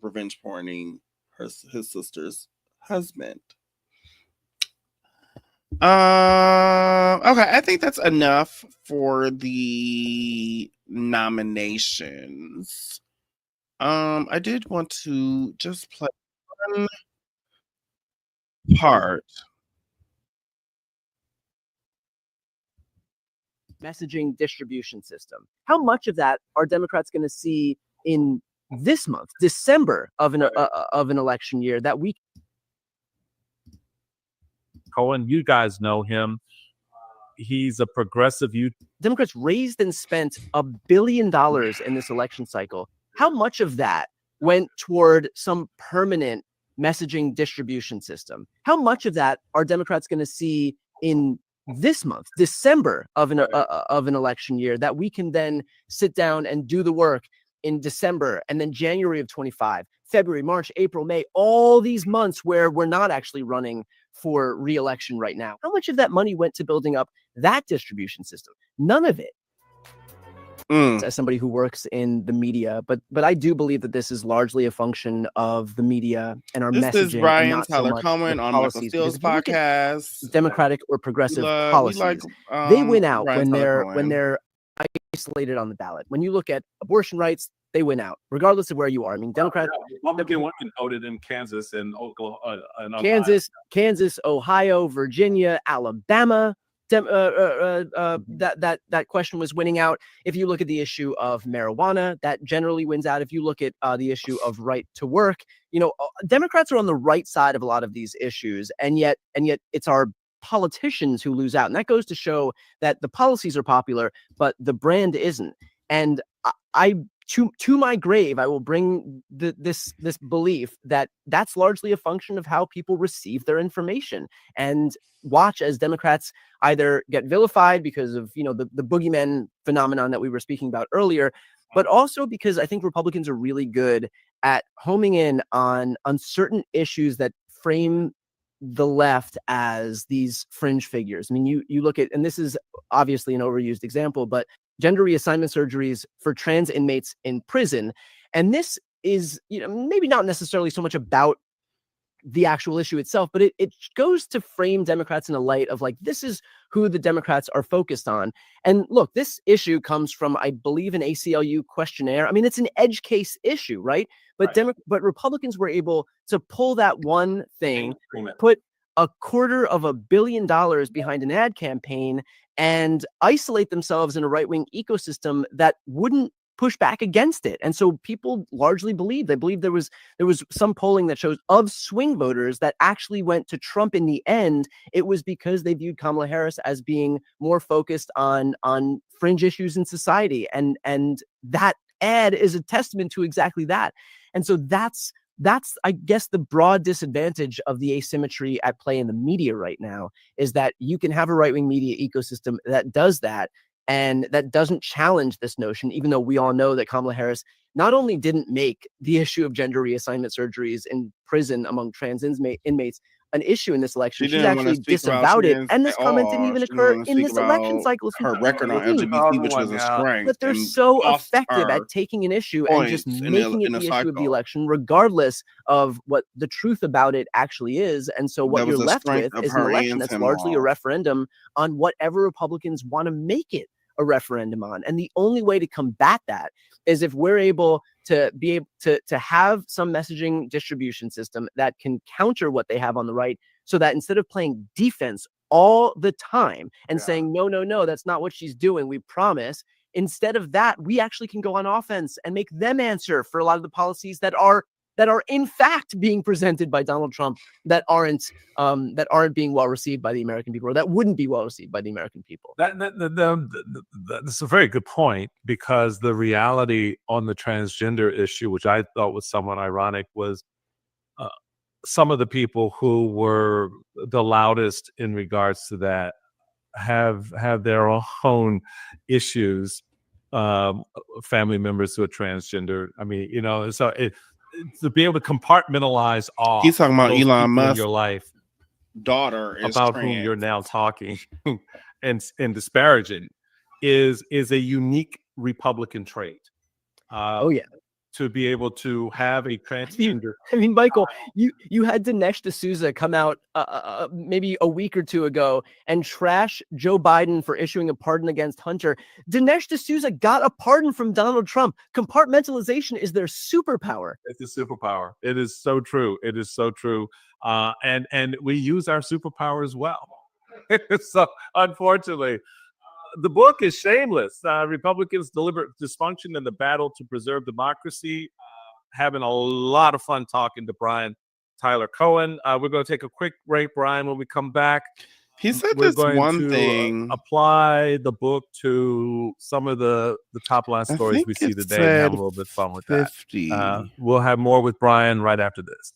revenge porning his sister's husband. Okay, I think that's enough for the nominations. I did want to just play one part. Messaging distribution system. How much of that are Democrats going to see in this month, December of an election year that we? Cohen, you guys know him. He's a progressive youth. Democrats raised and spent $1 billion in this election cycle. How much of that went toward some permanent messaging distribution system? How much of that are Democrats going to see in this month, December of an election year that we can then sit down and do the work in December and then January of 25, February, March, April, May, all these months where we're not actually running for re-election right now? How much of that money went to building up that distribution system? None of it. As somebody who works in the media, but I do believe that this is largely a function of the media and our messaging. This is Brian and not Tyler so much Cohen on Michael Steele's podcast. Democratic or progressive policies, they win out when they're isolated on the ballot. When you look at abortion rights, they win out, regardless of where you are. I mean, Democrats. Republican women voted in Kansas and Oklahoma, Kansas, Ohio, Virginia, Alabama. That question was winning out. If you look at the issue of marijuana, that generally wins out. If you look at the issue of right to work, Democrats are on the right side of a lot of these issues, and yet it's our politicians who lose out. And that goes to show that the policies are popular, but the brand isn't. And to my grave, I will bring this belief that that's largely a function of how people receive their information, and watch as Democrats either get vilified because of the boogeyman phenomenon that we were speaking about earlier, but also because I think Republicans are really good at homing in on certain issues that frame the left as these fringe figures. I mean, you look at, and this is obviously an overused example, but gender reassignment surgeries for trans inmates in prison. And this is, maybe not necessarily so much about the actual issue itself, but it goes to frame Democrats in a light of like, this is who the Democrats are focused on. And look, this issue comes from, I believe, an ACLU questionnaire. I mean, it's an edge case issue, right? But but Republicans were able to pull that one thing, put $250 million behind an ad campaign, and isolate themselves in a right-wing ecosystem that wouldn't push back against it. And so people largely believe there was some polling that shows of swing voters that actually went to Trump in the end. It was because they viewed Kamala Harris as being more focused on fringe issues in society. And that ad is a testament to exactly that. And so that's I guess the broad disadvantage of the asymmetry at play in the media right now, is that you can have a right-wing media ecosystem that does that, and that doesn't challenge this notion, even though we all know that Kamala Harris not only didn't make the issue of gender reassignment surgeries in prison among trans inmates an issue in this election, she's actually disavowed it. And this comment didn't even occur in this election cycle. Her record on LGBT, which was a strength. But they're so effective at taking an issue and just making it the issue of the election, regardless of what the truth about it actually is. And so what you're left with is an election that's largely a referendum on whatever Republicans want to make it a referendum on. And the only way to combat that is if we're able to have some messaging distribution system that can counter what they have on the right, so that instead of playing defense all the time and saying, no, that's not what she's doing, we promise, instead of that, we actually can go on offense and make them answer for a lot of the policies that are in fact being presented by Donald Trump that aren't being well received by the American people, or that wouldn't be well received by the American people. That's a very good point, because the reality on the transgender issue, which I thought was somewhat ironic, was some of the people who were the loudest in regards to that have their own issues, family members who are transgender. I mean, so to be able to compartmentalize off. He's talking about Elon Musk in your life, daughter is about trans. whom you're now talking and disparaging is a unique Republican trait. To be able to have a transgender. I mean, Michael, you had Dinesh D'Souza come out maybe a week or two ago and trash Joe Biden for issuing a pardon against Hunter. Dinesh D'Souza got a pardon from Donald Trump. Compartmentalization is their superpower. It's a superpower. It is so true. It is so true. And we use our superpowers well. So unfortunately, the book is shameless. Republicans' deliberate dysfunction in the battle to preserve democracy. Having a lot of fun talking to Brian Tyler Cohen. We're going to take a quick break, Brian. When we come back, he said we're this going one to thing. Apply the book to some of the top line stories we see today and have a little bit of fun with 50. that. We'll have more with Brian right after this.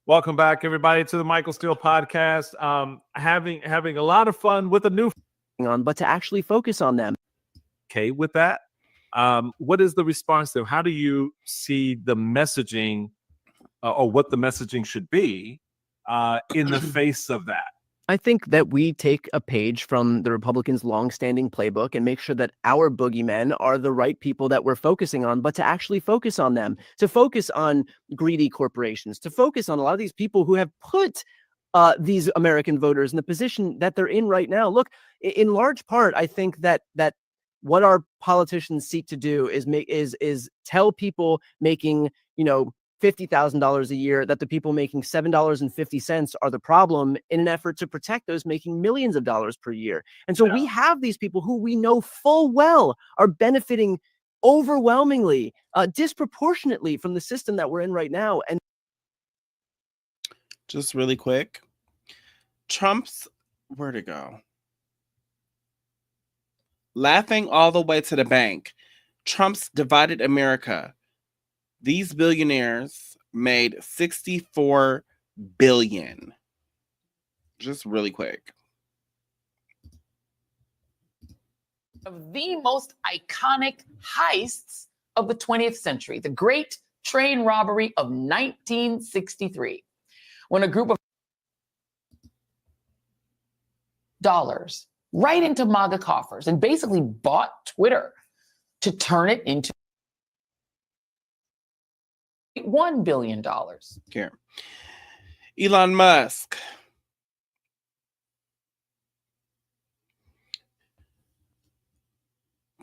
Welcome back, everybody, to the Michael Steele podcast. Having a lot of fun with a new on, but to actually focus on them. Okay, with that, what is the response there? How do you see the messaging or what the messaging should be in the face of that? I think that we take a page from the Republicans' longstanding playbook and make sure that our boogeymen are the right people that we're focusing on, but to actually focus on them, to focus on greedy corporations, to focus on a lot of these people who have put these American voters in the position that they're in right now. Look, in large part, I think that what our politicians seek to do is tell people making, $50,000 a year that the people making $7.50 are the problem, in an effort to protect those making millions of dollars per year. And so we have these people who we know full well are benefiting overwhelmingly, disproportionately from the system that we're in right now. And just really quick, Trump's, where'd it go? Laughing all the way to the bank. Trump's divided America. These billionaires made $64 billion. Just really quick. Of the most iconic heists of the 20th century, the Great Train Robbery of 1963. when a group of dollars right into MAGA coffers and basically bought Twitter to turn it into $1 billion. Here. Elon Musk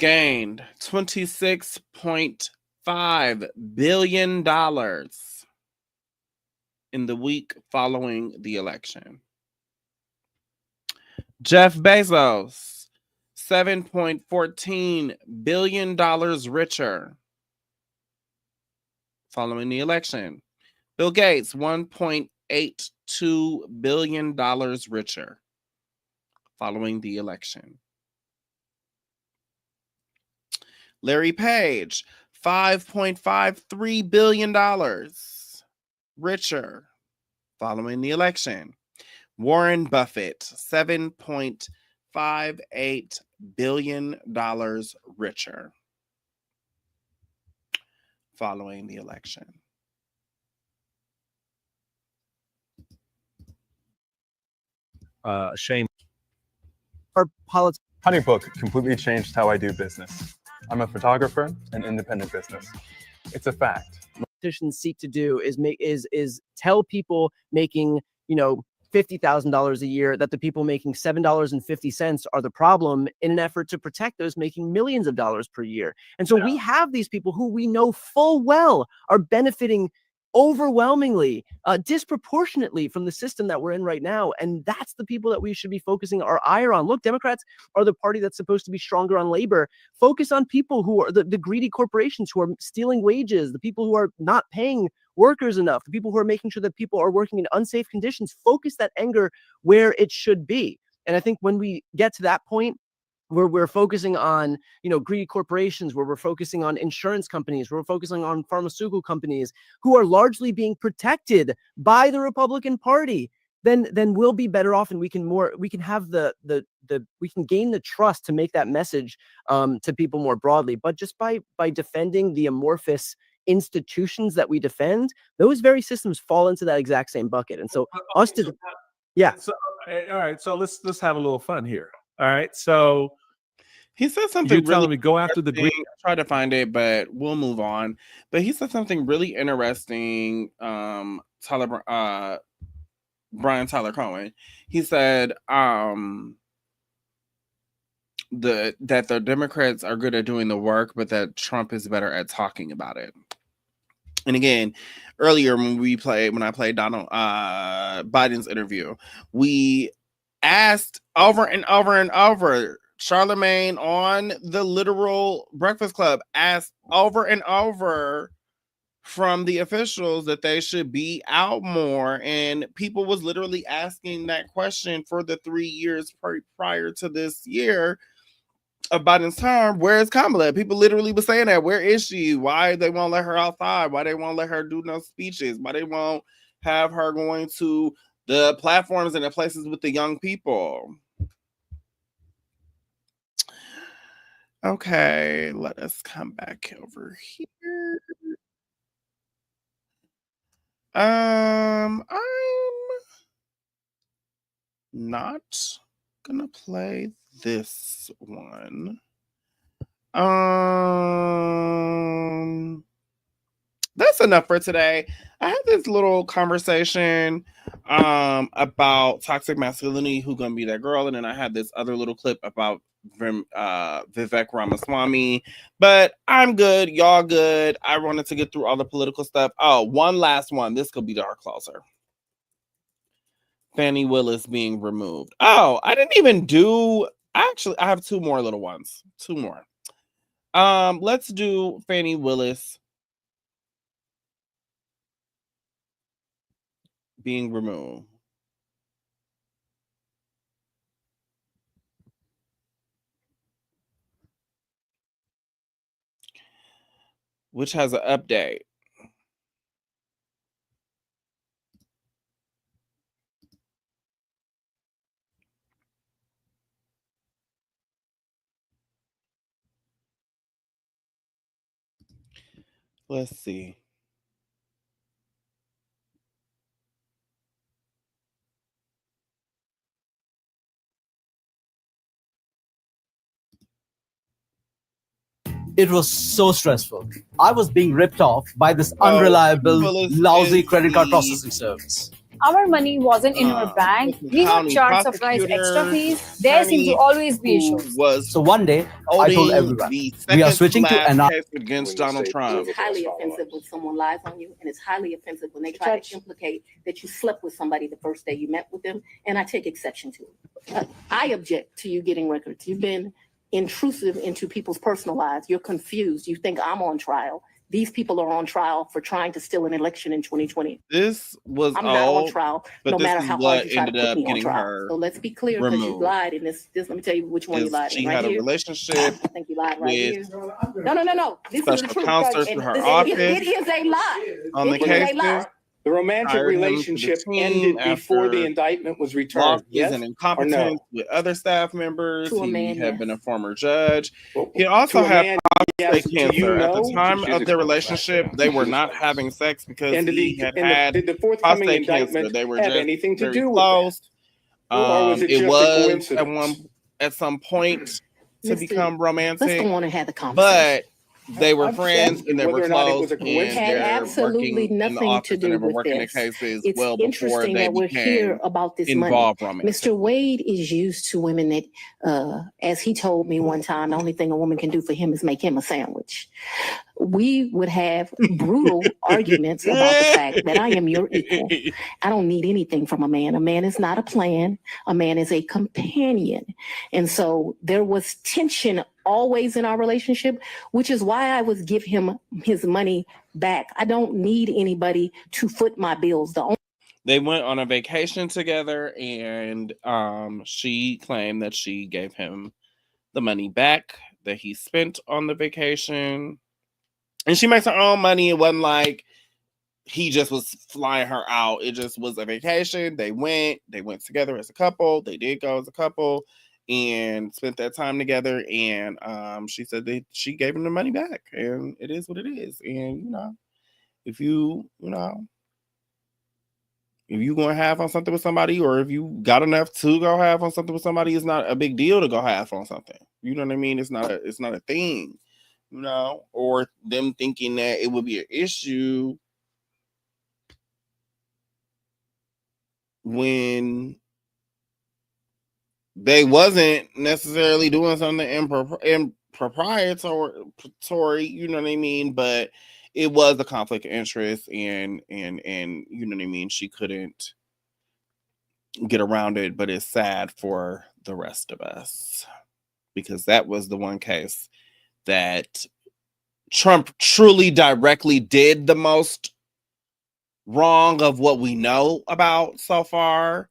gained $26.5 billion in the week following the election. Jeff Bezos, $7.14 billion richer following the election. Bill Gates, $1.82 billion richer following the election. Larry Page, $5.53 billion richer following the election. Warren Buffett, $7.58 billion richer following the election. Shame. Our politics. HoneyBook completely changed how I do business. I'm a photographer and independent business. It's a fact. Politicians seek to do is tell people making, $50,000 a year that the people making $7.50 are the problem in an effort to protect those making millions of dollars per year. And so we have these people who we know full well are benefiting overwhelmingly, disproportionately from the system that we're in right now. And that's the people that we should be focusing our ire on. Look, Democrats are the party that's supposed to be stronger on labor. Focus on people who are the greedy corporations who are stealing wages, the people who are not paying workers enough, the people who are making sure that people are working in unsafe conditions. Focus that anger where it should be. And I think when we get to that point, where we're focusing on, greedy corporations, where we're focusing on insurance companies, where we're focusing on pharmaceutical companies who are largely being protected by the Republican Party, then we'll be better off, and we can have we can gain the trust to make that message to people more broadly. But just by defending the amorphous institutions that we defend, those very systems fall into that exact same bucket. And so all right, so let's have a little fun here. All right, so he said something. You're telling me go after the green. Try to find it, but we'll move on. But he said something really interesting. Brian Tyler Cohen. He said that the Democrats are good at doing the work, but that Trump is better at talking about it. And again, earlier when I played Donald Biden's interview, we asked over and over and over. Charlemagne on the Literal Breakfast Club asked over and over from the officials that they should be out more, and people was literally asking that question for the 3 years prior to this year of Biden's term. Where is Kamala? People literally were saying that. Where is she? Why they won't let her outside? Why they won't let her do no speeches? Why they won't have her going to the platforms and the places with the young people? Okay, let us come back over here. I'm not gonna play this one. That's enough for today. I had this little conversation about toxic masculinity, who gonna be that girl, and then I had this other little clip about Vivek Ramaswamy. But I'm good, y'all good. I wanted to get through all the political stuff. Oh, one last one. This could be our closer. Fannie Willis being removed. Oh, I didn't even do. Actually, I have two more little ones. Two more. Let's do Fannie Willis being removed. Which has an update. Let's see. It was so stressful. I was being ripped off by this unreliable, lousy credit card processing service. Our money wasn't in her bank. We had charged surprise extra fees. There seemed to always be issues. So one day, I told everyone, we are switching to an case against Donald Trump. It's highly offensive when someone lies on you, and it's highly offensive when they try to implicate that you slept with somebody the first day you met with them, and I take exception to it. I object to you getting records. You've been intrusive into people's personal lives. You're confused. You think I'm on trial. These people are on trial for trying to steal an election in 2020. This was I'm not on trial, but no this matter is how what hard you try to ended put up me on getting trial. her So let's be clear, because you removed. lied in this. Let me tell you which one you lied in. She Right had a here. relationship I think you lied right here. No. This is the special truth. counselors And through her it office is a lie. on the It is a lie. cases. The romantic hired him to the relationship team ended before the after indictment was returned. losses Yes and or incompetence no? with other staff members. To a He man, had yes. been a former judge. He also to a had man, prostate yes. To you, cancer. At the no? time of their relationship, they were not having sex because And did he the- had and the- had did the forthcoming prostate cancer. indictment They were have just anything to very do with that? close. Or was it just a was coincidence? at some point to Mr. become Let's romantic, go on and have the conversation. but they were I'm friends saying and they were whether or not it close, was a and coincidence. Had they're absolutely working in the nothing office to and do they were with working the this. cases It's well before interesting they that we're here became about this money. involved romantic. Mr. Wade is used to women that, as he told me one time, the only thing a woman can do for him is make him a sandwich. We would have brutal arguments about the fact that I am your equal. I don't need anything from a man. A man is not a plan. A man is a companion. And so there was tension always in our relationship, which is why I would give him his money back. I don't need anybody to foot my bills. They went on a vacation together, and she claimed that she gave him the money back that he spent on the vacation. And she makes her own money. It wasn't like he just was flying her out. It just was a vacation. They went together as a couple. They did go as a couple and spent that time together. And she said that she gave him the money back. And it is what it is. And, if you going to have on something with somebody, or if you got enough to go have on something with somebody, it's not a big deal to go have on something. You know what I mean? It's not a thing. Or them thinking that it would be an issue when they wasn't necessarily doing something improprietory, you know what I mean? But it was a conflict of interest, and you know what I mean? She couldn't get around it, but it's sad for the rest of us, because that was the one case that Trump truly directly did the most wrong of what we know about so far.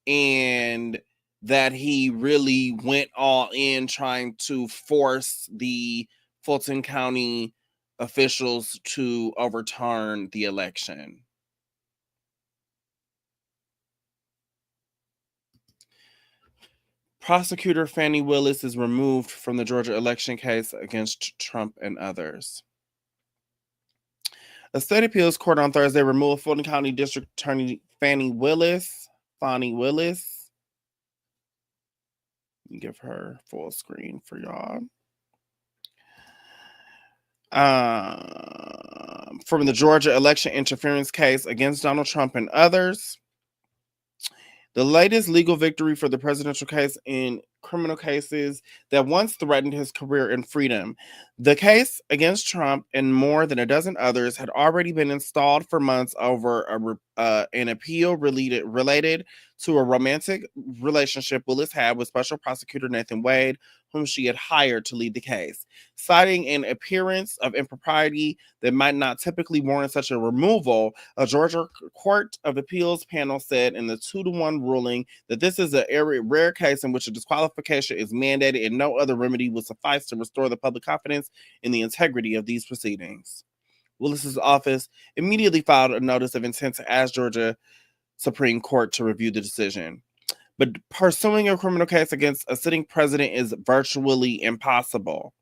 And that he really went all in trying to force the Fulton County officials to overturn the election. Prosecutor Fannie Willis is removed from the Georgia election case against Trump and others. A state appeals court on Thursday removed Fulton County District Attorney Fannie Willis. Let me give her full screen for y'all. From the Georgia election interference case against Donald Trump and others. The latest legal victory for the presidential case in criminal cases that once threatened his career and freedom. The case against Trump and more than a dozen others had already been installed for months over an appeal related to a romantic relationship Willis had with Special Prosecutor Nathan Wade, whom she had hired to lead the case. Citing an appearance of impropriety that might not typically warrant such a removal, a Georgia Court of Appeals panel said in the 2-1 ruling that this is a rare case in which a disqualification is mandated and no other remedy will suffice to restore the public confidence in the integrity of these proceedings. Willis's office immediately filed a notice of intent to ask Georgia Supreme Court to review the decision. But pursuing a criminal case against a sitting president is virtually impossible.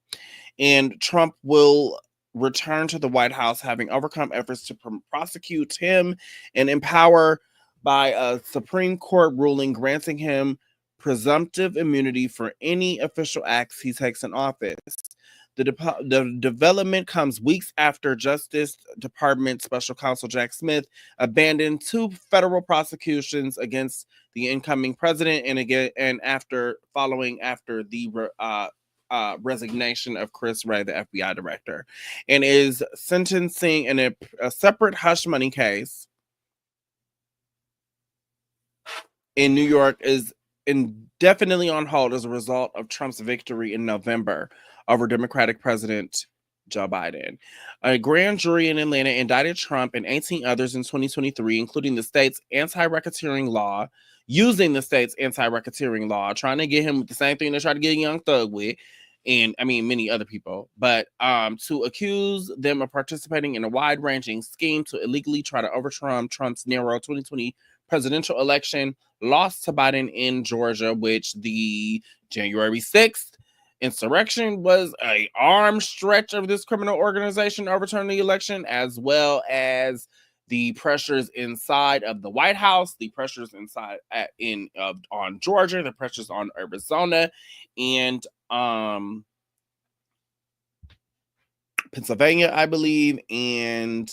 And Trump will return to the White House having overcome efforts to prosecute him and empower by a Supreme Court ruling granting him presumptive immunity for any official acts he takes in office. The development comes weeks after Justice Department Special Counsel Jack Smith abandoned 2 federal prosecutions against the incoming president, and following the resignation of Chris Wray, the FBI director, and is sentencing in a separate hush money case in New York is indefinitely on hold as a result of Trump's victory in November over Democratic President Joe Biden. A grand jury in Atlanta indicted Trump and 18 others in 2023, including the state's anti-racketeering law, trying to get him with the same thing they tried to get Young Thug with, and I mean many other people, but to accuse them of participating in a wide-ranging scheme to illegally try to overturn Trump's narrow 2020 presidential election loss to Biden in Georgia, which the January 6th insurrection was an arm stretch of this criminal organization overturning the election, as well as the pressures inside of the White House, the pressures inside on Georgia, the pressures on Arizona, and Pennsylvania, I believe, and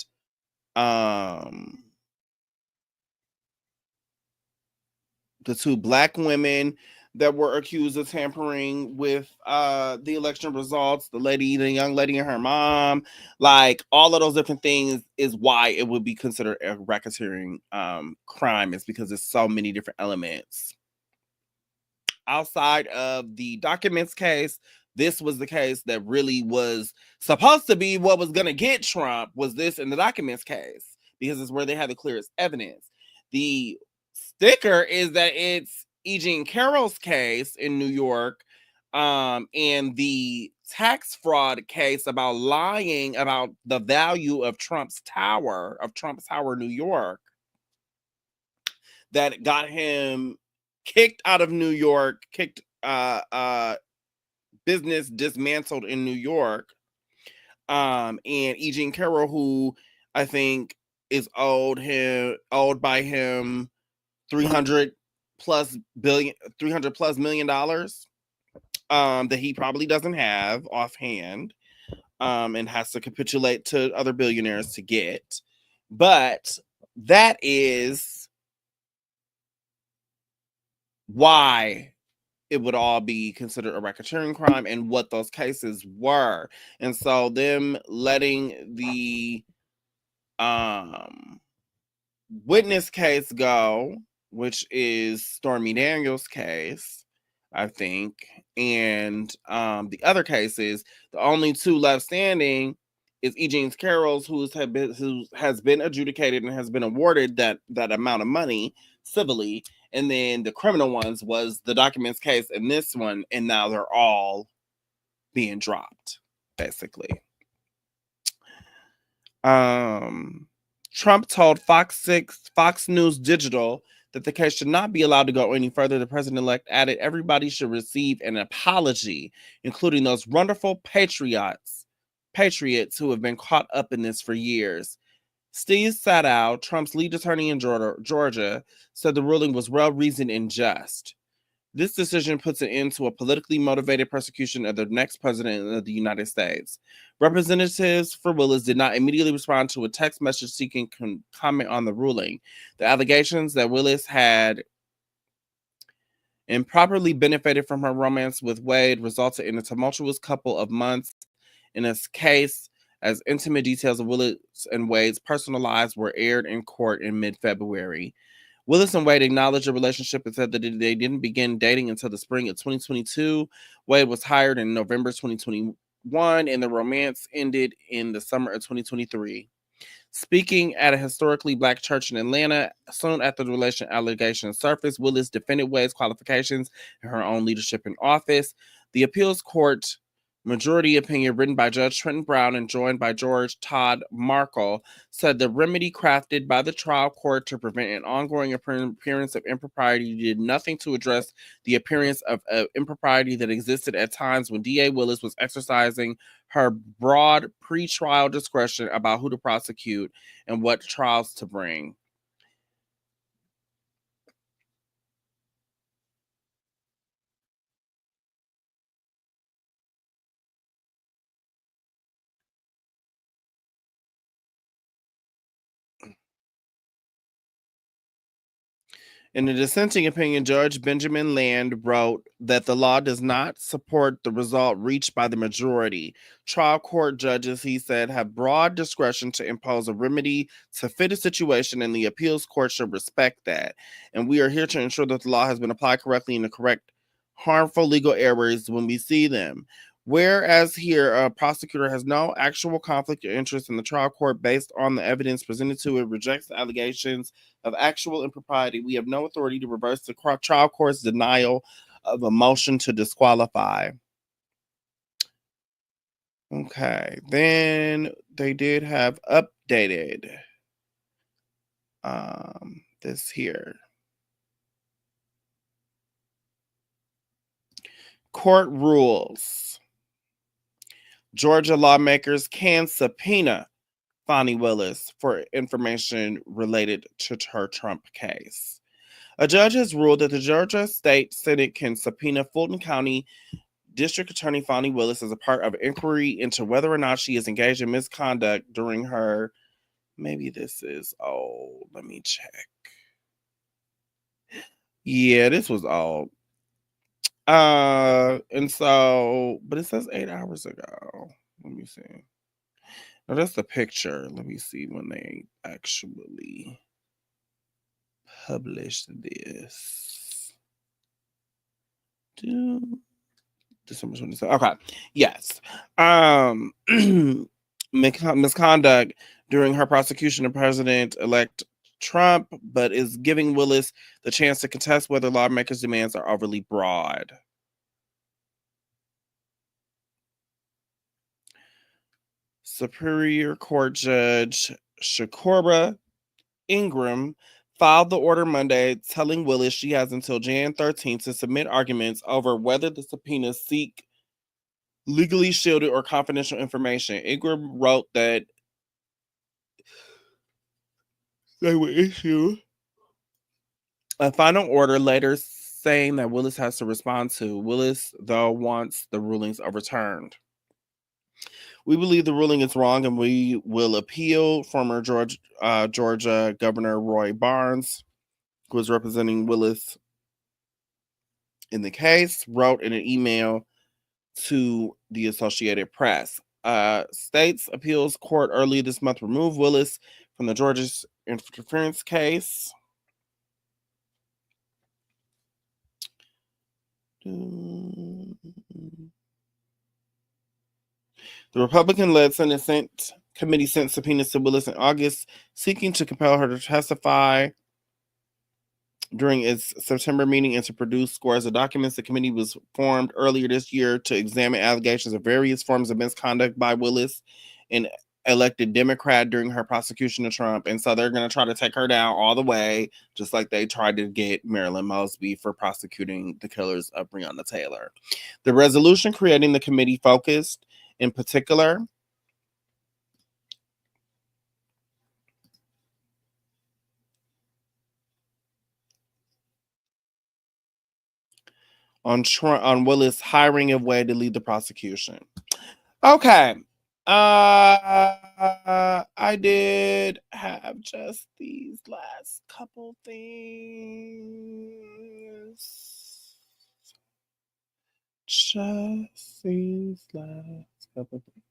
the 2 Black women that were accused of tampering with the election results, the young lady and her mom, like all of those different things is why it would be considered a racketeering crime, is because there's so many different elements. Outside of the documents case, this was the case that really was supposed to be what was going to get Trump, was this in the documents case, because it's where they had the clearest evidence. The sticker is that it's E. Jean Carroll's case in New York, and the tax fraud case about lying about the value of Trump's Tower, New York, that got him kicked out of New York, business dismantled in New York. And E. Jean Carroll, who I think is owed by him $300+ million that he probably doesn't have offhand, and has to capitulate to other billionaires to get. But that is why it would all be considered a racketeering crime and what those cases were. And so them letting the witness case go, which is Stormy Daniels' case, I think, and the other cases, the only 2 left standing is E. Jean Carroll's, who has been adjudicated and has been awarded that amount of money civilly, and then the criminal ones was the documents case and this one, and now they're all being dropped, basically. Trump told Fox News Digital that the case should not be allowed to go any further. The president-elect added everybody should receive an apology, including those wonderful patriots who have been caught up in this for years. Steve Sadow, Trump's lead attorney in Georgia, said the ruling was well-reasoned and just. This decision puts an end to a politically motivated persecution of the next president of the United States. Representatives for Willis did not immediately respond to a text message seeking comment on the ruling. The allegations that Willis had improperly benefited from her romance with Wade resulted in a tumultuous couple of months in this case, as intimate details of Willis and Wade's personal lives were aired in court in mid-February. Willis and Wade acknowledged the relationship and said that they didn't begin dating until the spring of 2022. Wade was hired in November 2021, and the romance ended in the summer of 2023. Speaking at a historically Black church in Atlanta, soon after the relation allegations surfaced, Willis defended Wade's qualifications and her own leadership in office. The appeals court majority opinion, written by Judge Trenton Brown and joined by George Todd Markle, said the remedy crafted by the trial court to prevent an ongoing appearance of impropriety did nothing to address the appearance of impropriety that existed at times when DA Willis was exercising her broad pretrial discretion about who to prosecute and what trials to bring. . In a dissenting opinion, Judge Benjamin Land wrote that the law does not support the result reached by the majority. Trial court judges, he said, have broad discretion to impose a remedy to fit a situation, and the appeals court should respect that. And we are here to ensure that the law has been applied correctly and to correct harmful legal errors when we see them. Whereas here, a prosecutor has no actual conflict of interest in the trial court based on the evidence presented to it, rejects the allegations of actual impropriety, we have no authority to reverse the trial court's denial of a motion to disqualify. Okay, then they did have updated this here. Court rules. Georgia lawmakers can subpoena Fani Willis for information related to her Trump case. A judge has ruled that the Georgia State Senate can subpoena Fulton County District Attorney Fani Willis as a part of inquiry into whether or not she is engaged in misconduct during her, maybe this is old, let me check. Yeah, this was old. And so, but it says 8 hours ago. Let me see. Now that's the picture. Let me see when they actually published this. December 27th. Okay. Yes. Misconduct during her prosecution of President-elect Trump, but is giving Willis the chance to contest whether lawmakers' demands are overly broad. Superior Court Judge Shakora Ingram filed the order Monday, telling Willis she has until Jan 13th to submit arguments over whether the subpoenas seek legally shielded or confidential information. Ingram wrote that they would issue a final order later saying that Willis has to respond to. Willis, though, wants the rulings overturned. We believe the ruling is wrong and we will appeal. Former Georgia Governor Roy Barnes, who was representing Willis in the case, wrote in an email to the Associated Press. State's appeals court earlier this month removed Willis from the Georgia interference case. The Republican-led Senate committee sent subpoenas to Willis in August, seeking to compel her to testify during its September meeting and to produce scores of documents. The committee was formed earlier this year to examine allegations of various forms of misconduct by Willis, an elected Democrat, during her prosecution of Trump. And so they're going to try to take her down all the way, just like they tried to get Marilyn Mosby for prosecuting the killers of Breonna Taylor. The resolution creating the committee focused in particular on Willis hiring of Wade to lead the prosecution. Okay. I did have just these last couple things. Just these last couple things.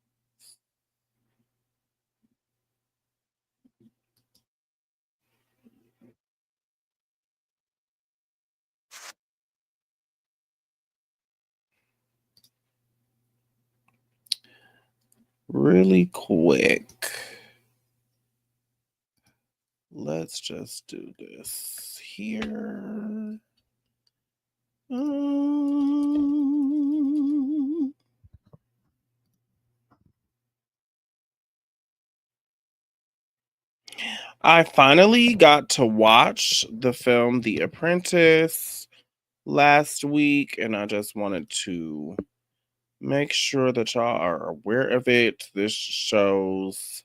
Really quick. Let's just do this here. I finally got to watch the film The Apprentice last week, and I just wanted to make sure that y'all are aware of it. This shows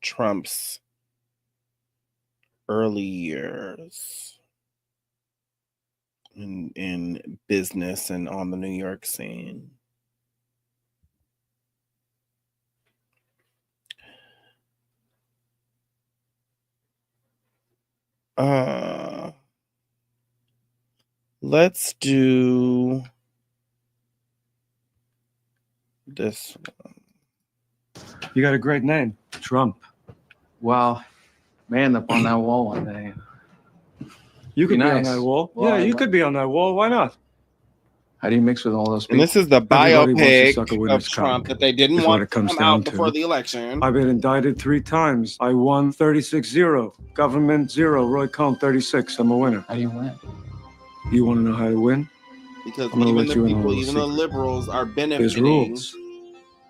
Trump's early years in business and on the New York scene. Let's do this one. You got a great name, Trump. Well, man up on that wall one day. You could be on that wall. Well, Yeah, you could be on that wall. Why not? How do you mix with all those people? And this is the Everybody wants to biopic suck a of winner's Trump cock, that they didn't is what want it to comes come down out before to. the election. I've been indicted 3 times. I won 36-0. Government 0. Roy Cohn 36. I'm a winner. How do you win? You want to know how to win? Because I'm gonna even let the you in on a people, little even the secret. liberals are There's benefiting rules.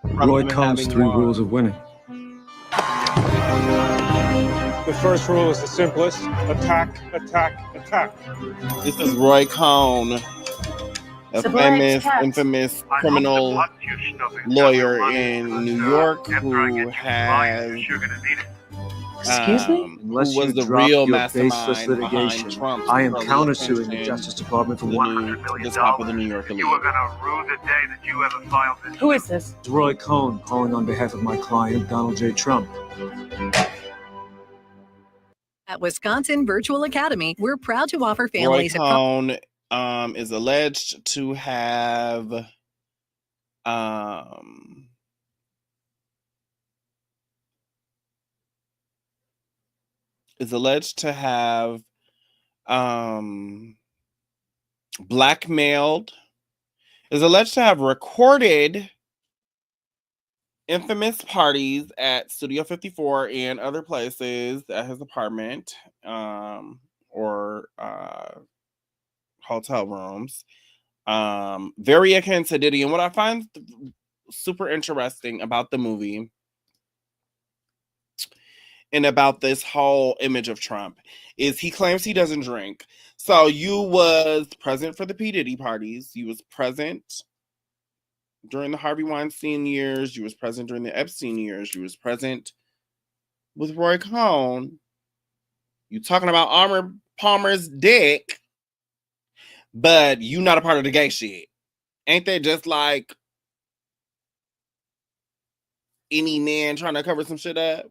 from Roy him Cohn's having 3 won. rules of winning. The first rule is the simplest: attack, attack, attack. This is Roy Cohn, a Civil rights famous, cats. infamous criminal lawyer in New York who has Excuse me? who Unless was you the drop real your baseless mastermind litigation, behind Trump's I am early countersuing the ascension Justice Department for to the top of the New York elite. rue the day that you ever filed this. Who is this? It's Roy Cohn calling on behalf of my client, Donald J. Trump. At Wisconsin Virtual Academy, we're proud to offer Roy families Cohn is alleged to have blackmailed, is alleged to have recorded infamous parties at Studio 54 and other places at his apartment or hotel rooms. Very akin to Diddy. And what I find super interesting about the movie and about this whole image of Trump is he claims he doesn't drink. So you was present for the P. Diddy parties. You was present during the Harvey Weinstein years. You was present during the Epstein years. You was present with Roy Cohn. You talking about Armour Palmer's dick, but you not a part of the gay shit. Ain't that just like any man trying to cover some shit up?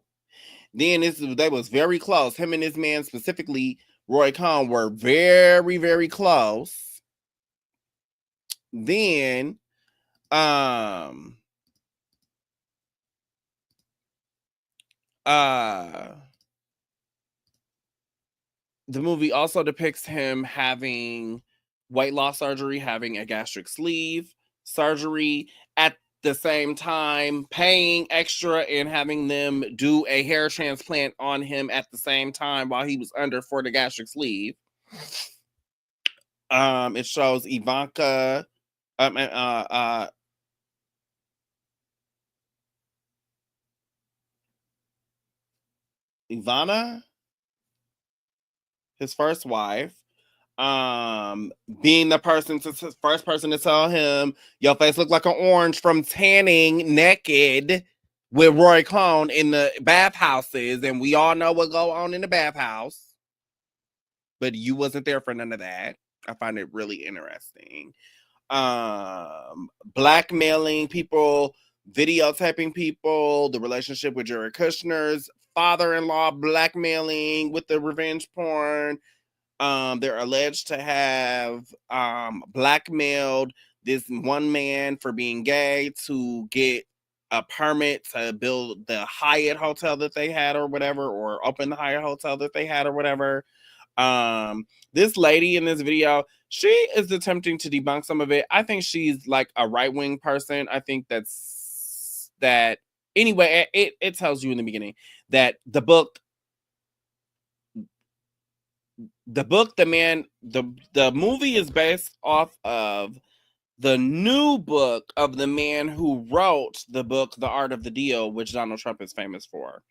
Then they was very close. Him and this man, specifically Roy Cohn, were very, very close. Then the movie also depicts him having weight loss surgery, having a gastric sleeve surgery, at the same time paying extra and having them do a hair transplant on him at the same time while he was under for the gastric sleeve. It shows Ivana, his first wife, being the first person to tell him, your face looked like an orange from tanning naked with Roy Cohn in the bathhouses, and we all know what go on in the bathhouse, but you wasn't there for none of that. I find it really interesting. Blackmailing people, videotaping people, the relationship with Jared Kushner's father-in-law, blackmailing with the revenge porn. They're alleged to have blackmailed this one man for being gay to get a permit to build the Hyatt hotel that they had or whatever, or open the Hyatt hotel that they had or whatever. This lady in this video, she is attempting to debunk some of it. I think she's like a right-wing person. I think that anyway, it tells you in the beginning that the movie is based off of the new book of the man who wrote the book, The Art of the Deal, which Donald Trump is famous for.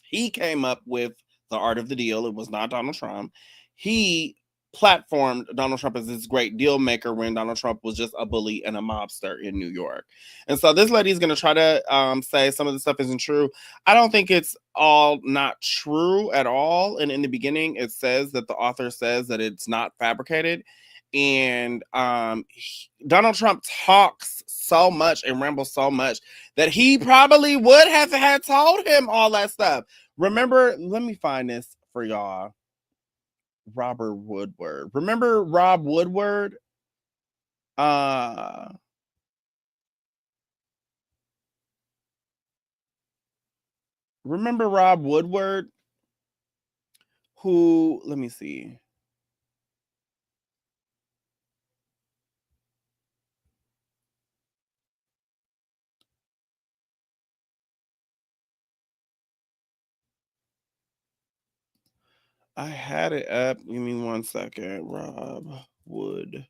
He came up with The Art of the Deal. It was not Donald Trump. He platformed Donald Trump as this great deal maker when Donald Trump was just a bully and a mobster in New York. And so this lady is going to try to say some of the stuff isn't true. I don't think it's all not true at all. And in the beginning, it says that the author says that it's not fabricated. And Donald Trump talks so much and rambles so much that he probably would have had told him all that stuff. Remember, let me find this for y'all. Robert Woodward. Remember Rob Woodward? Remember Rob Woodward? Who, let me see. I had it up. Give me 1 second. Rob Woodward.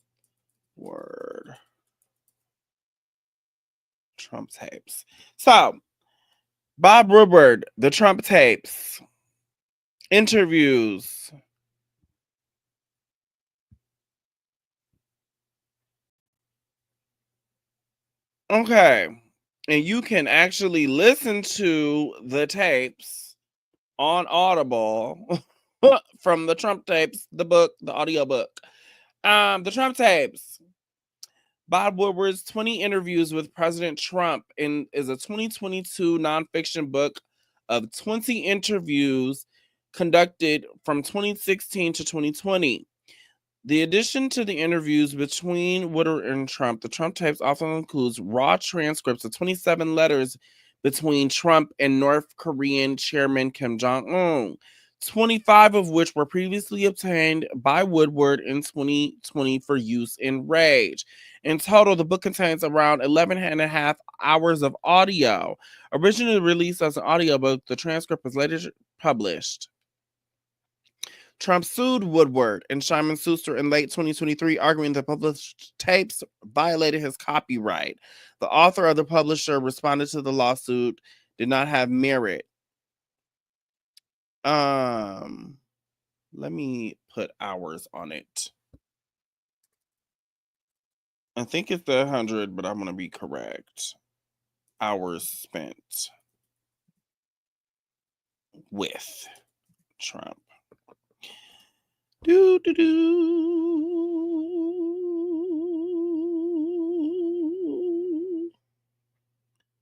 Trump tapes. So, Bob Woodward, the Trump tapes. Interviews. Okay. And you can actually listen to the tapes on Audible from the Trump tapes, the book, the audio book. The Trump tapes. Bob Woodward's 20 interviews with President Trump is a 2022 nonfiction book of 20 interviews conducted from 2016 to 2020. The addition to the interviews between Woodward and Trump, the Trump tapes also includes raw transcripts of 27 letters between Trump and North Korean Chairman Kim Jong-un, 25 of which were previously obtained by Woodward in 2020 for use in Rage. In total, the book contains around 11 and a half hours of audio. Originally released as an audiobook, the transcript was later published. Trump sued Woodward and Simon Schuster in late 2023, arguing the published tapes violated his copyright. The author of the publisher responded to the lawsuit, did not have merit. Let me put hours on it. I think it's 100, but I'm going to be correct. Hours spent with Trump.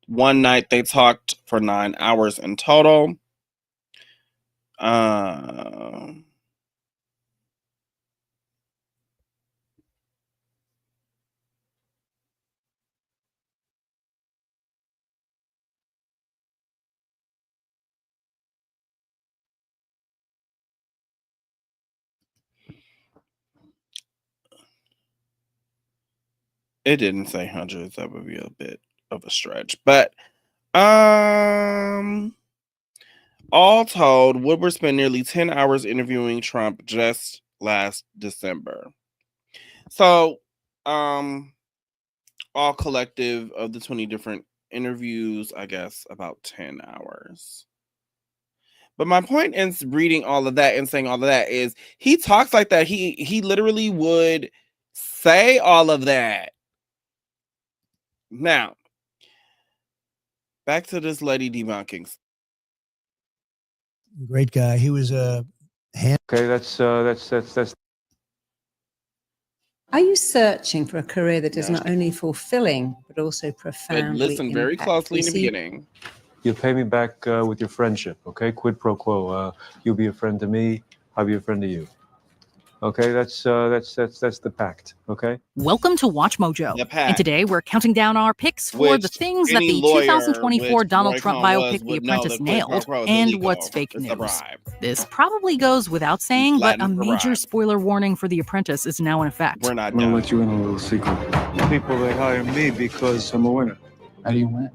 One night they talked for 9 hours in total. It didn't say hundreds. That would be a bit of a stretch. But all told, Woodward spent nearly 10 hours interviewing Trump just last December. So, all collective of the 20 different interviews, I guess about 10 hours. But my point in reading all of that and saying all of that is he talks like that. He literally would say all of that. Now, back to this lady debunking. Great guy. He was a Okay, that's. Are you searching for a career that is not only fulfilling but also profoundly Listen very closely in the beginning. You'll pay me back with your friendship, okay? Quid pro quo. You'll be a friend to me. I'll be a friend to you. Okay, that's the pact. Okay. Welcome to Watch Mojo. And today we're counting down our picks for the things that the 2024 Donald Trump biopic The Apprentice nailed and what's fake news. This probably goes without saying, but a major spoiler warning for The Apprentice is now in effect. I'm gonna let you in on a little secret. People, they hire me because I'm a winner. How do you win?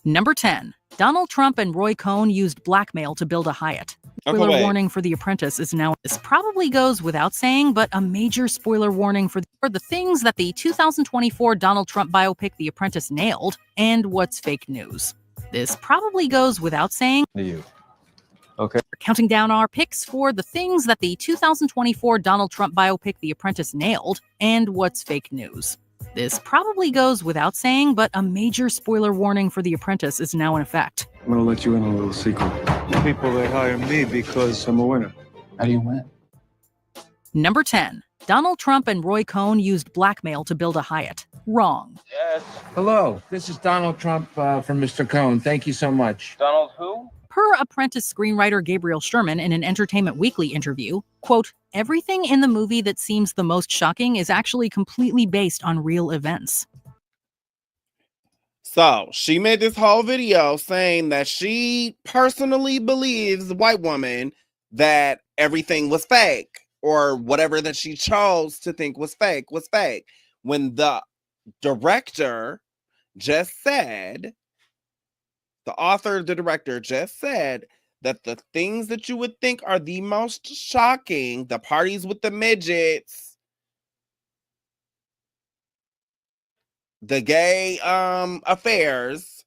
Number 10. Donald Trump and Roy Cohn used blackmail to build a Hyatt. Spoiler warning for The Apprentice is now. This probably goes without saying, but a major spoiler warning for the things that the 2024 Donald Trump biopic The Apprentice nailed and what's fake news. This probably goes without saying. To you. Okay. We're counting down our picks for the things that the 2024 Donald Trump biopic The Apprentice nailed and what's fake news. This probably goes without saying, but a major spoiler warning for The Apprentice is now in effect. I'm gonna let you in on a little secret. People, they hire me because I'm a winner. How do you win? Number 10. Donald Trump and Roy Cohn used blackmail to build a Hyatt. Wrong. Yes. Hello, this is Donald Trump from Mr. Cohn. Thank you so much. Donald who? Per Apprentice screenwriter Gabriel Sherman in an Entertainment Weekly interview, quote, everything in the movie that seems the most shocking is actually completely based on real events. So she made this whole video saying that she personally believes, the white woman, that everything was fake, or whatever that she chose to think was fake, when the director just said, the author, the director just said that the things that you would think are the most shocking, the parties with the midgets, the gay affairs,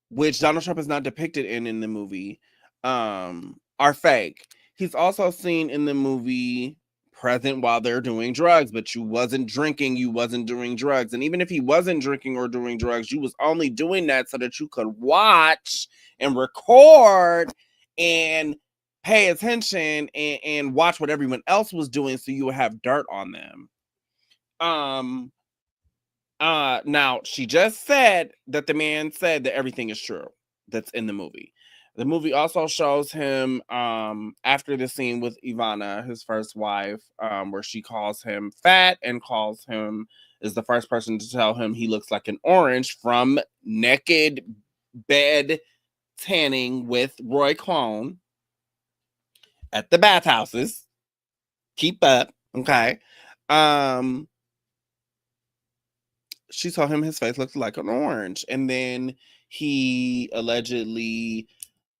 which Donald Trump is not depicted in the movie, are fake. He's also seen in the movie present while they're doing drugs, but you wasn't drinking, you wasn't doing drugs. And even if he wasn't drinking or doing drugs, you was only doing that so that you could watch and record and pay attention and watch what everyone else was doing, so you would have dirt on them. Now she just said that the man said that everything is true that's in the movie. The movie also shows him after the scene with Ivana, his first wife, where she calls him fat and is the first person to tell him he looks like an orange from naked bed tanning with Roy Cohn at the bathhouses. Keep up, okay? She told him his face looked like an orange, and then he allegedly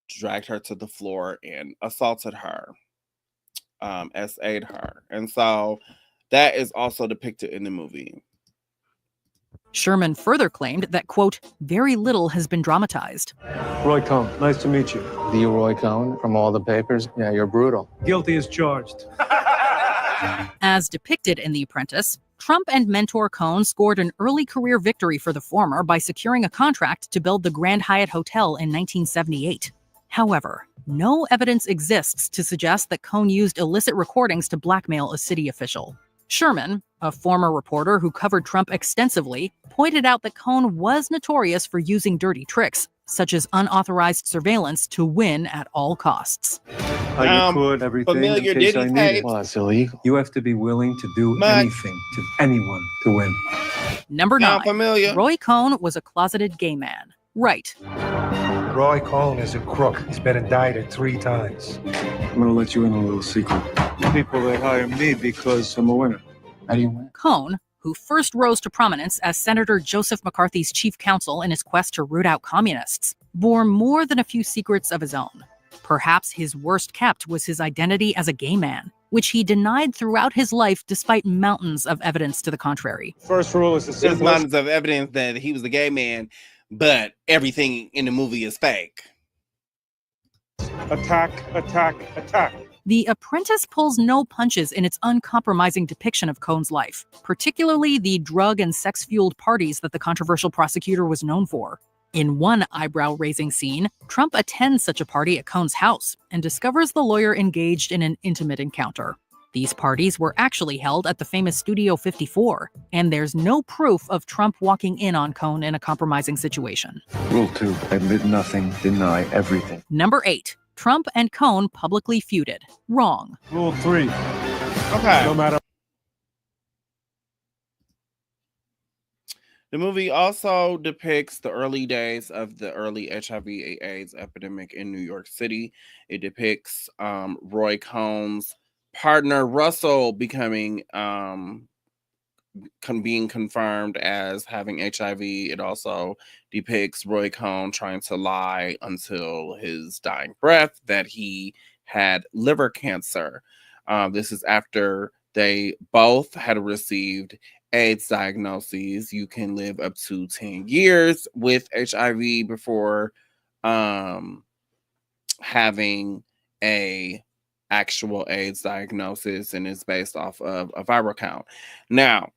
dragged her to the floor and assaulted her, SA'd her. And so that is also depicted in the movie. Sherman further claimed that, quote, very little has been dramatized. Roy Cohn, nice to meet you. The Roy Cohn from all the papers? Yeah, you're brutal. Guilty as charged. As depicted in The Apprentice, Trump and mentor Cohn scored an early career victory for the former by securing a contract to build the Grand Hyatt Hotel in 1978. However, no evidence exists to suggest that Cohn used illicit recordings to blackmail a city official. Sherman, a former reporter who covered Trump extensively, pointed out that Cohn was notorious for using dirty tricks, such as unauthorized surveillance, to win at all costs. I record everything in case I need it. Well, that's illegal. You have to be willing to do anything to anyone to win. Number 9. Roy Cohn was a closeted gay man. Right. Roy Cohn is a crook. He's been indicted 3 times. I'm going to let you in on a little secret. People, they hire me because I'm a winner. How do you win? Cohn, who first rose to prominence as Senator Joseph McCarthy's chief counsel in his quest to root out communists, bore more than a few secrets of his own. Perhaps his worst kept was his identity as a gay man, which he denied throughout his life despite mountains of evidence to the contrary. First rule is the simplest. There's mountains of evidence that he was a gay man, but everything in the movie is fake. Attack, attack, attack. The Apprentice pulls no punches in its uncompromising depiction of Cohn's life, particularly the drug and sex-fueled parties that the controversial prosecutor was known for. In one eyebrow-raising scene, Trump attends such a party at Cohn's house and discovers the lawyer engaged in an intimate encounter. These parties were actually held at the famous Studio 54, and there's no proof of Trump walking in on Cohn in a compromising situation. Rule 2, admit nothing, deny everything. Number 8. Trump and Cohn publicly feuded. Wrong. Rule 3. Okay. No matter. The movie also depicts the early days of the early HIV/AIDS epidemic in New York City. It depicts Roy Cohn's partner Russell becoming being confirmed as having HIV. It also depicts Roy Cohn trying to lie until his dying breath that he had liver cancer. This is after they both had received AIDS diagnoses. You can live up to 10 years with HIV before having a actual AIDS diagnosis, and it's based off of a viral count. Now,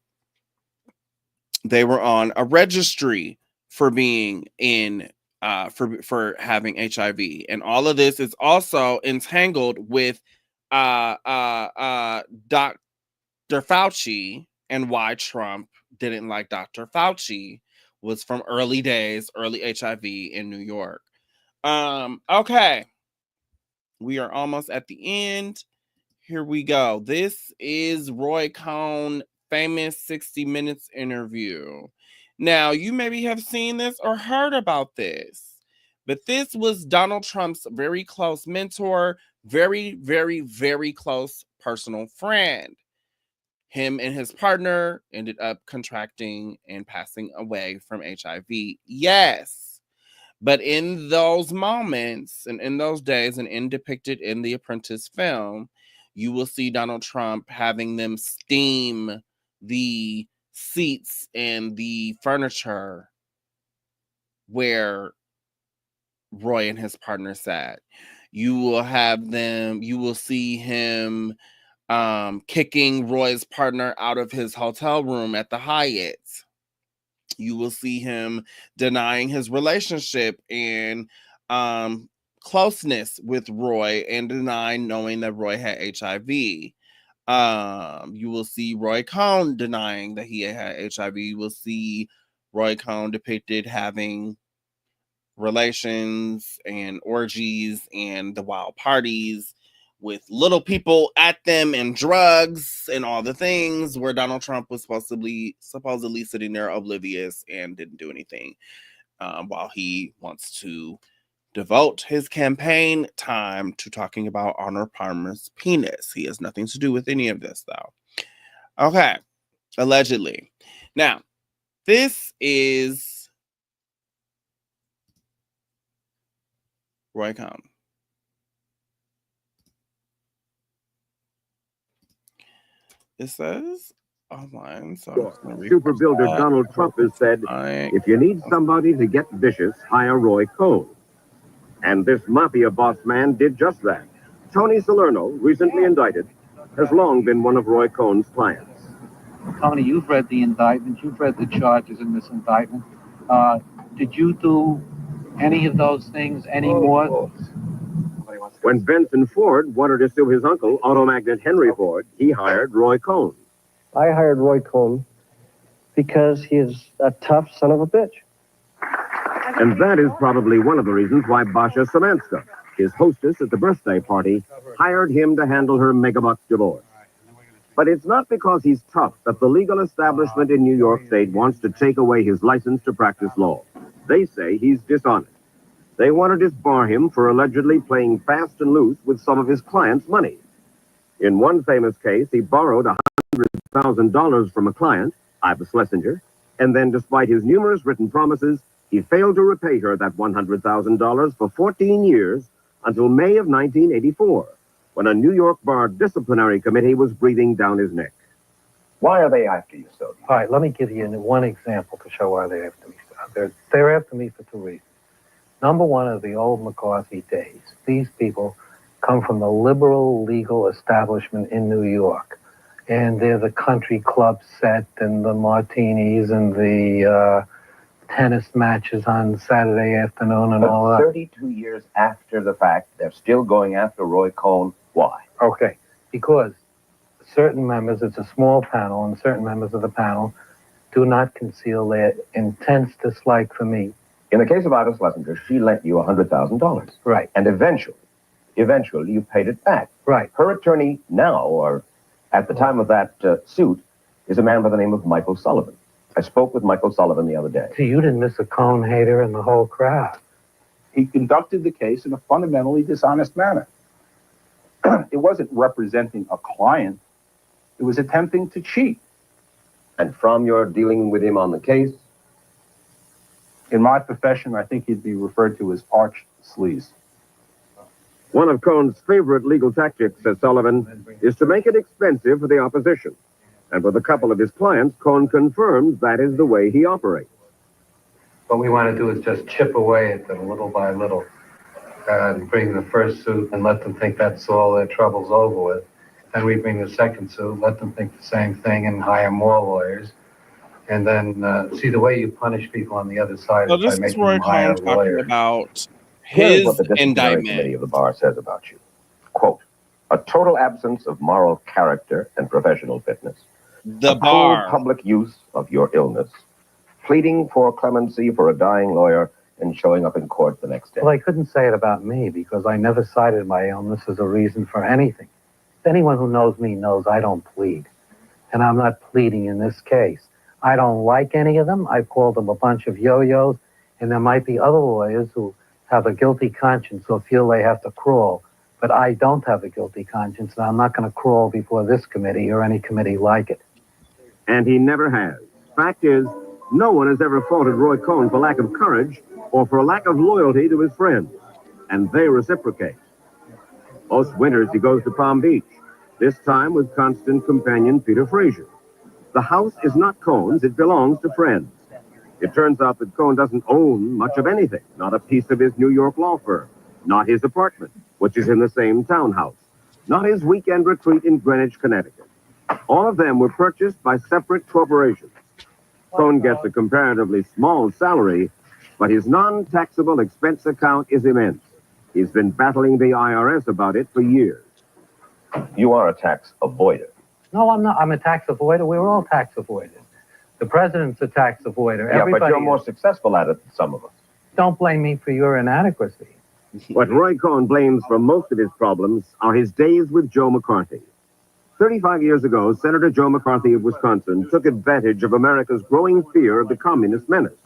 they were on a registry for being in for having HIV, and all of this is also entangled with Dr. Fauci and why Trump didn't like Dr. Fauci was from early days, early HIV in New York. Okay. We are almost at the end. Here we go. This is Roy Cohn famous 60 Minutes interview. Now, you maybe have seen this or heard about this, but this was Donald Trump's very close mentor, very, very, very close personal friend. Him and his partner ended up contracting and passing away from HIV. Yes. But in those moments and in those days and depicted in the Apprentice film, you will see Donald Trump having them steam the seats and the furniture where Roy and his partner sat. You will see him kicking Roy's partner out of his hotel room at the Hyatt. You will see him denying his relationship and closeness with Roy and denying knowing that Roy had HIV. You will see Roy Cohn denying that he had HIV. You will see Roy Cohn depicted having relations and orgies and the wild parties with little people at them and drugs and all the things, where Donald Trump was supposedly sitting there oblivious and didn't do anything, while he wants to devote his campaign time to talking about Arnold Palmer's penis. He has nothing to do with any of this, though. Okay, allegedly. Now, this is Roy Cohn. It says online. So Super builder Donald Trump has said, if you need somebody to get vicious, hire Roy Cohn. And this mafia boss man did just that. Tony Salerno, recently indicted, has long been one of Roy Cohn's clients. Tony, you've read the indictment. You've read the charges in this indictment. Did you do any of those things anymore? When Benson Ford wanted to sue his uncle, auto magnate Henry Ford, he hired Roy Cohn. I hired Roy Cohn because he is a tough son of a bitch. And that is probably one of the reasons why Basha Samanska, his hostess at the birthday party, hired him to handle her megabucks divorce. But it's not because he's tough that the legal establishment in New York State wants to take away his license to practice law. They say he's dishonest. They want to disbar him for allegedly playing fast and loose with some of his clients' money. In one famous case, he borrowed $100,000 from a client, Iva Schlesinger, and then, despite his numerous written promises, he failed to repay her that $100,000 for 14 years until May of 1984, when a New York bar disciplinary committee was breathing down his neck. Why are they after you so? All right, let me give you one example to show why they're after me. They're after me for two reasons. Number one, of the old McCarthy days. These people come from the liberal legal establishment in New York. And they're the country club set and the martinis and the tennis matches on Saturday afternoon and all that. 32 years after the fact, they're still going after Roy Cohn. Why? Okay, because certain members, it's a small panel, and certain members of the panel do not conceal their intense dislike for me. In the case of Iva Schlesinger, she lent you $100,000. Right. And eventually you paid it back. Right. Her attorney now, or at the time of that suit, is a man by the name of Michael Sullivan. I spoke with Michael Sullivan the other day. See, you didn't miss a Cohn hater in the whole crowd. He conducted the case in a fundamentally dishonest manner. It wasn't representing a client. It was attempting to cheat. And from your dealing with him on the case? In my profession, I think he'd be referred to as arch sleaze. One of Cohn's favorite legal tactics, says Sullivan, is to make it expensive for the opposition. And with a couple of his clients, Cohn confirms that is the way he operates. What we want to do is just chip away at them little by little and bring the first suit and let them think that's all their trouble's over with. Then we bring the second suit, let them think the same thing and hire more lawyers. And then see, the way you punish people on the other side is by making them hire lawyers. About Here's what the disciplinary committee of the bar says about you. Quote, a total absence of moral character and professional fitness. The a bar. public use of your illness, pleading for clemency for a dying lawyer and showing up in court the next day. Well, they couldn't say it about me because I never cited my illness as a reason for anything. Anyone who knows me knows I don't plead. And I'm not pleading in this case. I don't like any of them. I've called them a bunch of yo-yos. And there might be other lawyers who have a guilty conscience or feel they have to crawl. But I don't have a guilty conscience, and I'm not going to crawl before this committee or any committee like it. And he never has. Fact is, no one has ever faulted Roy Cohn for lack of courage or for lack of loyalty to his friends. And they reciprocate. Most winters he goes to Palm Beach, this time with constant companion Peter Frazier. The house is not Cohn's, it belongs to friends. It turns out that Cohn doesn't own much of anything, not a piece of his New York law firm, not his apartment, which is in the same townhouse, not his weekend retreat in Greenwich, Connecticut. All of them were purchased by separate corporations. Cohn gets a comparatively small salary, but his non-taxable expense account is immense. He's been battling the IRS about it for years. You are a tax avoider. No, I'm not. I'm a tax avoider. We're all tax avoiders. The president's a tax avoider. Yeah, Everybody but you're more is. successful at it than some of us. Don't blame me for your inadequacy. What Roy Cohn blames for most of his problems are his days with Joe McCarthy. 35 years ago, Senator Joe McCarthy of Wisconsin took advantage of America's growing fear of the communist menace.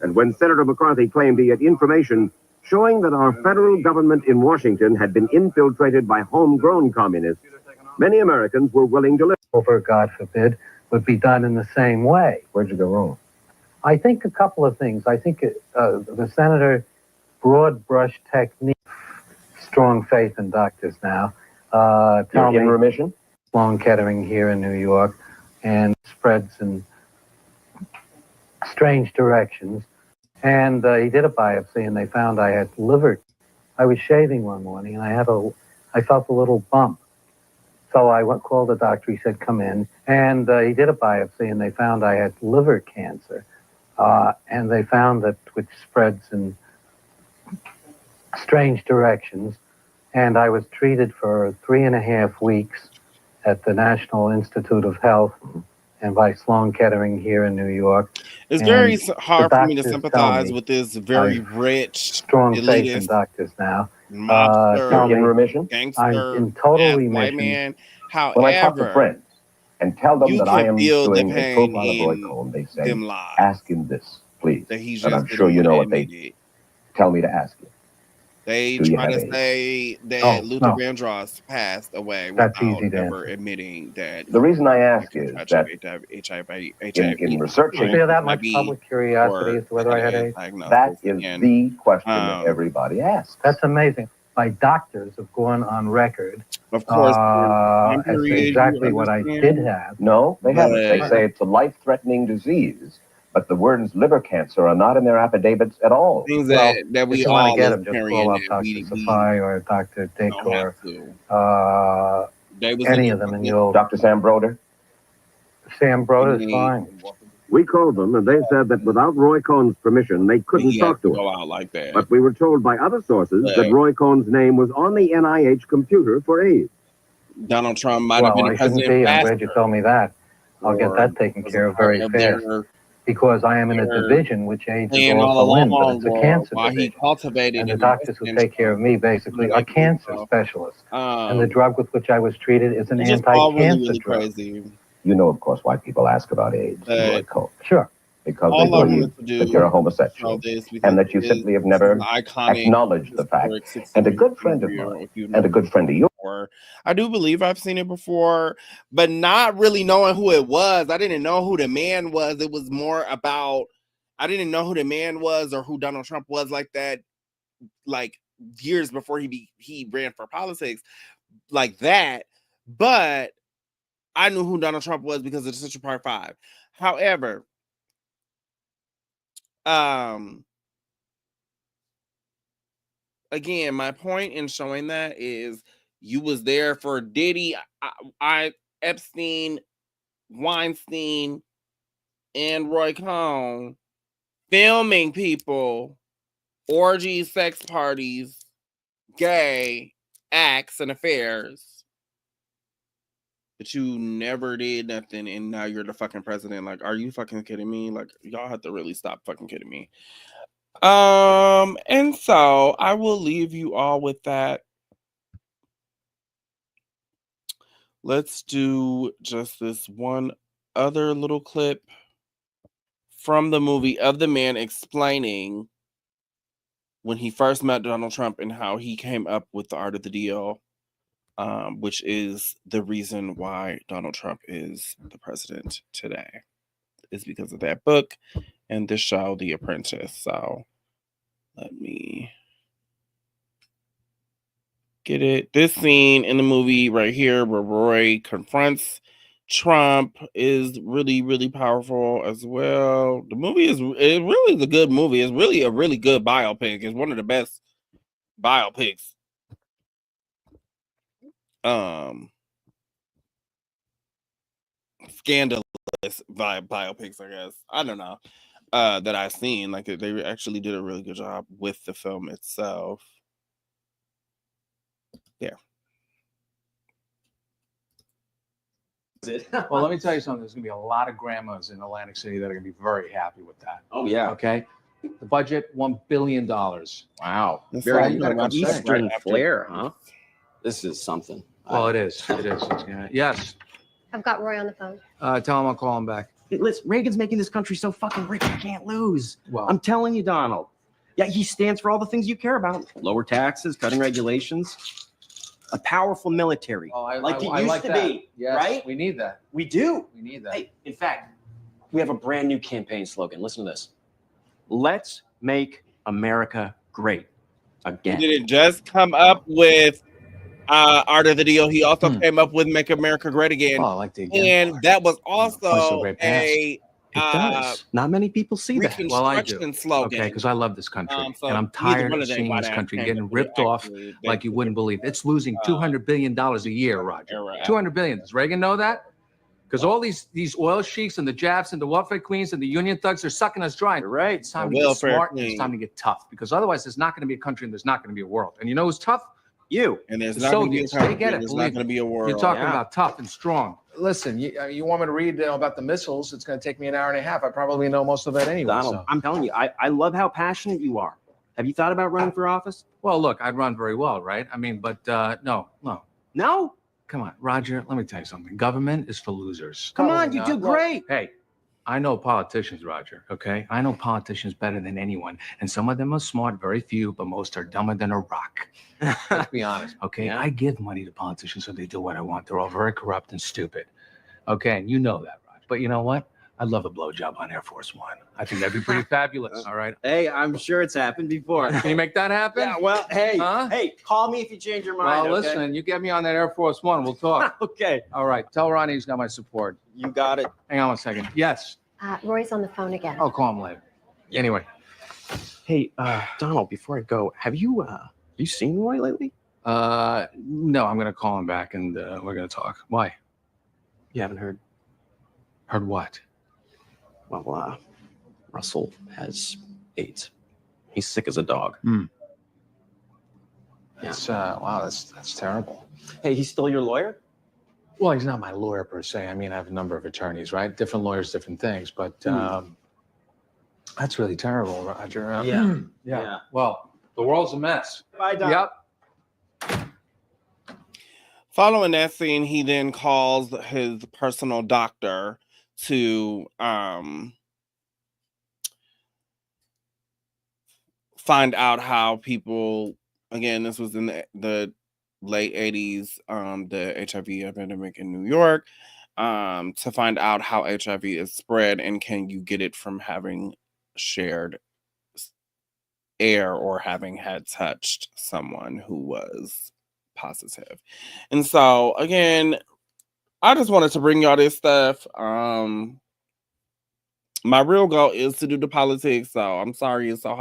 And when Senator McCarthy claimed he had information showing that our federal government in Washington had been infiltrated by homegrown communists, many Americans were willing to listen. Over, God forbid, would be done in the same way. Where'd you go wrong? I think a couple of things. I think the senator broad brush technique, strong faith in doctors now. You're in remission? Sloan Kettering here in New York, and spreads in strange directions. And he did a biopsy, and they found I had liver. I was shaving one morning, and I felt a little bump. So I called the doctor. He said, "Come in." And he did a biopsy, and they found I had liver cancer. And they found that which spreads in strange directions. And I was treated for 3.5 weeks at the National Institute of Health and by Sloan Kettering here in New York. It's And very the hard for me to doctors sympathize tell me with this very I- rich, strong faith in elitist, doctors now. mobster, Tell me in remission? gangster, I'm in total ass remission. white man. When I talk to However, friends and tell them you that I can am feel the doing a pain profile of Roy in Cohn, they say, them lies ask him this, please. that he's And just I'm sure you didn't know want what to they admit it. tell me to ask you. They Do you try have to AIDS? say that Oh, Luther no. Vandross passed away That's without easy to ever answer. admitting that. The reason I ask is that HIV, in researching, Is there that much HIV public curiosity as to whether I had AIDS? that is the question that everybody asks. That's amazing. My doctors have gone on record Of course, as to exactly what I did have. No, they haven't. They But- say it's a life-threatening disease, but the words liver cancer are not in their affidavits at all. Things Well, that if we you want all to get as them, just carrying call up that Dr. we Safai or Dr. Dick don't or have to. They was any in of them, the- and you'll... Dr. Sam Broder? Sam Broder's fine. We called them, and they said that without Roy Cohn's permission, they couldn't He had talk to go us. out like that. But we were told by other sources that Roy Cohn's name was on the NIH computer for AIDS. Donald Trump might have Well, been I shouldn't president be. I'm glad you faster. told me that. I'll get Or that taken was care a of very part of fast. their Because I am in a their division which AIDS is plan all also in, but along, it's a or cancer while he division. cultivated And the and doctors who invested in take care of me basically are cancer specialists. And the drug with which I was treated is an it's just all really, anti-cancer really drug. crazy. You know, of course, why people ask about AIDS, But Roy Cohn. Sure. Because all they I believe wanted to do that you're a was homosexual show this because and that you it simply have is never an iconic acknowledged the fact. historic 60 And a year good friend of interview, mine if you've and a never good friend of yours. before. I do believe I've seen it before, but not really knowing who it was. I didn't know who the man was. It was more about I didn't know who the man was or who Donald Trump was like that, like years before he ran for politics like that. But I knew who Donald Trump was because of the Central Park Five. However, again, my point in showing that is you was there for Diddy, I Epstein, Weinstein, and Roy Cohn filming people, orgies, sex parties, gay acts and affairs But you never did nothing, and now you're the fucking president. Like, are you fucking kidding me? Like, y'all have to really stop fucking kidding me. And so I will leave you all with that. Let's do just this one other little clip from the movie of the man explaining when he first met Donald Trump and how he came up with the art of the deal, which is the reason why Donald Trump is the president today. Is because of that book and the show, The Apprentice. So let me get it. This scene in the movie right here where Roy confronts Trump is really, really powerful as well. The movie it really is a good movie. It's really a really good biopic. It's one of the best biopics. Scandalous biopics, I guess. I don't know. That I've seen. Like, they actually did a really good job with the film itself. Yeah. Well, let me tell you something. There's going to be a lot of grandmas in Atlantic City that are going to be very happy with that. Oh, yeah. Okay. The budget, $1 billion. Wow. Very Eastern flair, huh? This is something. Well, it is. It is. Yeah. Yes. I've got Roy on the phone. Tell him I'll call him back. Listen, Reagan's making this country so fucking rich, you can't lose. Well, I'm telling you, Donald. Yeah, he stands for all the things you care about. Lower taxes, cutting regulations, a powerful military. Like it used to be, yes, right? We need that. We do. We need that. Hey, in fact, we have a brand new campaign slogan. Listen to this. Let's make America great again. Did it just come up with Art of the Deal? He also came up with Make America Great Again. Oh, I like the again and part. that was Oh, so also great past. a It does. Not many people see that. Well, I do. Reconstruction slogan. Okay, because I love this country, So and I'm neither tired one of of them seeing by this that country came getting up with ripped off actually like you wouldn't believe. It's losing $200 billion a year, Roger. $200 billion. Does Reagan know that? Because all these oil sheiks and the Japs and the welfare queens and the union thugs are sucking us dry. You're right. It's time The to get welfare smart and it's queen. time to get tough. Because otherwise, there's not going to be a country and there's not going to be a world. And you know who's tough? You. And there's The not going to be a Soviets. country. They get it. There's Believe not going to me. be a world. You're talking Yeah. about tough and strong. Listen, you want me to read about the missiles? It's going to take me an hour and a half. I probably know most of that anyway. Donald, so. I'm telling you, I love how passionate you are. Have you thought about running for office? Well, look, I'd run very well, right? I mean, but no. No? Come on, Roger, let me tell you something. Government is for losers. Come on, Probably you do not. great. Hey, I know politicians, Roger, okay? I know politicians better than anyone. And some of them are smart, very few, but most are dumber than a rock. Let's be honest, okay? Yeah. I give money to politicians so they do what I want. They're all very corrupt and stupid. Okay, and you know that, Roger. But you know what? I'd love a blowjob on Air Force One. I think that'd be pretty fabulous, all right? Hey, I'm sure it's happened before. Can you make that happen? Yeah, well, hey, Huh? hey, call me if you change your mind. Well, okay? listen, you get me on that Air Force One, we'll talk. Okay. All right, tell Ronnie he's got my support. You got it. Hang on one second. Yes, Roy's on the phone again. I'll call him later. Anyway, Hey, Donald, before I go, have you seen Roy lately? no, I'm gonna call him back and we're gonna talk. Why? You haven't heard? Heard what? Well, Russell has AIDS. He's sick as a dog. It's wow, that's terrible. Hey, he's still your lawyer? Well, he's not my lawyer per se. I mean, I have a number of attorneys, right? Different lawyers, different things, but that's really terrible, Roger. Yeah. Well, the world's a mess. Bye, Don. Yep. Following that scene, he then calls his personal doctor to find out how people, again, this was in the late 80s, the HIV epidemic in New York, to find out how HIV is spread and can you get it from having shared air or having had touched someone who was positive. And so, again, I just wanted to bring y'all this stuff. My real goal is to do the politics, so I'm sorry it's so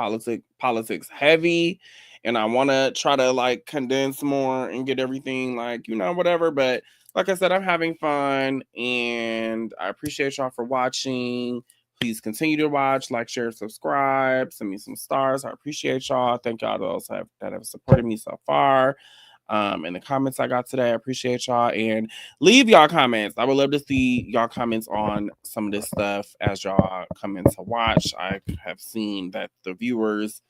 politics heavy, and I want to try to like condense more and get everything like, you know, whatever. But like I said, I'm having fun, and I appreciate y'all for watching. Please continue to watch, like, share, subscribe, send me some stars. I appreciate y'all. Thank y'all those that have supported me so far. in the comments I got today. I appreciate y'all, and leave y'all comments. I would love to see y'all comments on some of this stuff as y'all come in to watch. I have seen that the viewers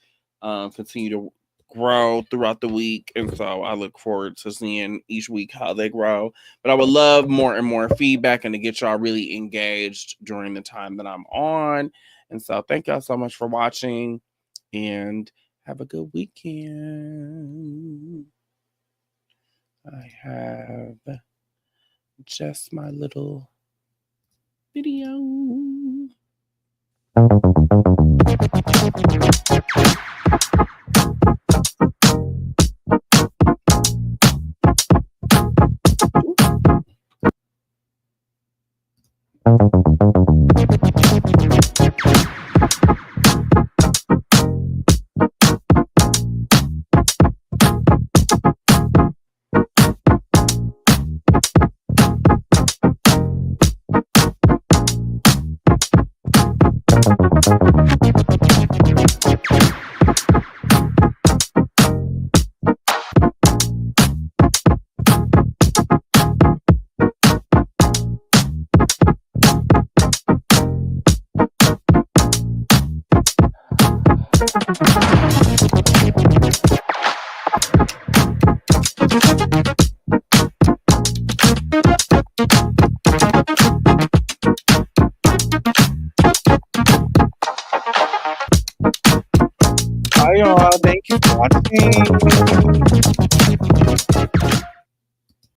continue to grow throughout the week, and so I look forward to seeing each week how they grow. But I would love more and more feedback and to get y'all really engaged during the time that I'm on. And so thank y'all so much for watching, and have a good weekend. I have just my little video. Bye, y'all. Thank you for watching.